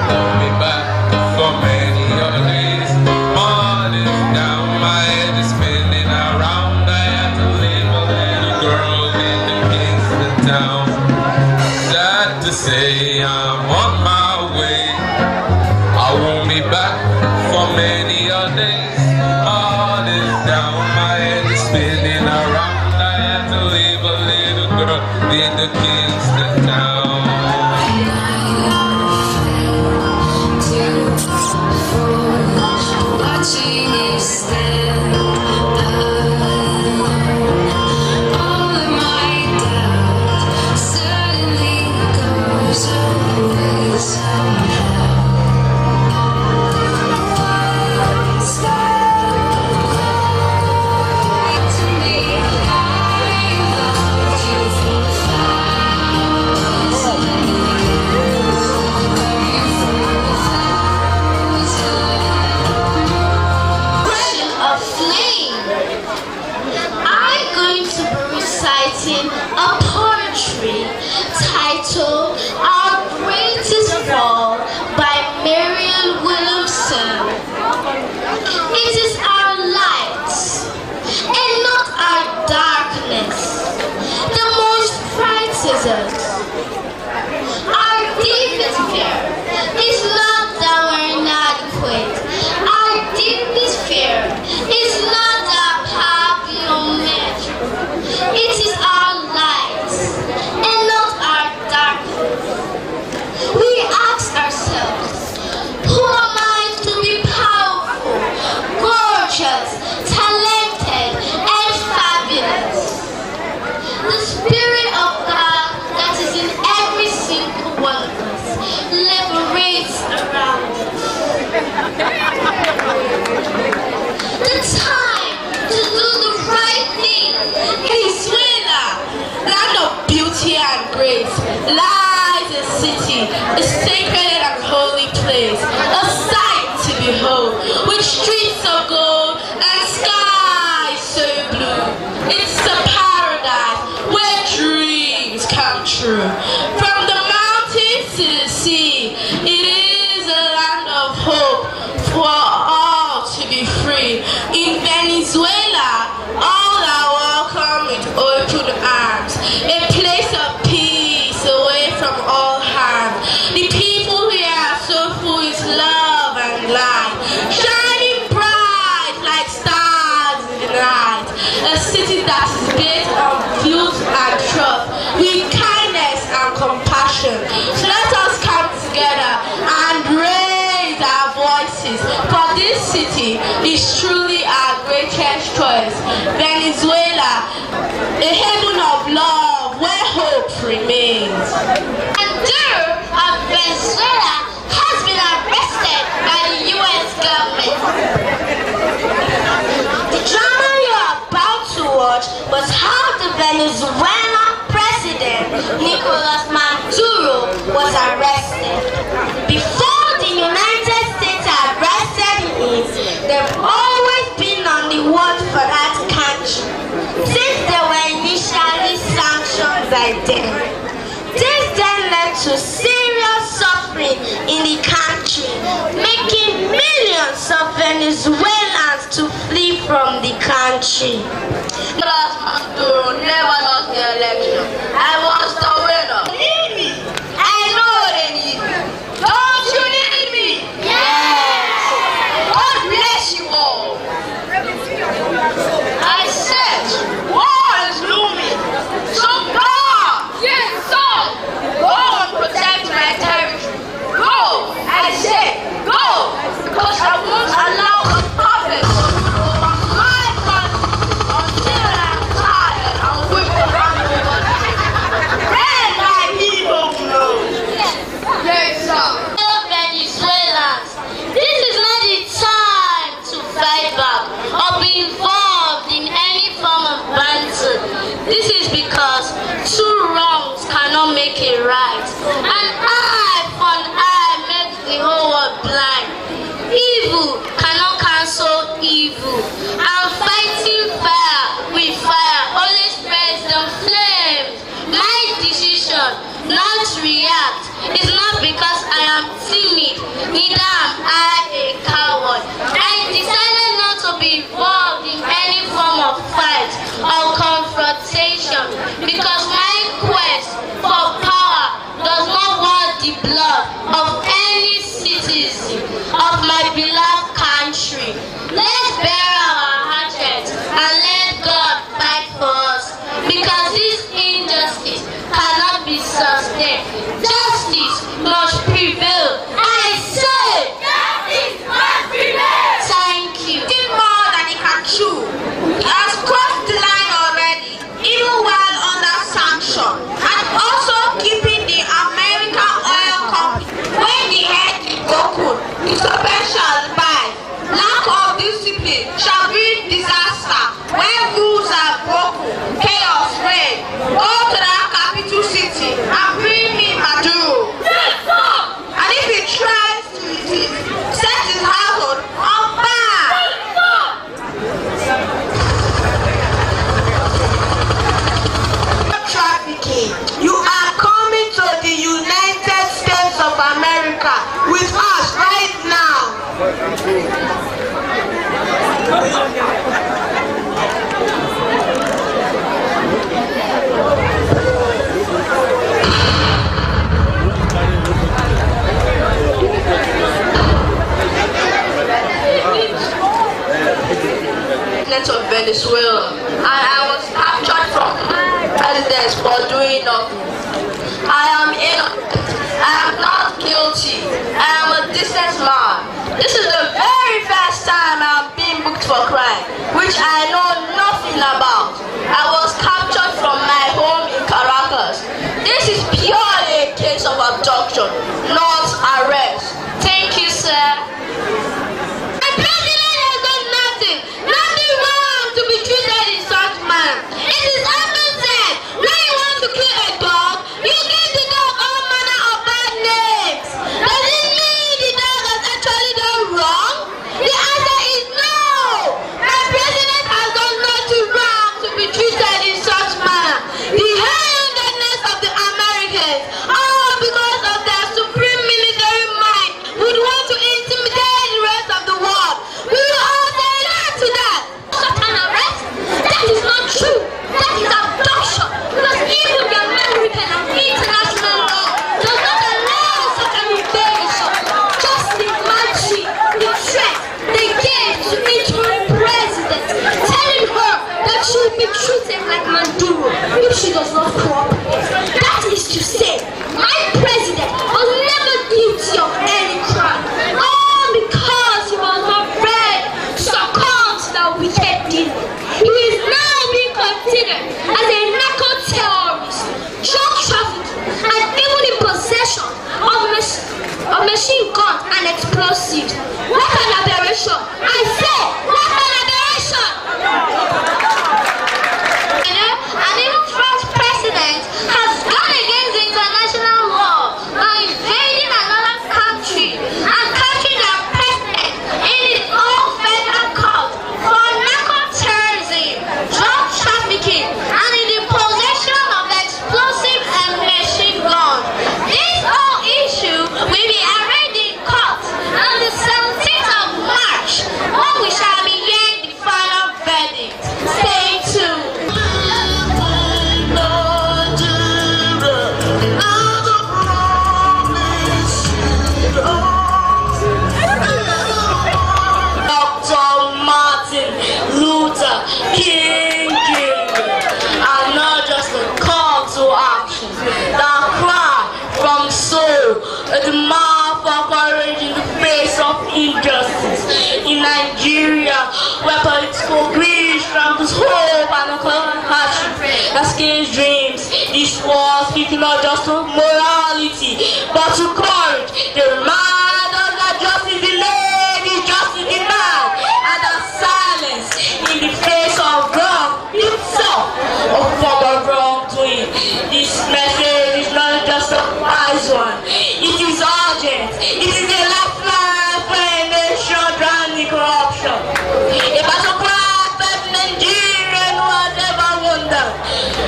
S8: Won't be back for many other days. My heart is down, my head is spinning around. I had to leave a little girl in the Kingston town. Sad to say I'm on my way. I won't be back for many other days. My heart is down, my head is spinning around. I had to leave a little girl in the Kingston town.
S7: Watching you stand all of my doubt suddenly goes away somehow. To me, I loved you for 1,000
S13: of flame. I'm going to be reciting a poetry titled Our Greatest Fall by Marianne Williamson. It is our light and not our darkness that most frightens us. Our deepest fear is not that we're inadequate. Our deepest fear is not our power beyond measure. It is our light and not our darkness. We ask ourselves, who am I to be powerful, gorgeous, talented, and fabulous? The Spirit of God that is in every single one of us liberates around us. The time to do the right thing in Venezuela, land of beauty and grace, lies a city, a sacred and holy place, a sight to behold, with streets of gold and skies so blue. It's a paradise where dreams come true. From the mountains to the sea, it is a land of hope for all to be free. In Venezuela, all are welcome with open arms, a place of peace away from all harm. The people here are so full with love and light, shining bright like stars in the night. A city that is based on truth and trust, with kindness and compassion. So let us come together and raise our voices, for this city is truly our greatest choice. Venezuela, a haven of love where hope remains. And Duro of Venezuela has been arrested by the U.S. government. The drama you are about to watch was how the Venezuelan president Nicolas Maduro was arrested. Before the United States arrested him, they've always been on the watch for that country since there were initially sanctions by them. This then led to serious suffering in the country, making millions of Venezuelans to flee from the country. Nicolas Maduro never lost the election. I was the winner. Need me? I know they need me. Don't you need me? Yes. God bless you all. I said, war is looming. So God, yes, so go and protect my territory. Go. I said, go, because I won't allow fight back or be involved in any form of banter. This is because two wrongs cannot make a right. An eye for an eye makes the whole world blind. Evil cannot cancel evil. And fighting fire with fire only spreads the flames. My decision not to react is not because I am timid, neither am I a coward. I decided not to be involved in any form of fight or confrontation because my quest for power does not want the blood of any citizen of my beloved country. Let's bury our hatchets and let God fight for us because this injustice cannot be sustained. Justice must prevail. I say, justice must prevail. Thank you. Did more than he can chew. He has crossed the line already, even while under sanction, and also keeping the American oil company when the head is broken. The serpent shall bite. Lack of discipline shall bring disaster. When rules are broken, chaos reigns. Go to that capital city and bring me Maduro. And if he tries to resist, set his household on fire. Trafficking. You are coming to the United States of America with us right now. Of Venezuela, and I was captured from residence for doing nothing. I am not guilty. I am a decent man. This is the very first time I am being booked for crime, which I know nothing about. I was captured from my home in Caracas. This is purely a case of abduction, not arrest. Thank you, sir. The president has done nothing. Nothing wrong to be treated in such manner. It is often said, when you want to kill a dog, you give the dog all manner of bad names. Does it mean the dog has actually done wrong? The answer is no. My president has done nothing wrong to be treated in such manner. The high-handedness of the Americans, all because of their supreme military might, would want to intimidate the rest of the world. We will all say yes to that. Such an arrest? That is not true. That is abduction. Because even the American and international law does not allow such an invasion. Just imagine the threat they gave to each one president, telling her that she will be treated like Maduro if she does not cooperate. That is to say, my president was never guilty of any crime, all because he was not ready to succumb to that wicked demon. He is now being considered as a narco-terrorist, drug trafficking, and even in possession of machine guns and explosives. What an aberration! I say, what an aberration! And even French president has gone against the international law by invading another country and catching their president in his own federal court for narco-terrorism, drug trafficking, and in the possession of explosives and machine guns. This whole issue will be arraigned in court on the 17th of March, when we shall be hearing the final verdict. Stay tuned. Dr. Martin Luther King are not just a call to action. The cry from soul, a demand for courage in the face of injustice. In Nigeria, where political greed tramples hope and hardship that scales dreams, this war speaking not just to morality, but to courage. The remind us that justice delayed is justice denied, and that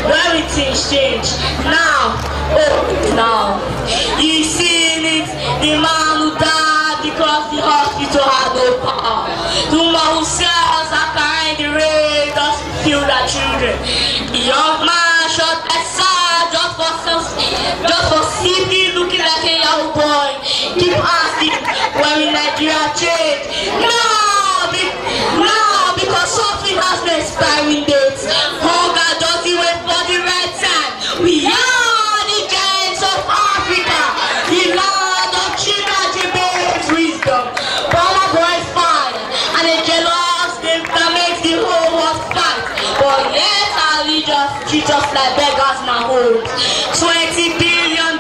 S14: when things change. Now, oh, now, you seen it, the man who died because the hospital had no power. The woman who sells her car in the rain just to feed their children. The young man shot aside just for simply looking like a young boy. Keep asking when Nigeria change. Now, because something has no expiring date. Hunger doesn't wait for the right time. We are the giants of Africa, the land of Chinajibe's wisdom. Baba boys fight, and a jealous them that makes the whole world fight. But yet our leaders treat us like beggars in our homes. $20 billion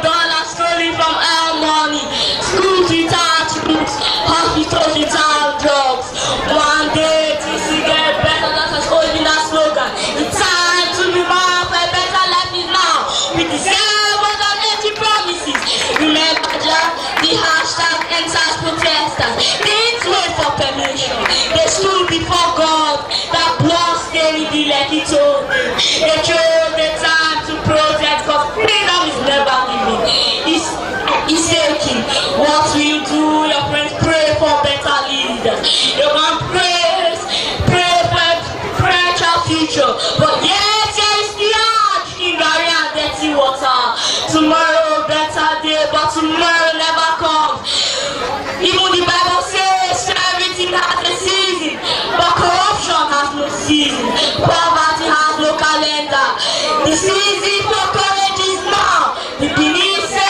S14: stolen from our money. Schools without schools, hospitals without drugs. One day things will get better, that's us holding our slogan. The time to remember for a better life is now. We deserve more than empty promises. Remember the hashtag enters protesters. They didn't wait for permission. They stood before God. That blood stained the Lekki told them. They chose the time to protest because freedom is never given. It's taking. What will you do? Your friends pray for better leaders. You can pray for a brighter future. But yet there is the arch in Gary and dirty water. Tomorrow better day, but tomorrow never comes. Even the Bible says everything has a season, but corruption has no season. Poverty has no calendar. The season for courage is now. The Benin say,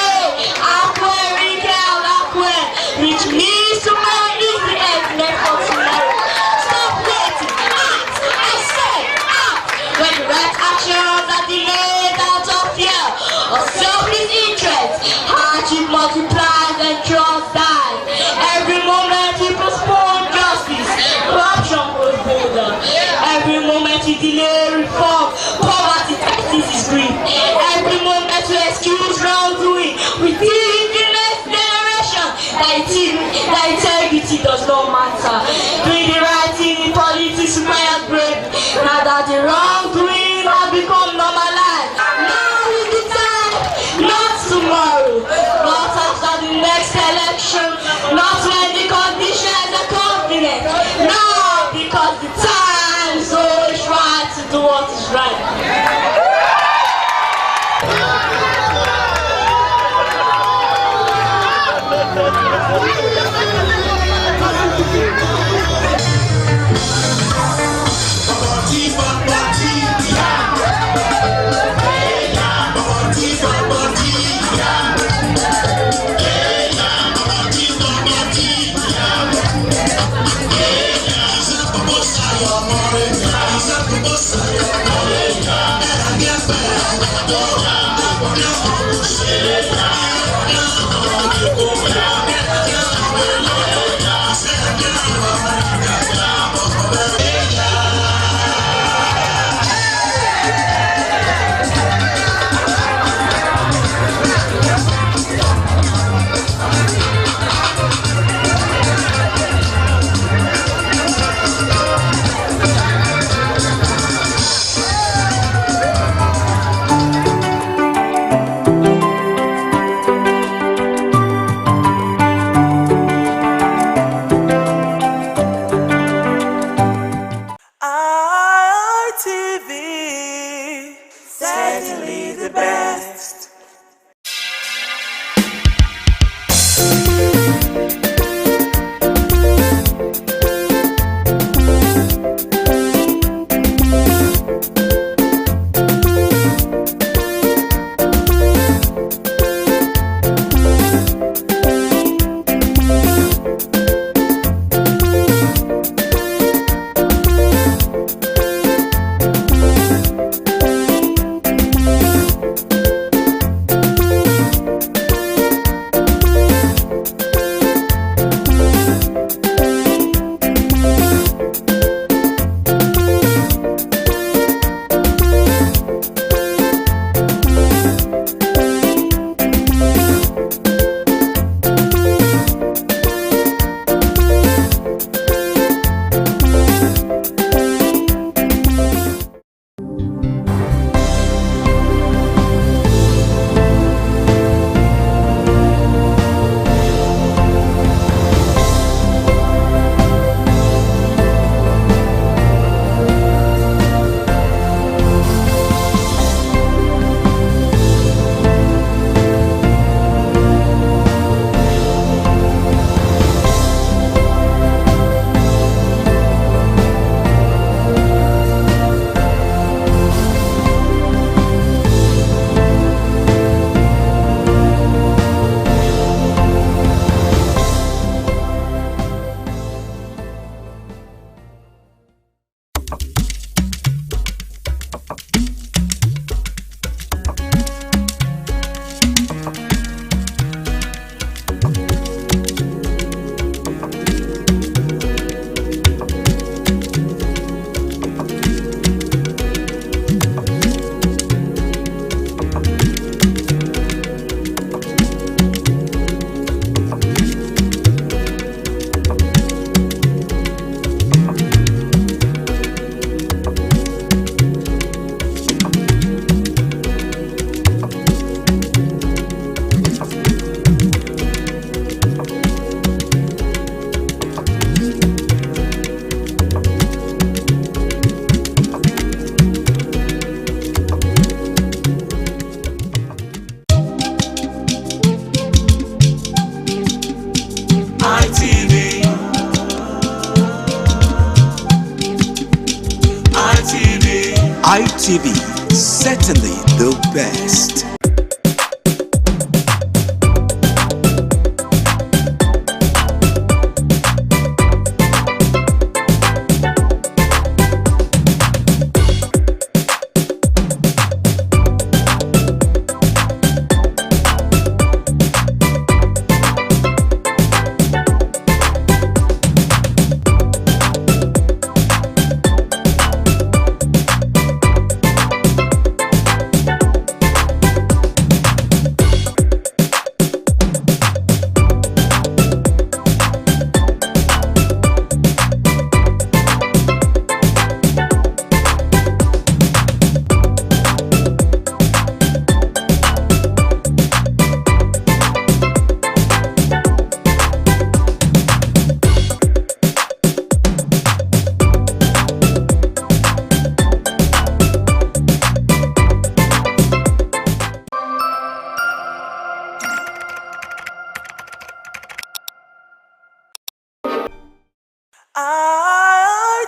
S14: which means tomorrow is the end meant for tomorrow. Stop waiting, act. I say, act. When the right actions are delayed out of fear or selfish interest, hardship multiplies and trust dies. Every moment we postpone justice, corruption grows bolder. Every moment we delay reform, poverty taxes is green. Every moment we excuse wrongdoing, we teach the next generation that integrity does not matter. Doing the right thing in politics requires bravery. Now that the wrongdoing has become normalized, now is the time, not tomorrow, not after the next election, not when the conditions are convenient. Now, because the time is always right to do what is right.
S1: ITV, certainly the best.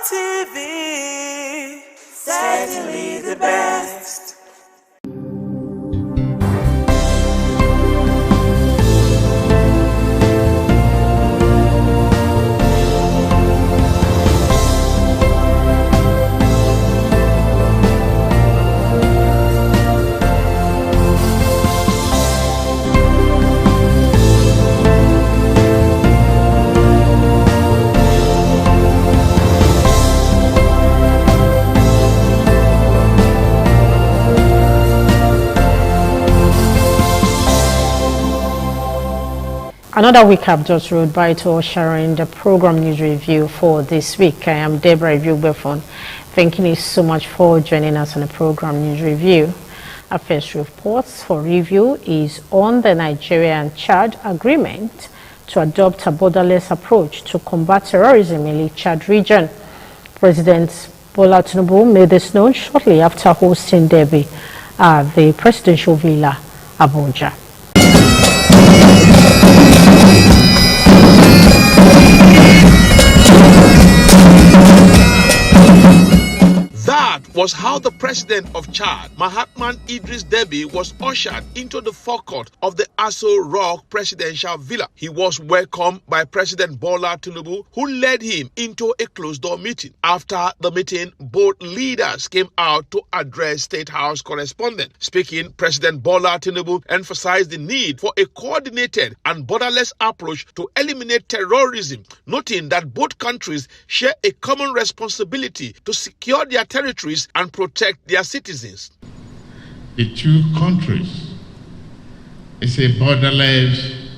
S7: ITV, certainly the best.
S3: Another week I've just rode by to sharing the program news review for this week. I am Deborah Ibugbefon. Thanking you so much for joining us on the program news review. Our first report for review is on the Nigeria and Chad agreement to adopt a borderless approach to combat terrorism in the Chad region. President Bola Tinubu made this known shortly after hosting Derby at the presidential villa, Abuja.
S16: That was how the president of Chad, Mahatma Idris Deby, was ushered into the forecourt of the Aso Rock presidential villa. He was welcomed by President Bola Tinubu, who led him into a closed-door meeting. After the meeting, both leaders came out to address State House correspondents. Speaking, President Bola Tinubu emphasized the need for a coordinated and borderless approach to eliminate terrorism, noting that both countries share a common responsibility to secure their territories and protect their citizens.
S17: The two countries is a borderless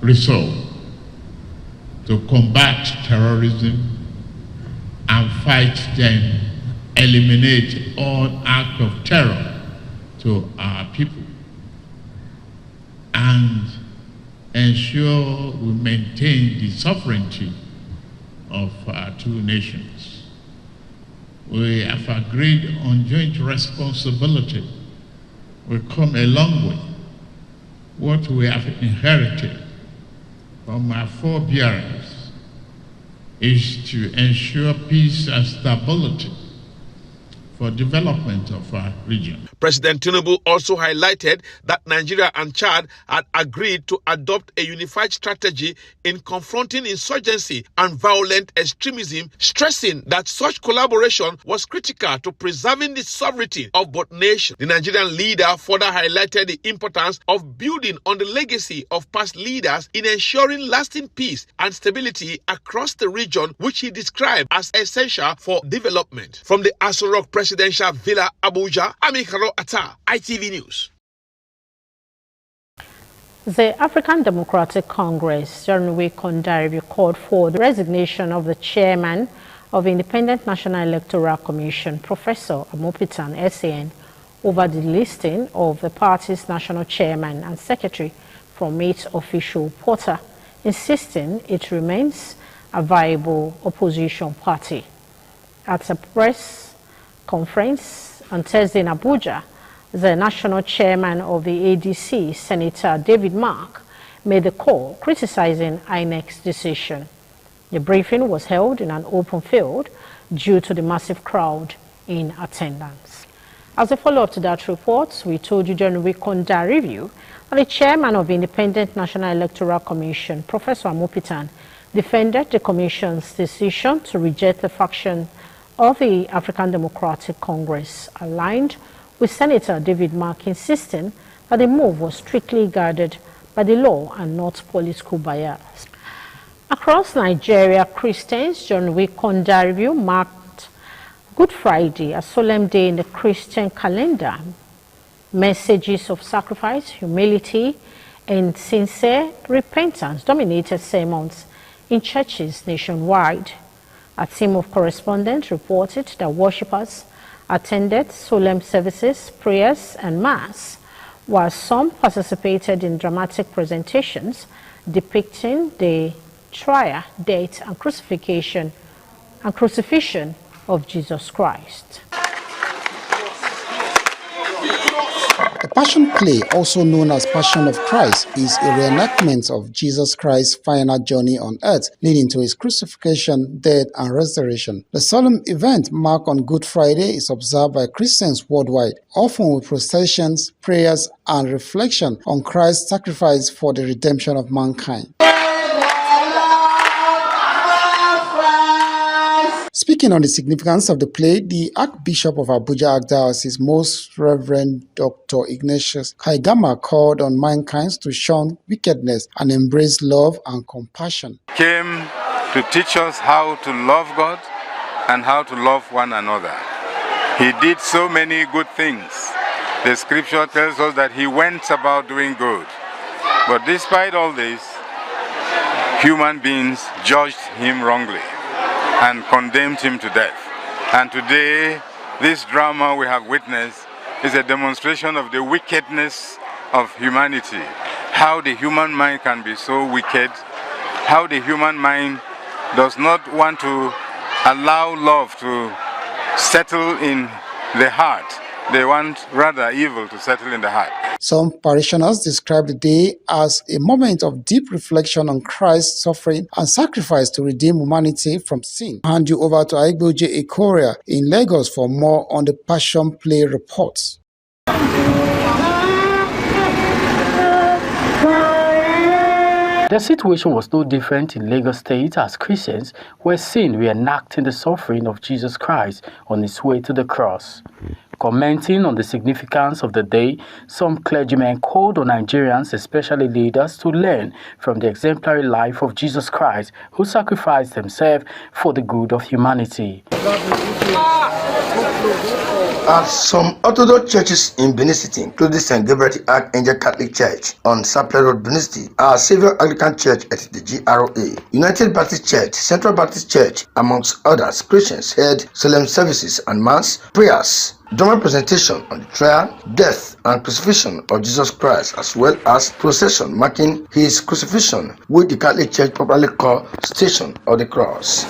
S17: resolve to combat terrorism and fight them, eliminate all acts of terror to our people, and ensure we maintain the sovereignty of our two nations. We have agreed on joint responsibility. We've come a long way. What we have inherited from our forebearers is to ensure peace and stability for development of our region.
S16: President Tinubu also highlighted that Nigeria and Chad had agreed to adopt a unified strategy in confronting insurgency and violent extremism, stressing that such collaboration was critical to preserving the sovereignty of both nations. The Nigerian leader further highlighted the importance of building on the legacy of past leaders in ensuring lasting peace and stability across the region, which he described as essential for development. From the Aso Rock Presidential Villa, Abuja, Amikaro Atta, ITV News.
S3: The African Democratic Congress, Jeremy Kondari, called for the resignation of the chairman of the Independent National Electoral Commission, Professor Amopitan SAN, over the listing of the party's national chairman and secretary from its official portal, insisting it remains a viable opposition party. At a press conference on Thursday in Abuja, the national chairman of the ADC, Senator David Mark, made the call criticizing INEC's decision. The briefing was held in an open field due to the massive crowd in attendance. As a follow-up to that report, we told you during the week on that review that the chairman of the Independent National Electoral Commission, Professor Amopitan, defended the Commission's decision to reject the faction of the African Democratic Congress, aligned with Senator David Mark, insisting that the move was strictly guarded by the law and not political bias. Across Nigeria, Christians during the week on that review marked Good Friday, a solemn day in the Christian calendar. Messages of sacrifice, humility, and sincere repentance dominated sermons in churches nationwide. A team of correspondents reported that worshippers attended solemn services, prayers, and mass, while some participated in dramatic presentations depicting the trial, death, and crucifixion of Jesus Christ.
S19: The Passion Play, also known as Passion of Christ, is a reenactment of Jesus Christ's final journey on earth, leading to his crucifixion, death, and resurrection. The solemn event marked on Good Friday is observed by Christians worldwide, often with processions, prayers, and reflection on Christ's sacrifice for the redemption of mankind. Speaking on the significance of the play, the Archbishop of Abuja Archdiocese, Most Reverend Dr. Ignatius Kaigama, called on mankind to shun wickedness and embrace love and compassion.
S20: Came to teach us how to love God and how to love one another. He did so many good things. The scripture tells us that he went about doing good. But despite all this, human beings judged him wrongly and condemned him to death. And today, this drama we have witnessed is a demonstration of the wickedness of humanity. How the human mind can be so wicked, how the human mind does not want to allow love to settle in the heart. They want rather evil to settle in the heart.
S19: Some parishioners describe the day as a moment of deep reflection on Christ's suffering and sacrifice to redeem humanity from sin. I hand you over to Aigboje Ikoria in Lagos for more on the Passion Play reports.
S21: The situation was no different in Lagos State as Christians were seen reenacting the suffering of Jesus Christ on his way to the cross. Commenting on the significance of the day, some clergymen called on Nigerians, especially leaders, to learn from the exemplary life of Jesus Christ, who sacrificed himself for the good of humanity.
S24: At some Orthodox churches in Benin City, including St. Gabriel Archangel Catholic Church on Sapele Road, Benin City, our Saviour Anglican Church at the GRA, United Baptist Church, Central Baptist Church, amongst others, Christians held solemn services and mass prayers, drama presentation on the trial, death, and crucifixion of Jesus Christ, as well as procession marking his crucifixion, which the Catholic Church popularly called Station of the Cross.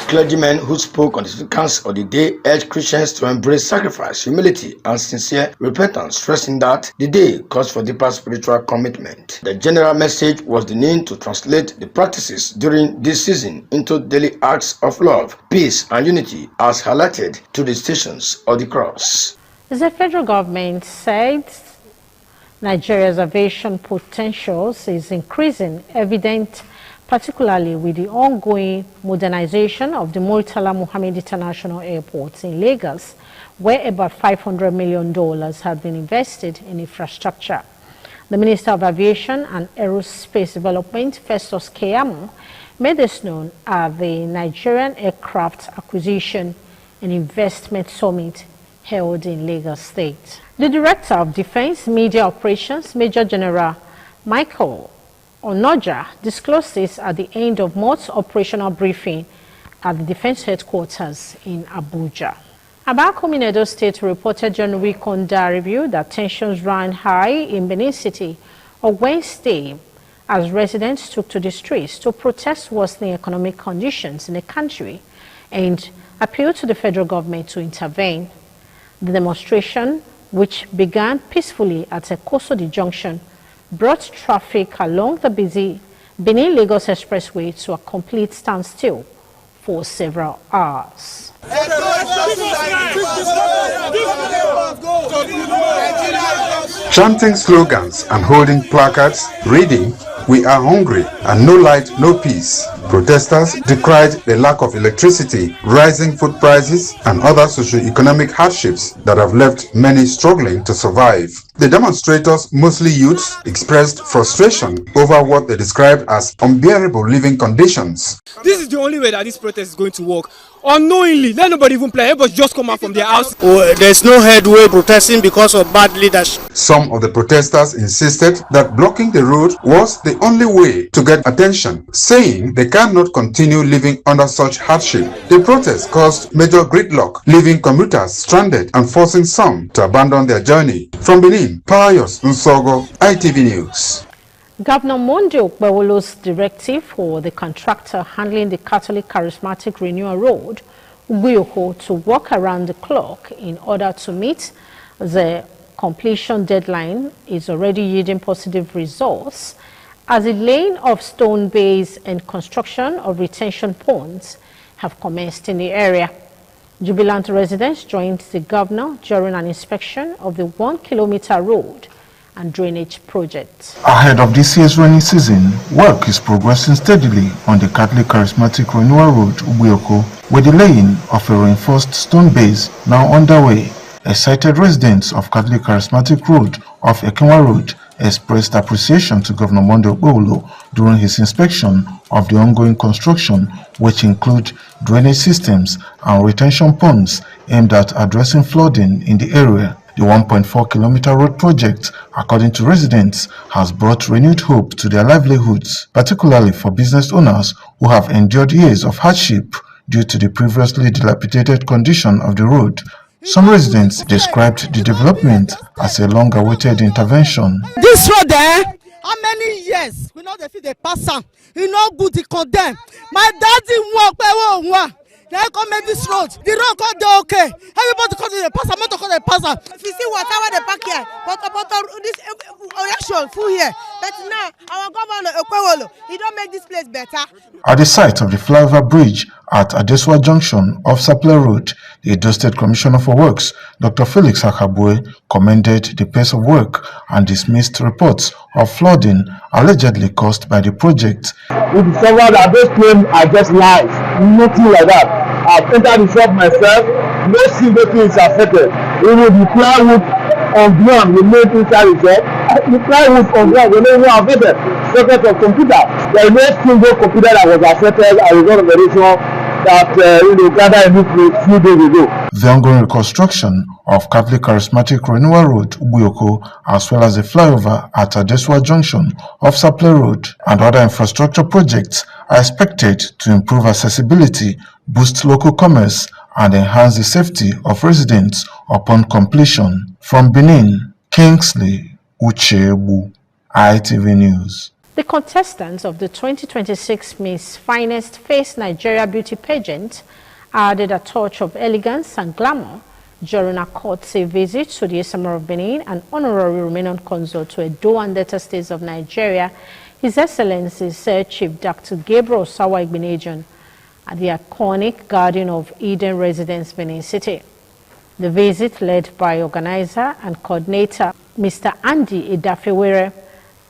S24: Clergymen who spoke on the significance of the day urged Christians to embrace sacrifice, humility, and sincere repentance, stressing that the day calls for deeper spiritual commitment. The general message was the need to translate the practices during this season into daily acts of love, peace, and unity, as highlighted to the Stations of the Cross.
S3: The federal government said Nigeria's aviation potentials is increasing, evident particularly with the ongoing modernization of the Murtala Muhammed International Airport in Lagos, where about $500 million have been invested in infrastructure. The Minister of Aviation and Aerospace Development, Festus Keyamo, made this known at the Nigerian Aircraft Acquisition and Investment Summit held in Lagos State. The Director of Defense Media Operations, Major General Michael Onoja, disclosed this at the end of Mott's operational briefing at the Defense Headquarters in Abuja. Back home in Edo State, reported during the week on that review that tensions ran high in Benin City on Wednesday as residents took to the streets to protest worsening economic conditions in the country and appeal to the federal government to intervene. The demonstration, which began peacefully at Ekosodi Junction, brought traffic along the busy Benin-Lagos Expressway to a complete standstill for several hours.
S15: Chanting slogans and holding placards, reading, "We are hungry and no light, no peace." Protesters decried the lack of electricity, rising food prices, and other socio-economic hardships that have left many struggling to survive. The demonstrators, mostly youths, expressed frustration over what they described as unbearable living conditions.
S5: This is the only way that this protest is going to work. Unknowingly, let nobody even play. Everybody just come out from their house.
S10: There's no headway protesting because of bad leadership.
S15: Some of the protesters insisted that blocking the road was the only way to get attention, saying they cannot continue living under such hardship. The protest caused major gridlock, leaving commuters stranded and forcing some to abandon their journey. From Benin, Pius Nsogo, ITV News.
S3: Governor Monday Okpewolo's directive for the contractor handling the Catholic Charismatic Renewal Road, Uguyoko, to work around the clock in order to meet the completion deadline is already yielding positive results, as the laying of stone bays and construction of retention ponds have commenced in the area. Jubilant residents joined the governor during an inspection of the 1 kilometer road and drainage project.
S11: Ahead of this year's rainy season, work is progressing steadily on the Catholic Charismatic Renewal Road, Uguyoko, with the laying of a reinforced stone base now underway. Excited residents of Catholic Charismatic Road off Ekenwa Road expressed appreciation to Governor Monday Okpewolo during his inspection of the ongoing construction, which include drainage systems and retention ponds aimed at addressing flooding in the area. The 1.4-kilometer road project, according to residents, has brought renewed hope to their livelihoods, particularly for business owners who have endured years of hardship due to the previously dilapidated condition of the road. Some residents described the development as a long-awaited intervention.
S18: This road how many years? We know the fit they pass am. You know good to condemn. My daddy walk they come make this road. The road come dey okay. Everybody come to the pass am, motor come dey pass am. If you see water where they park here, but this election full here. But now our governor Okpewolo, he don't make this place better.
S11: At the site of the flyover bridge at Adeswa Junction off Sapele Road, the Edo State Commissioner for Works, Dr. Felix Akabue, commended the pace of work and dismissed reports of flooding allegedly caused by the project.
S25: We discovered that those claims are just lies, nothing like that. I've entered the shop myself, no single thing is affected. Even the plywood on ground we made inside the shop, the plywood on ground we never affected. Socket of computer, there is no single computer that was affected as a result of the reason that gathered in this few days ago.
S11: The ongoing reconstruction of Catholic Charismatic Renewal Road, Uguyoko, as well as the flyover at Adeswa Junction off Sapele Road and other infrastructure projects are expected to improve accessibility, boost local commerce, and enhance the safety of residents upon completion. From Benin, Kingsley Uchebu, ITV News.
S3: The contestants of the 2026 Miss Finest Face Nigeria Beauty Pageant added a touch of elegance and glamour during a courtesy visit to the Esamma of Benin and honorary Romanian consul to Edo and Delta States of Nigeria, His Excellency Sir Chief Dr. Gabriel Osawa Igbenedion, at the iconic Garden of Eden Residence, Benin City. The visit, led by organizer and coordinator Mr. Andy Idafewere,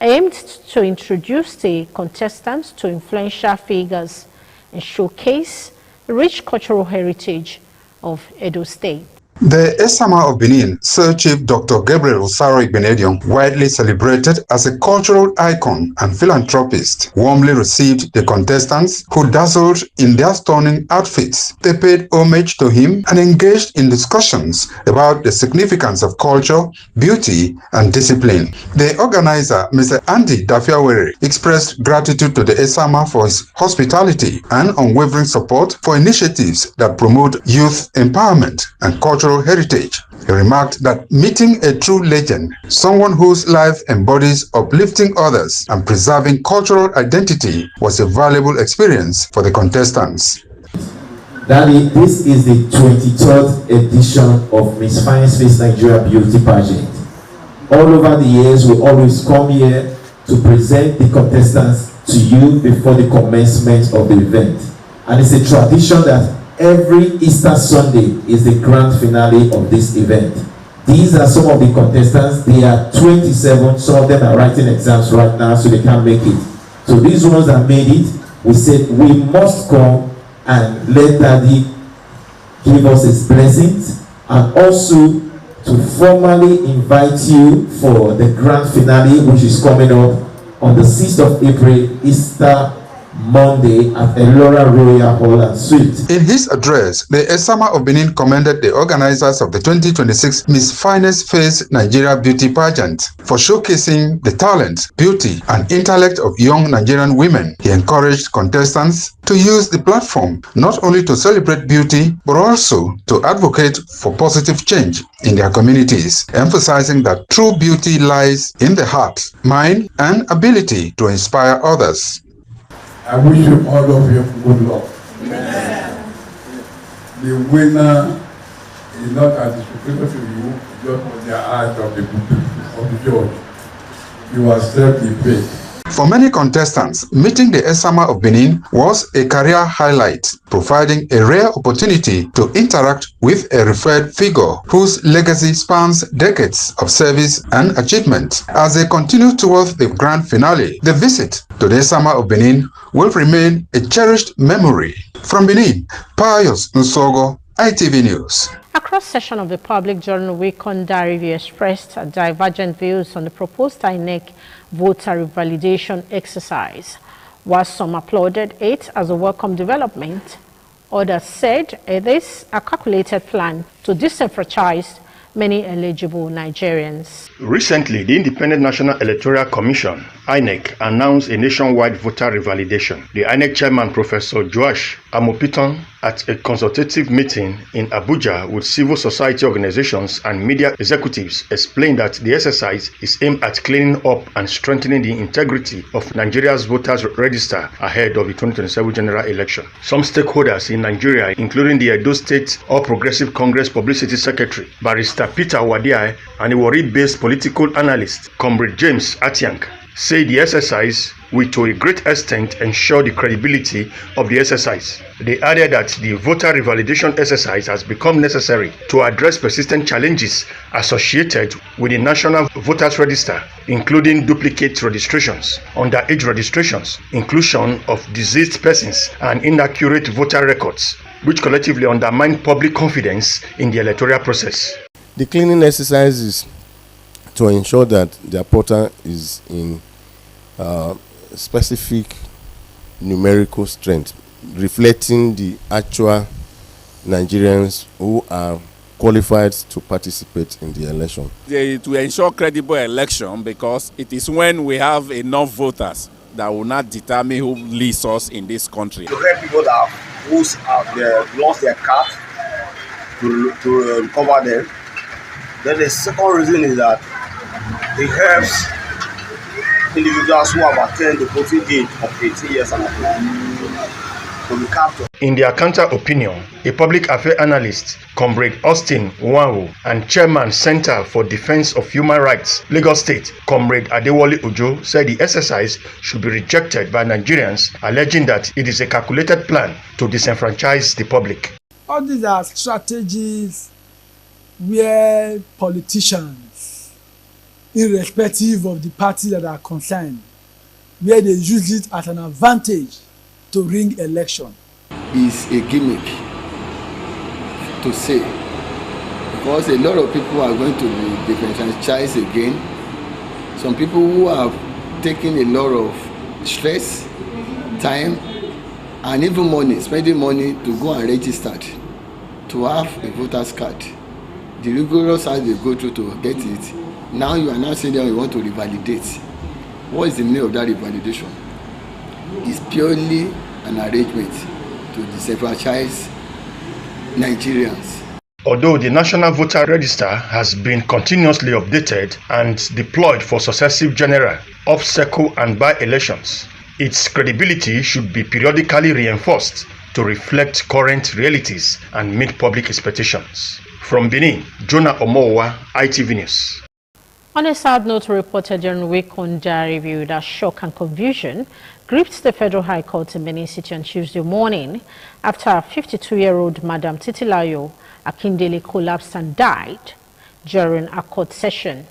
S3: aimed to introduce the contestants to influential figures and showcase the rich cultural heritage of Edo State.
S15: The Esamma of Benin, Sir Chief Dr. Gabriel Osawa Igbenedion, widely celebrated as a cultural icon and philanthropist, warmly received the contestants who dazzled in their stunning outfits. They paid homage to him and engaged in discussions about the significance of culture, beauty, and discipline. The organizer, Mr. Andy Dafiawere, expressed gratitude to the Esamma for his hospitality and unwavering support for initiatives that promote youth empowerment and cultural heritage. He remarked that meeting a true legend, someone whose life embodies uplifting others and preserving cultural identity, was a valuable experience for the contestants.
S26: Daddy, this is the 23rd edition of Miss Finest Face Nigeria Beauty Pageant. All over the years, we always come here to present the contestants to you before the commencement of the event. And it's a tradition that every Easter Sunday is the grand finale of this event. These are some of the contestants. They are 27. Some of them are writing exams right now, so they can't make it. So these ones that made it, we said we must come and let Daddy give us his blessings, and also to formally invite you for the grand finale, which is coming up on the 6th of April, Easter Monday at Elora Royal Hall and Suite.
S15: In his address, the Esama of Benin commended the organizers of the 2026 Miss Finest Face Nigeria Beauty Pageant for showcasing the talent, beauty, and intellect of young Nigerian women. He encouraged contestants to use the platform not only to celebrate beauty, but also to advocate for positive change in their communities, emphasizing that true beauty lies in the heart, mind, and ability to inspire others.
S2: I wish you all of you good luck. Amen. The winner is not anticipated to you just on the eyes of the judge. You accept the fate.
S15: For many contestants, meeting the Esama of Benin was a career highlight, providing a rare opportunity to interact with a revered figure whose legacy spans decades of service and achievement. As they continue towards the grand finale, the visit to the Esama of Benin will remain a cherished memory. From Benin, Pius Nsogo, ITV News.
S3: A cross-section of the public during Wekonda review expressed divergent views on the proposed INEC voter revalidation exercise. While some applauded it as a welcome development, others said it is a calculated plan to disenfranchise many eligible Nigerians.
S4: Recently, the Independent National Electoral Commission, INEC, announced a nationwide voter revalidation. The INEC chairman, Professor Joash Amopitan, at a consultative meeting in Abuja with civil society organizations and media executives, explained that the exercise is aimed at cleaning up and strengthening the integrity of Nigeria's voters register ahead of the 2027 general election. Some stakeholders in Nigeria, including the Edo State All Progressive Congress Publicity Secretary, Barrister Peter Wadiai, and a Warri-based political analyst, Comrade James Atiang, say the exercise will to a great extent ensure the credibility of the exercise. They added that the voter revalidation exercise has become necessary to address persistent challenges associated with the National Voters Register, including duplicate registrations, underage registrations, inclusion of deceased persons, and inaccurate voter records, which collectively undermine public confidence in the electoral process.
S6: The cleaning exercise is to ensure that the portal is in specific numerical strength, reflecting the actual Nigerians who are qualified to participate in the election.
S9: To ensure credible election, because it is when we have enough voters that will not determine who leads us in this country.
S12: To help people that have lost their card, to recover them. Then the second reason is that it helps individuals who have attained the voting age of 18 years and above to be captured.
S4: In their counter opinion, a public affairs analyst, Comrade Austin Nwahu, and Chairman Center for Defense of Human Rights, Lagos State, Comrade Adewale Ojo, said the exercise should be rejected by Nigerians, alleging that it is a calculated plan to disenfranchise the public.
S22: All these are strategies where politicians, irrespective of the party that are concerned, where they use it as an advantage to ring election.
S27: Is a gimmick to say, because a lot of people are going to be disenfranchised again. Some people who have taken a lot of stress, time, and even money, spending money to go and register, to have a voter's card. The rigorous side they go through to get it. Now you are now saying that you want to revalidate. What is the meaning of that revalidation? It's purely an arrangement to disenfranchise Nigerians.
S4: Although the National Voter Register has been continuously updated and deployed for successive general, off-cycle and by-elections, its credibility should be periodically reinforced to reflect current realities and meet public expectations. From Benin, Jonah Omowa, ITV News.
S3: On a sad note, reported during Wekonda review that shock and confusion gripped the Federal High Court in Benin City on Tuesday morning after 52-year-old Madam Titilayo Akindele collapsed and died during a court session.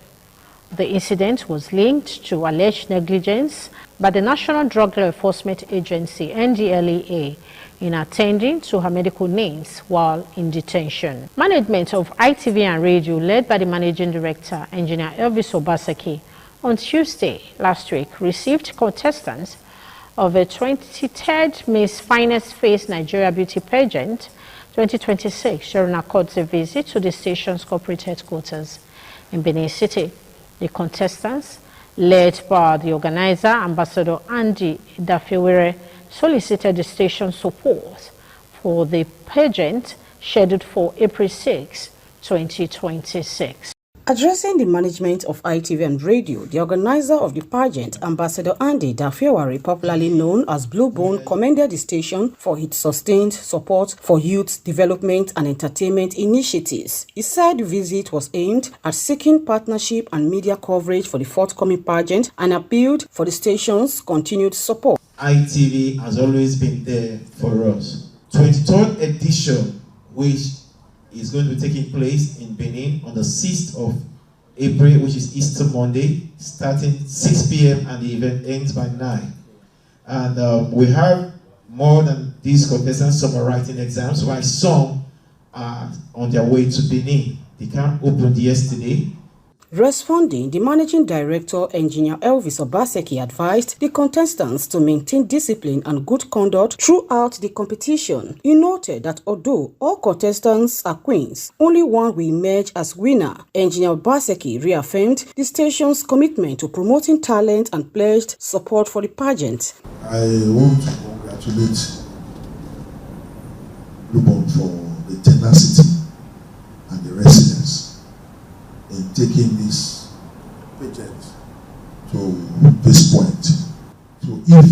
S3: The incident was linked to alleged negligence by the National Drug Law Enforcement Agency, NDLEA, in attending to her medical needs while in detention. Management of ITV and Radio, led by the Managing Director, Engineer Elvis Obaseki, on Tuesday last week received contestants of a 23rd Miss Finest Face Nigeria Beauty Pageant 2026 during a courtesy visit to the station's corporate headquarters in Benin City. The contestants, led by the organizer, Ambassador Andy Dafewere, solicited the station's support for the pageant scheduled for April 6, 2026.
S1: Addressing the management of ITV and Radio, the organizer of the pageant, Ambassador Andy Dafewere, popularly known as Blue Bone, commended the station for its sustained support for youth development and entertainment initiatives. He said the visit was aimed at seeking partnership and media coverage for the forthcoming pageant and appealed for the station's continued support.
S7: ITV has always been there for us. 23rd edition, which is going to be taking place in Benin on the 6th of April, which is Easter Monday, starting 6 p.m. and the event ends by 9. And we have more than these contestants. Some are writing exams, while some are on their way to Benin. The camp opened yesterday.
S1: Responding, the Managing Director, Engineer Elvis Obaseki, advised the contestants to maintain discipline and good conduct throughout the competition. He noted that although all contestants are queens, only one will emerge as winner. Engineer Obaseki reaffirmed the station's commitment to promoting talent and pledged support for the pageant.
S8: I want to congratulate Lubon for the tenacity and the resilience in taking this pageant to this point. So if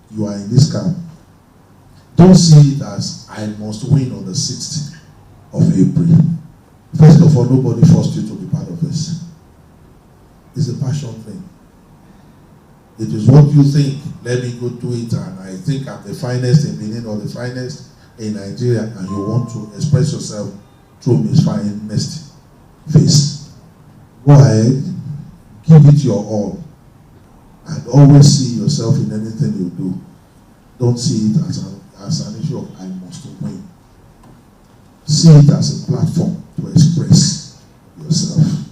S8: you are in this camp, don't see it as I must win on the 6th of April. First of all, nobody forced you to be part of this. It's a passion thing. It is what you think. Let me go do it, and I think I'm the finest in Benin or the finest in Nigeria, and you want to express yourself through Miss Finest Face. Go ahead, give it your all, and always see yourself in anything you do. Don't see it as an issue of I must win. See it as a platform to express yourself.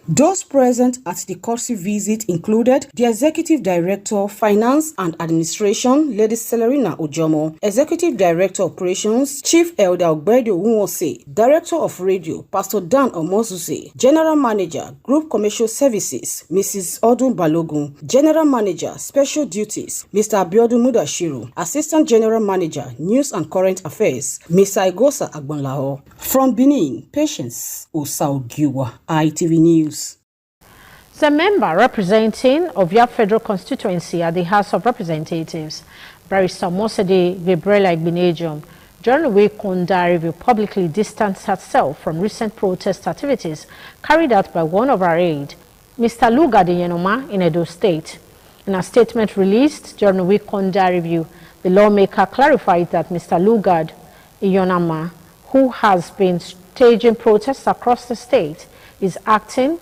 S1: Those present at the courtesy visit included the Executive Director, Finance and Administration, Lady Celerina Ojomo, Executive Director, Operations, Chief Elder Ogbedo Unwose, Director of Radio, Pastor Dan Omozuse, General Manager, Group Commercial Services, Mrs. Odun Balogun, General Manager, Special Duties, Mr. Abiodun Mudashiru, Assistant General Manager, News and Current Affairs, Mr. Igosa Agbonlaho. From Benin, Patience Osaugiwa, ITV News.
S3: The member representing Ovia Federal Constituency at the House of Representatives, Barrister Mosede Gabriela Igbinejum, during a week on Review, publicly distanced herself from recent protest activities carried out by one of her aides, Mr. Lugard Yenoma, in Edo State. In a statement released during a week on Review, the lawmaker clarified that Mr. Lugard Yenoma, who has been staging protests across the state, is acting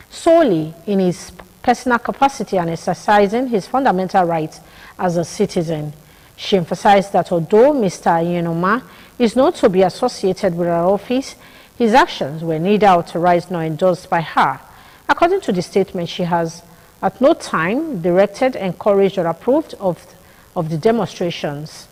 S3: solely in his personal capacity and exercising his fundamental rights as a citizen. She emphasized that although Mr. Yenoma is not to be associated with her office, his actions were neither authorized nor endorsed by her. According to the statement, she has at no time directed, encouraged, or approved of the demonstrations.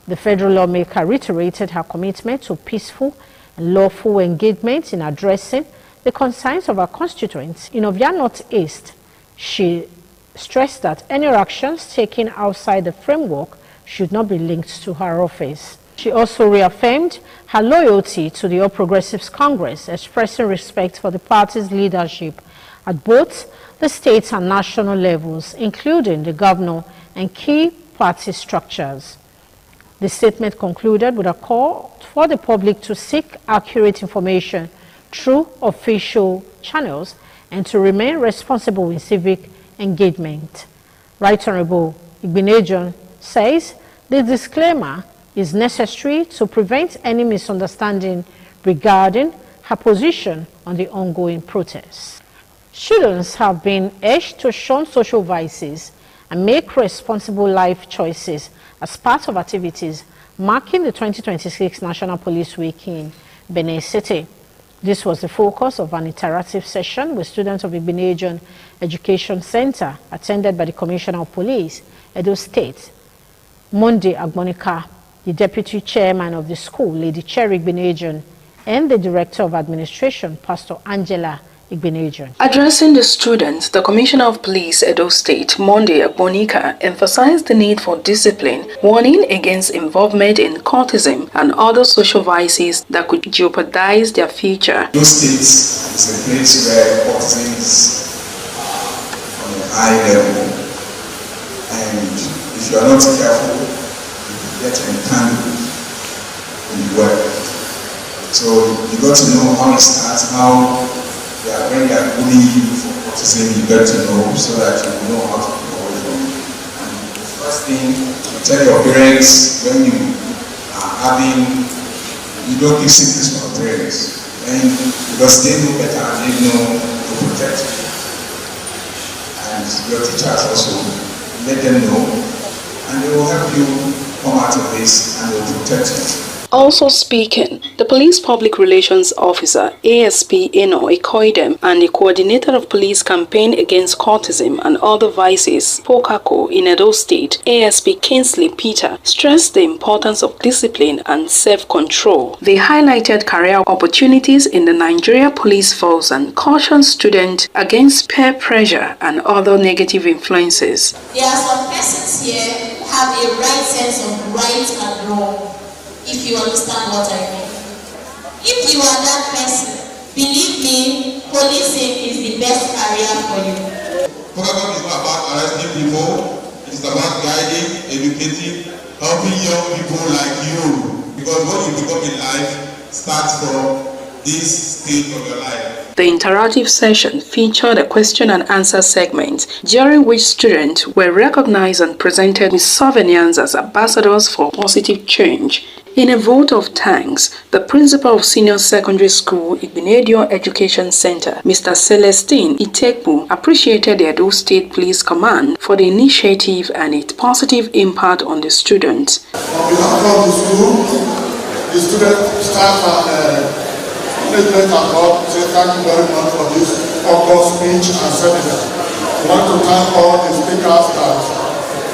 S3: The federal lawmaker reiterated her commitment to peaceful and lawful engagement in addressing the concerns of her constituents in Ovia North-East. She stressed that any actions taken outside the framework should not be linked to her office. She also reaffirmed her loyalty to the All Progressives Congress, expressing respect for the party's leadership at both the state and national levels, including the governor and key party structures. The statement concluded with a call for the public to seek accurate information through official channels and to remain responsible in civic engagement. Right Honorable Igbenedion says the disclaimer is necessary to prevent any misunderstanding regarding her position on the ongoing protests. Students have been urged to shun social vices and make responsible life choices as part of activities marking the 2026 National Police Week in Benin City. This was the focus of an interactive session with students of Igbenedion Education Center attended by the Commissioner of Police, Edo State, Monday Agbonika, the Deputy Chairman of the school, Lady Cherry Igbenedion, and the Director of Administration, Pastor Angela Igbenedion.
S13: Addressing the students, the Commissioner of Police, Edo State, Monday Agbonika, emphasized the need for discipline, warning against involvement in cultism and other social vices that could jeopardize their future.
S14: Edo State is a place where cultism is on a high level, and if you are not careful, you get entangled in the work. So you got to know how it starts, when they are bullying you for cultism, you get to know so that you know how to keep away from it. And the first thing, you tell your parents when you are having, you don't give secrets to your parents, and because they know better and they know to protect you. And your teachers also, let them know, and they will help you come out of this and they will protect you.
S13: Also speaking, the Police Public Relations Officer, ASP Eno Ikoidem, and the Coordinator of Police Campaign Against Cultism and Other Vices, POCACO, in Edo State, ASP Kingsley Peter, stressed the importance of discipline and self-control. They highlighted career opportunities in the Nigeria Police Force and cautioned students against peer pressure and other negative influences.
S16: There are some persons here who have a right sense of right and wrong, if you understand what I mean. If you are that person, believe me, policing is the best career for you.
S14: Program is not about arresting people, it is about guiding, educating, helping young people like you. Because what you become in life starts from this stage of your life.
S13: The interactive session featured a question and answer segment, during which students were recognized and presented with souvenirs as ambassadors for positive change. In a vote of thanks, the principal of Senior Secondary School, Igbenedion Education Center, Mr. Celestine Itekbu, appreciated the Edo State Police Command for the initiative and its positive impact on the students.
S25: On behalf of the school, the student staff and management and God say thank you very much for this focused speech and seminar. I want to thank all the speakers that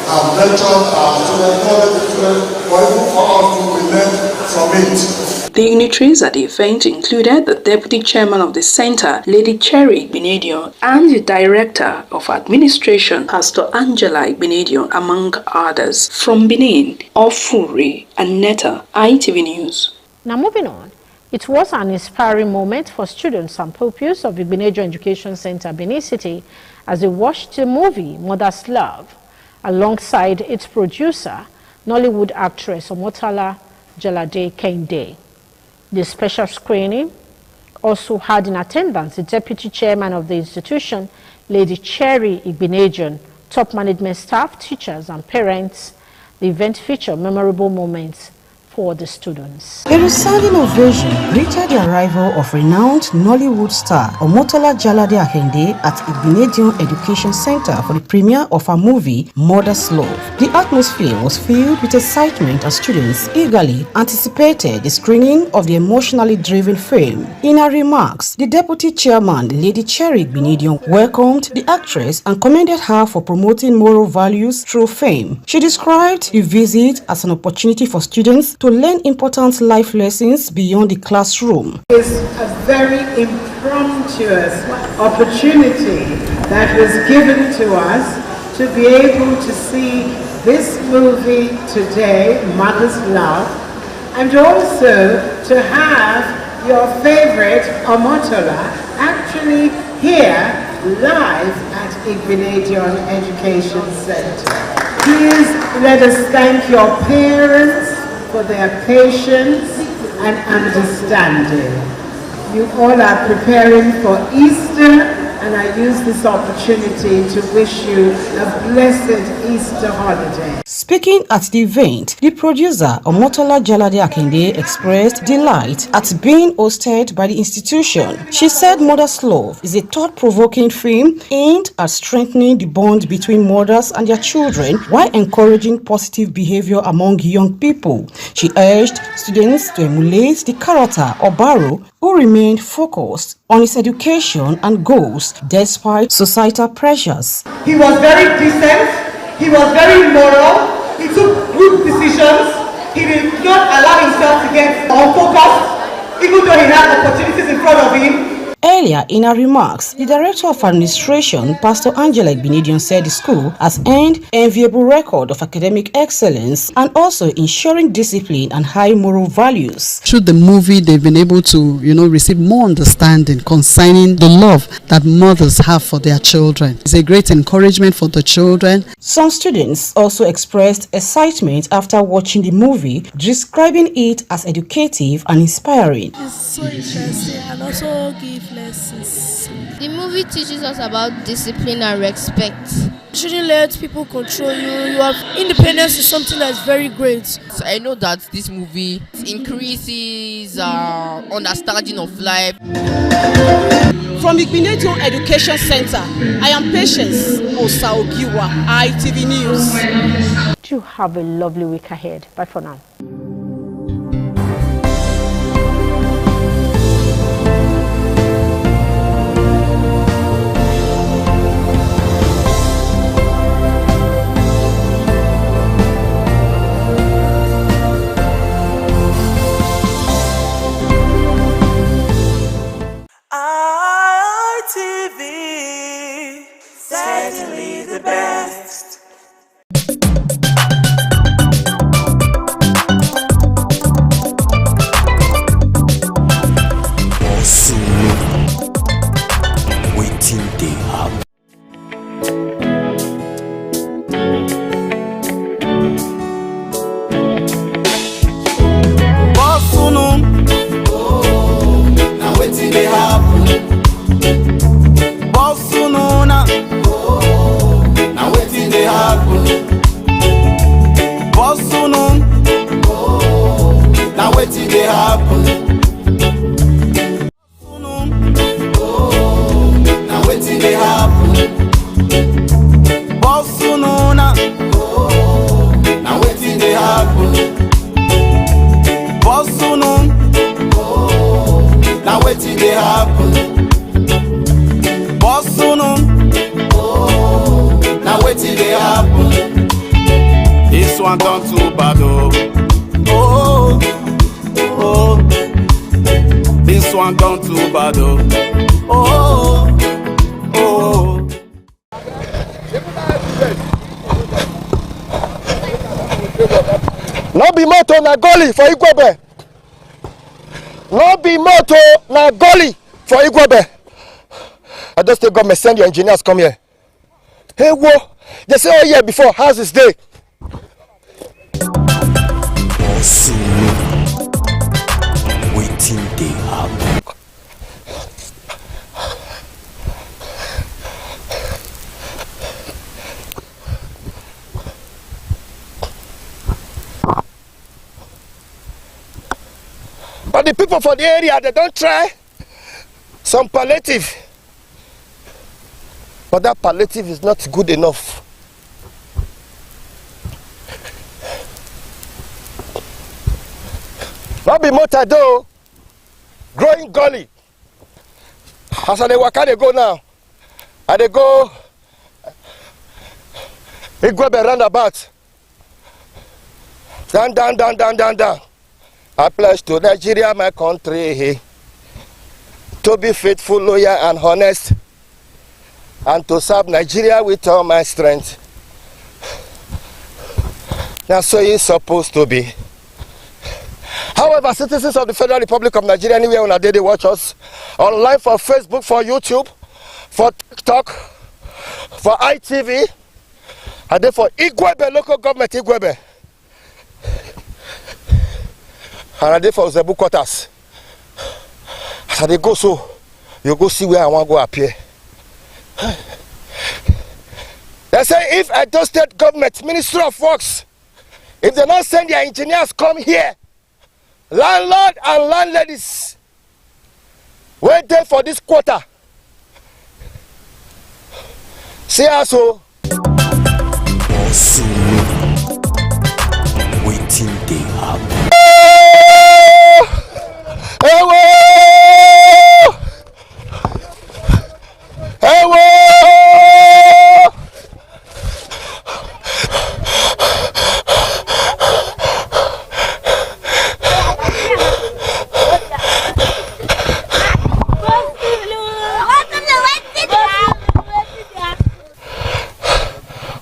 S25: have lectured our students, all the students, for us to learn from it.
S13: Dignitaries at the event included the Deputy Chairman of the Center, Lady Cherry Igbenedion, and the Director of Administration, Pastor Angela Igbenedion, among others. From Benin, Ofuri and Netta, ITV News.
S3: Now moving on. It was an inspiring moment for students and pupils of the Igbenedion Education Center, Benin City, as they watched the movie Mother's Love, alongside its producer, Nollywood actress Omotola Jalade Kehinde. The special screening also had in attendance the Deputy Chairman of the institution, Lady Cherry Igbenedion, top management staff, teachers and parents. The event featured memorable moments for the students.
S1: A resounding ovation greeted the arrival of renowned Nollywood star Omotola Jalade Kehinde at Igbenedion Education Center for the premiere of her movie Mother's Love. The atmosphere was filled with excitement as students eagerly anticipated the screening of the emotionally driven film. In her remarks, the Deputy Chairman, Lady Cherry Igbenedion, welcomed the actress and commended her for promoting moral values through fame. She described the visit as an opportunity for students to learn important life lessons beyond the classroom.
S17: It's a very impromptu opportunity that was given to us to be able to see this movie today, Mother's Love, and also to have your favorite Omotola actually here live at Igbenedion Education Center. Please let us thank your parents for their patience and understanding. You all are preparing for Easter and I use this opportunity to wish you a blessed Easter holiday.
S1: Speaking at the event, the producer Omotola Jalade Akinde expressed delight at being hosted by the institution. She said Mother's Love is a thought-provoking film aimed at strengthening the bond between mothers and their children while encouraging positive behavior among young people. She urged students to emulate the character Obaro, who remained focused on his education and goals despite societal pressures.
S18: He was very decent, he was very moral, he took good decisions, he did not allow himself to get unfocused, even though he had opportunities in front of him.
S1: Earlier in her remarks, the Director of Administration, Pastor Angela Benedion, said the school has earned enviable record of academic excellence and also ensuring discipline and high moral values.
S5: Through the movie, they've been able to, receive more understanding concerning the love that mothers have for their children. It's a great encouragement for the children.
S1: Some students also expressed excitement after watching the movie, describing it as educative and inspiring.
S10: It's so interesting and also give lessons.
S19: The movie teaches us about discipline and respect.
S10: You shouldn't let people control you. You have independence is something that's very great.
S20: So I know that this movie increases understanding of life.
S1: From Igbinedo Education Center, I am Patience Osaogiwa, ITV News.
S3: Do have a lovely week ahead. Bye for now.
S21: ITV, certainly the best. Waiting they have. Now waiting they have. Wetin dey happen? Na wetin dey happen? Boss na wetin dey happen? Boss na wetin dey happen? Boss na wetin dey happen? This one done too bad oh. Oh, this one gone too bad oh.
S23: No be moto na gully for Igwebe. No be moto na gully for Igwebe. I just State government send your engineers come here. Hey wo, they say oh yeah before how's this day? Waiting they happen. But the people for the area, they don't try some palliative. But that palliative is not good enough. Not be motor though. Growing gully. As I dey waka dey go now, I dey go Igwebe roundabout. Down. I pledge to Nigeria, my country, to be faithful, loyal, and honest, and to serve Nigeria with all my strength. That's so it's supposed to be. However, citizens of the Federal Republic of Nigeria, anywhere on a day they watch us, online for Facebook, for YouTube, for TikTok, for ITV, and then for Igwebe, local government Igwebe. And I did for Zebu quarters. As I go so, you go see where I want to go appear. They say if Edo State government, Ministry of Works, if they not send their engineers come here, landlord and landladies, wait there for this quarter. See us so.
S2: Waiting they happen.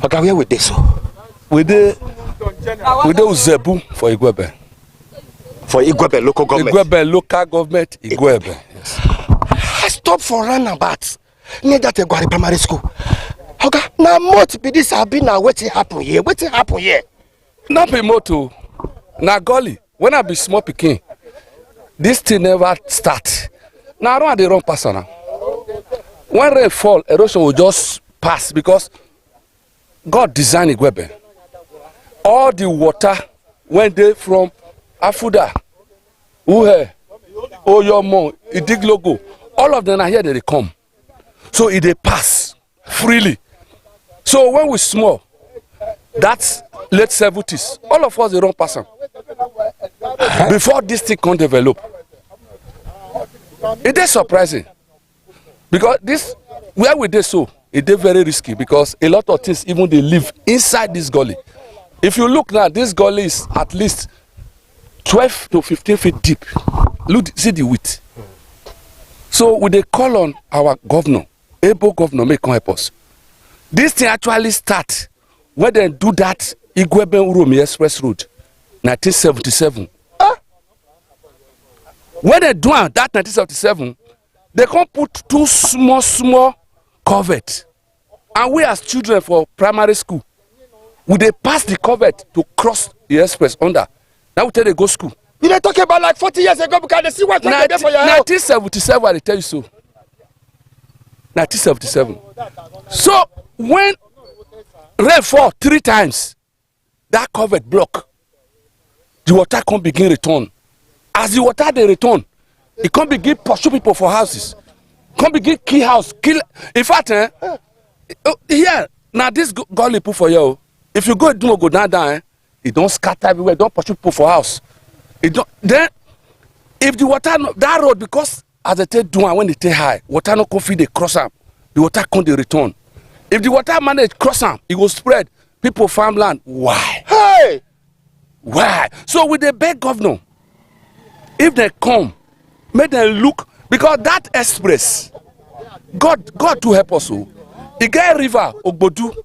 S23: Okay, where with this?
S6: With the Zebu for Igwebe.
S23: For Igwebe local government.
S6: Igwebe local government, Igwebe. Yes.
S23: I stopped for roundabout near that Igwari primary school. Okay, now what be this have been now what happen here? What happen here?
S6: Not be moto. Na gully. When I be small pikin, this thing never start. Now I don't have the wrong person now. When rain fall, erosion will just pass because God designed Igwebe. All the water went there from Afuda, Uhe, Oyomo, Idiglogo. All of them are here, they come. So they pass freely. So when we small, that's late 70s. All of us the wrong person. Before this thing can develop. It is surprising. Because this, where we did so, it is very risky because a lot of things even they live inside this gully. If you look now, this gully is at least 12 to 15 feet deep. Look, see the width. So we they call on our governor, able governor, may come help us. This thing actually start when they do that Igwebe Uromi Express Road, 1977. When they do that 1977, they can put two small covert. And we as children for primary school, we they pass the covert to cross the express under. Now we tell they go school.
S23: You they talking about like 40 years ago because they see what there for your help.
S6: 1977, I tell you so. 1977. So when rain fall 3 times, that covert block, the water can't begin return. As the water they return, it can't begin pursue people for houses. Can't begin kill house, kill. In fact, here now this gully put for you. If you go down, it don't scatter everywhere. Don't pursue people for house. It don't. Then, if the water that road because as they take down when they take high, water no confident they cross them. The water can't they return. If the water manage cross them, it will spread. People farmland. Why?
S23: Hey,
S6: why? So with the big governor, if they come, make them look because that express, God to help us. The guy river Ogbodu,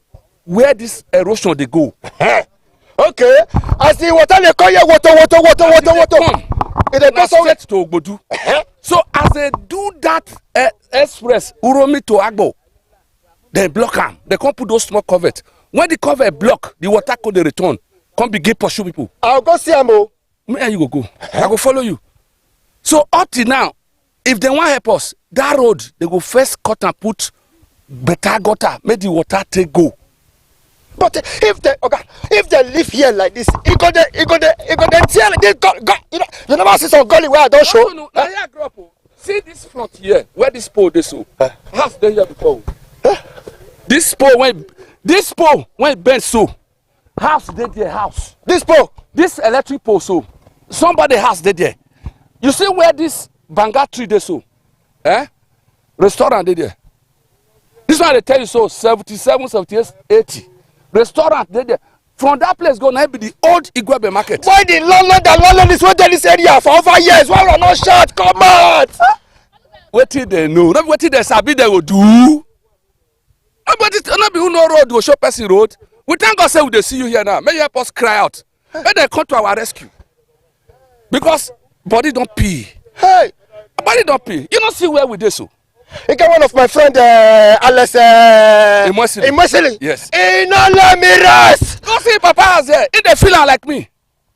S6: where this erosion they go.
S23: Okay, as the water they call you water.
S6: It they go straight to Ogbodu. So as they do that express Uromi to Agbo, they block them. They can't put those small covert. When the covert block, the water could they return. Can't begin pursue people.
S23: I'll go see Amo.
S6: Where you go? I go follow you. So up till now, if they want help us, that road they go first cut and put better gutter, make the water take go.
S23: But if they live here like this, it go tell they go, you never see some gully where I don't show.
S6: No. See this front here, where this pole they so. House they here before. This pole when bent so. House they there house. This electric pole so. Somebody house they there. You see where this banga tree they so? Restaurant they there. This one they tell you so 77, 78, 80. Restaurant they there. From that place go now be the old Igwebe market.
S23: Why the landlord is waiting this area for over years? Why we not shut? Come out!
S6: What did they know? Not what did they sabi they will do? Not be who know road will show person road. We thank God say we they see you here now. May you help us cry out. May they come to our rescue. Because body don't pee.
S23: Hey,
S6: body don't pee. You don't see where we do so.
S23: You get one of my friend Alice
S6: Imwesili. Yes.
S23: In all me rest.
S6: Go see Papa has here. If they feeling like me.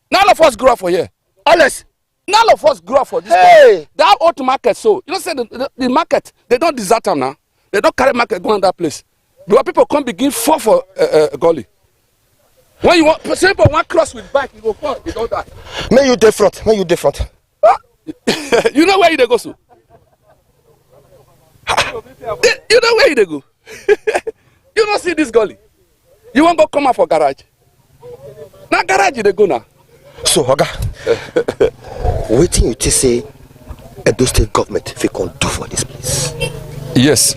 S6: None of us grew up for here.
S23: Alice.
S6: None of us grew up for this.
S23: Hey.
S6: That old market so. You know say the market, they don't desert them now. They don't carry market go on that place. Because people come begin fall for gully. When you want, simple one cross with bike, you go fall, you don't die.
S23: May you different.
S6: You know where you dey go to? You know where you dey go? You don't see this gully. You won't go come out for garage. Now garage you dey go now.
S23: So, Oga, waiting you to say Edo State government if you can do for this place.
S6: Yes,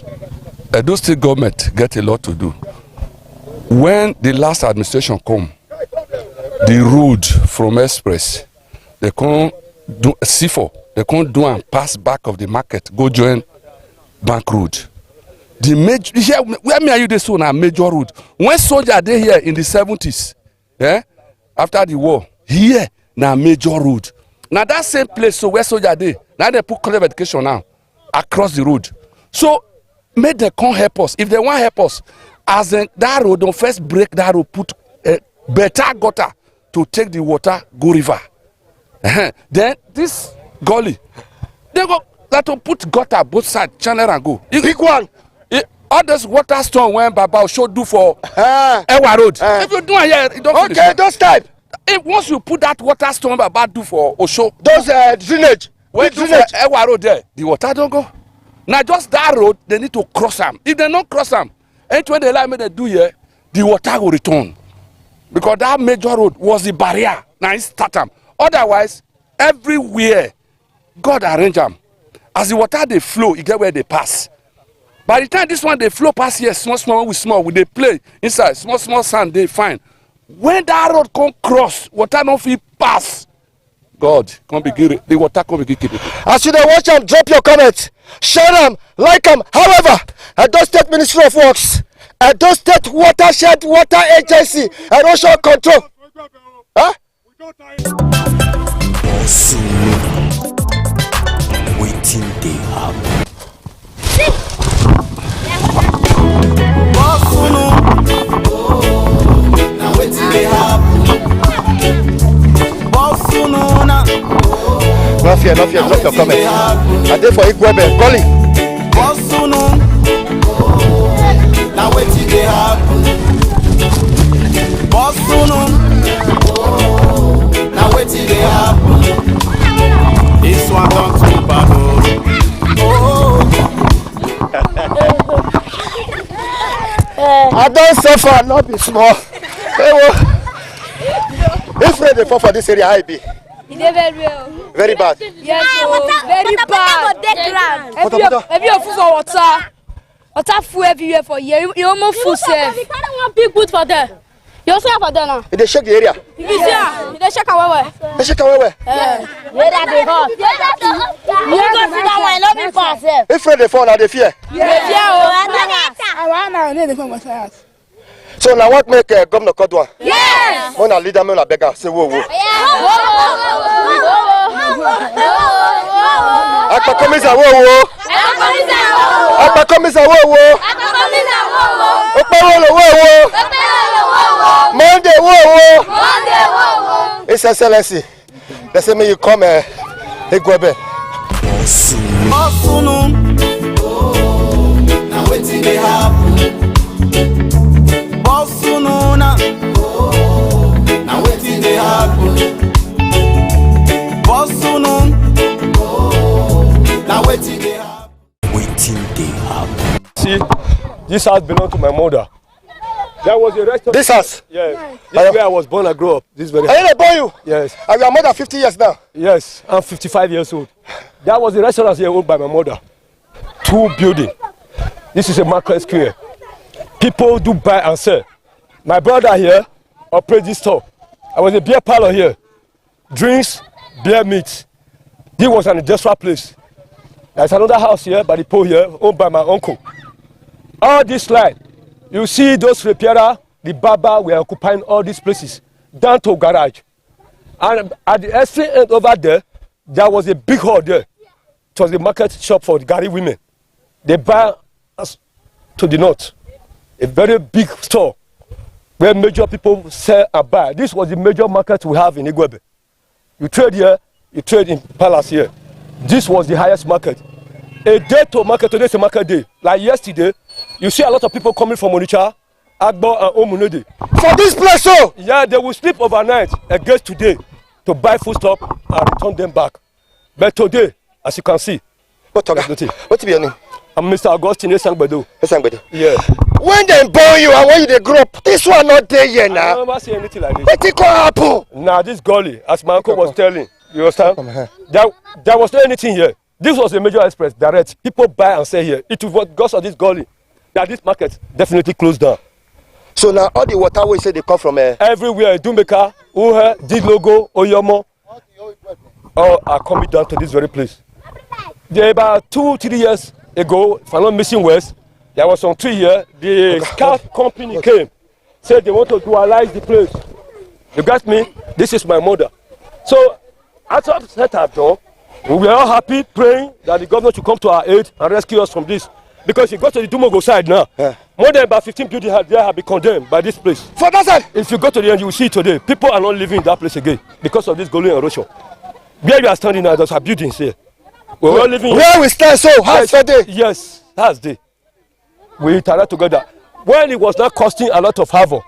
S6: Edo State government get a lot to do. When the last administration come, the road from Express, they come do C4, they come do and pass back of the market, go join Bank Road. The major here, where me are you this one a major road? When soldier they here in the 70s, after the war, here na major road. Now that same place, so where soldier they now they put college education now across the road. So make them come help us. If they want help us, as in that road, don't first break that road, put a better gutter to take the water go river. Then this gully, they go that to put gutter both sides, channel and go.
S23: Big one.
S6: All this water storm when Baba should do for Ewa Road. If you do it here, it don't finish.
S23: Okay, those type.
S6: If once you put that water storm Baba do for Osho,
S23: those drainage,
S6: when do for Ewa Road there, the water don't go. Now just that road, they need to cross them. If they don't cross them, and when they like me they do here, the water will return. Because that major road was the barrier. Now it's start them. Otherwise, everywhere, God arrange them. As the water they flow, you get where they pass. By the time this one they flow past here, small with they play inside, small sand, they find. When that road come cross, water don't feel pass. God, come begin the water come begin keep it.
S23: As you dey watch them, drop your comments, share them, like them. However, Edo State Ministry of Works, Edo State Watershed Water Agency, Erosion Control. Huh?
S2: Waiting they happen.
S21: Now waiting they happen.
S23: No fear, drop your comments. I did for Igwebe, Gully.
S21: Now waiting they happen. Now waiting they happen. This one done too bad.
S23: I don't suffer, not be small. If they fall for this area, I be. Very bad.
S10: Yes, very bad. If you full for water full everywhere for you. You almost full safe. You can't want big boot for there. You also have for there now.
S23: They shake the area.
S10: You see, they shake away.
S23: They shake away.
S10: Yeah, they hot. You go sit down and not be fast.
S23: If they fall, now they fear. So now what make Governor Kodwa?
S10: Yes.
S23: When I leader, when I beggar, say whoa. Akakomisa whoa. Akakomisa whoa. Okpawolo whoa. Monday whoa. His Excellency, they say me you come Igwebe.
S21: Now waiting they happen. Now waiting they happen. Now waiting they happen.
S2: Waiting they happen.
S9: See, this house belonged to my mother. There was a restaurant.
S23: This house?
S9: Yes. This is where I was born and grew up. This very
S23: house. Are you born you?
S9: Yes.
S23: And you are more than 50 years now?
S9: Yes, I'm 55 years old. That was a restaurant here owned by my mother. 2 buildings. This is a market square. People do buy and sell. My brother here operates this store. I was a beer parlor here. Drinks, beer meat. This was an industrial place. There's another house here by the pole here, owned by my uncle. All this line, you see those repairer, the barber were occupying all these places, down to garage. And at the extreme end over there was a big hall there. It was a market shop for the Gari women. They buy us to the north. A very big store where major people sell and buy. This was the major market we have in Igwebe. You trade here, you trade in Palace here. This was the highest market. A day to market, today's a market day. Like yesterday, You see a lot of people coming from Onitsha, Agbo and Omunede.
S23: For this place, so?
S9: Yeah, they will sleep overnight against today to buy food stuff and return them back. But today, as you can see,
S23: what's be your name?
S9: I'm Mr. Augustine Esangbedo.
S23: Esangbedo?
S9: Yeah.
S23: When they born you and when you they grow up, this one not there yet now.
S9: I never see anything like this.
S23: What it happen?
S9: Nah, this gully, as my uncle was telling, you understand? There was not anything here. This was a major express, direct. People buy and sell here. It was because of this gully that this market definitely closed down.
S23: So now all the waterways say they come from
S9: everywhere. Dumbeka, Uhe, Dilogo, Oyomo, all are coming down to this very place. There about 2-3 years ago, if I'm not missing words, there was some 3 years, the scout company came, said they want to dualize the place. You got me? This is my mother. So, as I've set up though, we were all happy, praying that the government should come to our aid and rescue us from this. Because you go to the Dumogo side now, more than about 15 buildings there have been condemned by this place.
S23: For that side?
S9: If you go to the end, you will see today, people are not living in that place again because of this golden erosion. Where you are standing now, there's a buildings here. We're all living
S23: where we stand, so how's that?
S9: Yes, that's the. We interact together. When it was not costing a lot of havoc,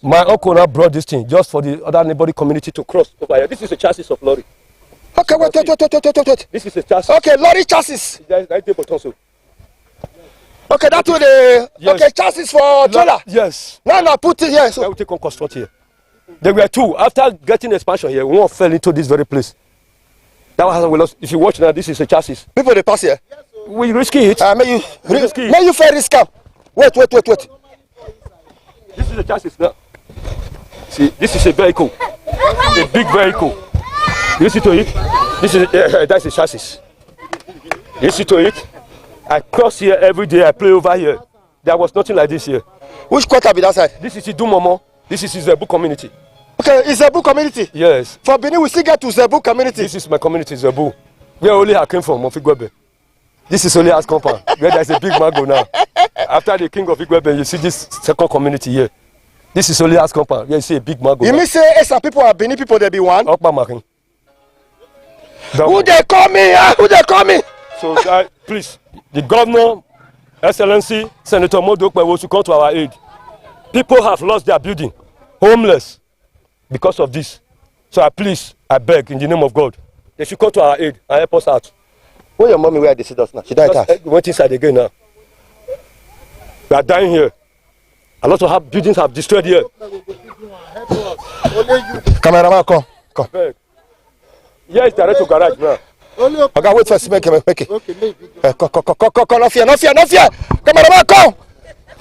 S9: my uncle now brought this thing just for the other neighboring community to cross over here. This is a chassis of lorry.
S23: Okay, wait.
S9: This is a chassis.
S23: Okay, lorry chassis. Okay, that was the okay chassis for trailer.
S9: Yes.
S23: Now put it here. So
S9: I will take on construct here. There were two. After getting expansion here, one fell into this very place. That was how we lost. If you watch now, this is a chassis.
S23: People they pass here.
S9: We risk it.
S23: May you fair risk up. Wait.
S9: This is a chassis now. See, this is a vehicle, a big vehicle. You see to it. This is that's a chassis. You see to it. I cross here every day. I play over here. There was nothing like this here.
S23: Which quarter be that side?
S9: This is Idumomo. This is Zebu community.
S23: Okay, it's Zebu community.
S9: Yes.
S23: For Benin, we still get to Zebu community.
S9: This is my community, Zebu. Where only I came from, Igwebe. This is only as compound, where there's a big mango now. After the king of Igwebe, you see this second community here. This is only as compound, where you see a big mango.
S23: You mean say some people are Benin people, they be one?
S9: Okpamakin.
S23: Who they call me? Who they call me?
S9: So, please, the governor, Excellency, Senator Modokwe should come to our aid. People have lost their building, homeless, because of this. So I beg in the name of God, they should come to our aid and help us out.
S23: Where your mommy where they see us now? She died.
S9: Went inside again now. We are dying here. A lot of buildings have destroyed here.
S23: Cameraman, come.
S9: Here is direct to garage now.
S23: Okay, wait first, make it. Come, no fear. Cameraman, come.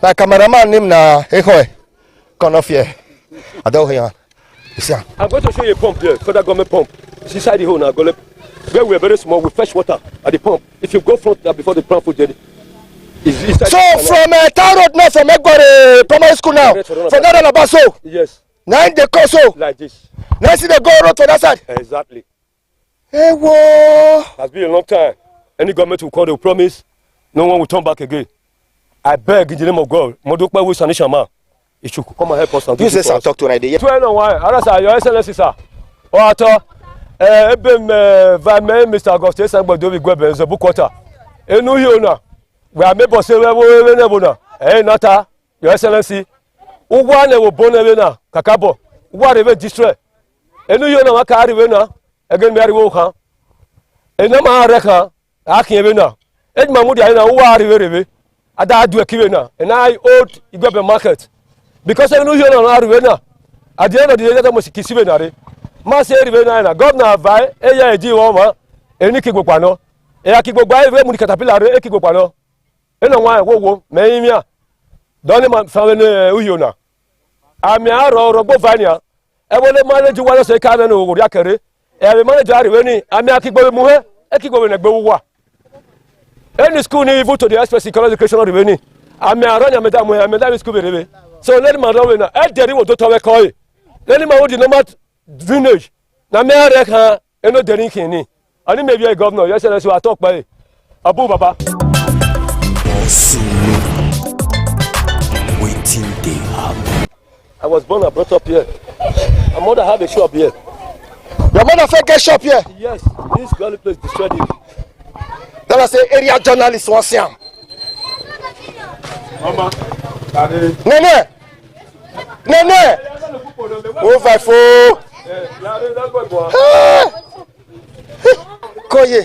S23: My cameraman name na Ehoe. Come, no fear. I don't hear.
S9: I'm going to show you a pump there, federal government pump. It's inside the hole now. Where we are very small, with fresh water at the pump. If you go front there before the plant food journey.
S23: So from town road now, from Egbore primary school now, from that on Abaso.
S9: Yes.
S23: Now they go so.
S9: Like this.
S23: Now see they go road to that side.
S9: Exactly.
S23: Hey, whoa.
S9: Has been a long time. Any government will call, they will promise, no one will turn back again. I beg in the name of God, Modokwe with Sanishama, he should come and help us.
S23: You say talk to an idea.
S9: Why? Your Excellency, sir. Mr. Augustine Esangbedo Igwebe, the book quarter. We are able to say, Nata, Your Excellency, Uwane will bonevena, Kakabo, whatever destroy. Wakari again, Mary Woka. Enama Reka, Akivena, Edmamudi, Uari, Ada do a Kivena, and I owed Igwebe market. Because I know you're not Arivena. At the end of the day, that was Kisivenari. Master Rivena, Governor Vai, Eya Dioma, Enikigopano, Eakibobai, Municatapilla, Ekigopano. And why, whoa, Maimia, Donoman family Uyona. Amiaro, Robovania. I will manage to want to say Canon or Yakari. I will manage Ariveni, Amiakibo Muhe, Ekigo in a Bowa. Any school need to the express education of Riveni. Amiarana, Madame Scooby. So let him alone. I did what Dr. Coy. Let him out the normal village. Namereka, and not drinking. I think maybe a governor, yes, and I talk by Abu Baba.
S2: Waiting they happen.
S9: I was born and brought up here. My mother had a shop here.
S23: Your mother fake a shop here?
S9: Yes, this girl place destroyed it.
S23: Then I say area journalist was here. Mama. Nene. Nene. Over for. Koye.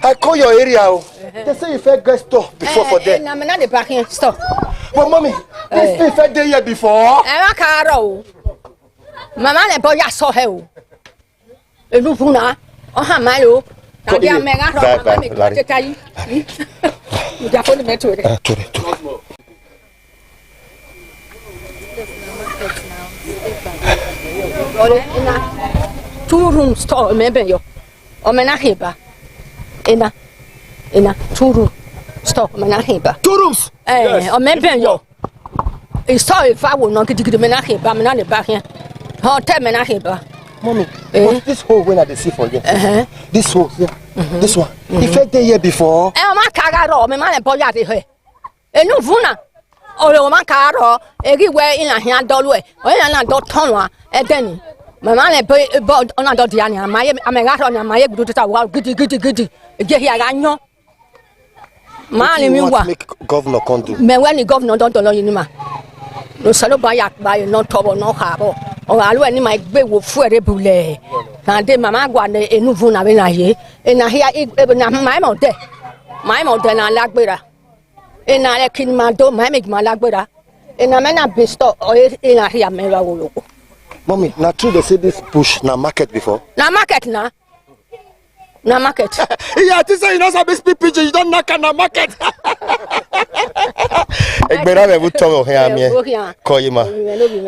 S23: I call your area. They say you first get store before for them.
S11: I'm not the parking store.
S23: But mommy, this thing first day here before.
S11: I'm a car. Mama, I bought ya so hell. A new funa. Oh, Hamayo. Now, they are mega. You got to me to it. Two-room store, maybe you. Or Menahiba. In a 2-room store, Menahiba.
S23: 2 rooms?
S11: Or maybe you. It's sorry if I will not get to the Menahiba, I'm not back here. Oh, tell Menahiba.
S23: Mommy, this hole when I see for you. This hole here. This one. He fed there here before.
S11: I'm a car, my man, and Boyati. A new Vuna. Or my car, everywhere in a hand doorway. Or in a dot tonwa, and then. My man bought another Diana. My American, my goody. Get here, I know. Man, you want
S23: make governor come do.
S11: Me when the governor don't know you, man. No salo by no trouble, no harbor. Or I went in my bed with Fuere Boule. Now, then, Mamma got a new Vuna here, and I hear even my mouth there. My mouth then I like better. And I like in my door, my make my like better. And I may not be stopped or in a here, Mera.
S23: Mommy, now true they say this bush na market before.
S11: Na market na. Na market.
S23: Yeah, this say you know some speak pidgin, you don't knock on the market. Egbera me would talk here me. Call you ma.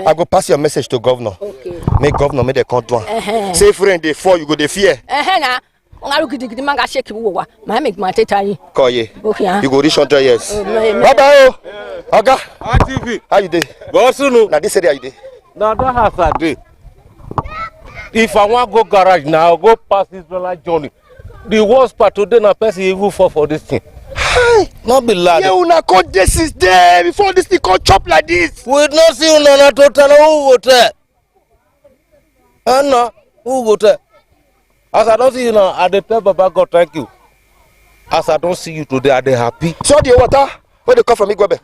S23: I go pass your message to governor.
S11: Okay.
S23: Make governor make the contour. Say friend they fall you go they fear.
S11: Na. I look at the man got shake you. My make my teta.
S23: Call you. You go reach 100 years. Bye bye. Oga.
S9: TV.
S23: How you dey?
S9: Boss no.
S23: Na this area you dey.
S9: Now that has a day. If I want to go garage now, I'll go past this journey. The worst part today, na person even fall for this thing.
S23: Hi,
S9: not be lad.
S23: Yeah, una call this is there before this thing come chop like this.
S9: We not see una na total who go there. No, who go there? As I don't see you now, I dey tell Baba God thank you. As I don't see you today, I dey happy.
S23: So the water, where they come from Igwebe?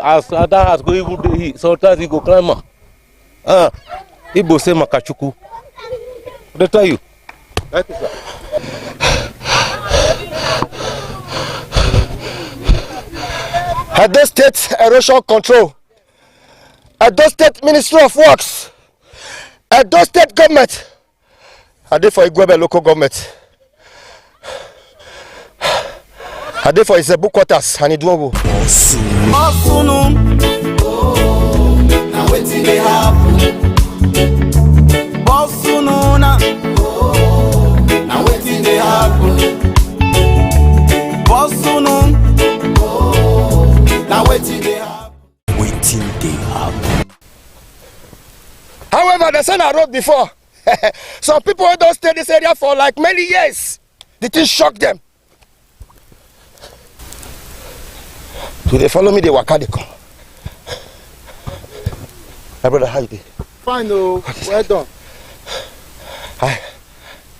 S9: As that has go even the sometimes he go climb up. Ibo say Makachuku. They tell you. Thank you, sir.
S23: Edo State Erosion Control, Edo State Ministry of Works, Edo State Government, I did for Igwebe local government. I did for Izebu quarters and Idwogo.
S21: Now wetin dey happen? Bosununa. Now wetin dey happen? Bosunun. Now wetin dey happen?
S2: Wetin dey happen?
S23: However, the son I wrote before. Some people don't stay in this area for like many years. The thing shocked them. So they follow me, they waka, they come. My brother, how you doing?
S12: Fine, oh, well done.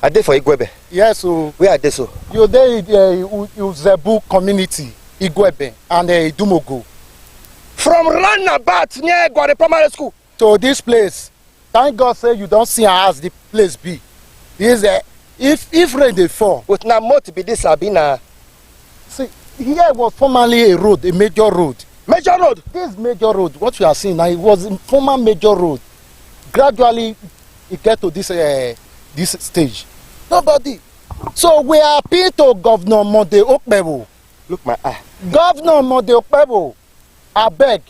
S23: I did for Igwebe.
S12: Yes, so.
S23: Where are they so?
S12: You there in Zebu community, Igwebe, and Idumogo.
S23: From roundabout near Gware Primary School.
S12: To this place. Thank God say you don't see as the place be. This if rain dey fall.
S23: With now more to be this Sabina.
S12: See, here was formerly a road, a major road.
S23: Major road?
S12: This major road, what you are seeing now, it was a former major road. Gradually, it get to this stage. Nobody. So we are appeal to Governor Monday Okpebo.
S23: Look my eye.
S12: Governor Monday Okpebo, I beg,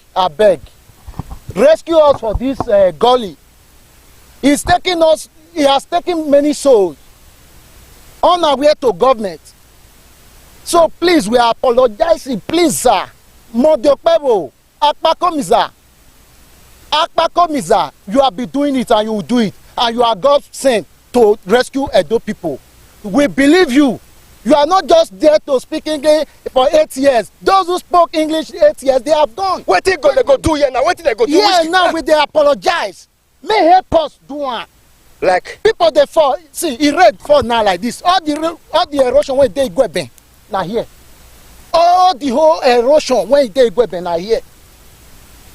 S12: rescue us for this gully. He has taken many souls unaware to government. So please, we are apologizing. Please, sir. Modokpebo, Akpakomiza, you have been doing it and you will do it. And you are God sent to rescue Edo people. We believe you. You are not just there to speak English for 8 years. Those who spoke English 8 years, they have done.
S23: What they go do here now? What they go do?
S12: Yeah, now they apologize. May help us do one.
S23: Like
S12: people they fall. See, it rain fall now like this. All the erosion where they go bang. Now here. all the whole erosion when they go na here.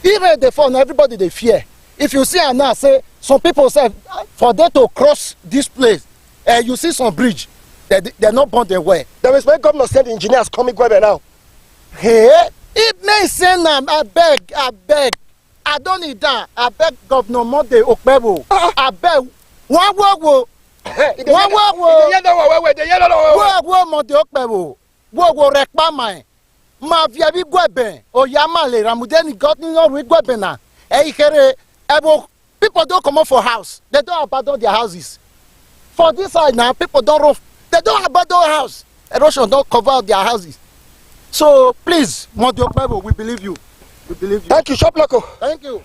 S12: Even they fall, everybody they fear. If you see now, say some people say for them to cross this place, you see some bridge, they're not born their way.
S23: There is when governor said engineers coming Gwebe now.
S12: Hey, it may say now, I beg, I don't need that. I beg Governor Monday Okpebo. I beg one work. Monday Okpebo. Wo rekpa mai. Ma via bi Gwebe. Oyama le ramudeni got no with Gwebe na. People don't come up for house. They don't abandon their houses. For this side now, people don't roof. They don't abandon house. Erosion don't cover their houses. So please, Monday Okpebo, we believe you. We believe you.
S23: Thank you, Shop Loco.
S12: Thank you.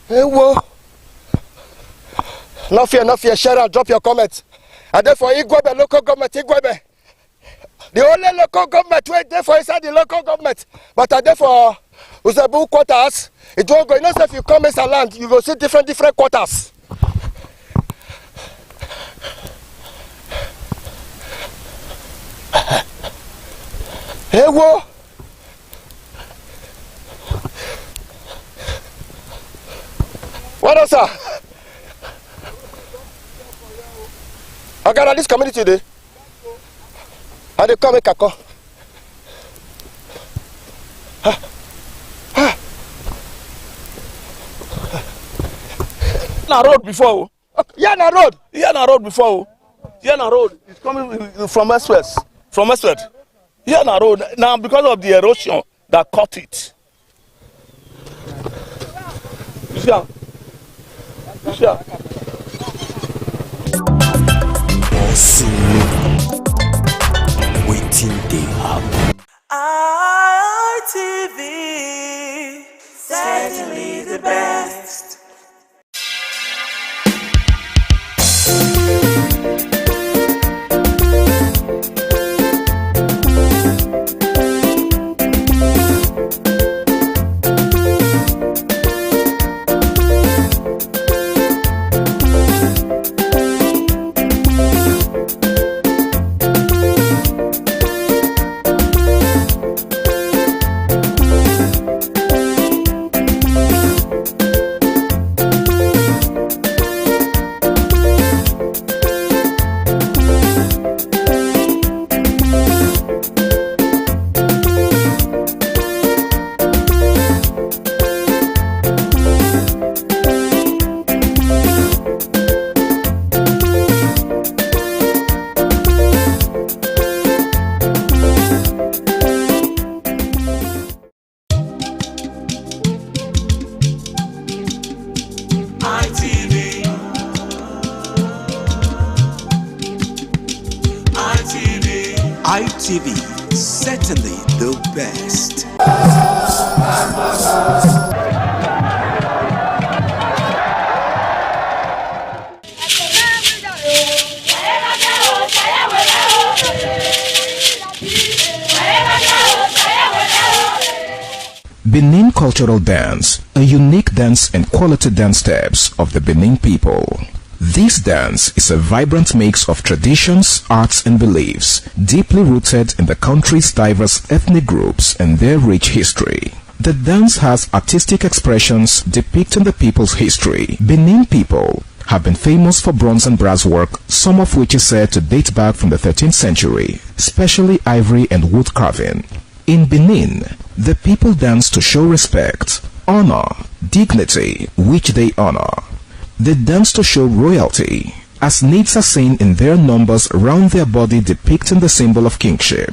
S23: Hey, whoa. No fear, share out, drop your comments. And therefore, Igwebe, local government, Igwebe. The only local government, wait there for inside the local government. But therefore, Uzebu quarters, it won't go. You know, so if you come in land, you will see different quarters. Hey, whoa. What else, sir? I got this community today. And they come in Kako.
S6: Na road before.
S23: Yeah, na road.
S6: Yeah, na road before. Yeah, na road. It's coming from west. From west. Yeah, na road. Now because of the erosion that cut it. You see? You see?
S2: Waiting they happen.
S4: ITV, certainly the best.
S2: ITV, certainly the best.
S7: Benin Cultural Dance, a unique dance and quality dance steps of the Benin people. This dance is a vibrant mix of traditions, arts and beliefs, deeply rooted in the country's diverse ethnic groups and their rich history. The dance has artistic expressions depicting the people's history. Benin people have been famous for bronze and brass work, some of which is said to date back from the 13th century, especially ivory and wood carving. In Benin, the people dance to show respect, honor, dignity, which they honor. They dance to show royalty, as natives are seen in their numbers around their body depicting the symbol of kingship.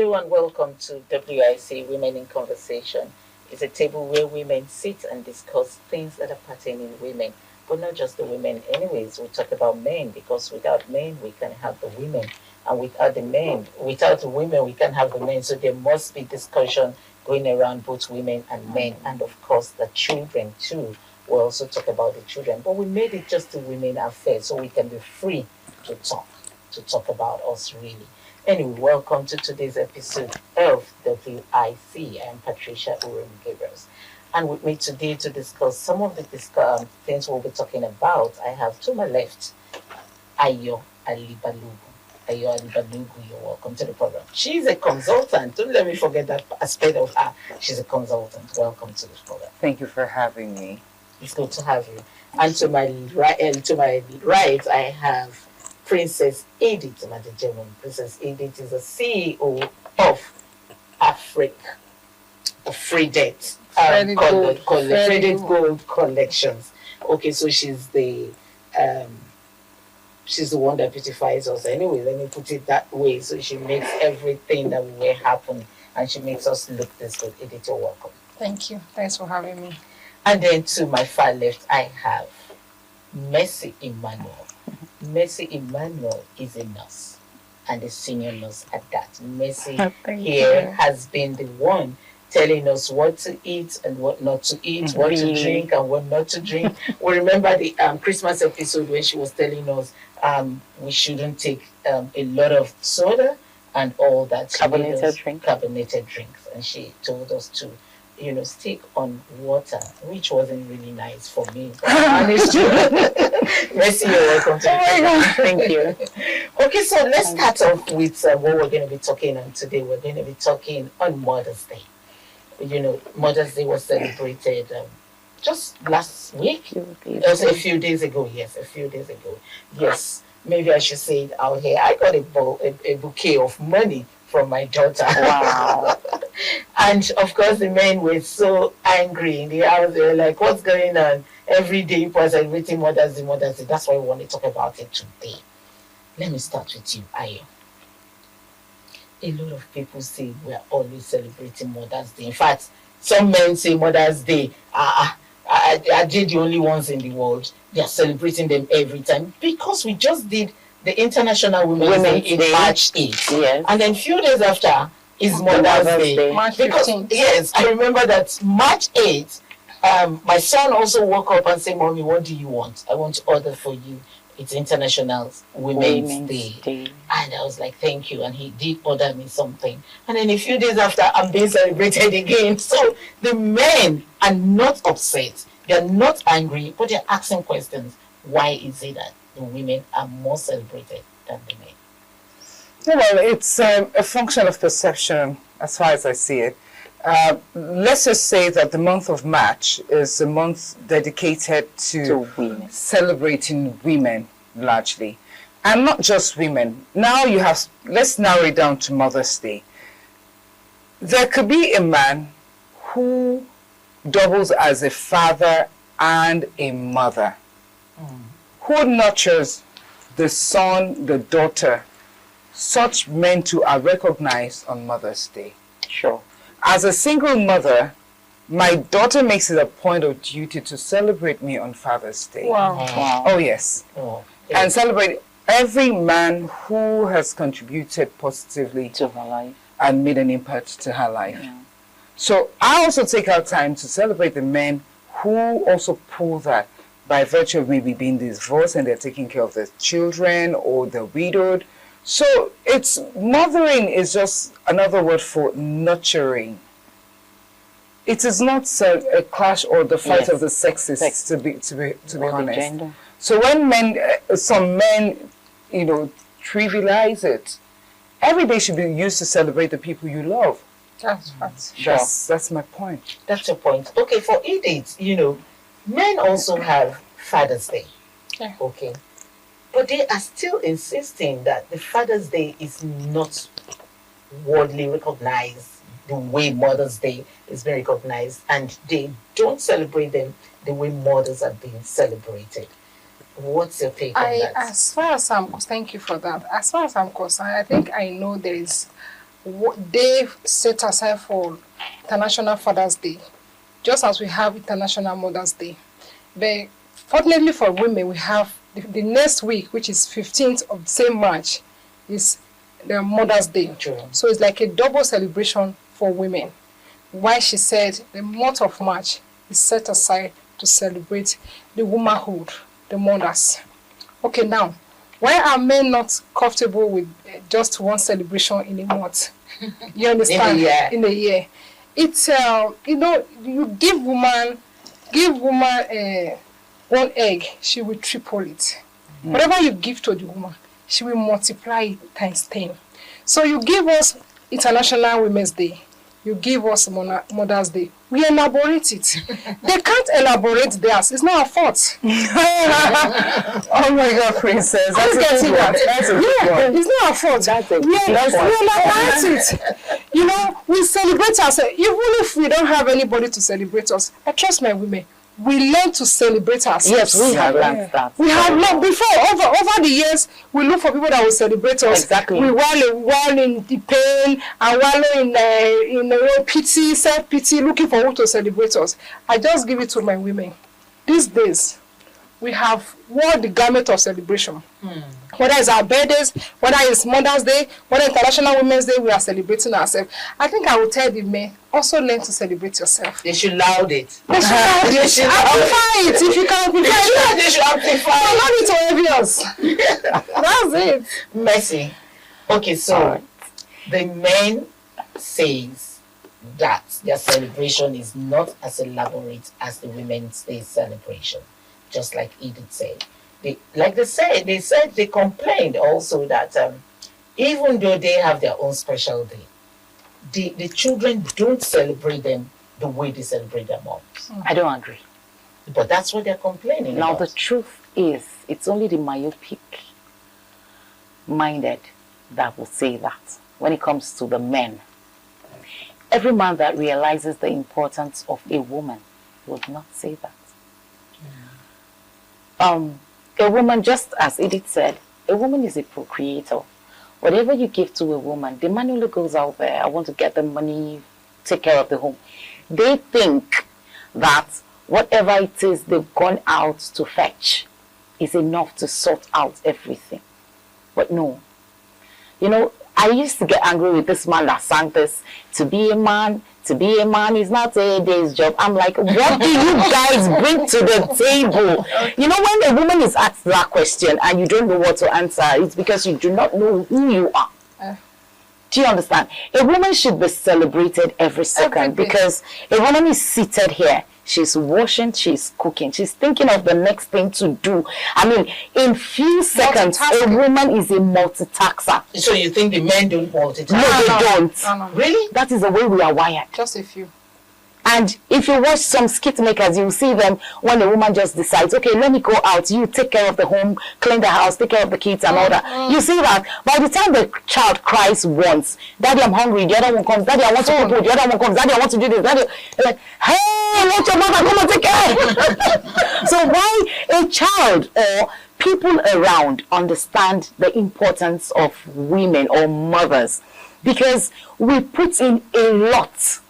S8: Hello and welcome to WIC Women in Conversation. It's a table where women sit and discuss things that are pertaining women, but not just the women. Anyways, we talk about men because without men we can have the women, and without the women we can have the men. So there must be discussion going around both women and men, and of course the children too. We'll also talk about the children, but we made it just a women affair so we can be free to talk about us really. Anyway, welcome to today's episode of WIC. I am Patricia Urim Gabriels. And with me today to discuss some of the things we'll be talking about, I have to my left, Ayo Alibalugu. Ayo Alibalugu, you're welcome to the program. She's a consultant. Don't let me forget that aspect of her. She's a consultant. Welcome to this program.
S15: Thank you for having me.
S8: It's good to have you. And to my right, I have Princess Edith Madejemon. Princess Edith is the CEO of Africa, Fredet Gold Collections. Okay, so she's the one that beautifies us. Anyway, let me put it that way. So she makes everything that we wear happen, and she makes us look this good. Edith, you're welcome.
S16: Thank you. Thanks for having me.
S8: And then to my far left, I have Mercy Emmanuel. Mercy Emmanuel is a nurse, and a senior nurse at that. Mercy here has been the one telling us what to eat and what not to eat, what to drink and what not to drink. We remember the Christmas episode where she was telling us we shouldn't take a lot of soda and all that. Carbonated drinks. And she told us to stick on water, which wasn't really nice for me. Mercy, you're welcome to the Thank you. Okay, so let's start off with what we're going to be talking on today. We're going to be talking on Mother's Day. Mother's Day was celebrated just last week. It was a few days ago. Yes, a few days ago. Yes, maybe I should say it out here. I got a bouquet of money from my daughter. Wow. And of course the men were so angry in the house. They were like, what's going on? Every day people are celebrating Mother's Day. That's why we want to talk about it today. Let me start with you, Ayo. A lot of people say we're always celebrating Mother's Day. In fact, some men say Mother's Day, are they the only ones in the world? They are celebrating them every time because we just did the International Women's Day in March 8th. Yes. And then a few days after is Mother's Day. March 15th. Yes, I remember that March 8th, my son also woke up and said, Mommy, what do you want? I want to order for you. It's International Women's Day. And I was like, thank you. And he did order me something. And then a few days after, I'm being celebrated again. So the men are not upset. They're not angry, but they're asking questions. Why is it that the women are more celebrated than the men?
S15: Well, it's a function of perception as far as I see it. Let's just say that the month of March is a month dedicated to celebrating women largely. And not just women. Now let's narrow it down to Mother's Day. There could be a man who doubles as a father and a mother, who nurtures the son, the daughter. Such men too are recognized on Mother's Day. Sure. As a single mother, my daughter makes it a point of duty to celebrate me on Father's Day. Wow. Wow. Oh, yes. Oh, yes. And celebrate every man who has contributed positively to her life and made an impact to her life. Yeah. So I also take out time to celebrate the men who also pull that by virtue of maybe being divorced and they're taking care of their children or they're widowed. So mothering is just another word for nurturing. It is not a clash or the fight of the sexes, to be honest. Gender. So when some men, trivialize it, every day should be used to celebrate the people you love. That's my point.
S8: That's your point. Okay, for Edith, men also have Father's Day. Yeah. Okay. But they are still insisting that the Father's Day is not worldly recognized the way Mother's Day is being recognized, and they don't celebrate them the way mothers are being celebrated. What's your take on that?
S16: As far as thank you for that. As far as I'm concerned, I think I know there is they set aside for International Father's Day, just as we have International Mother's Day. But fortunately for women, we have the next week, which is 15th of the same March, is the Mother's Day. So it's like a double celebration for women. Why she said the month of March is set aside to celebrate the womanhood, the mothers. Okay, now, why are men not comfortable with just one celebration in a month? You understand? In a year. It's you give woman one egg, she will triple it. Whatever you give to the woman, she will multiply it times 10. So you give us International Women's Day, you give us Mother's Day, we elaborate it. They can't elaborate theirs. It's not our fault.
S15: Oh my God, Princess. That's getting that.
S16: It's not our fault. We elaborate it. You know, we celebrate ourselves. Even if we don't have anybody to celebrate us, I trust my women. We learn to celebrate ourselves.
S13: Yes, we have learned that.
S16: We have learned before. Over the years, we look for people that will celebrate us.
S13: Exactly.
S16: We wallow in the pain and wallow in pity, self-pity, looking for who to celebrate us. I just give it to my women. These days, we have worn the garment of celebration. Whether it's our birthdays, whether it's Mother's Day, whether International Women's Day, we are celebrating ourselves. I think I will tell the men, also learn to celebrate yourself.
S8: They should loud it.
S16: They should amplify it. If you can amplify it,
S8: they should amplify it.
S16: Not it to obvious. That's it.
S8: Mercy. Okay, so the men says that their celebration is not as elaborate as the Women's Day celebration. Just like Edith said. They complained also that even though they have their own special day, the children don't celebrate them the way they celebrate their moms.
S13: I don't agree.
S8: But that's what they're complaining
S13: Now,
S8: about.
S13: the truth is, it's only the myopic-minded that will say that when it comes to the men. Every man that realizes the importance of a woman would not say that. A woman, just as Edith said, a woman is a procreator. Whatever you give to a woman, the man only goes out there, I want to get the money, take care of the home. They think that whatever it is they've gone out to fetch is enough to sort out everything. But no. You know, I used to get angry with this man that sang this, to be a man is not a day's job. I'm like, what do you guys bring to the table? You know, when a woman is asked that question and you don't know what to answer, it's because you do not know who you are. Do you understand? A woman should be celebrated every second because a woman is seated here. She's washing, she's cooking, she's thinking of the next thing to do. I mean, in few seconds, a woman is a multitasker.
S8: So you think the men don't multitask?
S13: No, they don't.
S16: No.
S13: Really? That is the way we are wired.
S16: Just a few.
S13: And if you watch some skit makers, you'll see them when a woman just decides, okay, let me go out, you take care of the home, clean the house, take care of the kids and all that. You see that by the time the child cries once, Daddy, I'm hungry, the other one comes, Daddy, I want to cook, the other one comes, Daddy, I want to do this, Daddy, like, hey, let your mother come and take care. So why a child or people around understand the importance of women or mothers? Because we put in a lot.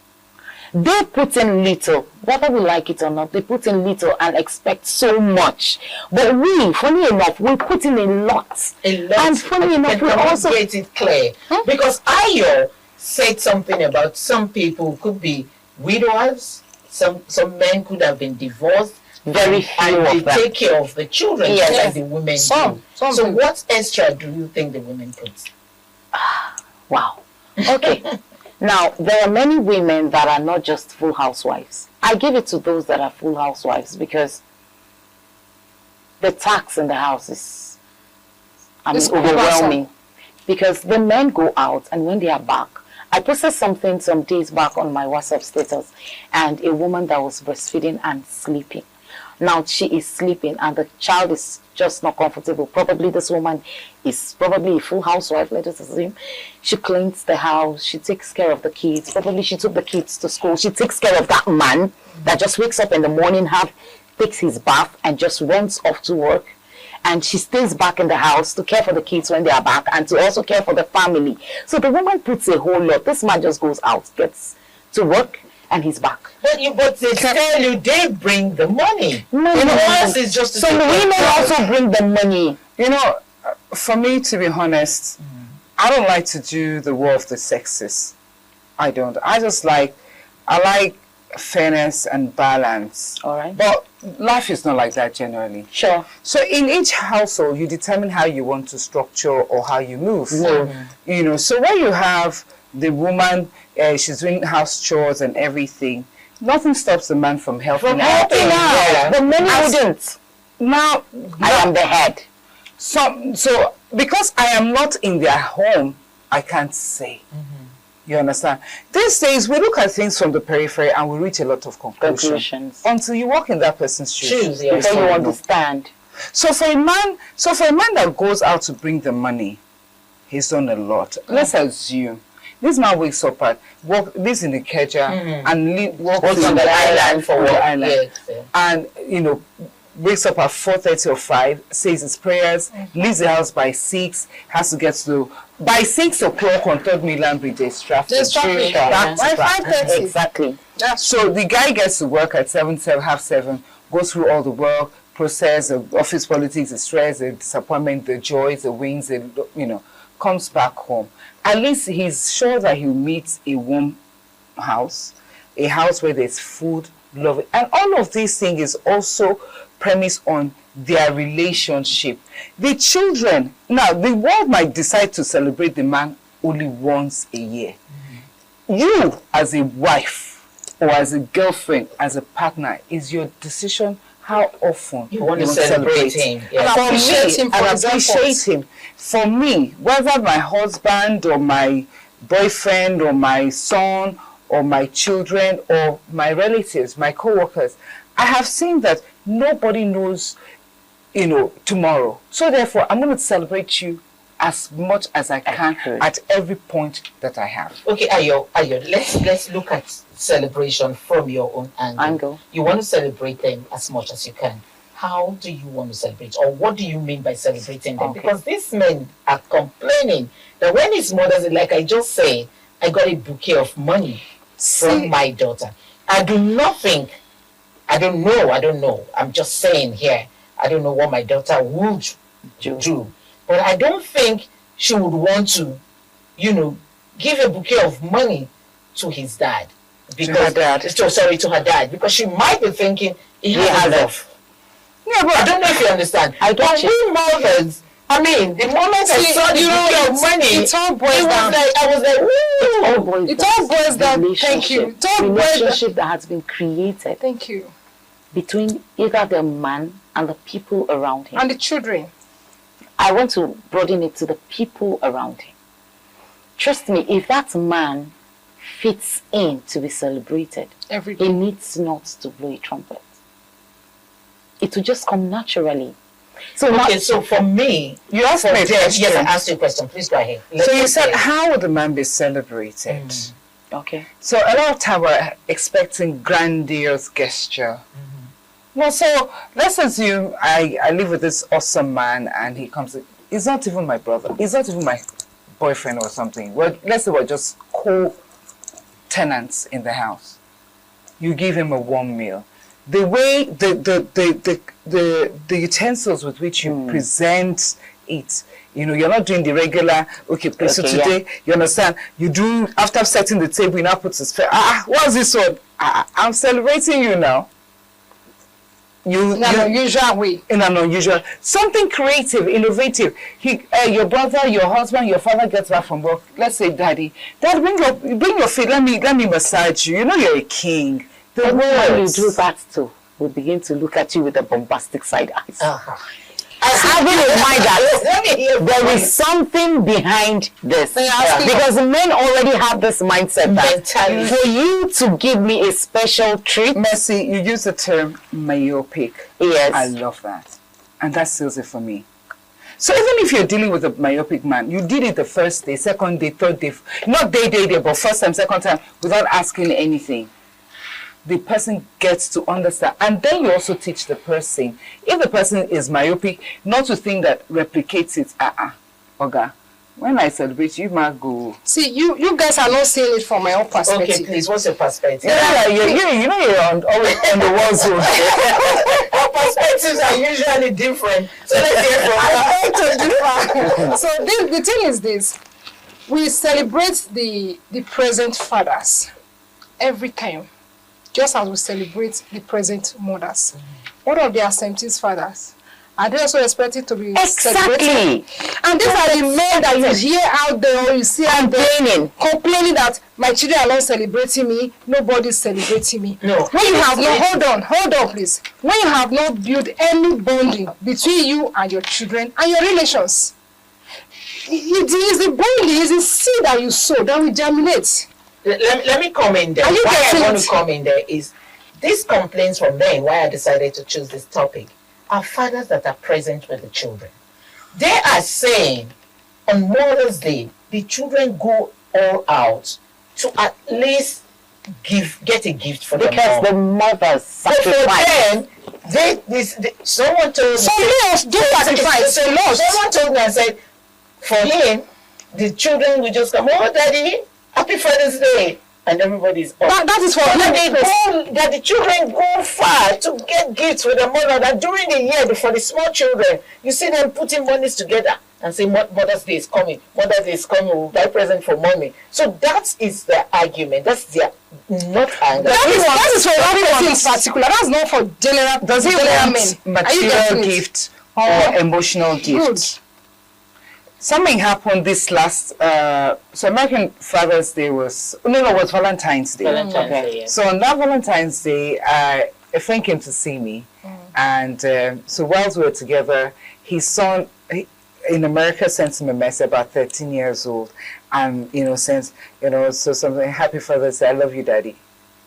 S13: They put in little, whether we like it or not, they put in little and expect so much. But we, funny enough, we put in a lot. And funny enough, we also
S8: get it clear. Because Ayo said something about some people could be widows, some men could have been divorced.
S13: Very few
S8: and
S13: of
S8: they
S13: them
S8: take care of the children like the women do. So
S16: people.
S8: what extra do you think the women put?
S13: Wow. Okay. Now, there are many women that are not just full housewives. I give it to those that are full housewives because the tax in the house is overwhelming. Because the men go out and when they are back, I posted something some days back on my WhatsApp status and a woman that was breastfeeding and sleeping. Now she is sleeping and the child is just not comfortable. Probably this woman is probably a full housewife, let us assume. She cleans the house, she takes care of the kids. Probably she took the kids to school. She takes care of that man that just wakes up in the morning, takes his bath and just runs off to work. and she stays back in the house to care for the kids when they are back and to also care for the family. So the woman puts a whole lot. This man just goes out, gets to work, and he's back.
S8: But they tell you they bring the money.
S13: No,
S8: it's just
S13: so the women also bring the money.
S15: You know, for me, to be honest, I don't like to do the war of the sexes. I don't. I like fairness and balance.
S13: All right.
S15: But life is not like that generally.
S13: Sure.
S15: So in each household, you determine how you want to structure or how you move. You know, so when you have the woman, she's doing house chores and everything, nothing stops the man from helping out.
S13: The money wouldn't.
S15: Now,
S13: I am the head.
S15: So because I am not in their home, I can't say. You understand? These days, we look at things from the periphery and we reach a lot of conclusions. Until you walk in that person's shoes.
S13: Before you understand.
S15: So for a man that goes out to bring the money, he's done a lot. Let's assume this man wakes up lives in the Ikeja and walks on the island for work. And, you know, wakes up at 4:30 or 5, says his prayers, leaves the house by 6, has to get to by 6 o'clock on 3rd Mainland Bridge. There's traffic.
S13: By 5:30. Exactly.
S15: So the guy gets to work at 7:30, goes through all the work process, the office politics, the stress, the disappointment, the joys, the wins, comes back home. At least he's sure that he'll meet a warm house, a house where there's food, love, and all of these things is also premised on their relationship. The children, now the world might decide to celebrate the man only once a year. You as a wife or as a girlfriend, as a partner, is your decision how often
S8: you want to celebrate him.
S15: Yeah.
S8: And
S15: appreciate him. For me, whether my husband or my boyfriend or my son or my children or my relatives, my co-workers, I have seen that nobody knows, tomorrow. So therefore, I'm going to celebrate you as much as I can at every point that I have.
S8: Okay, Ayo, let's look at celebration from your own angle. You want to celebrate them as much as you can. How do you want to celebrate? Or what do you mean by celebrating them? Okay. Because these men are complaining that when his mother, like I just said, I got a bouquet of money from my daughter. I do not think, I don't know. I'm just saying here, I don't know what my daughter would do. But I don't think she would want to, give a bouquet of money to his dad.
S15: To her dad.
S8: To her dad. Because she might be thinking he has enough. Yeah, but I don't know if you understand. We mothers, the moment I saw the bouquet of money,
S16: it all boils down.
S8: I was like, woo!
S16: It all boils down. Thank you.
S13: Relationship that has been created.
S16: Thank you.
S13: Between either the man and the people around him.
S16: And the children.
S13: I want to broaden it to the people around him. Trust me, if that man fits in to be celebrated, he needs not to blow a trumpet. It will just come naturally.
S8: So for me,
S15: you asked me a question.
S8: Yes, I asked you a question. Please go ahead.
S15: So you said, how would the man be celebrated?
S13: Okay.
S15: So a lot of time we're expecting grandiose gesture. Well, so let's assume I live with this awesome man and he comes. He's not even my brother. He's not even my boyfriend or something. Well, let's say we're just co-tenants in the house. You give him a warm meal. The way the utensils with which you present it, you're not doing the regular. So today, you understand? You do after setting the table. You now put his face. What's this one? I'm celebrating you now.
S16: In an unusual way.
S15: In an unusual, something creative, innovative. Your brother, your husband, your father gets back from work. Let's say, Dad, bring your feet. Let me massage you. You're a king.
S13: When you do that too, we begin to look at you with the bombastic side eyes. Having in mind that there is something behind this. Because men already have this mindset that for you to give me a special treat.
S15: Mercy, you use the term myopic.
S13: Yes.
S15: I love that. And that seals it for me. So even if you're dealing with a myopic man, you did it the first day, second day, third day, not day, but first time, second time, without asking anything. the person gets to understand. And then you also teach the person. If the person is myopic, not to think that replicates it. Oga, when I celebrate, you might go.
S16: See, you guys are not seeing it from my own perspective.
S8: Okay, please, what's your perspective?
S15: Yeah, you know you're always on the war zone.
S8: Our perspectives are usually different. So let's hear from
S16: So the thing is this. We celebrate the present fathers every time, just as we celebrate the present mothers. What of the absentee fathers? Are they also expected to be celebrated? And these are the men that you hear out there, or you see out there complaining that my children are not celebrating me, nobody's celebrating me.
S8: No.
S16: When you have not, hold on please. When you have not built any bonding between you and your children and your relations, it is the bonding, it is the seed that you sow that will germinate.
S8: Let me come in there. Why I want to come in there is these complaints from men, why I decided to choose this topic, are fathers that are present with the children. They are saying on Mother's Day, the children go all out to at least get a gift for
S13: because the mothers sacrifice.
S8: For them, someone told me. Someone told me and said, for him, the children will just come, oh, Daddy, happy Father's Day. And everybody's off.
S16: That is for
S8: that the children go far to get gifts for the mother. That during the year, for the small children, you see them putting monies together and say, Mother's Day is coming. Mother's Day is coming. We'll buy present for mommy. So that is the argument. That's their not anger.
S16: That is for everyone in particular. That's not for general.
S15: Does he want material gift or emotional gift? Good. Something happened this last, so American Father's Day was Valentine's Day.
S8: Valentine's Day, yeah.
S15: So on that Valentine's Day, a friend came to see me. And so whilst we were together, his son in America sent him a message, about 13 years old. And, sends, so something, happy Father's Day, I love you, Daddy.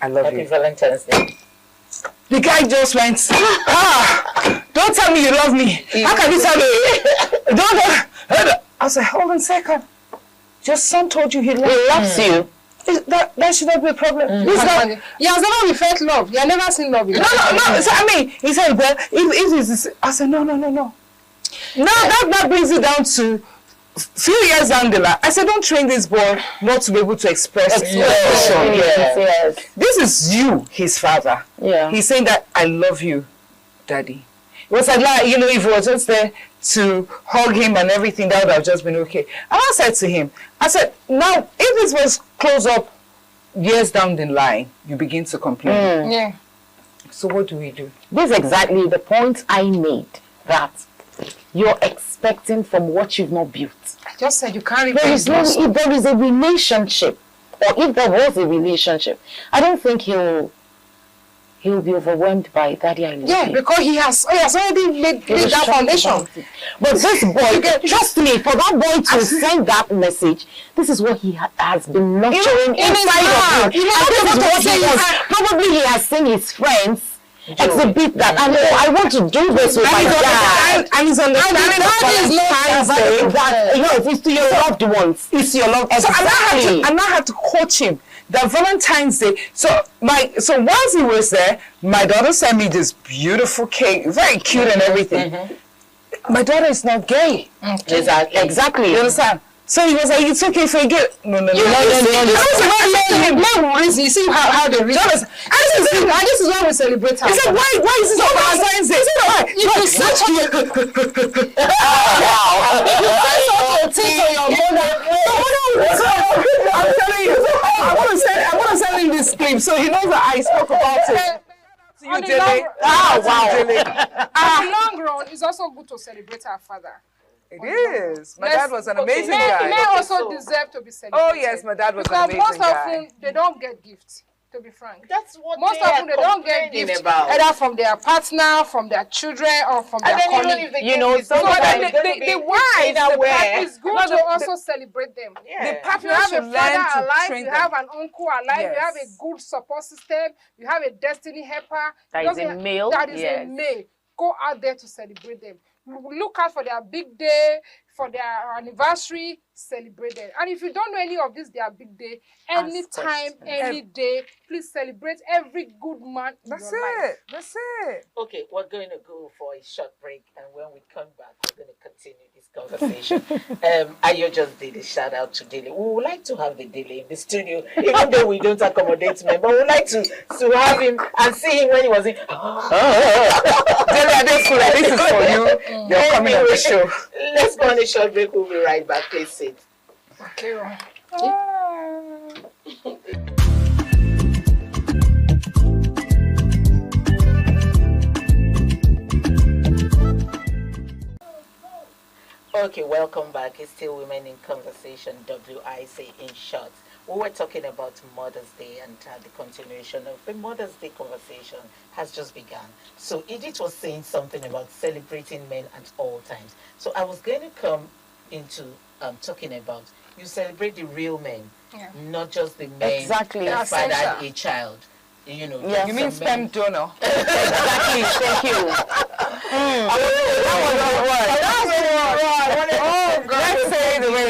S15: I love you.
S8: Happy Valentine's Day.
S15: The guy just went, don't tell me you love me. How can you tell me? Don't. I said, hold on a second. Your son told you he loves you. That should not be a problem.
S16: He has never felt love. He has never seen love.
S15: No. So, he said, well, if it's... I said, no. Now that brings it down to few years down the line. I said, don't train this boy not to be able to express emotion.
S8: Yes.
S15: This is you, his father.
S8: Yeah.
S15: He's saying that, I love you, Daddy. It was like, if it was just there to hug him and everything, that would have just been okay. And I said to him, now, if this was close up years down the line, you begin to complain.
S16: Yeah.
S15: So what do we do?
S13: This is exactly the point I made, that you're expecting from what you've not built.
S16: I just said you can't
S13: There is if there is a relationship, or if there was a relationship, I don't think he'll be overwhelmed by Daddy, I love you.
S16: Yeah, because he has already laid that foundation.
S13: But this boy, trust me, for that boy to send that message, this is what he has been nurturing inside of him. And this is what he wants. Probably he has seen his friends exhibit that, and I want to do this with my dad.
S15: And he's understanding
S13: that it's to your loved ones.
S15: It's your loved ones.
S13: Exactly.
S15: So I now have to coach him. That Valentine's Day, so once he was there, my daughter sent me this beautiful cake, very cute and everything. My daughter is not gay.
S8: Exactly.
S15: You understand? So he was like, it's okay if I get... No.
S16: You see how they reach. And this is why we celebrate her.
S15: He said, why is this on Valentine's Day?
S16: You can search for your...
S15: You say your mother. I'm telling you, I want to send him this clip so he knows that I spoke about it.
S16: On the long run, it's also good to celebrate our father.
S15: It is. My dad was an amazing guy.
S16: Men also deserve to be celebrated.
S15: Oh yes, my dad was an amazing guy.
S16: Because most often they don't get gifts. To be frank,
S8: that's what
S16: most often they don't get gifts either from their partner, from their children, or from their colleague. The wives, it's good to also celebrate them.
S15: Yeah. The partner
S16: you have a
S15: should
S16: father
S15: learn
S16: alive,
S15: to
S16: you
S15: train
S16: have
S15: them.
S16: an uncle alive, you have a good support system, you have a destiny helper.
S13: That is a male.
S16: That is a male. Go out there to celebrate them. Look out for their big day, for their anniversary, celebrate them. And if you don't know any of this, their big day, anytime, any day, please celebrate every good man in
S15: That's
S16: your life.
S15: That's it.
S8: Okay, we're going to go for a short break, and when we come back, we're going to continue this conversation. Ayo just did a shout out to Dele. We would like to have the Dele in the studio, even though we don't accommodate men, but we would like to have him and see him when he was in.
S15: Dele, this is for you. You're coming on the show.
S8: Let's go on a short break. We'll be right back. Please sit.
S16: Okay.
S8: Okay, welcome back. It's still Women in Conversation, WIC in short. We were talking about Mother's Day, and the continuation of the Mother's Day conversation has just begun. So Edith was saying something about celebrating men at all times. So I was going to come into talking about you celebrate the real men, not just the men that fathered a child. You know,
S15: you mean sperm donor?
S8: Exactly. Thank you.
S15: Let's say the way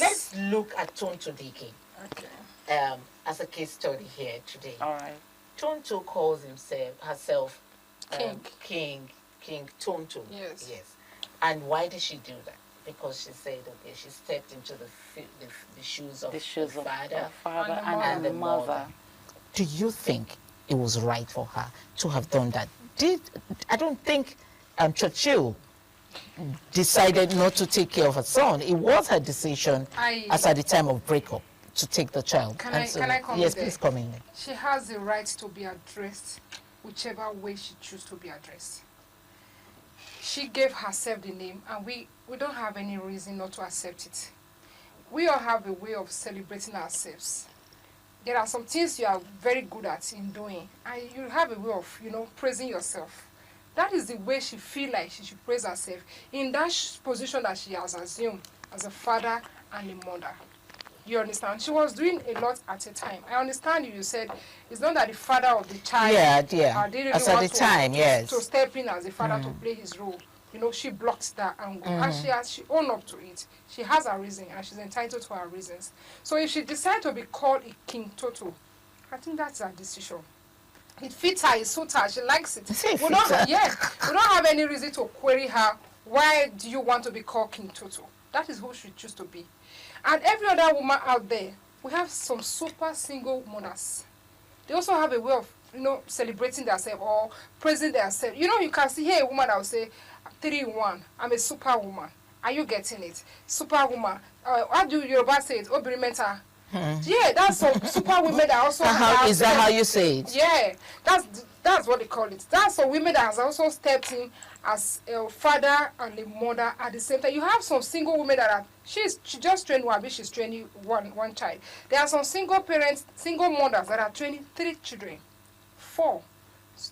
S8: Let's look at Tonto Dike. Okay. As a case study here today.
S13: All right.
S8: Tonto calls herself
S16: King
S8: Tonto.
S16: Yes.
S8: Yes. And why did she do that? Because she said, okay, she stepped into the shoes of the father and the mother. Do you think it was right for her to have done that? I don't think Churchill decided not to take care of her son. It was her decision as at the time of breakup to take the child.
S16: Can I come in?
S8: Yes,
S16: there?
S8: please come in.
S16: She has the right to be addressed whichever way she chooses to be addressed. She gave herself the name, and we don't have any reason not to accept it. We all have a way of celebrating ourselves. There are some things you are very good at in doing, and you have a way of, praising yourself. That is the way she feels like she should praise herself in that position that she has assumed as a father and a mother. You understand? She was doing a lot at a time. I understand you said it's not that the father of the child
S8: didn't as at the time,
S16: to step in as a father to play his role. She blocked that angle. And she owned up to it. She has her reason, and she's entitled to her reasons. So if she decides to be called a King Toto, I think that's her decision. It fits her, it suits her, she likes it. We don't have any reason to query her. Why do you want to be called King Toto? That is who she chooses to be. And every other woman out there, we have some super single mothers. They also have a way of, celebrating themselves or praising themselves. You can see here a woman that will say, 3-in-1, I'm a superwoman. Are you getting it? Superwoman. How do Yoruba say it? Obirimeta. Yeah, that's some super women that also
S8: is that how you say it?
S16: Yeah, that's what they call it. That's some women that has also stepped in as a father and a mother at the same time. You have some single women that are she just trained one, but she's training one child. There are some single parents, single mothers that are training 3 children, 4.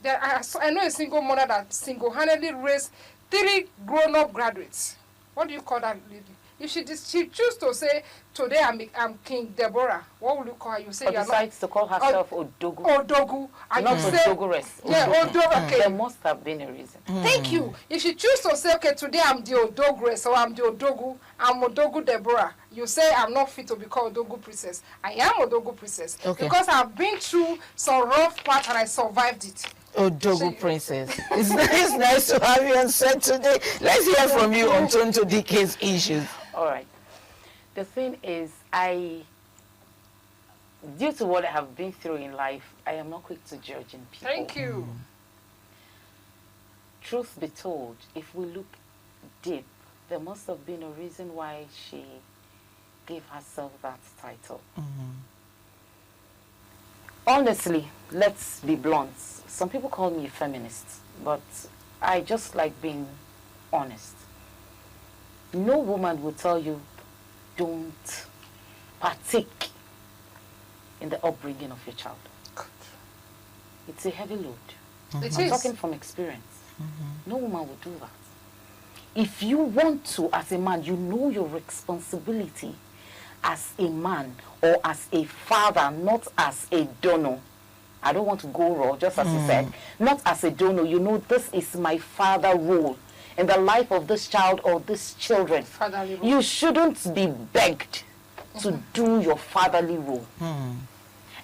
S16: I know a single mother that single-handedly raised 3 grown-up graduates. What do you call that lady? If she choose to say, today I'm King Deborah, what will you call her? You say
S13: or decides to call herself Odogu.
S16: Odogu. And
S13: not Odogures.
S16: Yeah, Odogu. Okay.
S13: There must have been a reason.
S16: Thank you. If she choose to say, okay, today I'm the Odogures or I'm the Odogu, I'm Odogu Deborah, you say I'm not fit to be called Odogu Princess. I am Odogu Princess. Okay. Because I've been through some rough part and I survived it.
S8: Odogu Princess. It's nice to have you on set today. Let's hear from you on Tonto Dike's issues.
S13: All right. The thing is, due to what I have been through in life, I am not quick to judging people.
S16: Thank you.
S13: Truth be told, if we look deep, there must have been a reason why she gave herself that title. Honestly, let's be blunt. Some people call me a feminist, but I just like being honest. No woman will tell you, don't partake in the upbringing of your child. It's a heavy load. I'm talking from experience. No woman will do that. If you want to, as a man, you know your responsibility as a man or as a father, not as a donor. I don't want to go raw, just as you said. Not as a donor. You know, this is my father role in the life of this child or these children. You shouldn't be begged to do your fatherly role.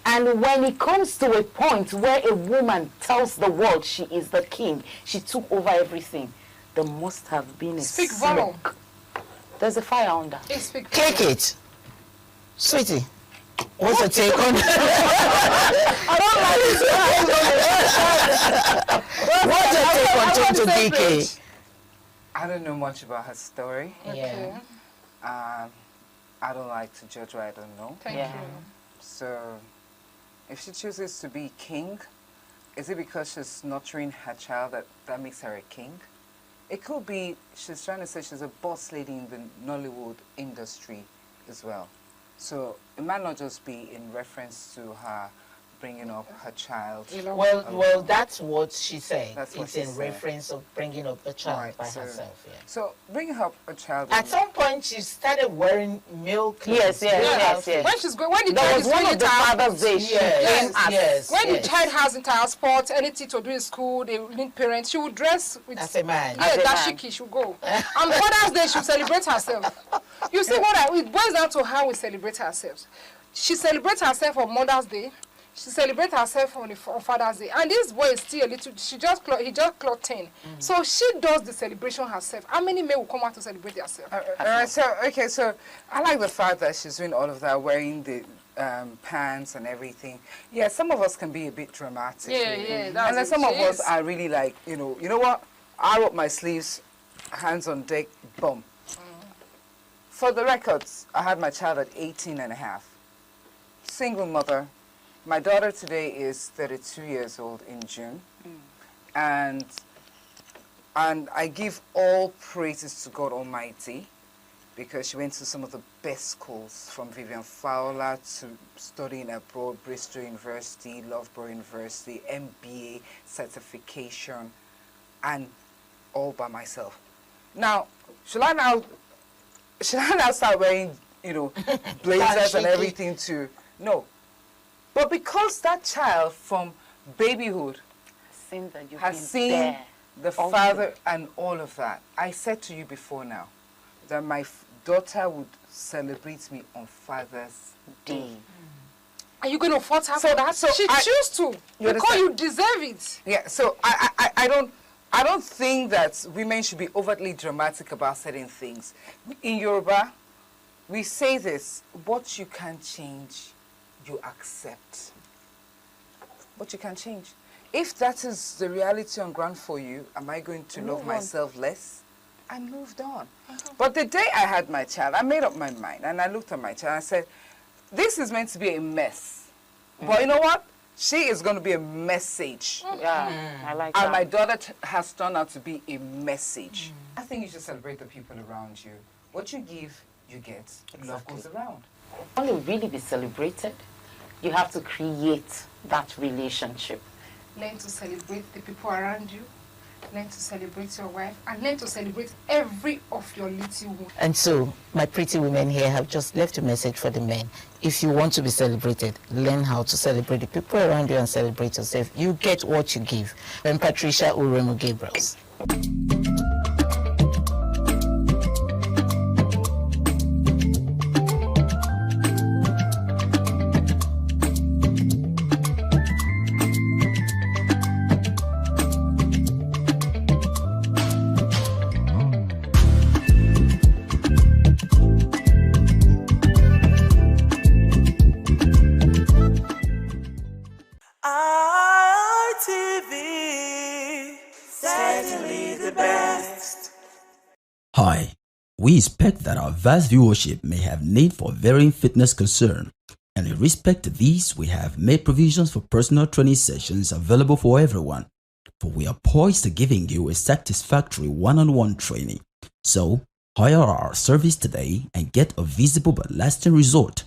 S13: And when it comes to a point where a woman tells the world she is the king, she took over everything, there must have been a smoke. There's a fire under.
S8: Click it. Sweetie, what's your take on
S13: I don't
S8: What's your take on Tonto Dike?
S15: I don't know much about her story.
S8: Yeah.
S15: I don't like to judge what I don't know.
S8: Thank you.
S15: So, if she chooses to be king, is it because she's nurturing her child that makes her a king? It could be she's trying to say she's a boss lady in the Nollywood industry as well. So it might not just be in reference to her bringing up her child.
S8: Well, that's what she said.
S15: That's what
S8: it's
S15: she
S8: in
S15: said.
S8: reference of bringing up a child
S15: Right,
S8: by
S15: so-
S8: herself. Yeah.
S15: So bringing up a child.
S8: At some point, she started wearing male clothes.
S13: Yes.
S16: When she's going, when the
S13: There
S16: child
S13: was
S16: is
S13: one
S16: going
S13: of the
S16: into
S13: Father's Day. She came as
S16: When the child has entire sports, anything to do in school, they need parents, she would dress with
S8: as a man.
S16: Yeah, dashiki, she would go. And Father's Day, she would celebrate herself. You see it boils down to how we celebrate ourselves. She celebrates herself on Mother's Day. She celebrates herself on Father's Day. And this boy is still a little, he just clocked 10. So she does the celebration herself. How many men will come out to celebrate themselves?
S15: Alright, so I like the fact that she's doing all of that, wearing the pants and everything. Yeah, some of us can be a bit dramatic.
S16: Yeah,
S15: and
S16: that's
S15: then
S16: it.
S15: some of
S16: She
S15: us
S16: is.
S15: are really like, you know what? I roll my sleeves, hands on deck, boom. For the records, I had my child at 18 and a half. Single mother. My daughter today is 32 years old in June. And I give all praises to God Almighty, because she went to some of the best schools, from Vivian Fowler to studying abroad, Bristol University, Loughborough University, MBA certification, and all by myself. Now, should I now start wearing, blazers and everything too? No. But because that child from babyhood has seen the father and all of that, I said to you before now that my daughter would celebrate me on Father's Day.
S16: Are you going to fault her for that? She choose to. Because you deserve it.
S15: Yeah, so I don't think that women should be overtly dramatic about certain things. In Yoruba, we say this: what you can change, you accept. What you can change. If that is the reality on ground for you, am I going to love myself less? I moved on. But the day I had my child, I made up my mind, and I looked at my child and I said, this is meant to be a mess. But you know what? She is going to be a message.
S13: Yeah, I like that.
S15: And my daughter has turned out to be a message. I think you should celebrate the people around you. What you give, you get. Love goes around.
S13: Only really be celebrated. You have to create that relationship.
S16: Learn to celebrate the people around you. Learn to celebrate your wife. And learn to celebrate every of your little ones.
S8: And so, my pretty women here have just left a message for the men. If you want to be celebrated, learn how to celebrate the people around you and celebrate yourself. You get what you give. I'm Patricia Uremu Gabriels.
S4: RTV, certainly the best.
S14: Hi, we expect that our vast viewership may have need for varying fitness concern, and in respect to these, we have made provisions for personal training sessions available for everyone, for we are poised to giving you a satisfactory one-on-one training. So, hire our service today and get a visible but lasting result.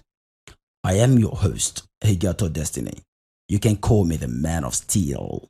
S14: I am your host, Higato Destiny. You can call me the Man of Steel.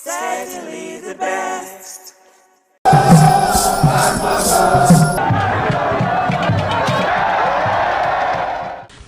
S4: certainly the best.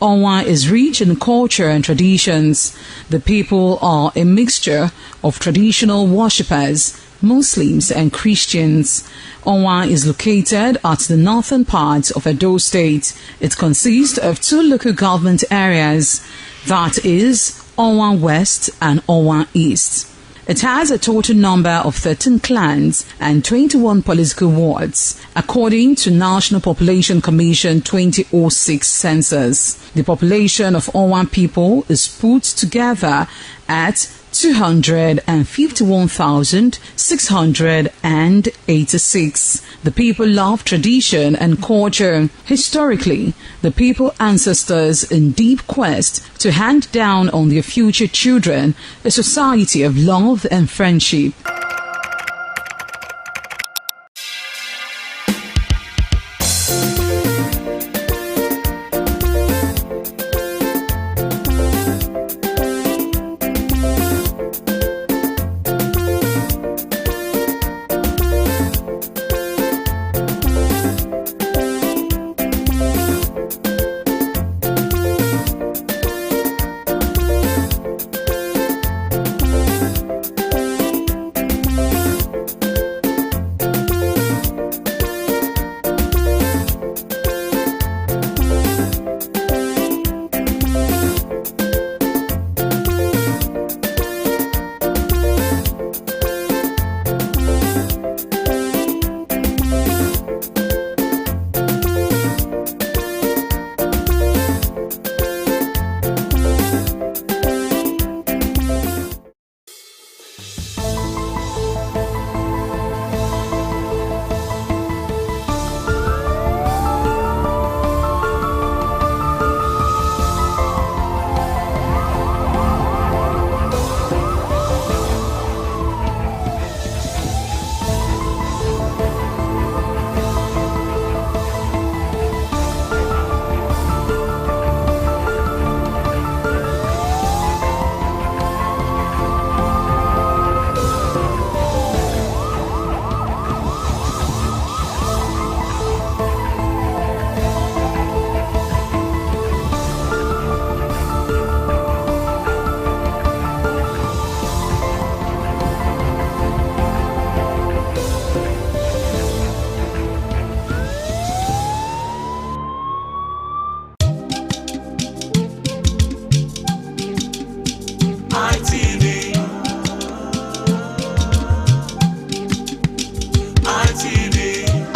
S17: Onwa is rich in culture and traditions. The people are a mixture of traditional worshippers, Muslims and Christians. Onwa is located at the northern part of Edo State. It consists of 2 local government areas, that is Onwa West and Onwa East. It has a total number of 13 clans and 21 political wards, according to National Population Commission 2006 census. The population of Onwa people is put together at 251,686. The people love tradition and culture. Historically, the people ancestors in deep quest to hand down on their future children a society of love and friendship.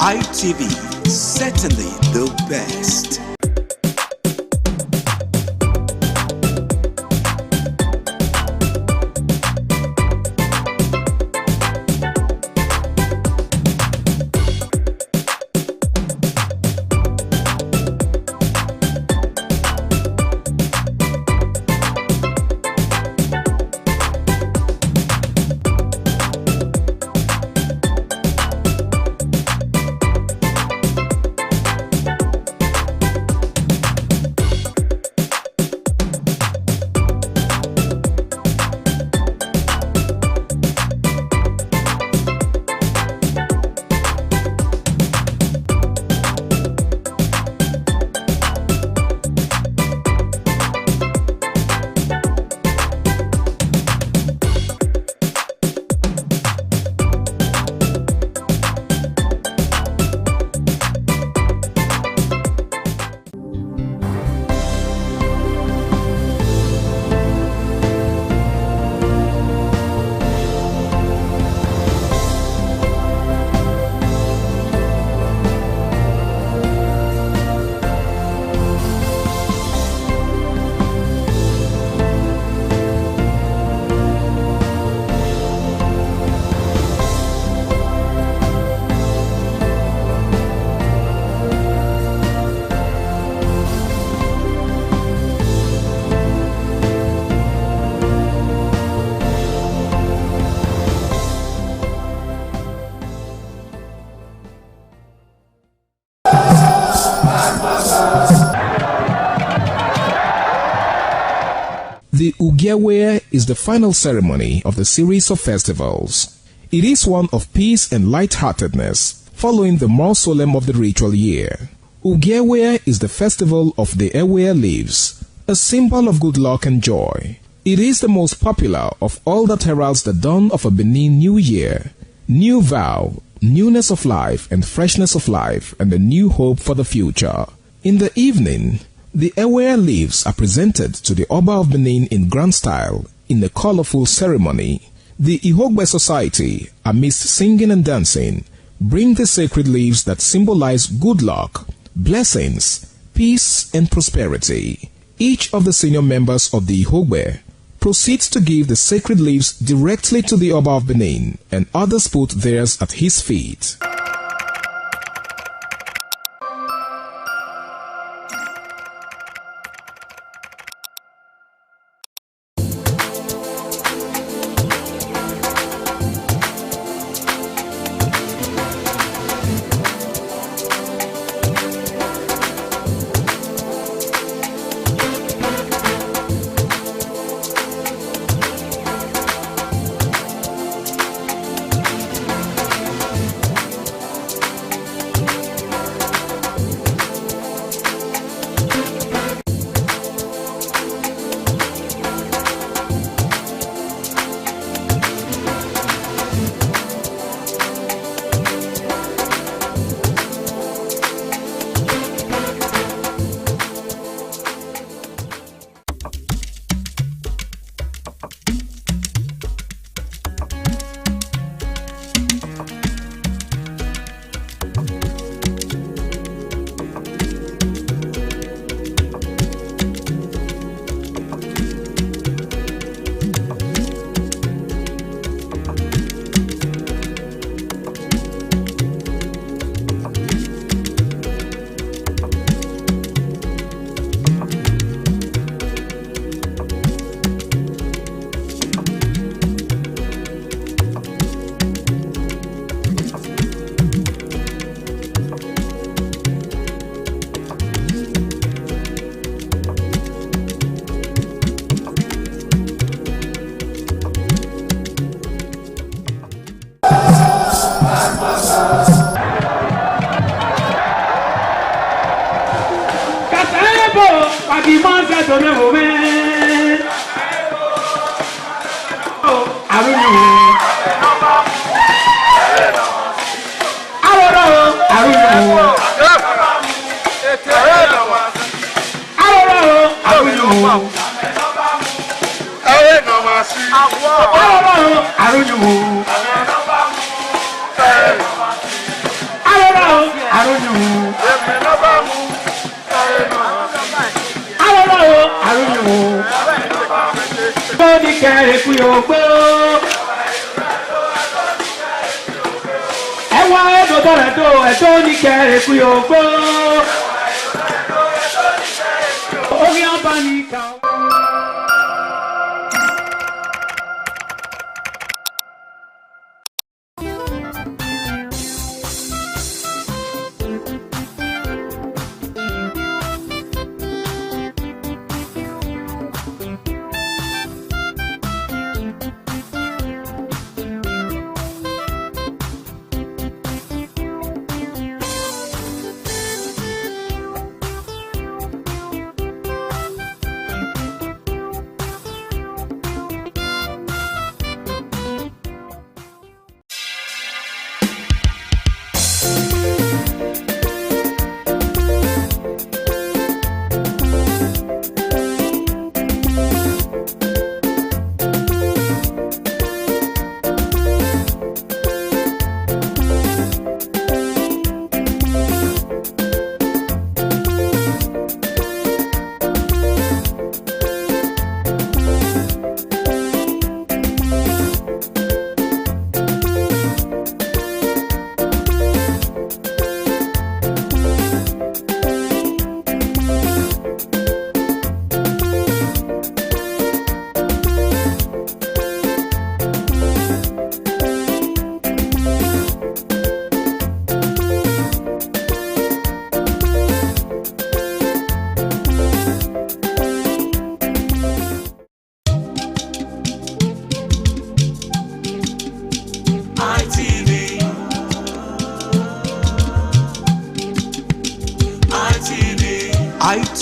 S2: ITV, certainly the best.
S7: The Ugiawe is the final ceremony of the series of festivals. It is one of peace and lightheartedness, following the more solemn of the ritual year. Ugiawe is the festival of the Ewe leaves, a symbol of good luck and joy. It is the most popular of all that heralds the dawn of a Benin New Year, new vow, newness of life and freshness of life, and a new hope for the future. In the evening, the Ewe leaves are presented to the Oba of Benin in grand style in a colorful ceremony. The Ihogbe Society, amidst singing and dancing, bring the sacred leaves that symbolize good luck, blessings, peace, and prosperity. Each of the senior members of the Ihogbe proceeds to give the sacred leaves directly to the Oba of Benin, and others put theirs at his feet.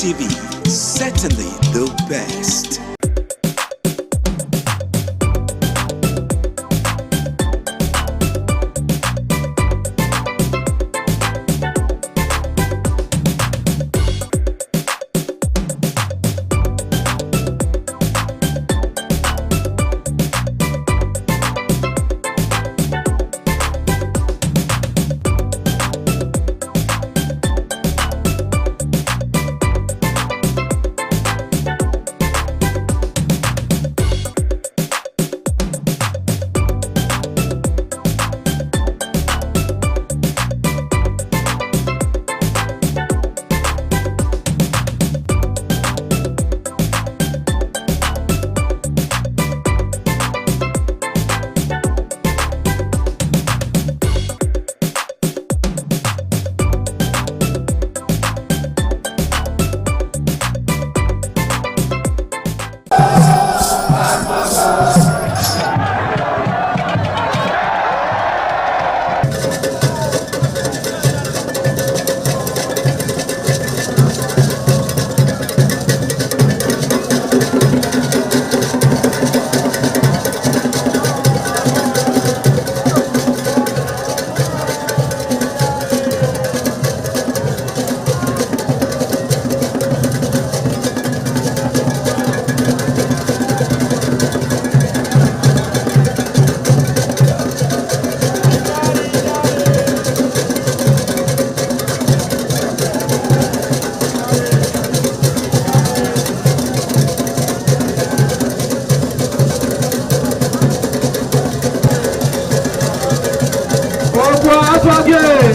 S2: TV, certainly the best.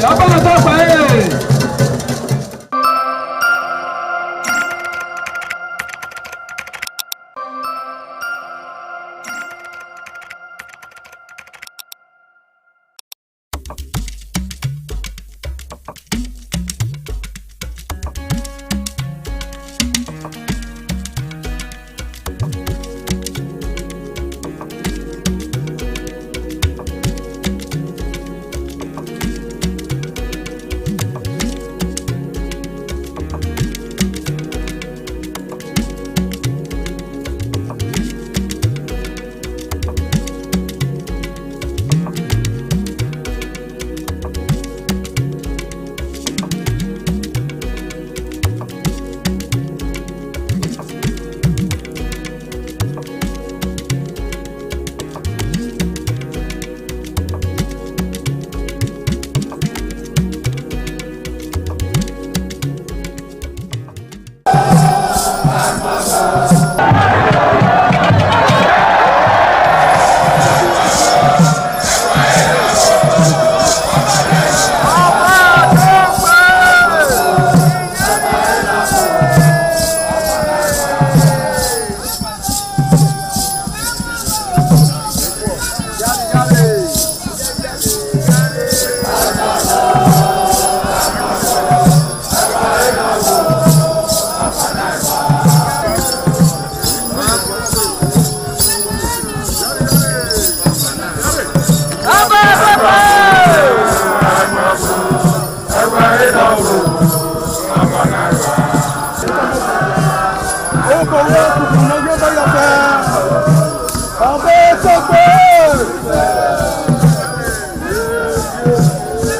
S5: Abala